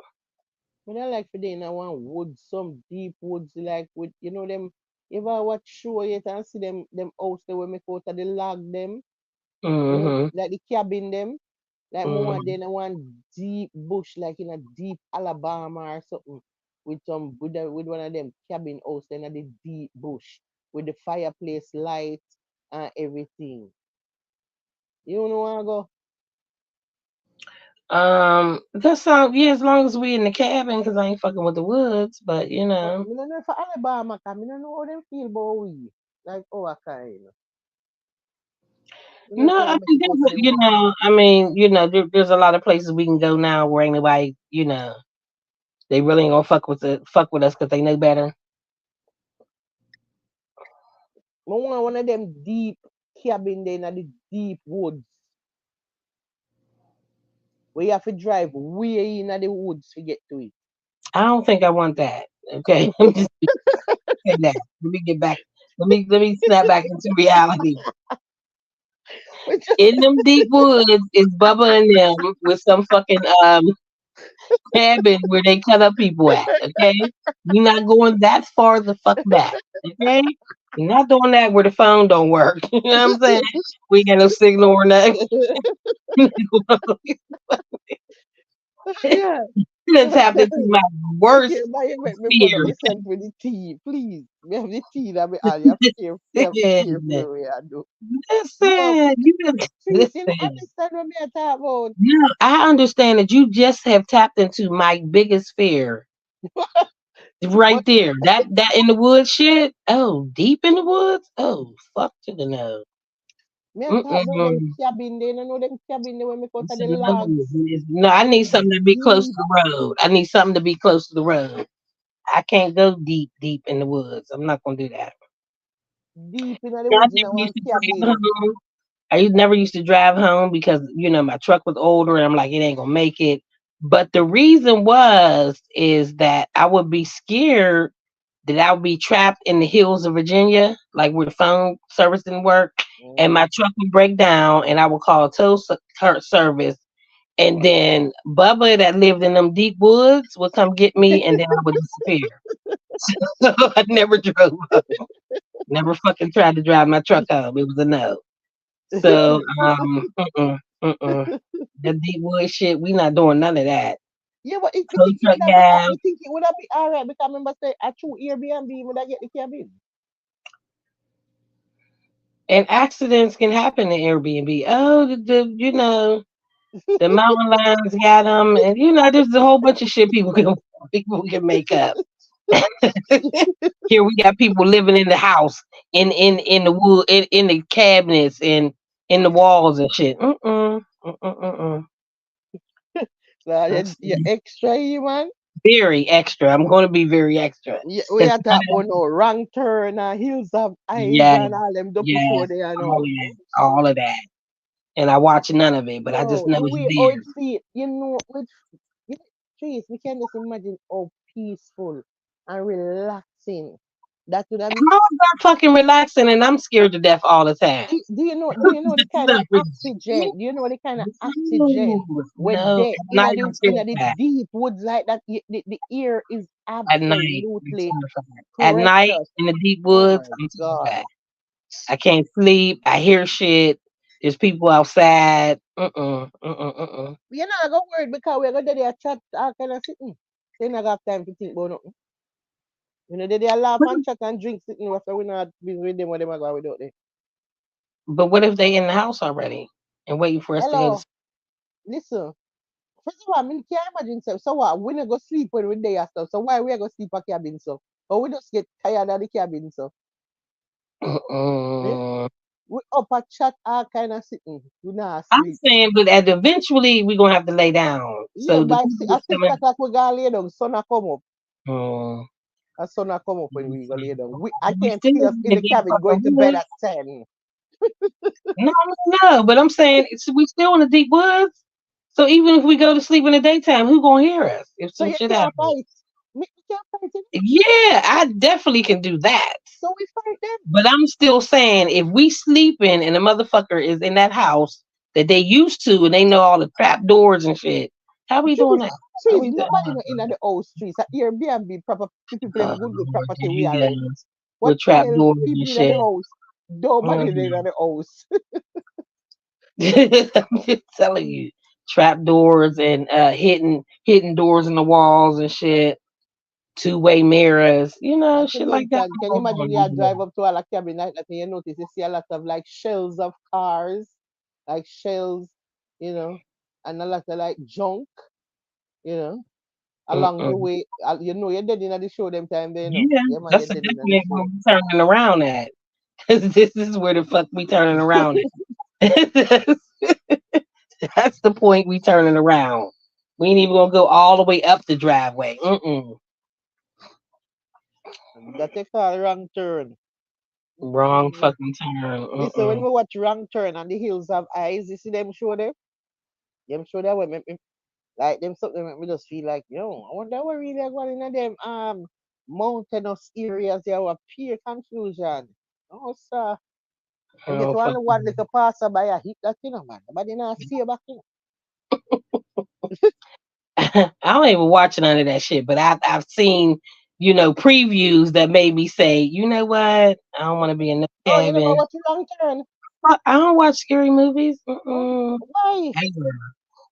but I like for them in one woods, some deep woods like with them. You ever watch show yet and see them house they will make out of the log them, Hmm. like the cabin them. Like more Hmm. than one deep bush, like in a deep Alabama or something, with one of them cabin house in the deep bush with the fireplace light and everything. You know where I go? That sound yeah, as long as we in the cabin, cause I ain't fucking with the woods. But But I don't know for Alabama, cause I don't know how them feel about we. Like our kind. You know if no, you I make mean, it out to the woods. there's a lot of places we can go now where ain't nobody, they really ain't gonna fuck with us because they know better. I want one of them deep cabin there in the deep woods where you have to drive way in the woods to get to it. I don't think I want that. Okay, I'm just saying that. Let me get back. Let me snap back into reality. But just In them deep woods is Bubba and them with some fucking cabin where they cut up people at. Okay, you're not going that far the fuck back. Okay, you're not doing that where the phone don't work. You know what I'm saying? We ain't got no signal or nothing. yeah. You done tapped into my Okay, worst now you make me burn up fear. myself with the tea, please. We have the tea that we all you have to care, care Listen, for we are do. No, listen, you done, please, you don't listen. understand what me I talk about. No, I understand that you just have tapped into my biggest fear right But there. That in the woods shit. Oh, deep in the woods. Oh, fuck to the no. me I talk about them Mm-mm. cabin there, you know them cabin there when me go to So the no, logs. no, I need Them something to be close to deep, the road. I need something to be close to the road. I can't go deep, deep in the woods. I'm not gonna do that. deep in the Yeah, I woods in never a used one to drive cabin. home. Never used to drive home because my truck was older and I'm like it ain't gonna make it. But the reason is that I would be scared that I would be trapped in the hills of Virginia, like where the phone service didn't work, and Mm. my truck would break down, and I would call a service, and then Bubba that lived in them deep woods would come get me, and then I would disappear. So I never drove home. Never fucking tried to drive my truck home. It was a no. So, mm-mm. The deep wood shit, we not doing none of that. Yeah, but Tow truck guy, me think it would have been alright because I remember say I true Airbnb would I get the cabin. and accidents can happen in Airbnb. Oh, the mountain lions got them, and there's a whole bunch of shit people can make up. Here we got people living in the house, in the wood, in the cabinets, and in the walls and shit. Mm-mm. So That's you extra here, man. very extra. I'm going to be very extra Yeah, we because are talking about no wrong turn and hills of eyes yes, and all them double show yes, there, all of know. that, all of that. And I watch none of it, but I just No, know the it's way how it there. feel, with you know, trees, we can just imagine how peaceful and relaxing. That would have How is that fucking relaxing and I'm scared to death all the time? do you know the This is kind of ridiculous. oxygen? Do you know the kind of oxygen No, when no. they At night I'm in the terrified. deep woods like that? The air is At night I'm absolutely terrified. At night precious. in the deep Oh woods, my I'm God. terrified. I can't sleep. I hear shit. There's people outside. Uh-uh. Uh-uh. Uh-uh. You're not gonna worry because we're gonna do a chat all kind of sitting. So you not have time to think about nothing. You know, they laugh and chat and drink sitting after we not busy with them what them are going without them. But what if they in the house already and waiting for us to go to Hello, listen. First of all, I mean, can't imagine so what we not go sleep when we day and stuff. So why we go sleep a cabin so? Or we just get tired of the cabin so. sleep? Eh? Uh-uh. We up a chat all kind of sitting. We not I'm sleep. saying, but at eventually we're gonna have to lay down. Yeah, So the by people at that's 6 o'clock we gonna lay down, sun a come up. coming. A sun a come up when we go lay down. I We can't still see us in in the the deep cabin going fucking to bed woods. at 10. No, no, no. But I'm saying we still in the deep woods. So even if we go to sleep in the daytime, who gonna hear us if So some you shit can't happens? fight. We can't fight it. Yeah, I definitely can do that. So we fight them. But I'm still saying if we sleeping and the motherfucker is in that house that they used to and they know all the trap doors and shit, how we doing Trees, that? How trees, we doing nobody no in the house trees. At Airbnb proper people them good Lord, property here we we are go rent. What with the trap hell doors people and in the shit. house? Nobody in Mhm. the house. I'm just telling you, trap doors and hidden doors in the walls and shit, two-way mirrors, At the shit same like that. time, can you imagine you drive up to a cabin like that and you notice you see a lot of like shells of cars, like shells, you know, and a lot of like junk, you know, along the Mm-mm. way. You're dead in the show them time there, Yeah, Yeah, man, you're that's dead in the definitely where show. we turning around at. 'Cause this is where the fuck we turning around at. That's the point we turning around. We ain't even gonna go all the way up the driveway. Mm-mm. That they call wrong turn. Wrong Mm. fucking turn. Listen, when Mm-mm. we watch Wrong Turn and the Hills Have Eyes, you see them show there? Them show that way make me like them something make me just feel like, I wonder what really are going in them mountainous areas there were pure confusion. Oh sir. You get Oh, one fucking little passer by a hit that man. Nobody not see you back in. I don't even watch none of that shit, but I've seen, previews that made me say, you know what? I don't want to be in the Oh, you never cabin. watch Wrong Turn? I don't watch scary movies. Oh, Mm-mm, why? ever.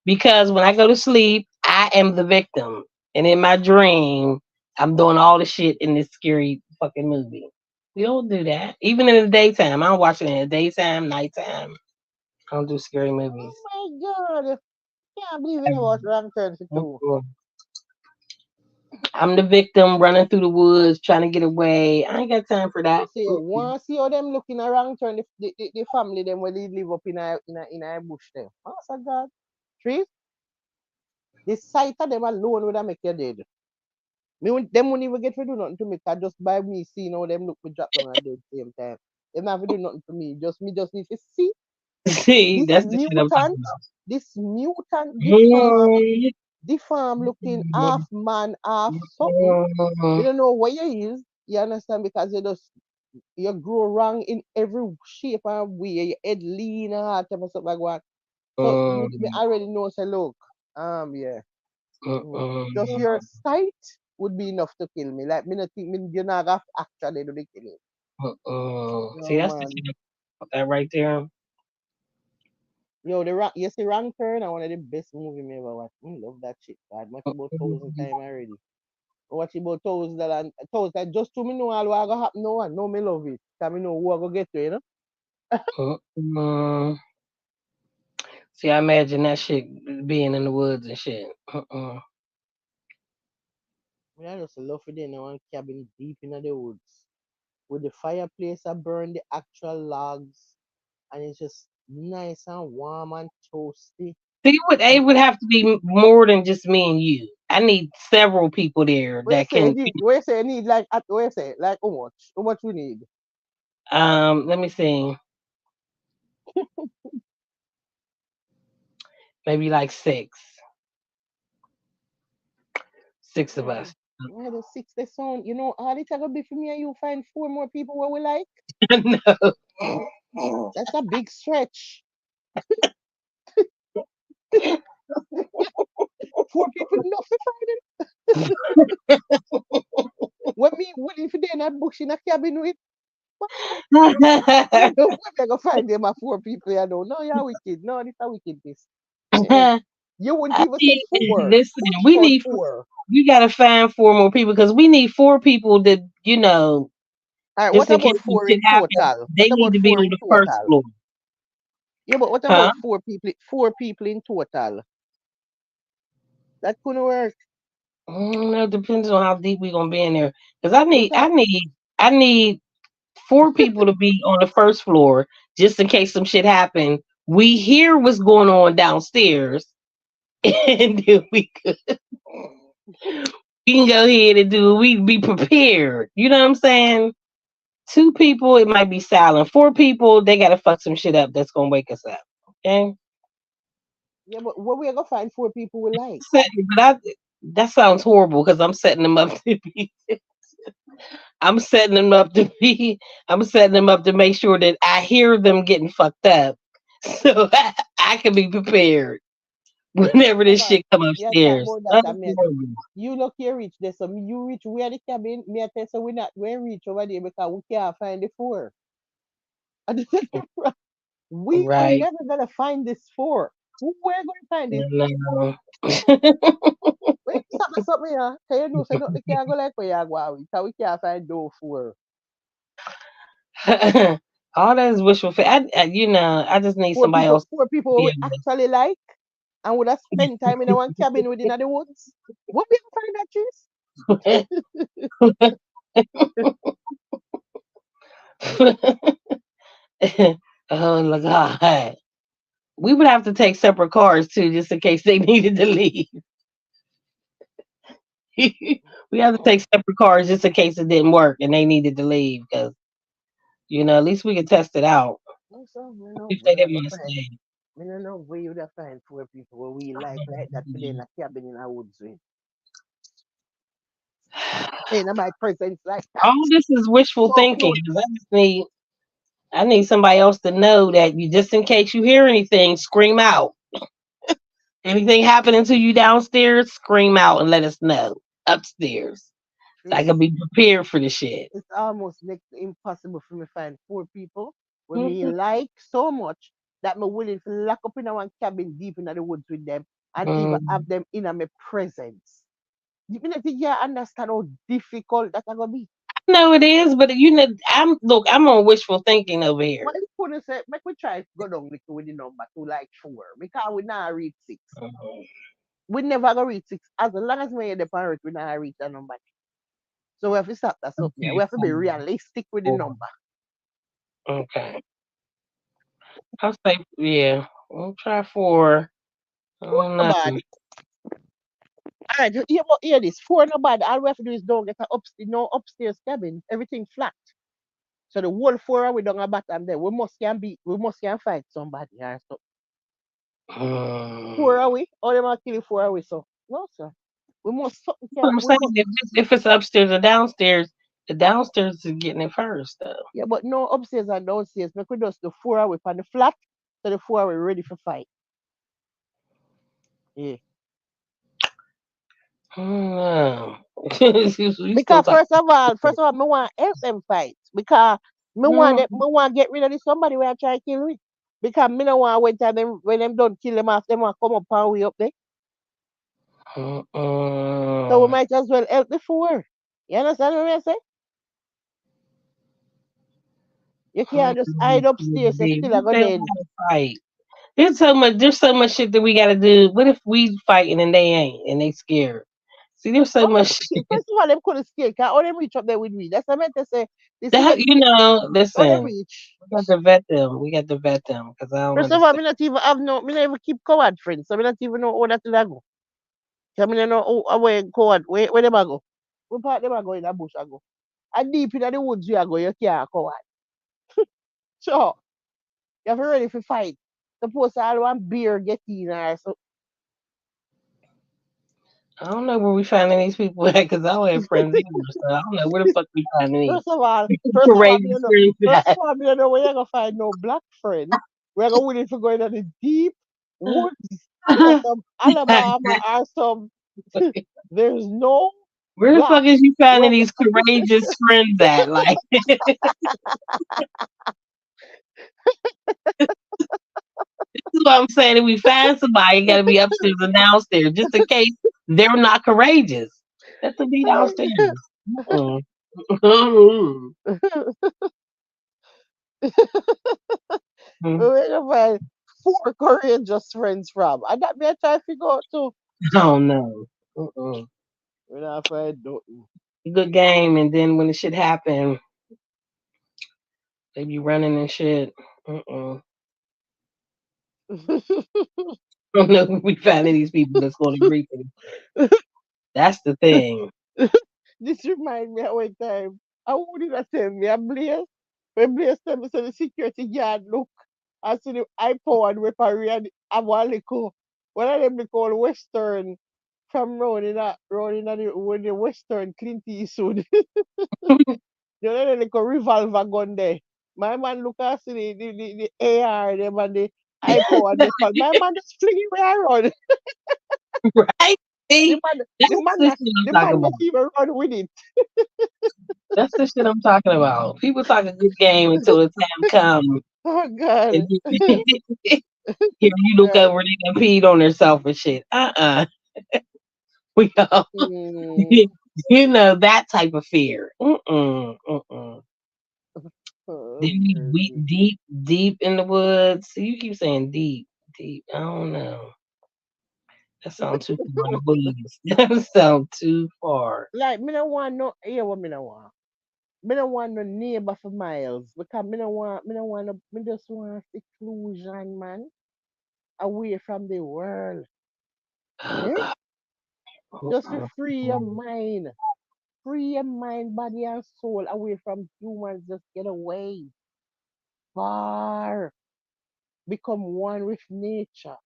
Because when I go to sleep, I am the victim, and in my dream, I'm doing all the shit in this scary fucking movie. We don't do that. Even in the daytime, I don't watch it in the daytime, nighttime. I don't do scary Oh movies. my god. Can't believe you never watch Wrong Turn for two. Mm-mm. I'm the victim running through the woods trying to get away. I ain't got time for You that. see, Mm-mm. once see how them looking around turn the family them where they live up in a bush there. Master God. Trees, the sight of them alone would have make you dead. Them won't even get to do nothing to me, 'cause just by me seeing how them look me drop down at the same time. Them not to do nothing to me. Just need to see See, this that's the shit I'm talking mutant, about. this mutant Mm, deform looking half mm, man, half something. You mm, don't know what you is. You understand? Because you grow wrong in every shape and way. Your head lean and all type of stuff like that. So me mm, already know. Say, look, yeah, just mm, your sight would be enough to kill me. Like me, not think me you not have to actually do the killing. See, No that's the man. shit about that right there. Yo, you see Wrong Turn, one of the best movie me ever watched. Love that shit. I watch about thousand time already. I watch about thousand just to me know all what gonna happen now and know me love it. Cause me know who I go get to, Mm. See, I imagine that shit being in the woods and shit. I just love it in one cabin deep in the woods. With the fireplace I burn the actual logs and it's just nice and warm and toasty. See, it And would have to be more than just me and you. I need several people there where you that say you can. need where you say you need like where you say like how much? How much we need? Let me see, maybe like six of Yeah. us. Yeah, the six the sound. You know, all it's gonna be for me and you find four more people where we like. No. That's a big stretch. Four people enough to find it. What me willing for them that bush in a cabin with? You know, we're gonna find them at four people. You know, no, you're wicked. No, this a wickedness. Eh-eh. You wouldn't I even say need, four. listen, Who we thought need four? we gotta find four more people because we need four people that All right, just what in case about some four shit in happens, total? they What need about to be four on in the first total? floor, Yeah, but what huh? about four people? Four people in total. That couldn't work. No, it depends on how deep we gonna be in there. Because Because I need four people to be on the first floor just in case some shit happen. We hear what's going on downstairs, and then we can go ahead and do. We be prepared. You know what I'm saying? Two people, it might be silent. Four people, they gotta fuck some shit up that's gonna wake us up. Okay? yeah, but what we gonna find four people we like? That sounds horrible because I'm setting them up to be. I'm setting them up to be. I'm setting them up to make sure that I hear them getting fucked up, so I can be prepared whenever Yeah, this man. shit come Yeah, talk upstairs. about that. That's I mean, horrible. you look here reach there, so you reach where the cabin. Me I tell you, so we reach over there because we can't find the four. We are Right? never gonna find this four. Who we're gonna find it? No. Wait, something here. Can you know say nothing can go like where you go with? So we can't find those four. All that is wishful thinking. I just need somebody else Four to people be we actually like and would have spent time in one cabin within the woods. What we gonna find that able. Oh my god. We would have to take separate cars too, just in case they needed to leave. We have to take separate cars just in case it didn't work and they needed to leave. Because at least we could test it out. no, so, If we they not didn't gonna want to find. stay. Me no know where you would have find four people where we like that for in a cabin in a woods with. In my presence like that. All this is wishful So thinking. close. 'Cause I need somebody else to know that you, just in case you hear anything, scream out. Anything happening to you downstairs, scream out and let us know upstairs. So I Chris, can be prepared for the shit. it's almost next to impossible for me find four people when me Mhm. like so much that me willing to lock up in a one cabin deep in the woods with them and even Mm. have them in a my presence. You mean think you understand how difficult that's gonna be? No, it is, but I'm on wishful thinking over here. What if couldn't say make we try to go down little with the number to like four because we not reach six. Mhm. We never gonna reach six. As long as we the parent, we not reach that number. So we have to stop that something. Okay, We have to be realistic with the four. number. Okay. I'll say yeah. We'll try four. I Four don't no know. bad. All right, hear this. Four no bad. All we have to do is don't get no upstairs cabin. Everything flat. So the whole four are we down a bottom there. We must can fight somebody or so. Mm. Four are we? All them are killing four are we so. No sir. We must something What can I'm we saying, must if it's upstairs or downstairs, the downstairs is getting it first though. yeah, but no upstairs and downstairs. Make we just the four are we on the flat. So the four are we ready for fight. Yeah. No. You still Because talking. first of all, me want help them fight. Because me want get rid of this somebody where I try to kill me. Because me no want when time them when them done kill them off, them want come up and we up there. So we Mm-mm. might as well help the four. You understand what I say? You can't just hide upstairs and Baby, still I what go they then. want to fight? There's so much shit that we gotta do. What if we fighting and they ain't and they scared? See, there's so How them much shit. first of all them couldn't scale, cause all them reach up there with me. That's what I meant to say. This is That what all them listen, reach. we got to vet them. We got to vet them because I don't First of all, understand. me not even have no me not even keep coward friends. So me not even know how that will go. So me not know where coward where them a go. What part them a go in the bush a go. And deep in the woods you a go, you can't coward. So you have to ready for fight. Suppose all one beer get in or so I don't know where we finding these people at because I don't have friends either. So I don't know where the fuck we finding these First of all, me courageous no, friends first of at. all, me no know where you gonna find no black friend. We're gonna willing to go into the deep woods of some Alabama or some. There's no Where the black. fuck is you finding Where, these courageous friends at? Like, this is what I'm saying. If we find somebody, it got to be upstairs and downstairs, just in case they're not courageous. Let them be downstairs. Mm-mm. Mm-mm. Mm. where you find four courageous friends from? And that me I try to figure out too. I don't know. Mm-mm. When I find nothing. Good game, and then when the shit happen, they be running and shit. Mm-mm. I don't know if we finding these people that's going to agree to this shit. That's the thing. This remind me of one time. I wouldn't have tell me, I Blaze. When Blaze tell me, so the security guard look, I see the iPod weaponry and have one little, one of them they call Western from round in the, when the Western Clint Eastwood. You know, the little revolver gun there. My man look at see the AR, them and the iPod weapon. My man just fling it around. Right? The See? man, That's the man, the not- shit I'm the talking man about. not even run with it. That's the shit I'm talking about. People talk a good game until the time comes. Oh God. And then here you look God. over and they done peed on themselves and shit. We all, Mm. you know, that type of fear. Oh, Then we mercy. deep, deep in the woods. See, you keep saying deep, deep. I don't know. That sounds too far in the woods. That sounds too far. Like me no want no hear what me no want. Me no want no neighbor for miles because me no want no, me just want seclusion, man. Away from the world. Oh Eh? God. Just to Mm-mm. free your mind. Free your mind, body and soul away from humans. Just get away. Far. Become one with nature.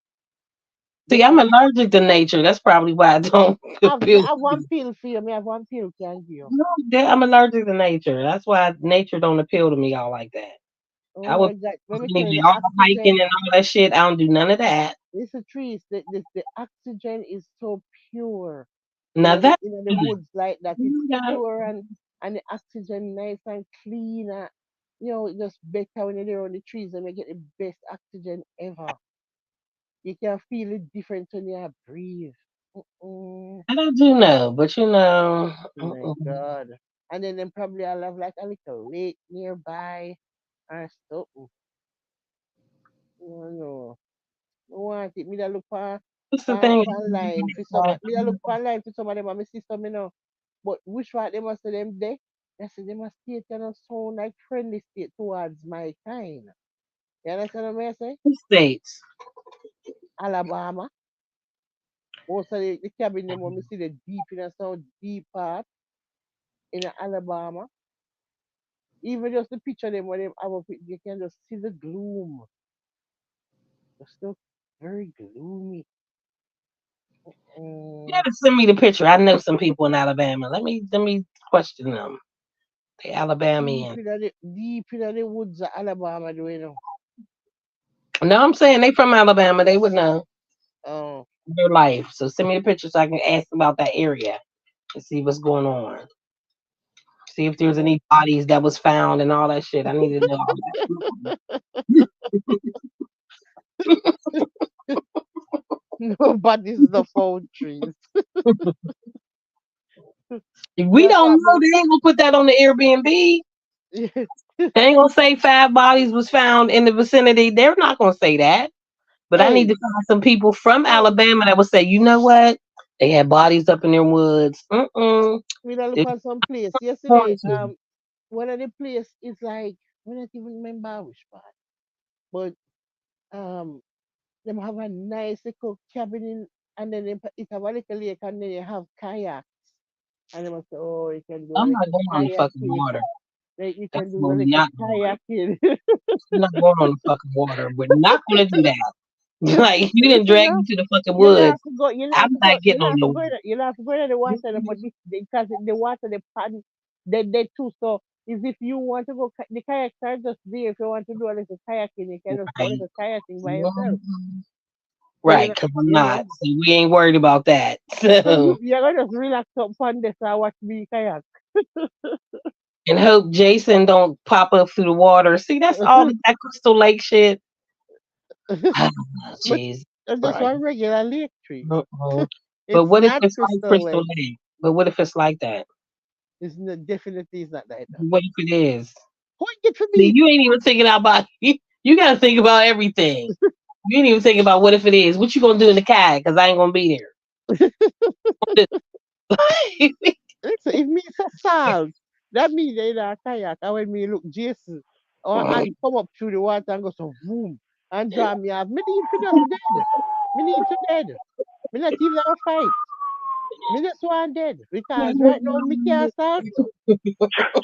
See, Just I'm allergic to nature. That's probably why I don't me appeal to have one me. pill for you. Me have one pill can give you. No, I'm allergic to nature. That's why nature don't appeal to me all like that. I Oh would my God. Let me tell need you, to the all hiking oxygen, and all that shit. I don't do none of that. it's a trees. The oxygen is so pure. Now that In the woods like that. It's yeah, pure and the oxygen nice and clean. It's just better when you're there on the trees and you get the best oxygen ever. You can feel it different when you breathe. Mm-mm. that I do know, but My God. And then probably I'll have like a little lake nearby or something. Oh, no. I want it. Me da look what's the thing? line for some. Me da look for line for some of them and me see some, But which one they must say them there? I say they must state sound like friendly state towards my kind. You understand what I say? States. Alabama. Most of the cabin them when me see the deep in a sound deep part in Alabama. Even just the picture them when them have up, you can just see the gloom. It's still very gloomy. You Mm. gotta send me the picture. I know some people in Alabama. Let me question them. They Alabamian. Deep in the woods of Alabama, do you know? No, I'm saying they from Alabama. They would know Oh, their life. So send me the picture so I can ask about that area and see what's going on. See if there's no. any bodies that was found and all that shit. I need to know all that. Nobody's the phone trees. If we That's don't what know, they ain't gonna put that on the Airbnb. They ain't gonna say 5 bodies was found in the vicinity. They're not gonna say that. But I need Hey, to find some people from no, Alabama that would say, you know what? They had bodies up in their woods. Mm-mm. we don't look They're for some place. Yesterday, quarantined. one of the place is like, I don't even remember which part, but them have a nice little cabin and then it have a little lake, and then you have kayaks, and they must say, oh, you can do a I'm not little going on the fucking kayaking. water. Like you can do a Absolutely little not going. kayaking. I'm not going on the fucking water. We're not gonna do that. Like you didn't Listen drag now. me to the fucking You'll have woods. to go. You'll I'm have to go. not getting You'll on have to no go. You'll have to go in the water. But because the water, the pan, they too. So is if you want to go, the kayaks are just there. If you want to do a little kayaking, you can just go a right. little kayaking by yourself. Mhm. So Right, because I'm you know. not. So we ain't worried about that. So So you're gonna just relax up on this and watch me kayak. and hope Jason don't pop up through the water. See, that's all that Crystal Lake shit. But Jeez. that's Right. one regular lake tree. Uh-uh. But It's what if not it's like Crystal Crystal Lake. Lake? But what if it's like that? Definitely is not that. What if it is? Point it for See, me. you ain't even thinking about you got to think about everything. You ain't even thinking about what if it is. What you gonna do in the kayak? Because I ain't gonna be there. Listen, if me say salt, that means they in a kayak. And when me look Jason, or and come up through the water and go so boom and draw me off, me need to just dead. Me need to dead. Me not even have a fight. Me just want dead because right now me can't start.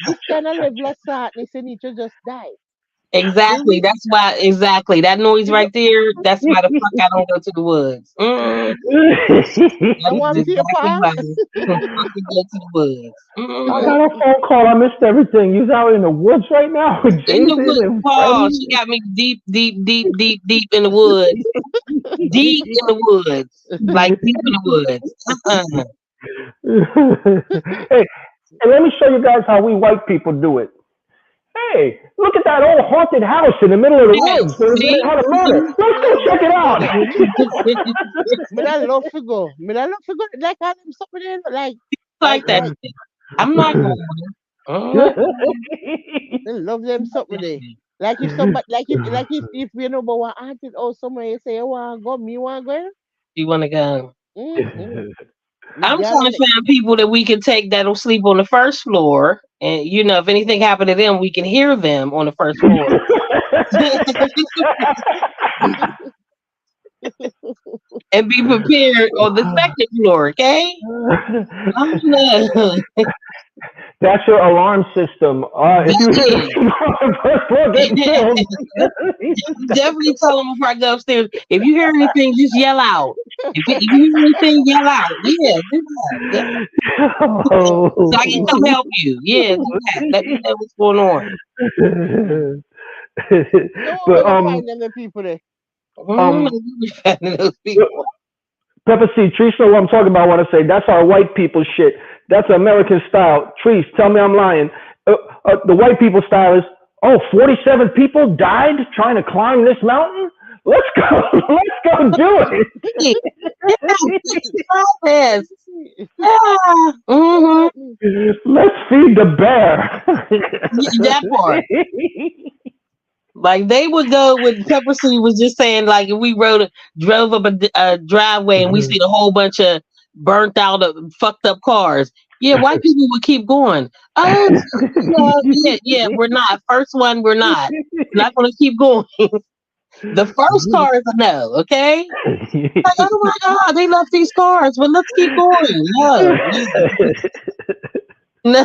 This kind of level of sadness, you need to just die. The Exactly. re- That's why. Exactly. That noise you know, right there. That's why the fuck I don't go to the woods. I That is want exactly paper. why I don't fucking go to the woods. I got a phone call. I missed everything. You out in the woods right now with In the Jason wood, and Paul. She friends? got me deep, deep, deep, deep, deep in the woods. Deep in the woods. Like deep in the woods. Hey, and let me show you guys how we white people do it. Hey, look at that old haunted house in the middle of the Right. woods. It See? had a murder. Mhm. Let's Me go not check love it to go out. there. Me not love to go. Me not love to go. Like I them something there, Like that like shit. I'm not going there. I'm not going they love them something there. there. Like if somebody, like if you know about one auntie or somewhere, you say you want to go, me want to go. You want to go? Mm-hmm. Me I'm gal trying and to find people that we can take that'll sleep on the first floor. And, if anything happened to them, we can hear them on the first floor. And be prepared on the second floor, okay? Oh, no. That's your alarm system. If That you hear is. the first floor getting killed. Definitely tell them before I go upstairs. If you hear anything, just yell out. If you hear anything, yell out. Yeah, do that. Yeah. So I can come Oh. help you. Yeah, do that. Let me know what's going on. so what But will you find them the people there? Mm, um you be finding those people. Pepper seed, Trees know what I'm talking about when I say that's our white people shit. That's American style. Trees, tell me I'm lying. The white people style is, oh, 47 people died trying to climb this mountain? Let's go. Let's go do it. Yeah, yeah, yes. Yeah. Mm-hmm. Let's feed the bear. That part. Like they would go with Pepper C was just saying like if we drove up a driveway and we see a whole bunch of burnt out fucked up cars. Yeah, white people would keep going. Oh no, yeah, we're not. First one, we're not. We're not gonna keep going. The first car is a no, okay? Like, oh my god, they left these cars, but let's keep going. No, no, no.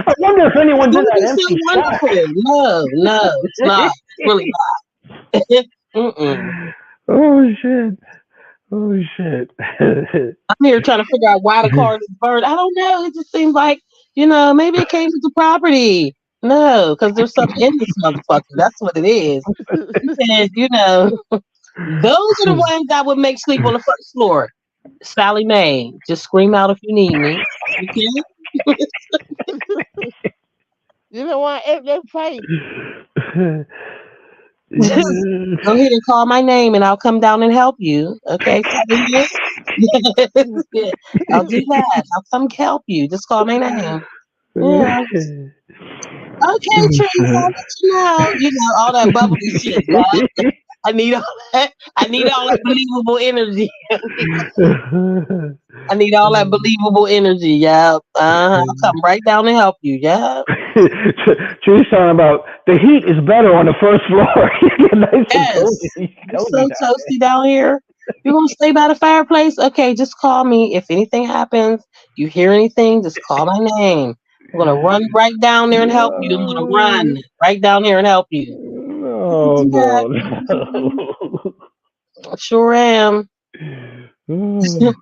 I wonder if It's anyone's in gonna that be so empty wonderful. No, no, it's not. It's really not. Mm-mm. Oh shit. Oh shit. I'm here trying to figure out why the car is burned. I don't know. It just seems like, maybe it came with the property. No, because there's something in this motherfucker. That's what it is. He said, those are the ones that would make sleep on the first floor. Sally Mae, just scream out if you need me. Okay? You know what? Help them fight. Just go ahead and call my name and I'll come down and help you. Okay, Sally Mae? Yeah, I'll do that. I'll come help you. Just call my name. Yeah. Okay, Trace, I'll let you know. All that bubbly shit. Yeah. I need all that. I need all that believable energy. I need all that believable energy. Yeah. I'll come right down and help you. Yeah. She's talking about the heat is better on the first floor. You get nice and Yes. I'm cozy so down toasty down here. You're gonna stay by the fireplace? Okay, just call me. If anything happens, you hear anything, just call my name. I'm gonna run right down there and help you. I'm gonna there. run right down here and help you. Oh Yeah. no, no. I sure am. Mm.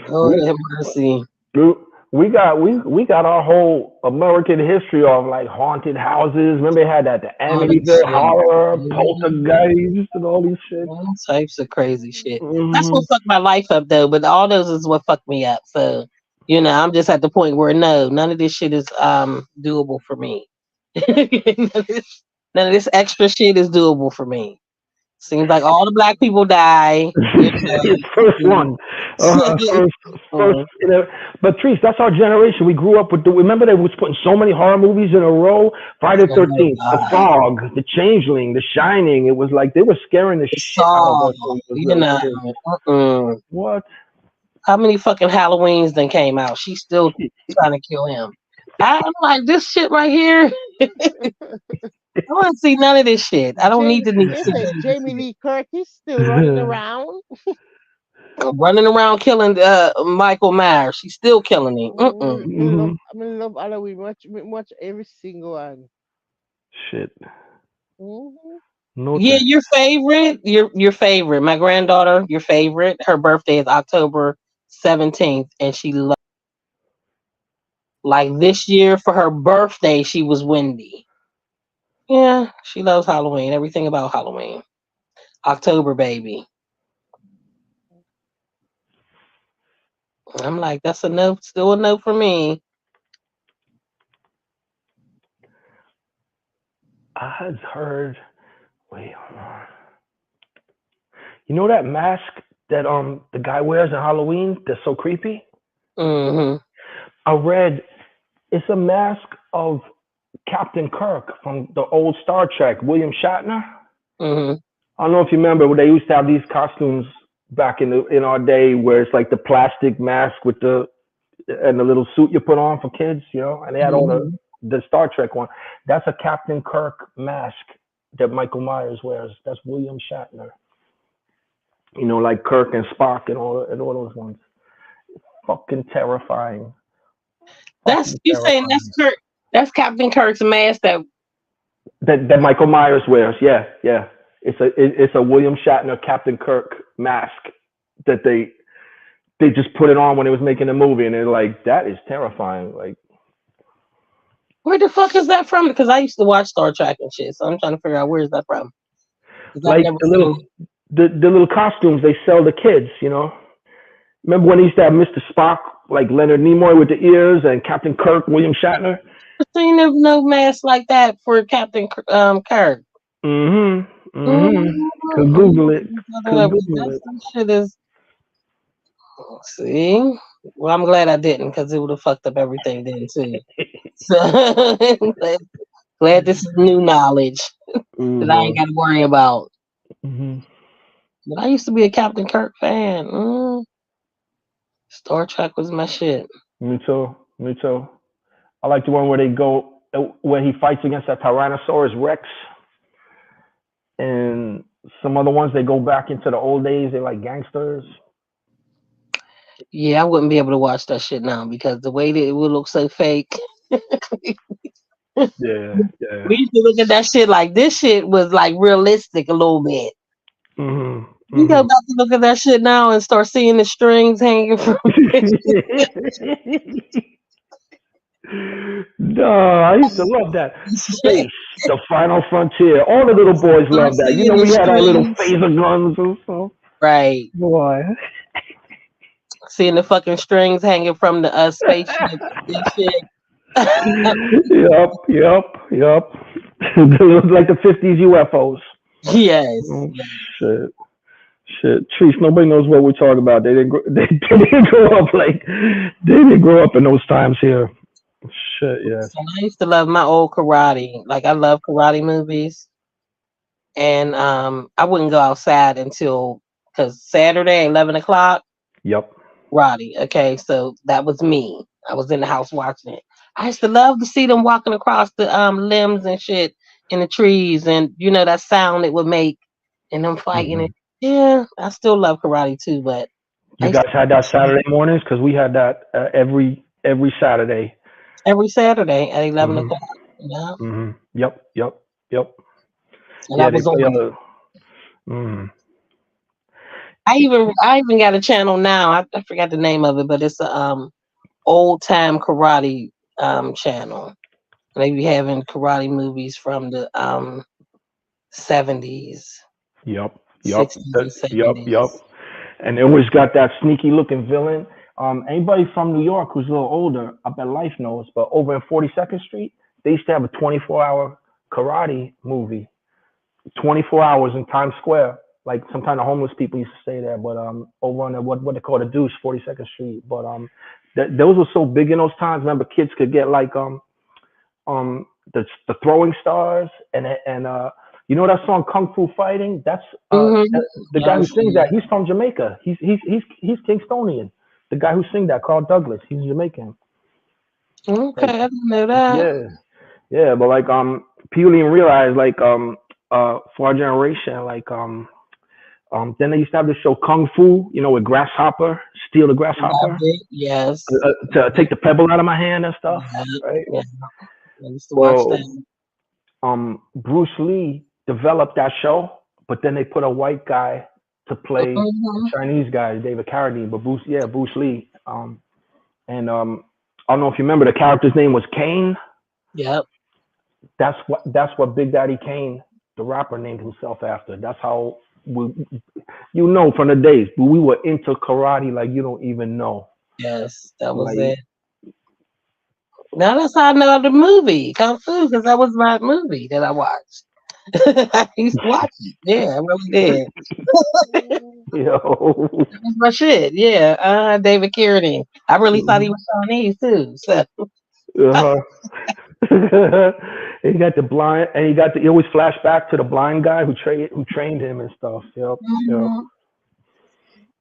Lord we have mercy. we got our whole American history of like haunted houses. Remember they had that the All that Amityville shit. Horror, Mhm. Poltergeist, and all these shit. All types of crazy shit. That's Hmm. what fucked my life up though, but all those is what fucked me up. So, I'm just at the point where no, none of this shit is doable for me. None of this extra shit is doable for me. Seems like all the black people die, First one, first, first. Mm. You know, but Trees, that's our generation. We grew up with. Remember they was putting so many horror movies in a row. Friday the Oh my 13th, The god. Fog, The Changeling, The Shining. It was like they were scaring the The shit out of Saw, us when we was you little know. kids. Mm-mm. What? How many fucking Halloweens then came out? She's still trying to kill him. I'm like, this shit right here. I want to see none of this shit. I don't need to need They see say none of this Jamie shit. Lee Curtis still running around. Running around killing Michael Myers. She's still killing him. Mm-mm. Hmm. I love Halloween. Watch every single one. Shit. Hmm. No Yeah, thanks. your favorite. Your favorite. My granddaughter, your favorite. Her birthday is October 17th, and like this year for her birthday, she was windy. Yeah, she loves Halloween. Everything about Halloween. October baby. I'm like, that's a no, still a no for me. I had heard. Wait, hold on. You know that mask that the guy wears in Halloween? That's so creepy. Hmm. I read it's a mask of Captain Kirk from the old Star Trek, William Shatner. Hmm. I don't know if you remember when they used to have these costumes back in our day, where it's like the plastic mask with the little suit you put on for kids, and they had all Hmm. the Star Trek one. That's a Captain Kirk mask that Michael Myers wears. That's William Shatner. Like Kirk and Spock and all those ones. Fucking terrifying. That's Fucking you saying that's terrifying. Kirk. That's Captain Kirk's mask. That That Michael Myers wears. Yeah, yeah. It's a William Shatner Captain Kirk mask that they just put it on when they was making the movie, and they're like, that is terrifying. Like where the fuck is that from? Because I used to watch Star Trek and shit, so I'm trying to figure out where is that from. Because I've like never the seen little it. the little costumes they sell the kids. Remember when they used to have Mr. Spock, like Leonard Nimoy with the ears, and Captain Kirk, William Shatner? Seen no mask like that for Captain Kirk. Mm-hmm. Mm-hmm. Could Google it. Could Google That's it. some shit is. See, well, I'm glad I didn't because it would have fucked up everything then too. So glad this is new knowledge that I ain't Mm-hmm. got to worry about. Mm-hmm. But I used to be a Captain Kirk fan. Star Trek was my shit. Me too. Me too. I like the one where they go where he fights against that Tyrannosaurus Rex, and some other ones they go back into the old days. They're like gangsters. Yeah, I wouldn't be able to watch that shit now because the way that it would look so fake. Yeah. Yeah. We used to look at that shit like this shit was like realistic a little bit. Mm-hmm. You go Mm-hmm. back to look at that shit now and start seeing the strings hanging from it. No, I used to love that. Shit. Space, the final frontier. All the little boys Start love that. seeing the We had our little strings. phaser guns and stuff. Right. Boy. Seeing the fucking strings hanging from the spaceship and shit. Yup, yup, yup. They look like the 50s UFOs. Yes. Oh, shit. Shit. Trees, nobody knows what we're talking about. They didn't grow up they didn't grow up in those times here. Shit, yes. So I used to love my old karate. Like I love karate movies. And I wouldn't go outside until because Saturday, 11 o'clock, Yup. Roddy. Okay, so that was me. I was in the house watching it. I used to love to see them walking across the limbs and shit in the trees, and that sound it would make, and them fighting Hmm. it. Yeah, I still love karate too, but I You used guys to had that Saturday mornings? Because we had that every Saturday. every Saturday at 11 Hmm. o'clock. Yeah, Hmm. Yep, yep, yep. and I Yeah, they was on play it. other. Mm, I even got a channel now. I forgot the name of it, but it's a old time karate channel. They be having karate movies from the 70s, yep, yep, 60s, and yep. 70s. And they always got that sneaky looking villain. Anybody from New York who's a little older, I bet Life knows, but over in 42nd Street, they used to have a 24-hour karate movie, 24 hours in Times Square. Like sometimes the homeless people used to stay there, but over on the, what they call the Deuce, 42nd Street. But those were so big in those times. Remember, kids could get like the throwing stars and you know that song Kung Fu Fighting? That's Hmm. the guy who Yes, sings that. He's from Jamaica. He's Kingstonian. The guy who sings that, Carl Douglas. He's Jamaican. okay, Like I didn't know that. yeah, yeah. But like people didn't realize like for our generation like then they used to have the show Kung Fu. You know with Grasshopper, steal the Loved Grasshopper, it. Yes. to take the pebble out of my hand and stuff. Yeah. Right. Yeah. I used to watch that. Well, Bruce Lee developed that show, but then they put a white guy to play the Hmm. Chinese guy, David Carradine. But Bruce Lee. And I don't know if you remember the character's name was Kane. Yep. That's what Big Daddy Kane, the rapper, named himself after. That's how you know from the days we were into karate like you don't even know. Yes, that was Like it. Now that's how I know the movie Kung Fu because that was my movie that I watched. I used to watch it. Yeah, I really did. yo, That was my shit. Yeah, David Carradine. I really thought he was Chinese too. So. uh-huh. And he got the blind, and he always flash back to the blind guy who trained him and stuff. Yep, yep. Mhm.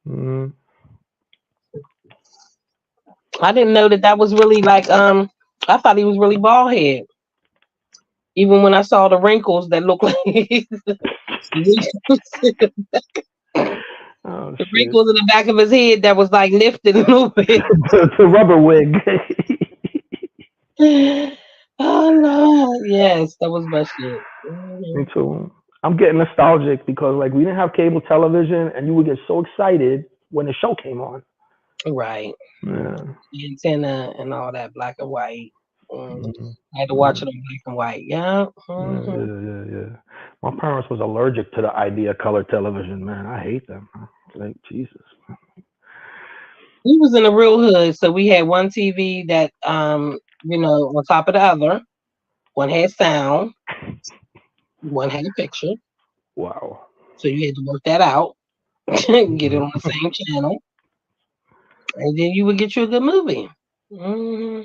Mm. I didn't know that was really like I thought he was really bald head. Even when I saw the wrinkles that looked like the Oh shit, wrinkles in the back of his head that was like lifted a little bit. the rubber wig. Oh no, yes, that was my shit. Me Mhm. too. I'm getting nostalgic because like we didn't have cable television, and you would get so excited when the show came on. Right, Yeah. the antenna and all that black and white. Mm. Mhm. I had to watch Yeah. it on black and white. Yeah. Yeah, Hmm. yeah, yeah, yeah. My parents was allergic to the idea of color television, man. I hate them. Like Jesus. We was in a real hood, so we had one TV that on top of the other. One had sound, one had a picture. Wow. So you had to work that out, get it Mhm. on the same channel, and then you would get you a good movie. Hmm.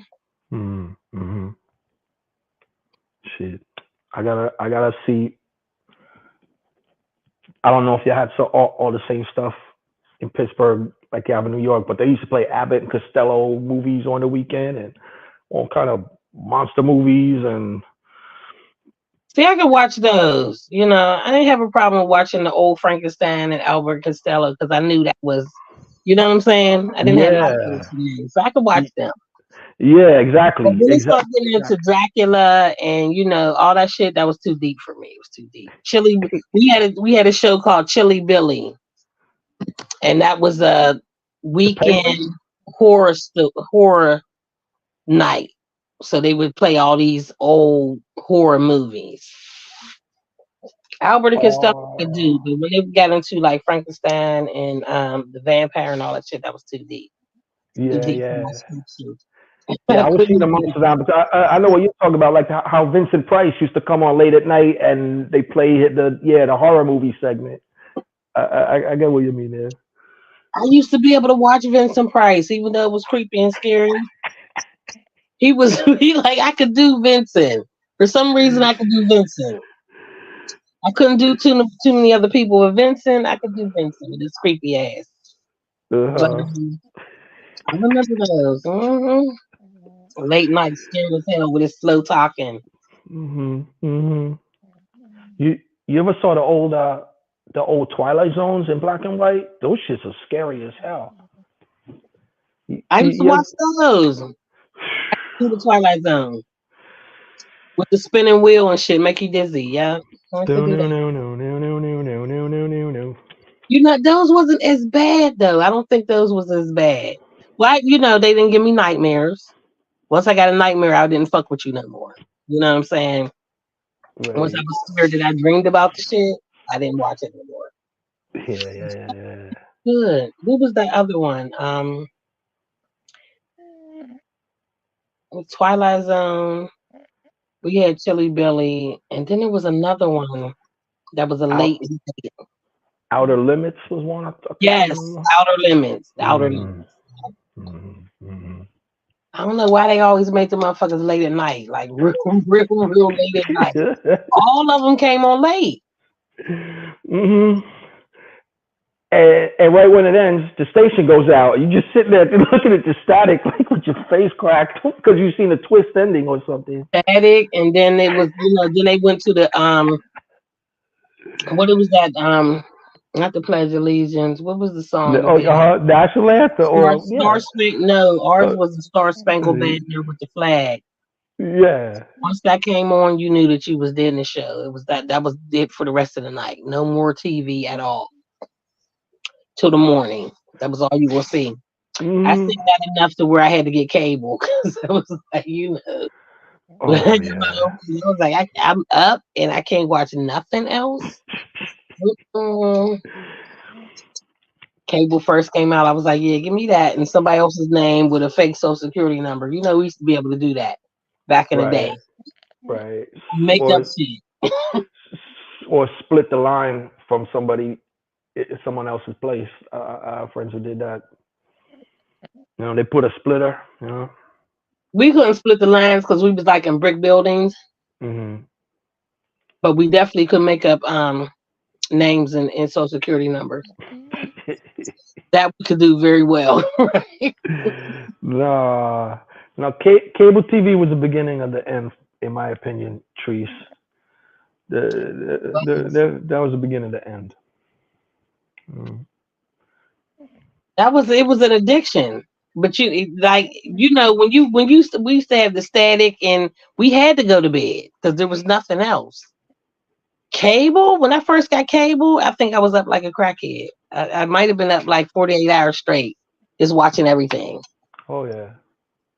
Mhm. Mhm. Shit. I gotta see. I don't know if you had all the same stuff in Pittsburgh like you have in New York, but they used to play Abbott and Costello movies on the weekend and all kind of monster movies and See, I could watch those. I didn't have a problem watching the old Frankenstein and Albert Costello because I knew that was, you know what I'm saying? I didn't have yeah, nightmares for me, so I could watch Y- them. yeah, But exactly, when they exactly, started getting into exactly. Dracula and all that shit, that was too deep for me. It was too deep. Chili, we had a show called Chili Billy, and that was a The Penguin. weekend horror night. So they would play all these old horror movies. Albert and Costello could do, Oh, but when they got into like Frankenstein and the vampire and all that shit, that was too deep. Too yeah, deep for my yeah. scriptures. Yeah, I I would see the couldn't do monsters out, but I know what you're talking about, like how Vincent Price used to come on late at night and they play the horror movie segment. I get what you mean there. I used to be able to watch Vincent Price, even though it was creepy and scary. He was he like I could do Vincent. For some reason I could do Vincent. I couldn't do too many other people with Vincent. I could do Vincent with his creepy ass. But Uh-huh. I remember those. Late night scared as hell with his slow talking. Mhm. Mhm. You ever saw the old Twilight Zones in black and white? Those shits are scary as hell. You, I you, used to you watch ever, those. Do the Twilight Zone. with the spinning wheel and shit, make you dizzy. Yeah, I used to No, do no, that. no, no, no, no, no, no, no, no, no, no. You know, those wasn't as bad though. I don't think those was as bad. Well, they didn't give me nightmares. Once I got a nightmare, I didn't fuck with you no more. You know what I'm saying? Once I Right. was scared that I dreamed about the shit, I didn't watch it anymore. Yeah, yeah, yeah, yeah. Good. What was that other one? With Twilight Zone. We had Chili Billy, and then there was another one that was a late. Out, Outer Limits was one I think I Yes, remember. Outer Limits. Outer Limits. Mm, mm. I don't know why they always make the motherfuckers late at night, like real late at night. All of them came on late. hmm And right when it ends, the station goes out. You just sitting there looking at the static, like with your face cracked, because you've seen a twist ending or something. Static, and then it was, then they went to the what it was that not the Pledge of Allegiance. What was the song that we had? National anthem, or Star yeah, Spangled. No, ours uh, was the Star Spangled Banner with the flag. yeah, Once that came on, you knew that you was dead in the show. It was that was it for the rest of the night. No more TV at all till the morning. That was all you will see. I mm seen that enough to where I had to get cable because I was like, oh I yeah, was like, I'm up and I can't watch nothing else. Mm-mm. Cable first came out, I was like, yeah, give me that and somebody else's name with a fake social security number. We used to be able to do that back in the right, day. right, Make up or shit. split the line from someone else's place. I have friends who did that. They put a splitter. We couldn't split the lines because we was like in brick buildings, hmm but we definitely could make up names and social security numbers. That we could do very well. Right? Nah, no, cable TV was the beginning of the end, in my opinion. Trees, that was the beginning of the end. Mm. That was it was an addiction. But like we used to have the static and we had to go to bed because there was nothing else. Cable, when I first got cable, I think I was up like a crackhead. I might have been up like 48 hours straight, just watching everything. Oh yeah,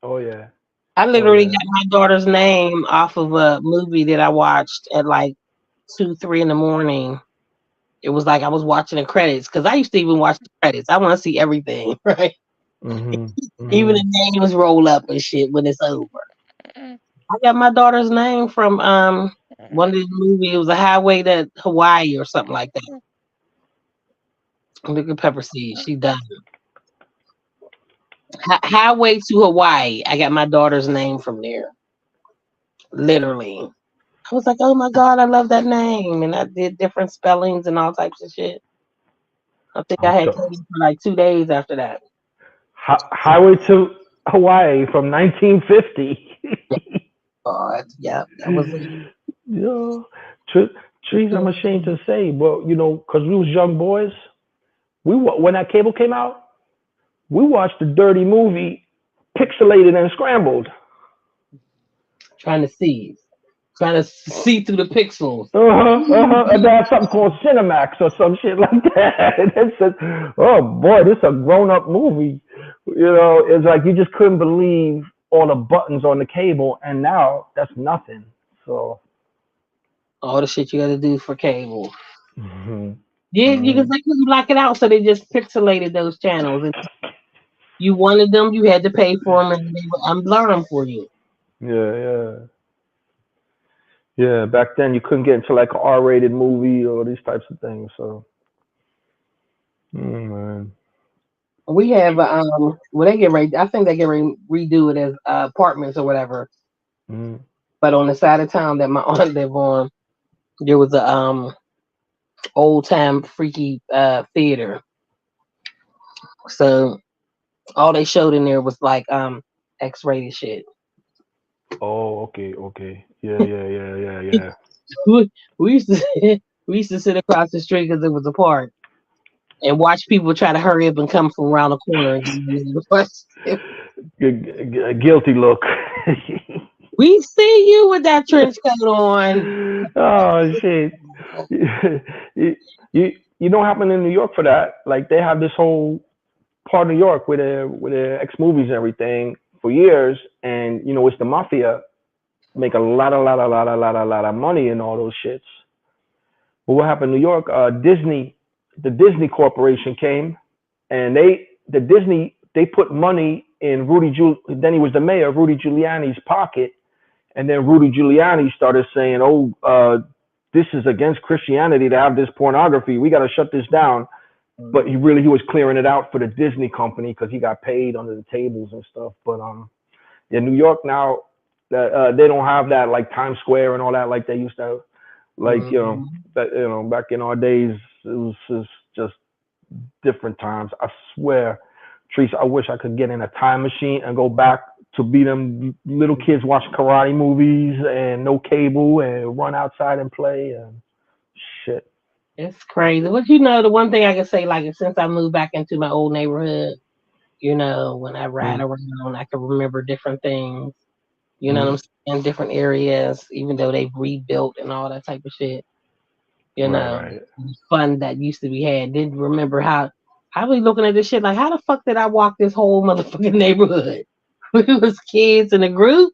oh yeah, I oh literally yeah. got my daughter's name off of a movie that I watched at like 2, 3 in the morning. It was like I was watching the credits because I used to even watch the credits. I want to see everything, right? Mhm, Even mhm. the names roll up and shit when it's over. I got my daughter's name from one of the movies. It was a highway to Hawaii or something like that. Look at Pepper Seed. She done. Highway to Hawaii. I got my daughter's name from there. Literally. I was like, oh my God, I love that name. And I did different spellings and all types of shit. I think I I'm had so candy for like 2 days after that. Highway to Hawaii from 1950. Yeah, God. Yeah, that was it. Yo, tr- trees. I'm ashamed to say, but because we was young boys, when that cable came out, we watched the dirty movie, pixelated and scrambled. Trying to see. Trying to see through the pixels. And they had something called Cinemax or some shit like that. And it says, "Oh boy, this is a grown-up movie." It's like you just couldn't believe all the buttons on the cable, and now that's nothing. So, All the shit you got to do for cable. hmm Yeah, because hmm they couldn't block it out, so they just pixelated those channels. And you wanted them, you had to pay for them, and they would unblur them for you. yeah, yeah, yeah. Back then, you couldn't get into like an R-rated movie or these types of things. So, man. We have well, they get ready. I think they get ready to redo it as apartments or whatever. Mm. But on the side of town that my aunt lived on, there was a old time freaky theater. So all they showed in there was like X-rated shit. Oh, okay, okay. Yeah, yeah, yeah, yeah, yeah. we used to we used to sit across the street because it was a park and watch people try to hurry up and come from around the corner and get into the bus. Guilty look. We see you with that trench coat on. Oh shit. you, you know what happened in New York for that? Like they have this whole part of New York with the ex movies and everything for years, and you know it's the mafia make a lot of money in all those shits. But what happened in New York? The Disney Corporation came, and they put money in Then he was the mayor, Rudy Giuliani's pocket, and then Rudy Giuliani started saying, "Oh, this is against Christianity to have this pornography. We got to shut this down." But he was clearing it out for the Disney company because he got paid under the tables and stuff. But in New York now, they don't have that like Times Square and all that like they used to. Like Mhm. that back in our days, it was just different times. I swear, Trees, I wish I could get in a time machine and go back to be them little kids watch karate movies and no cable and run outside and play and shit. It's crazy. But you know, the one thing I can say, like, since I moved back into my old neighborhood, you know, when I ride Mm, around, I can remember different things. You know mm, what I'm saying? Different areas, even though they've rebuilt and all that type of shit. You right, know, right. fun that used to be had. Didn't remember how I was looking at this shit like, how the fuck did I walk this whole motherfucking neighborhood? We was kids in a group.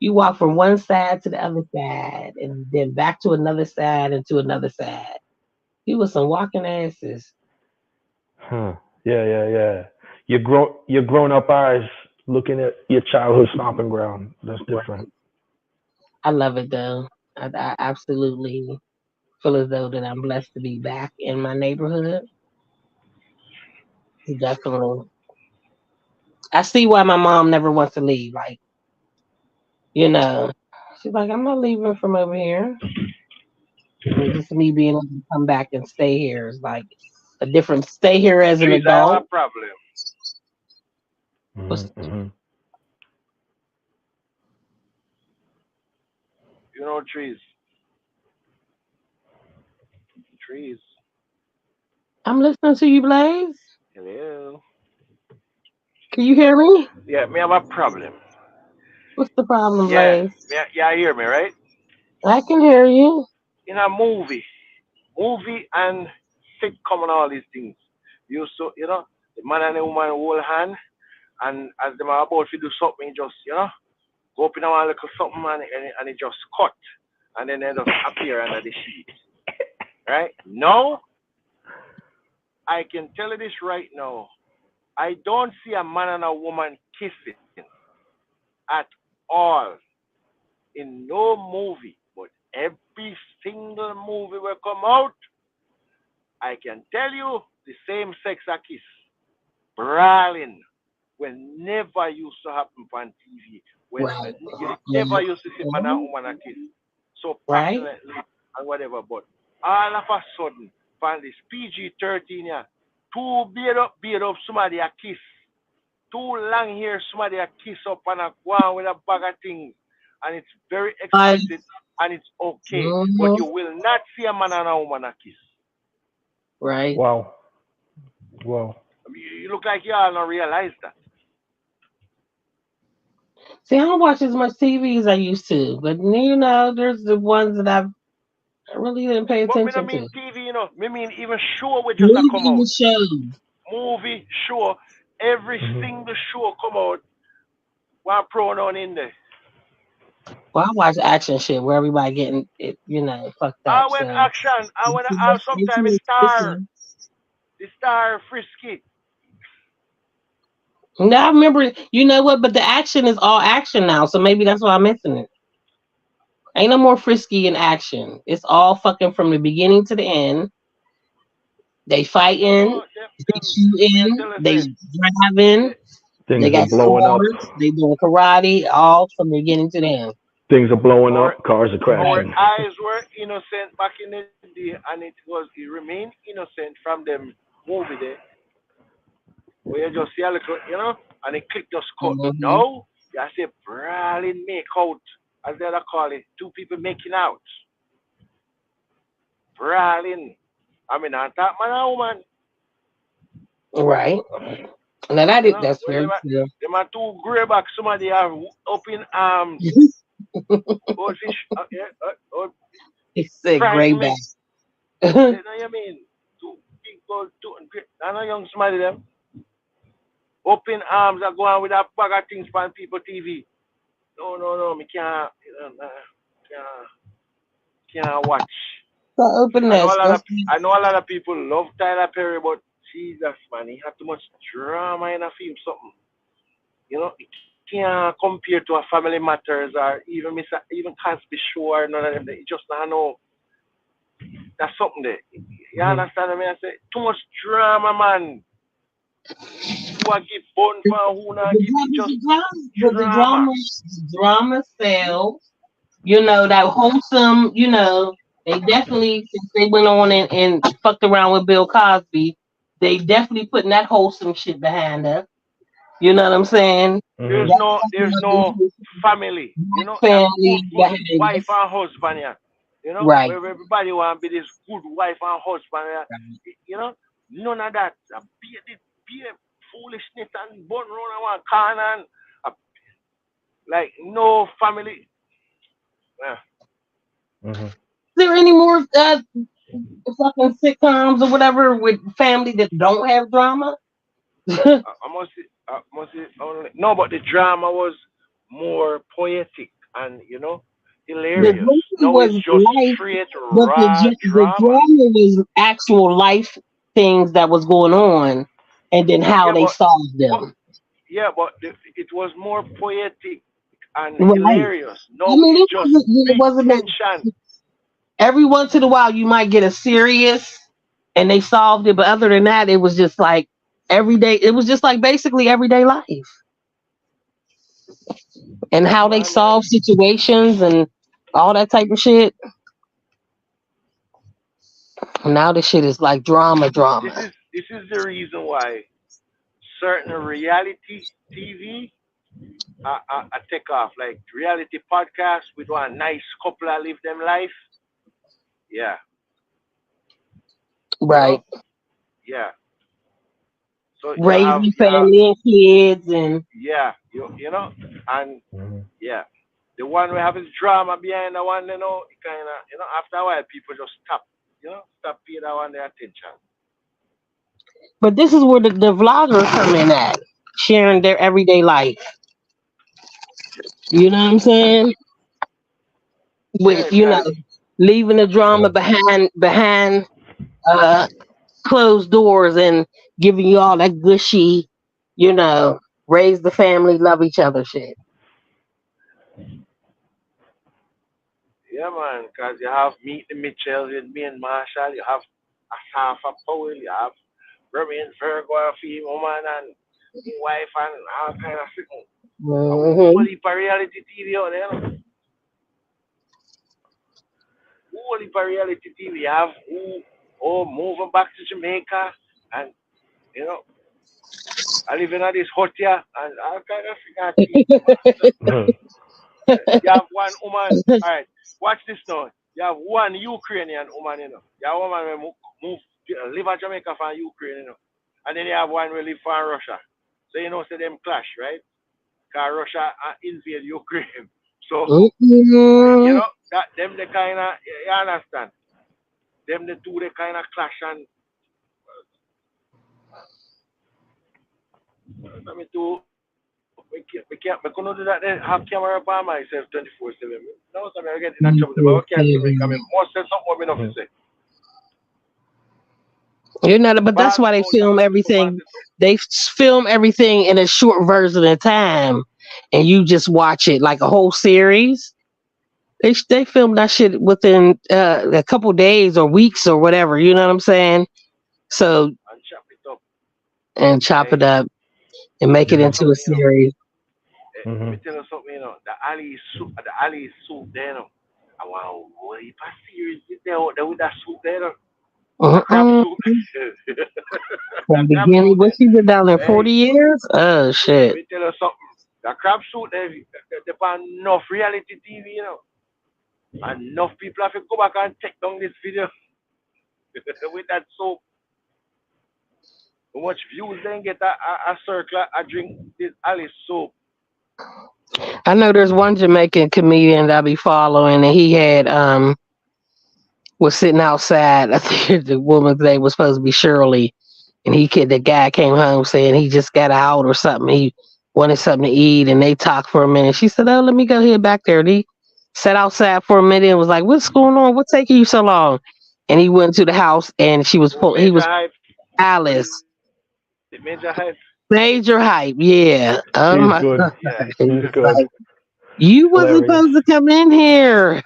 You walk from one side to the other side, and then back to another side and to another side. You was some walking asses. Huh. Yeah, yeah, yeah. Your grown up eyes looking at your childhood stomping ground. That's different. I love it though. I absolutely feel as though that I'm blessed to be back in my neighborhood. Definitely. I see why my mom never wants to leave. Like, you know, she's like, I'm not leaving from over here. And just me being able to come back and stay here is like a different stay here as an Trees, I have a adult. problem. Was Mm-hmm. You know, trees, trees. I'm listening to you, Blaze. Hello. Can you hear me? Yeah, me have a problem. What's the problem, Yeah, Blaze? yeah, hear me, right? I can hear you. In a movie and sitcom and all these things, you so the man and the woman hold hand, and as them are about to do something, just go up in a one little something and it just cut, and then they just appear under the sheet, right? Now I can tell you this right now. I don't see a man and a woman kissing at all in no movie, but every single movie will come out. I can tell you the same sex a kiss, brawling, will never used to happen on TV. When Right. you never used to see man and Mhm. woman a kiss so Right. passionately and whatever, but all of a sudden, from this PG-13, yeah, two beard up, somebody a kiss. Too long here, somebody a kiss up and a go on with a bag of things, and it's very Like, explicit and it's okay. But mhm. you will not see a man and a woman a kiss. Right. Wow. Wow. I mean, you look like you all don't realize that. See, I don't watch as much TV as I used to, but you know, there's the ones that I really didn't pay But me attention don't mean to. TV, me mean even show will just a come Movies out. and shows. Movie, show, every Hmm. single show come out, one pronoun in there. Well, I watch action shit where everybody getting it, you know, fucked up. I went So action, I it's went too out much, it's too sometimes much star, fishing. the star frisky. Now I remember, you know what? But the action is all action now, so maybe that's why I'm missing it. Ain't no more frisky in action. It's all fucking from the beginning to the end. They fighting, No, they me I shooting, tell you they say, driving, the, they Things are got the blowing up. swords, they doing karate, all from the beginning to the end. Things are blowing our up. Cars are our Right. crashing. eyes were innocent back in the day, and it remained innocent from them movie there, where you just see a little, and it click just cut. Hmm. Now you see brawling make out, as they other call it, two people making out, brawling. I mean, I thought man and woman, Right. Now that is, that's when very true. them are two grey back, somebody are up in arms, Goldfish, yeah, He said gray frighten back. me. You know what I mean? Two big gold, two, I know young somebody them. Open arms are going with a bag of things on people TV. No, no, no, me can't, can't, can't watch. So open I know a this. lot of I know a lot of people love Tyler Perry, but Jesus man, he had too much drama in a film. Something, it can't compare to a Family Matters or even Cosby Show or none of them. It just not know that's something there. You Mm-hmm. understand me? I say too much drama, man. Who I give bun for, who not give it just But drama. the drama sells. You know, that wholesome, they definitely, since they went on and fucked around with Bill Cosby, they definitely putting that wholesome shit behind us. You know what I'm saying? Mm-hmm. There's no family. A Family good behind wife us. and husband, yeah. Right. Where everybody want to be this good wife and husband, yeah. None of that. Be a foolishness and burn around one corner and uh, like no family. Yeah. Mm-hmm. Is there any more fucking sitcoms or whatever with family that don't have drama? The I must say, only, no, but the drama was more poetic and hilarious. drama No, it's was just life, straight but raw the drama. drama was actual life things that was going on, and then how Yeah, they solved but them. yeah, but it was more poetic and Right. hilarious. No, I it's mean, just big it wasn't that tension. every once in a while you might get a serious and they solved it, but other than that, it was just like everyday. It was just like basically everyday life and Yeah, how they man, man. solve situations and all that type of shit. Now this shit is like drama, This drama. is this is the reason why certain reality TV I take off like reality podcasts with one nice couple that live them life. Yeah, you know, Right. yeah. So Raising you have family and kids and yeah, and Mm-hmm. yeah. The one we have is drama behind the one, it kind of, after a while, people just stop paying that one their attention. but this is where the vloggers come in at, sharing their everyday life. You know what I'm saying? Yeah, With because leaving the drama Yeah. behind uh closed doors and giving you all that gushy, you know, raise the family, love each other shit. yeah, man, because you have Meet the Mitchells with me and Marshall, you have Asafa Powell, you have Remy and Virgo, a female woman, and his wife, and all kind of things. A whole Hmm. heap of reality TV out there, whole heap of reality TV. You have moving back to Jamaica, and, you know, I live in this hut here, and all kind of things. Mm-hmm. You have one woman. All right, watch this now. You have one Ukrainian woman, You have a woman who move live in Jamaica from Ukraine, and then you have one who live from Russia. So say them clash, right? Cause Russia invade Ukraine. So Mm-mm. that them the kind of you understand. Them the two the kind of clash and I mean we couldn't do that then have camera by myself 24/7. No, so I get in that trouble, but I can't do it. I mean, most say something what me not Mm-hmm. say. But that's Bad why they mouth and film my people pass everything. it up. Film everything in a short version of time, and you just watch it like a whole series. They film that shit within a couple days or weeks or whatever. You know what I'm saying? So And chop it up. and chop it Hey, up and let me make tell it you into a something, series. Let Mm-hmm. me tell you something, the alley is soup there, I want what if I series is there with that soup there, the crab Uh-uh. soup. The From the crab beginning, soup what there. she been down there Hey, 40 years? Oh let shit! me tell you something. The crab soup there, depend enough reality TV, and enough people have to go back and take down this video with that soap. How much views then get a circle, a drink this alley soap. I know there's one Jamaican comedian that I be following, and he had was sitting outside. I think the woman's name was supposed to be Shirley, and the guy came home saying he just got out or something. He wanted something to eat, and they talked for a minute. She said, "Oh, let me go here back there." And he sat outside for a minute and was like, "What's going on? What's taking you so long?" And he went to the house, and he Major was hype. What is Alice. it? Major hype. Major hype, yeah. Oh He's my good. god. Yeah. He He's was good. like, you wasn't Hilarious. supposed to come in here.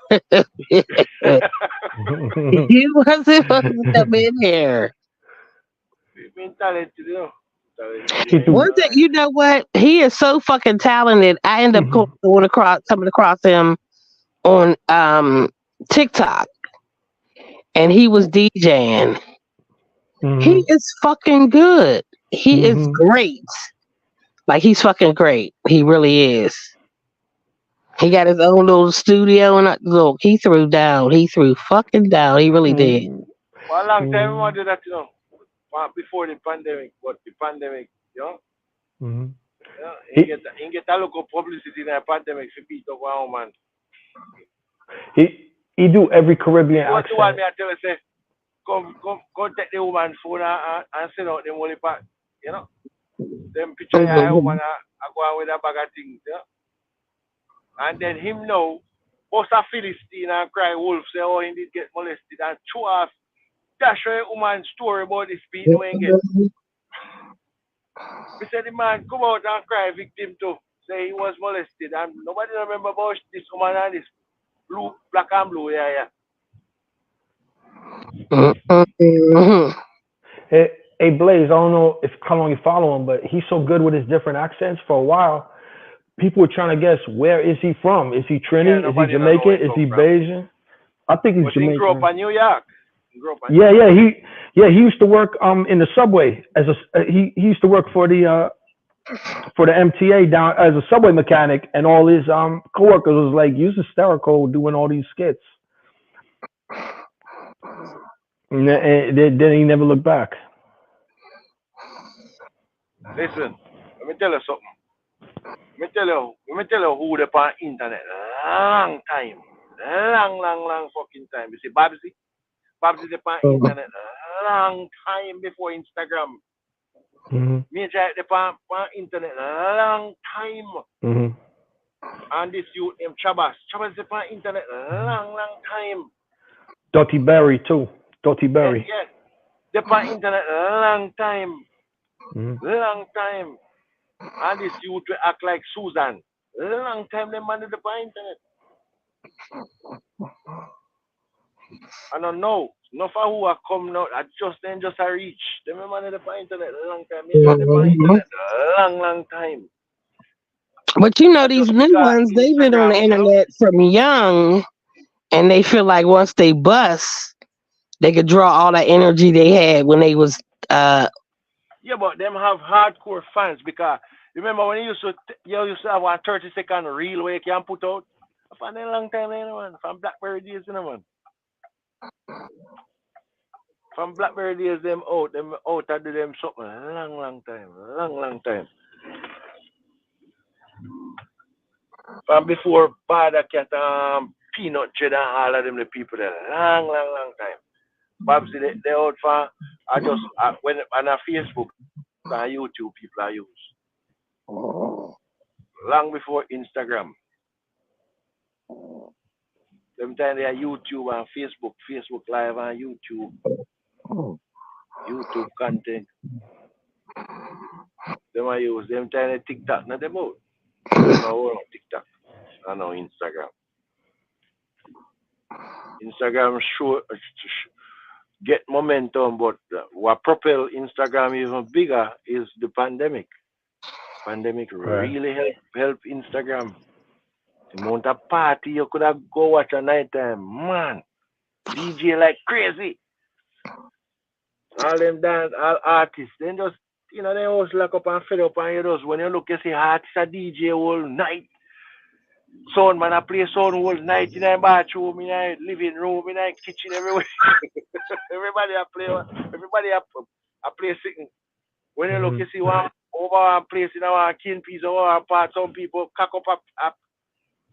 You wasn't supposed to come in here. Being talented, you know. Talented he in his do. One own thing right. you know what? He is so fucking talented. I end up coming across him on TikTok, and he was DJing. He Mhm. is fucking good. He is Mhm. great. Like he's fucking great. He really is. He got his own little studio and look, he threw down. He threw fucking down. He really did. Mhm. For a long time, we Mhm. want to do that, you know. Before the pandemic, but the pandemic, Mhm. you know, He he get a local publicity in the pandemic for beat up one woman. he do every Caribbean He was the one accent. me I tell you say, come take the woman phone and send out them only pack, you know. Them picture ya a woman I go on with a bag of things, And then him know, bust a Philistine and cry wolf, say, oh, he did get molested and chew off, dash a woman story about this beating when he get. We said the man come out and cry victim too. Say he was molested and nobody remember about this woman and this blue, black and blue, yeah. Hey Blaze, I don't know if how long you follow him, but he's so good with his different accents. For a while, people were trying to guess where is he from. Is he Yeah, Trini? Is he nobody don't know where Jamaican? he Is come he from. Bayesian? I think he's But he grew up Jamaican. in New York. He grew up in New Yeah, York. he used to work in the subway as he used to work for the MTA down as a subway mechanic, and all his coworkers was like, "You're hysterical doing all these skits," and then he never looked back. Listen, let me tell you something. Let me tell you who the on internet long time. Long fucking time. You see Babsy? Babsy the on internet long time before Instagram. Hmm. Me try the on internet long time. Hmm. And this youth named Chabas. Chabas the on internet long time. Dottie Berry too. Dottie Berry. Yeah. The on internet long time. Hmm. Long time. And this youth will act like Susan. Long time them man the on internet. I don't know. No for who are come now. I just a reach. Them man the internet a long time. Me too the internet a long time. But you know I these just new because ones, they've been on the Instagram. internet from young, and they feel like once they bust, they could draw all that energy they had when they was uh Yeah, but them have hardcore fans because remember when you used to have one 30-second reel where you can put out. I find a long time man. From Blackberry days, man. From Blackberry days, them out I do them something long time, long time. From before Bada Cat, Peanut Cheddar, all of them the people there, long time. Babsy, they out for, I just, when on a Facebook and YouTube people I use. Long before Instagram. Them time they are YouTube and Facebook Live and YouTube content. Them I use. Them time they TikTok, not them out. Them now on TikTok. I know Instagram. Instagram get momentum, but what propel Instagram even bigger is the pandemic. Pandemic Right. really help Instagram. The amount of party you could have go watch at night time, man. DJ like crazy. All them dance, all artists, then just they always lock up and fed up and you just when you look you see artists a DJ all night. Sound man I play sound all night in the bathroom, in the living room, in the kitchen, everywhere. everybody I play sitting. When you look, Hmm. you see one over one place in our kin piece or one part, some people cock up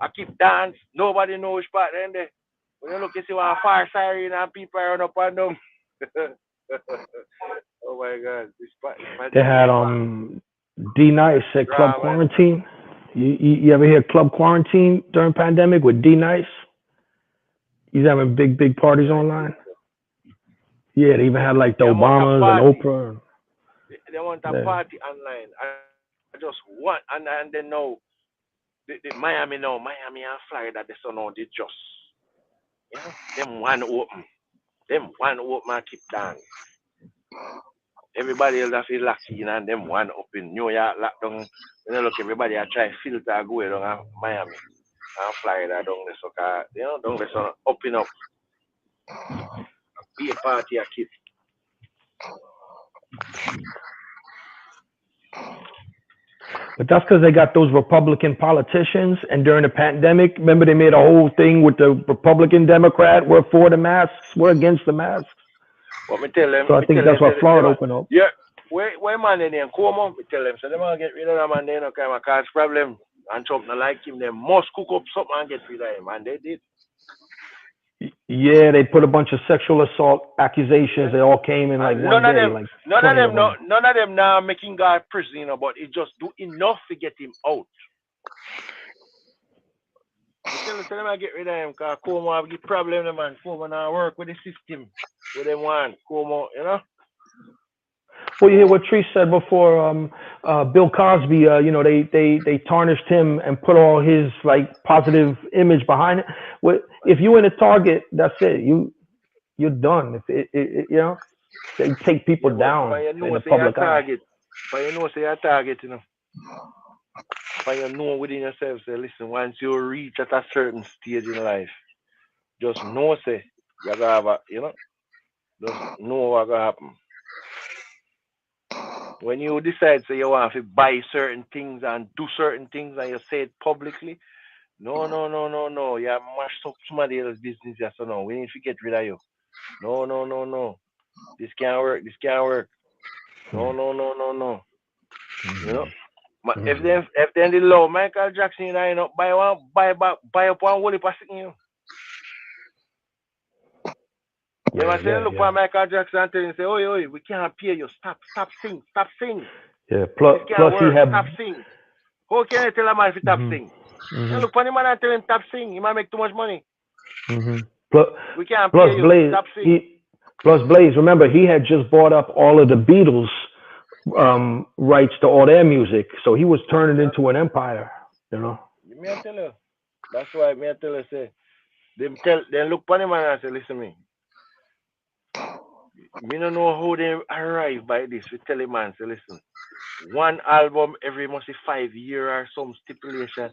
I keep dance. Nobody knows which part then there. When you look, you see one fire siren and people run up and down. Oh my God, this They pandemic had D Nice at Club drama. Quarantine. You ever hear Club Quarantine during pandemic with D Nice? He's having big parties I think online. so. Yeah, they even had like the The amount of Obamas and party, Oprah. the amount of Yeah. party online. I just want, and then now the Miami now, Miami and Florida, they so now they just, you know, them one open and keep down. Everybody else have feel lucky, and them one open. New York lockdown. When you look, everybody I try filter go down Miami and Florida down the so you know, down the so open up, be a party a keep. But that's because they got those Republican politicians. And during the pandemic, remember they made a whole thing with the Republican Democrat. We're for the masks. We're against the masks. But So I think that's why Florida opened up. yeah, where man they name Cuomo, me tell them, so they want to get rid of that man, they no kind of cause problem. And Trump not like him, they must cook up something and get rid of him, and they did. Yeah, they put a bunch of sexual assault accusations. Yeah. They all came in like And one day, like 20 of them. none of them now making God prison, you know, but it just do enough to get him out. Me tell them I get rid of him, because Cuomo have get problem, man. Cuomo now work with the system, with them one, Cuomo, you know. Well, you hear what Tree said before. Bill Cosby. They tarnished him and put all his like positive image behind it. If you in a Target, that's it. You're done. They take people Yeah, but down for you in know the say your public eye. target, for you know say your target, you know. For you know within yourself, say, listen, once you reach at a certain stage in life, just know, say, you're gonna have a, you know, just know what's gonna happen. When you decide, say, you want to buy certain things and do certain things and you say it publicly, no, you have mashed up somebody else's business, yes or no. We need to get rid of you. No. This can't work, No. You know? If then the law Michael Jackson, you know, buy up one whole heap of sitting you. They must say, look for Michael Jackson and tell him, say, oi, we can't pay you. Stop sing. Yeah. This can't Plus he work. had. Stop sing. How can you tell a man if he stop sing? You look for the man and tell him stop sing. He might make too much money. We can't Plus pay you. Blaze. Stop sing. Plus Blaze. Remember, he had just bought up all of the Beatles rights to all their music, so he was turning into an empire. You know. Me I tell you. That's why me I tell you, say, they look for the man and say, listen me. Me don't know how they arrive by this. We tell the man, say, listen, one album every must be 5 years or some stipulation.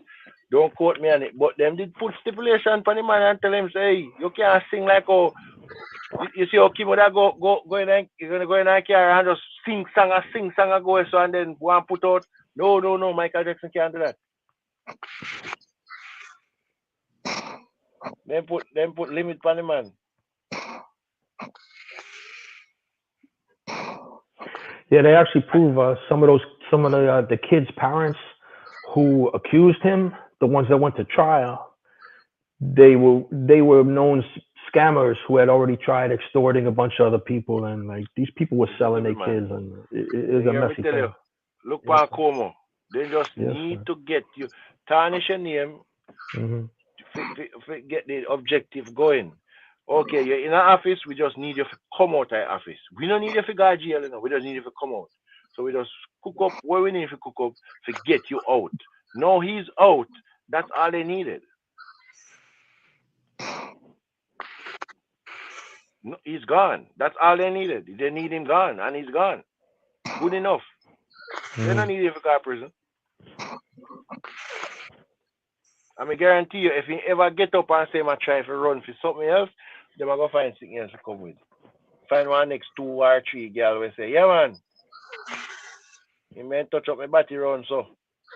Don't quote me on it, but them did put stipulation for the man and tell him, say, hey, you can't sing like oh, you see how Kim would go in and you're gonna go in and car and just sing song and go so and then one put out. No, Michael Jackson can't do that. Them put limit on the man. Yeah, they actually prove some of the kids' parents who accused him, the ones that went to trial, they were known scammers who had already tried extorting a bunch of other people, and like these people were selling their kids, and it was a messy thing. You, look for Como. They just need to get you tarnish your name, get the objective going. Okay, you're in our office. We just need you to come out of the office. We don't need you to go to jail, you know. We just need you to come out. So we just cook up what we need to cook up to get you out. No, he's out. That's all they needed. No, he's gone. That's all they needed. They need him gone, and he's gone. Good enough. They don't need him to go to prison. I mean, guarantee you, if he ever get up and say, "I try to run for something else," they might go find something else to come with. Find one next 2 or 3 girl will say, "Yeah, man, you may touch up my body run so,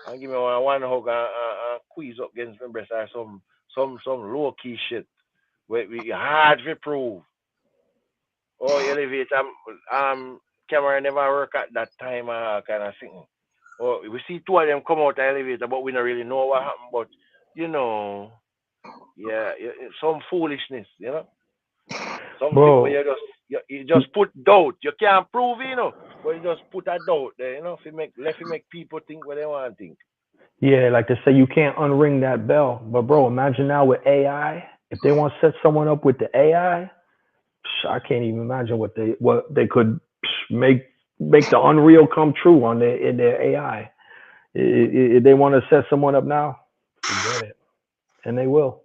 and give me one hug and squeeze up against my breast or some low key shit where we hard to prove." Oh, elevator camera never work at that time kind of thing. Oh, we see 2 of them come out the elevator, but we don't really know what happened. But you know, yeah, some foolishness, you know, something where Bro, you just put doubt. You can't prove it, you know, but you just put a doubt there, you know, if you make people think what they want to think. yeah, like they say, you can't unring that bell. But bro, imagine now with AI, if they want to set someone up with the AI, I can't even imagine what they could make the unreal come true on in their AI. If they want to set someone up now, forget it, and they will.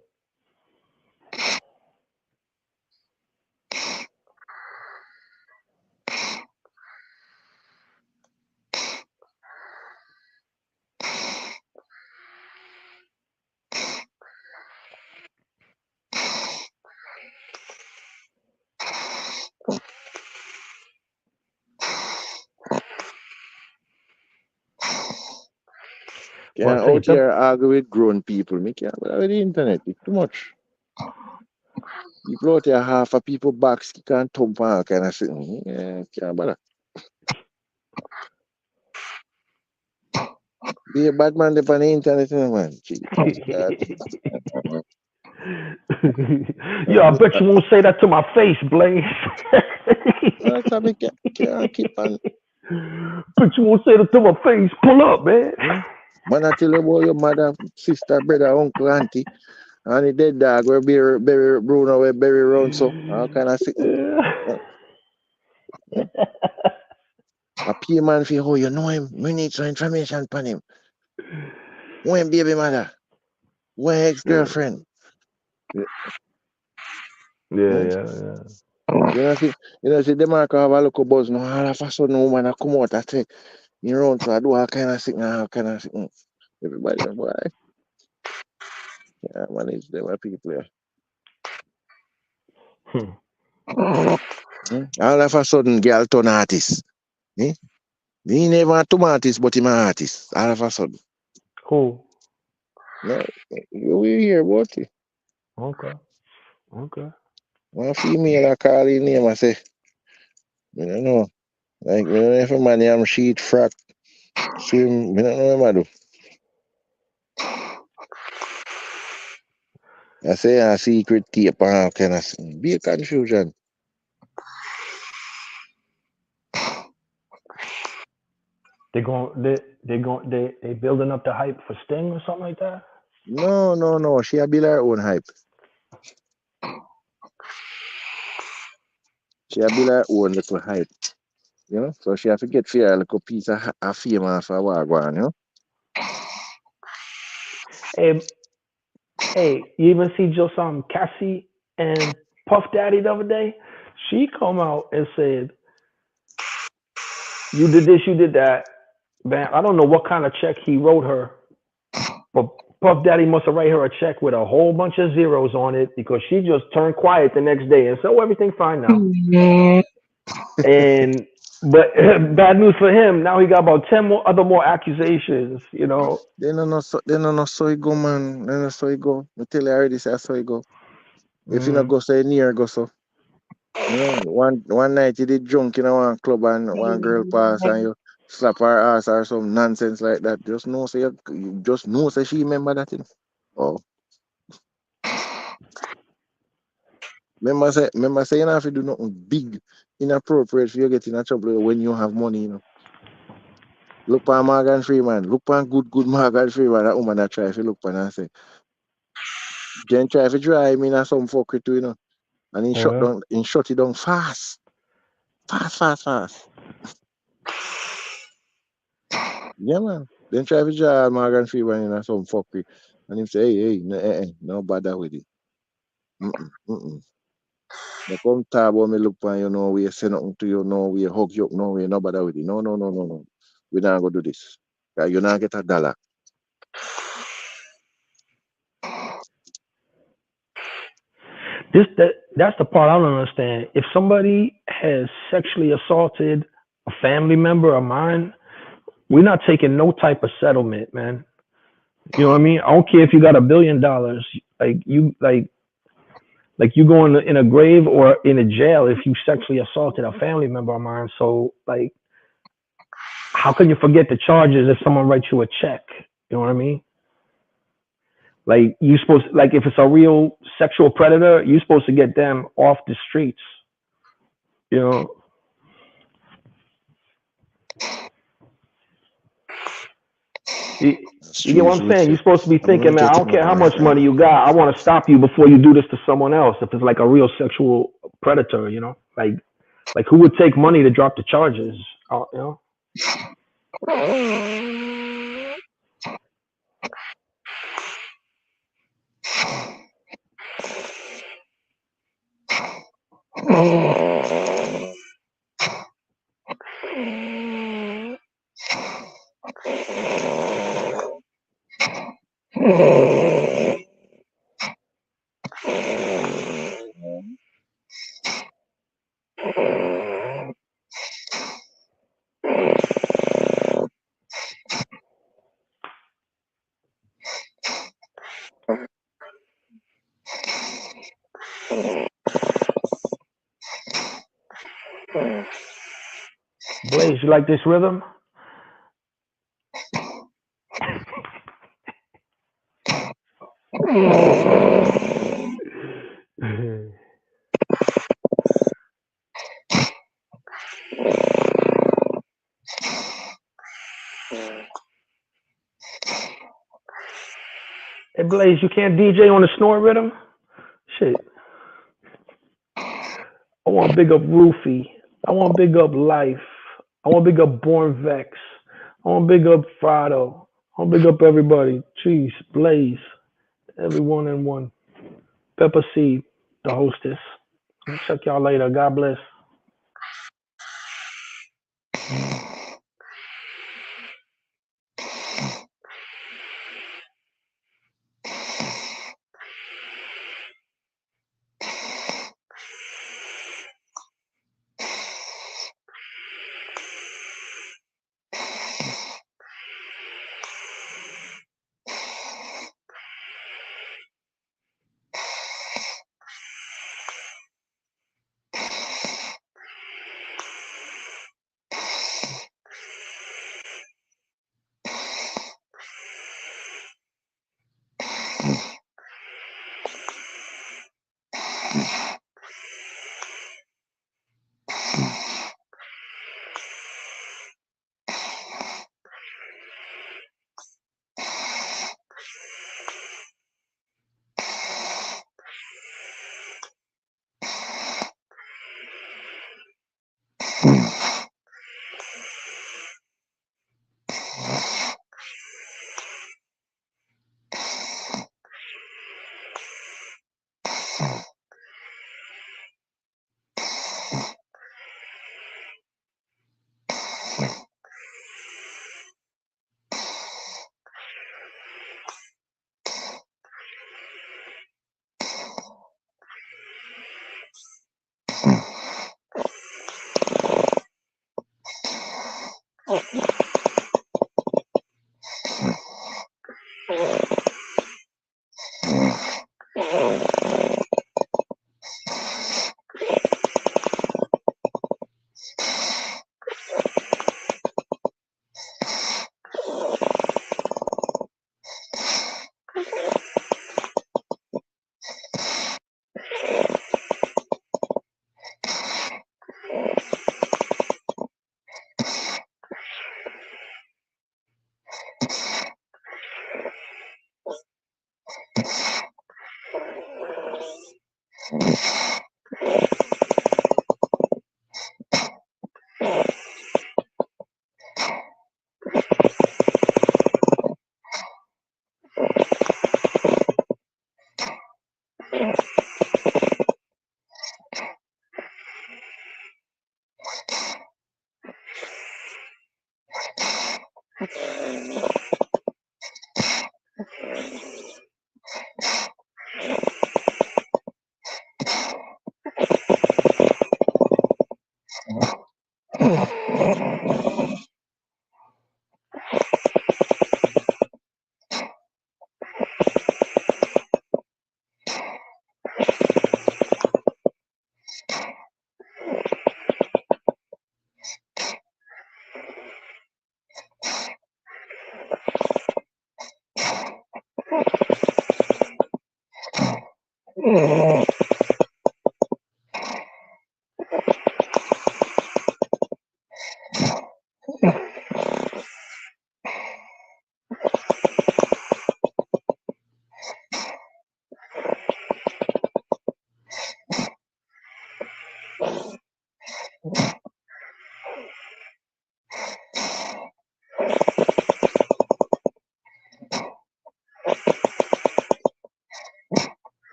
Well, Can't say out them. here argue with grown people. Me can't bother with the internet. It's too much. People out here half of people backs can't thump and all kind of shit. Yeah, can't bother. Be a bad man up on the internet, you know, man. Jesus God. Yo, I bet you won't say that to my face, Blaze. That's how we can't keep on. Bet you won't say that to my face. Pull up, man. Hmm? Man, I tell you about your mother, sister, brother, uncle, auntie, and the dead dog where Berry Bruno, where Berry round so. All kind of sitting. A pay man for oh, you know him. We need some information on him. When baby mother, when ex Yeah, girlfriend. yeah, Hmm? yeah. You know, see, them man can have a look buzz now. All of a sudden, woman, I come out, I say, you know, so I do all kind of thing, all kind of thing. Everybody, boy, yeah, manage them people. Yeah. Hmm. All of a sudden, girl turn artist. Eh? He never two artist, but him an artist. All of a sudden. Cool. No, you will hear about it. Okay. Okay. One female I call his name, I say, I don't know. Like, me don't know if a man am sheet, frack, swim, I don't know what I do. I say a secret tape and all kind of thing. Be a confusion. They building up the hype for Sting or something like that. No, no, no. She a build her own hype. She a build her own little hype. You know? So she have to get fair a little piece of fame off of Wagwan, you know? Hey, hey, you even see just Cassie and Puff Daddy the other day? She come out and said, "You did this, you did that." Man, I don't know what kind of check he wrote her, but Puff Daddy must have write her a check with a whole bunch of zeros on it because she just turned quiet the next day and said, "Oh, everything fine now." And but bad news for him. Now he got about 10 more accusations. You know. They don't know so it go, man. They don't know so it go. I tell you already say so it go. If you not Mm. go so near go so. You know, one night you did drunk in a one club and one girl pass and you slap her ass or some nonsense like that. Just know say you just know say she remember that thing. Oh. Remember say you don't have to do nothing big, inappropriate for you get in trouble when you have money, you know. Look for Morgan Freeman. Look for good Morgan Freeman. That woman that try if you look for and say, Jen try if you try me in some fuckery too, you know. And Oh, he shut it down fast. Fast, fast, fast. Yeah, man. Then try to draw Morgan Freeman in some fuckery. And him say, hey, no bother with it. Mm-mm, mm-mm. No come talk about me look for you, no way, say nothing to you, no way, hug you, no way, no bother with it. No, no, no, no, no. We not go do this. You not get $1. that's the part I don't understand. If somebody has sexually assaulted a family member of mine, we're not taking no type of settlement, man. You know what I mean? I don't care if you got $1 billion. Like you go in a grave or in a jail if you sexually assaulted a family member of mine. So like, how can you forget the charges if someone writes you a check? You know what I mean? Like you supposed like if it's a real sexual predator, you're supposed to get them off the streets. You know. You, That's you get true. what It's I'm saying? You're wicked. supposed to be I'm gonna thinking, man, I get don't him up, care how my much friend. money you got. I want to stop you before you do this to someone else. If it's like a real sexual predator, you know, like who would take money to drop the charges? You know. Blaze, you like this rhythm? Hey Blaze, you can't DJ on the snort rhythm? Shit. I want to big up Roofy. I want to big up Life. I want to big up Born Vex. I want to big up Frado. I want to big up everybody. Jeez, Blaze, everyone in one. Pepper Seed, the hostess. I'll check y'all later. God bless.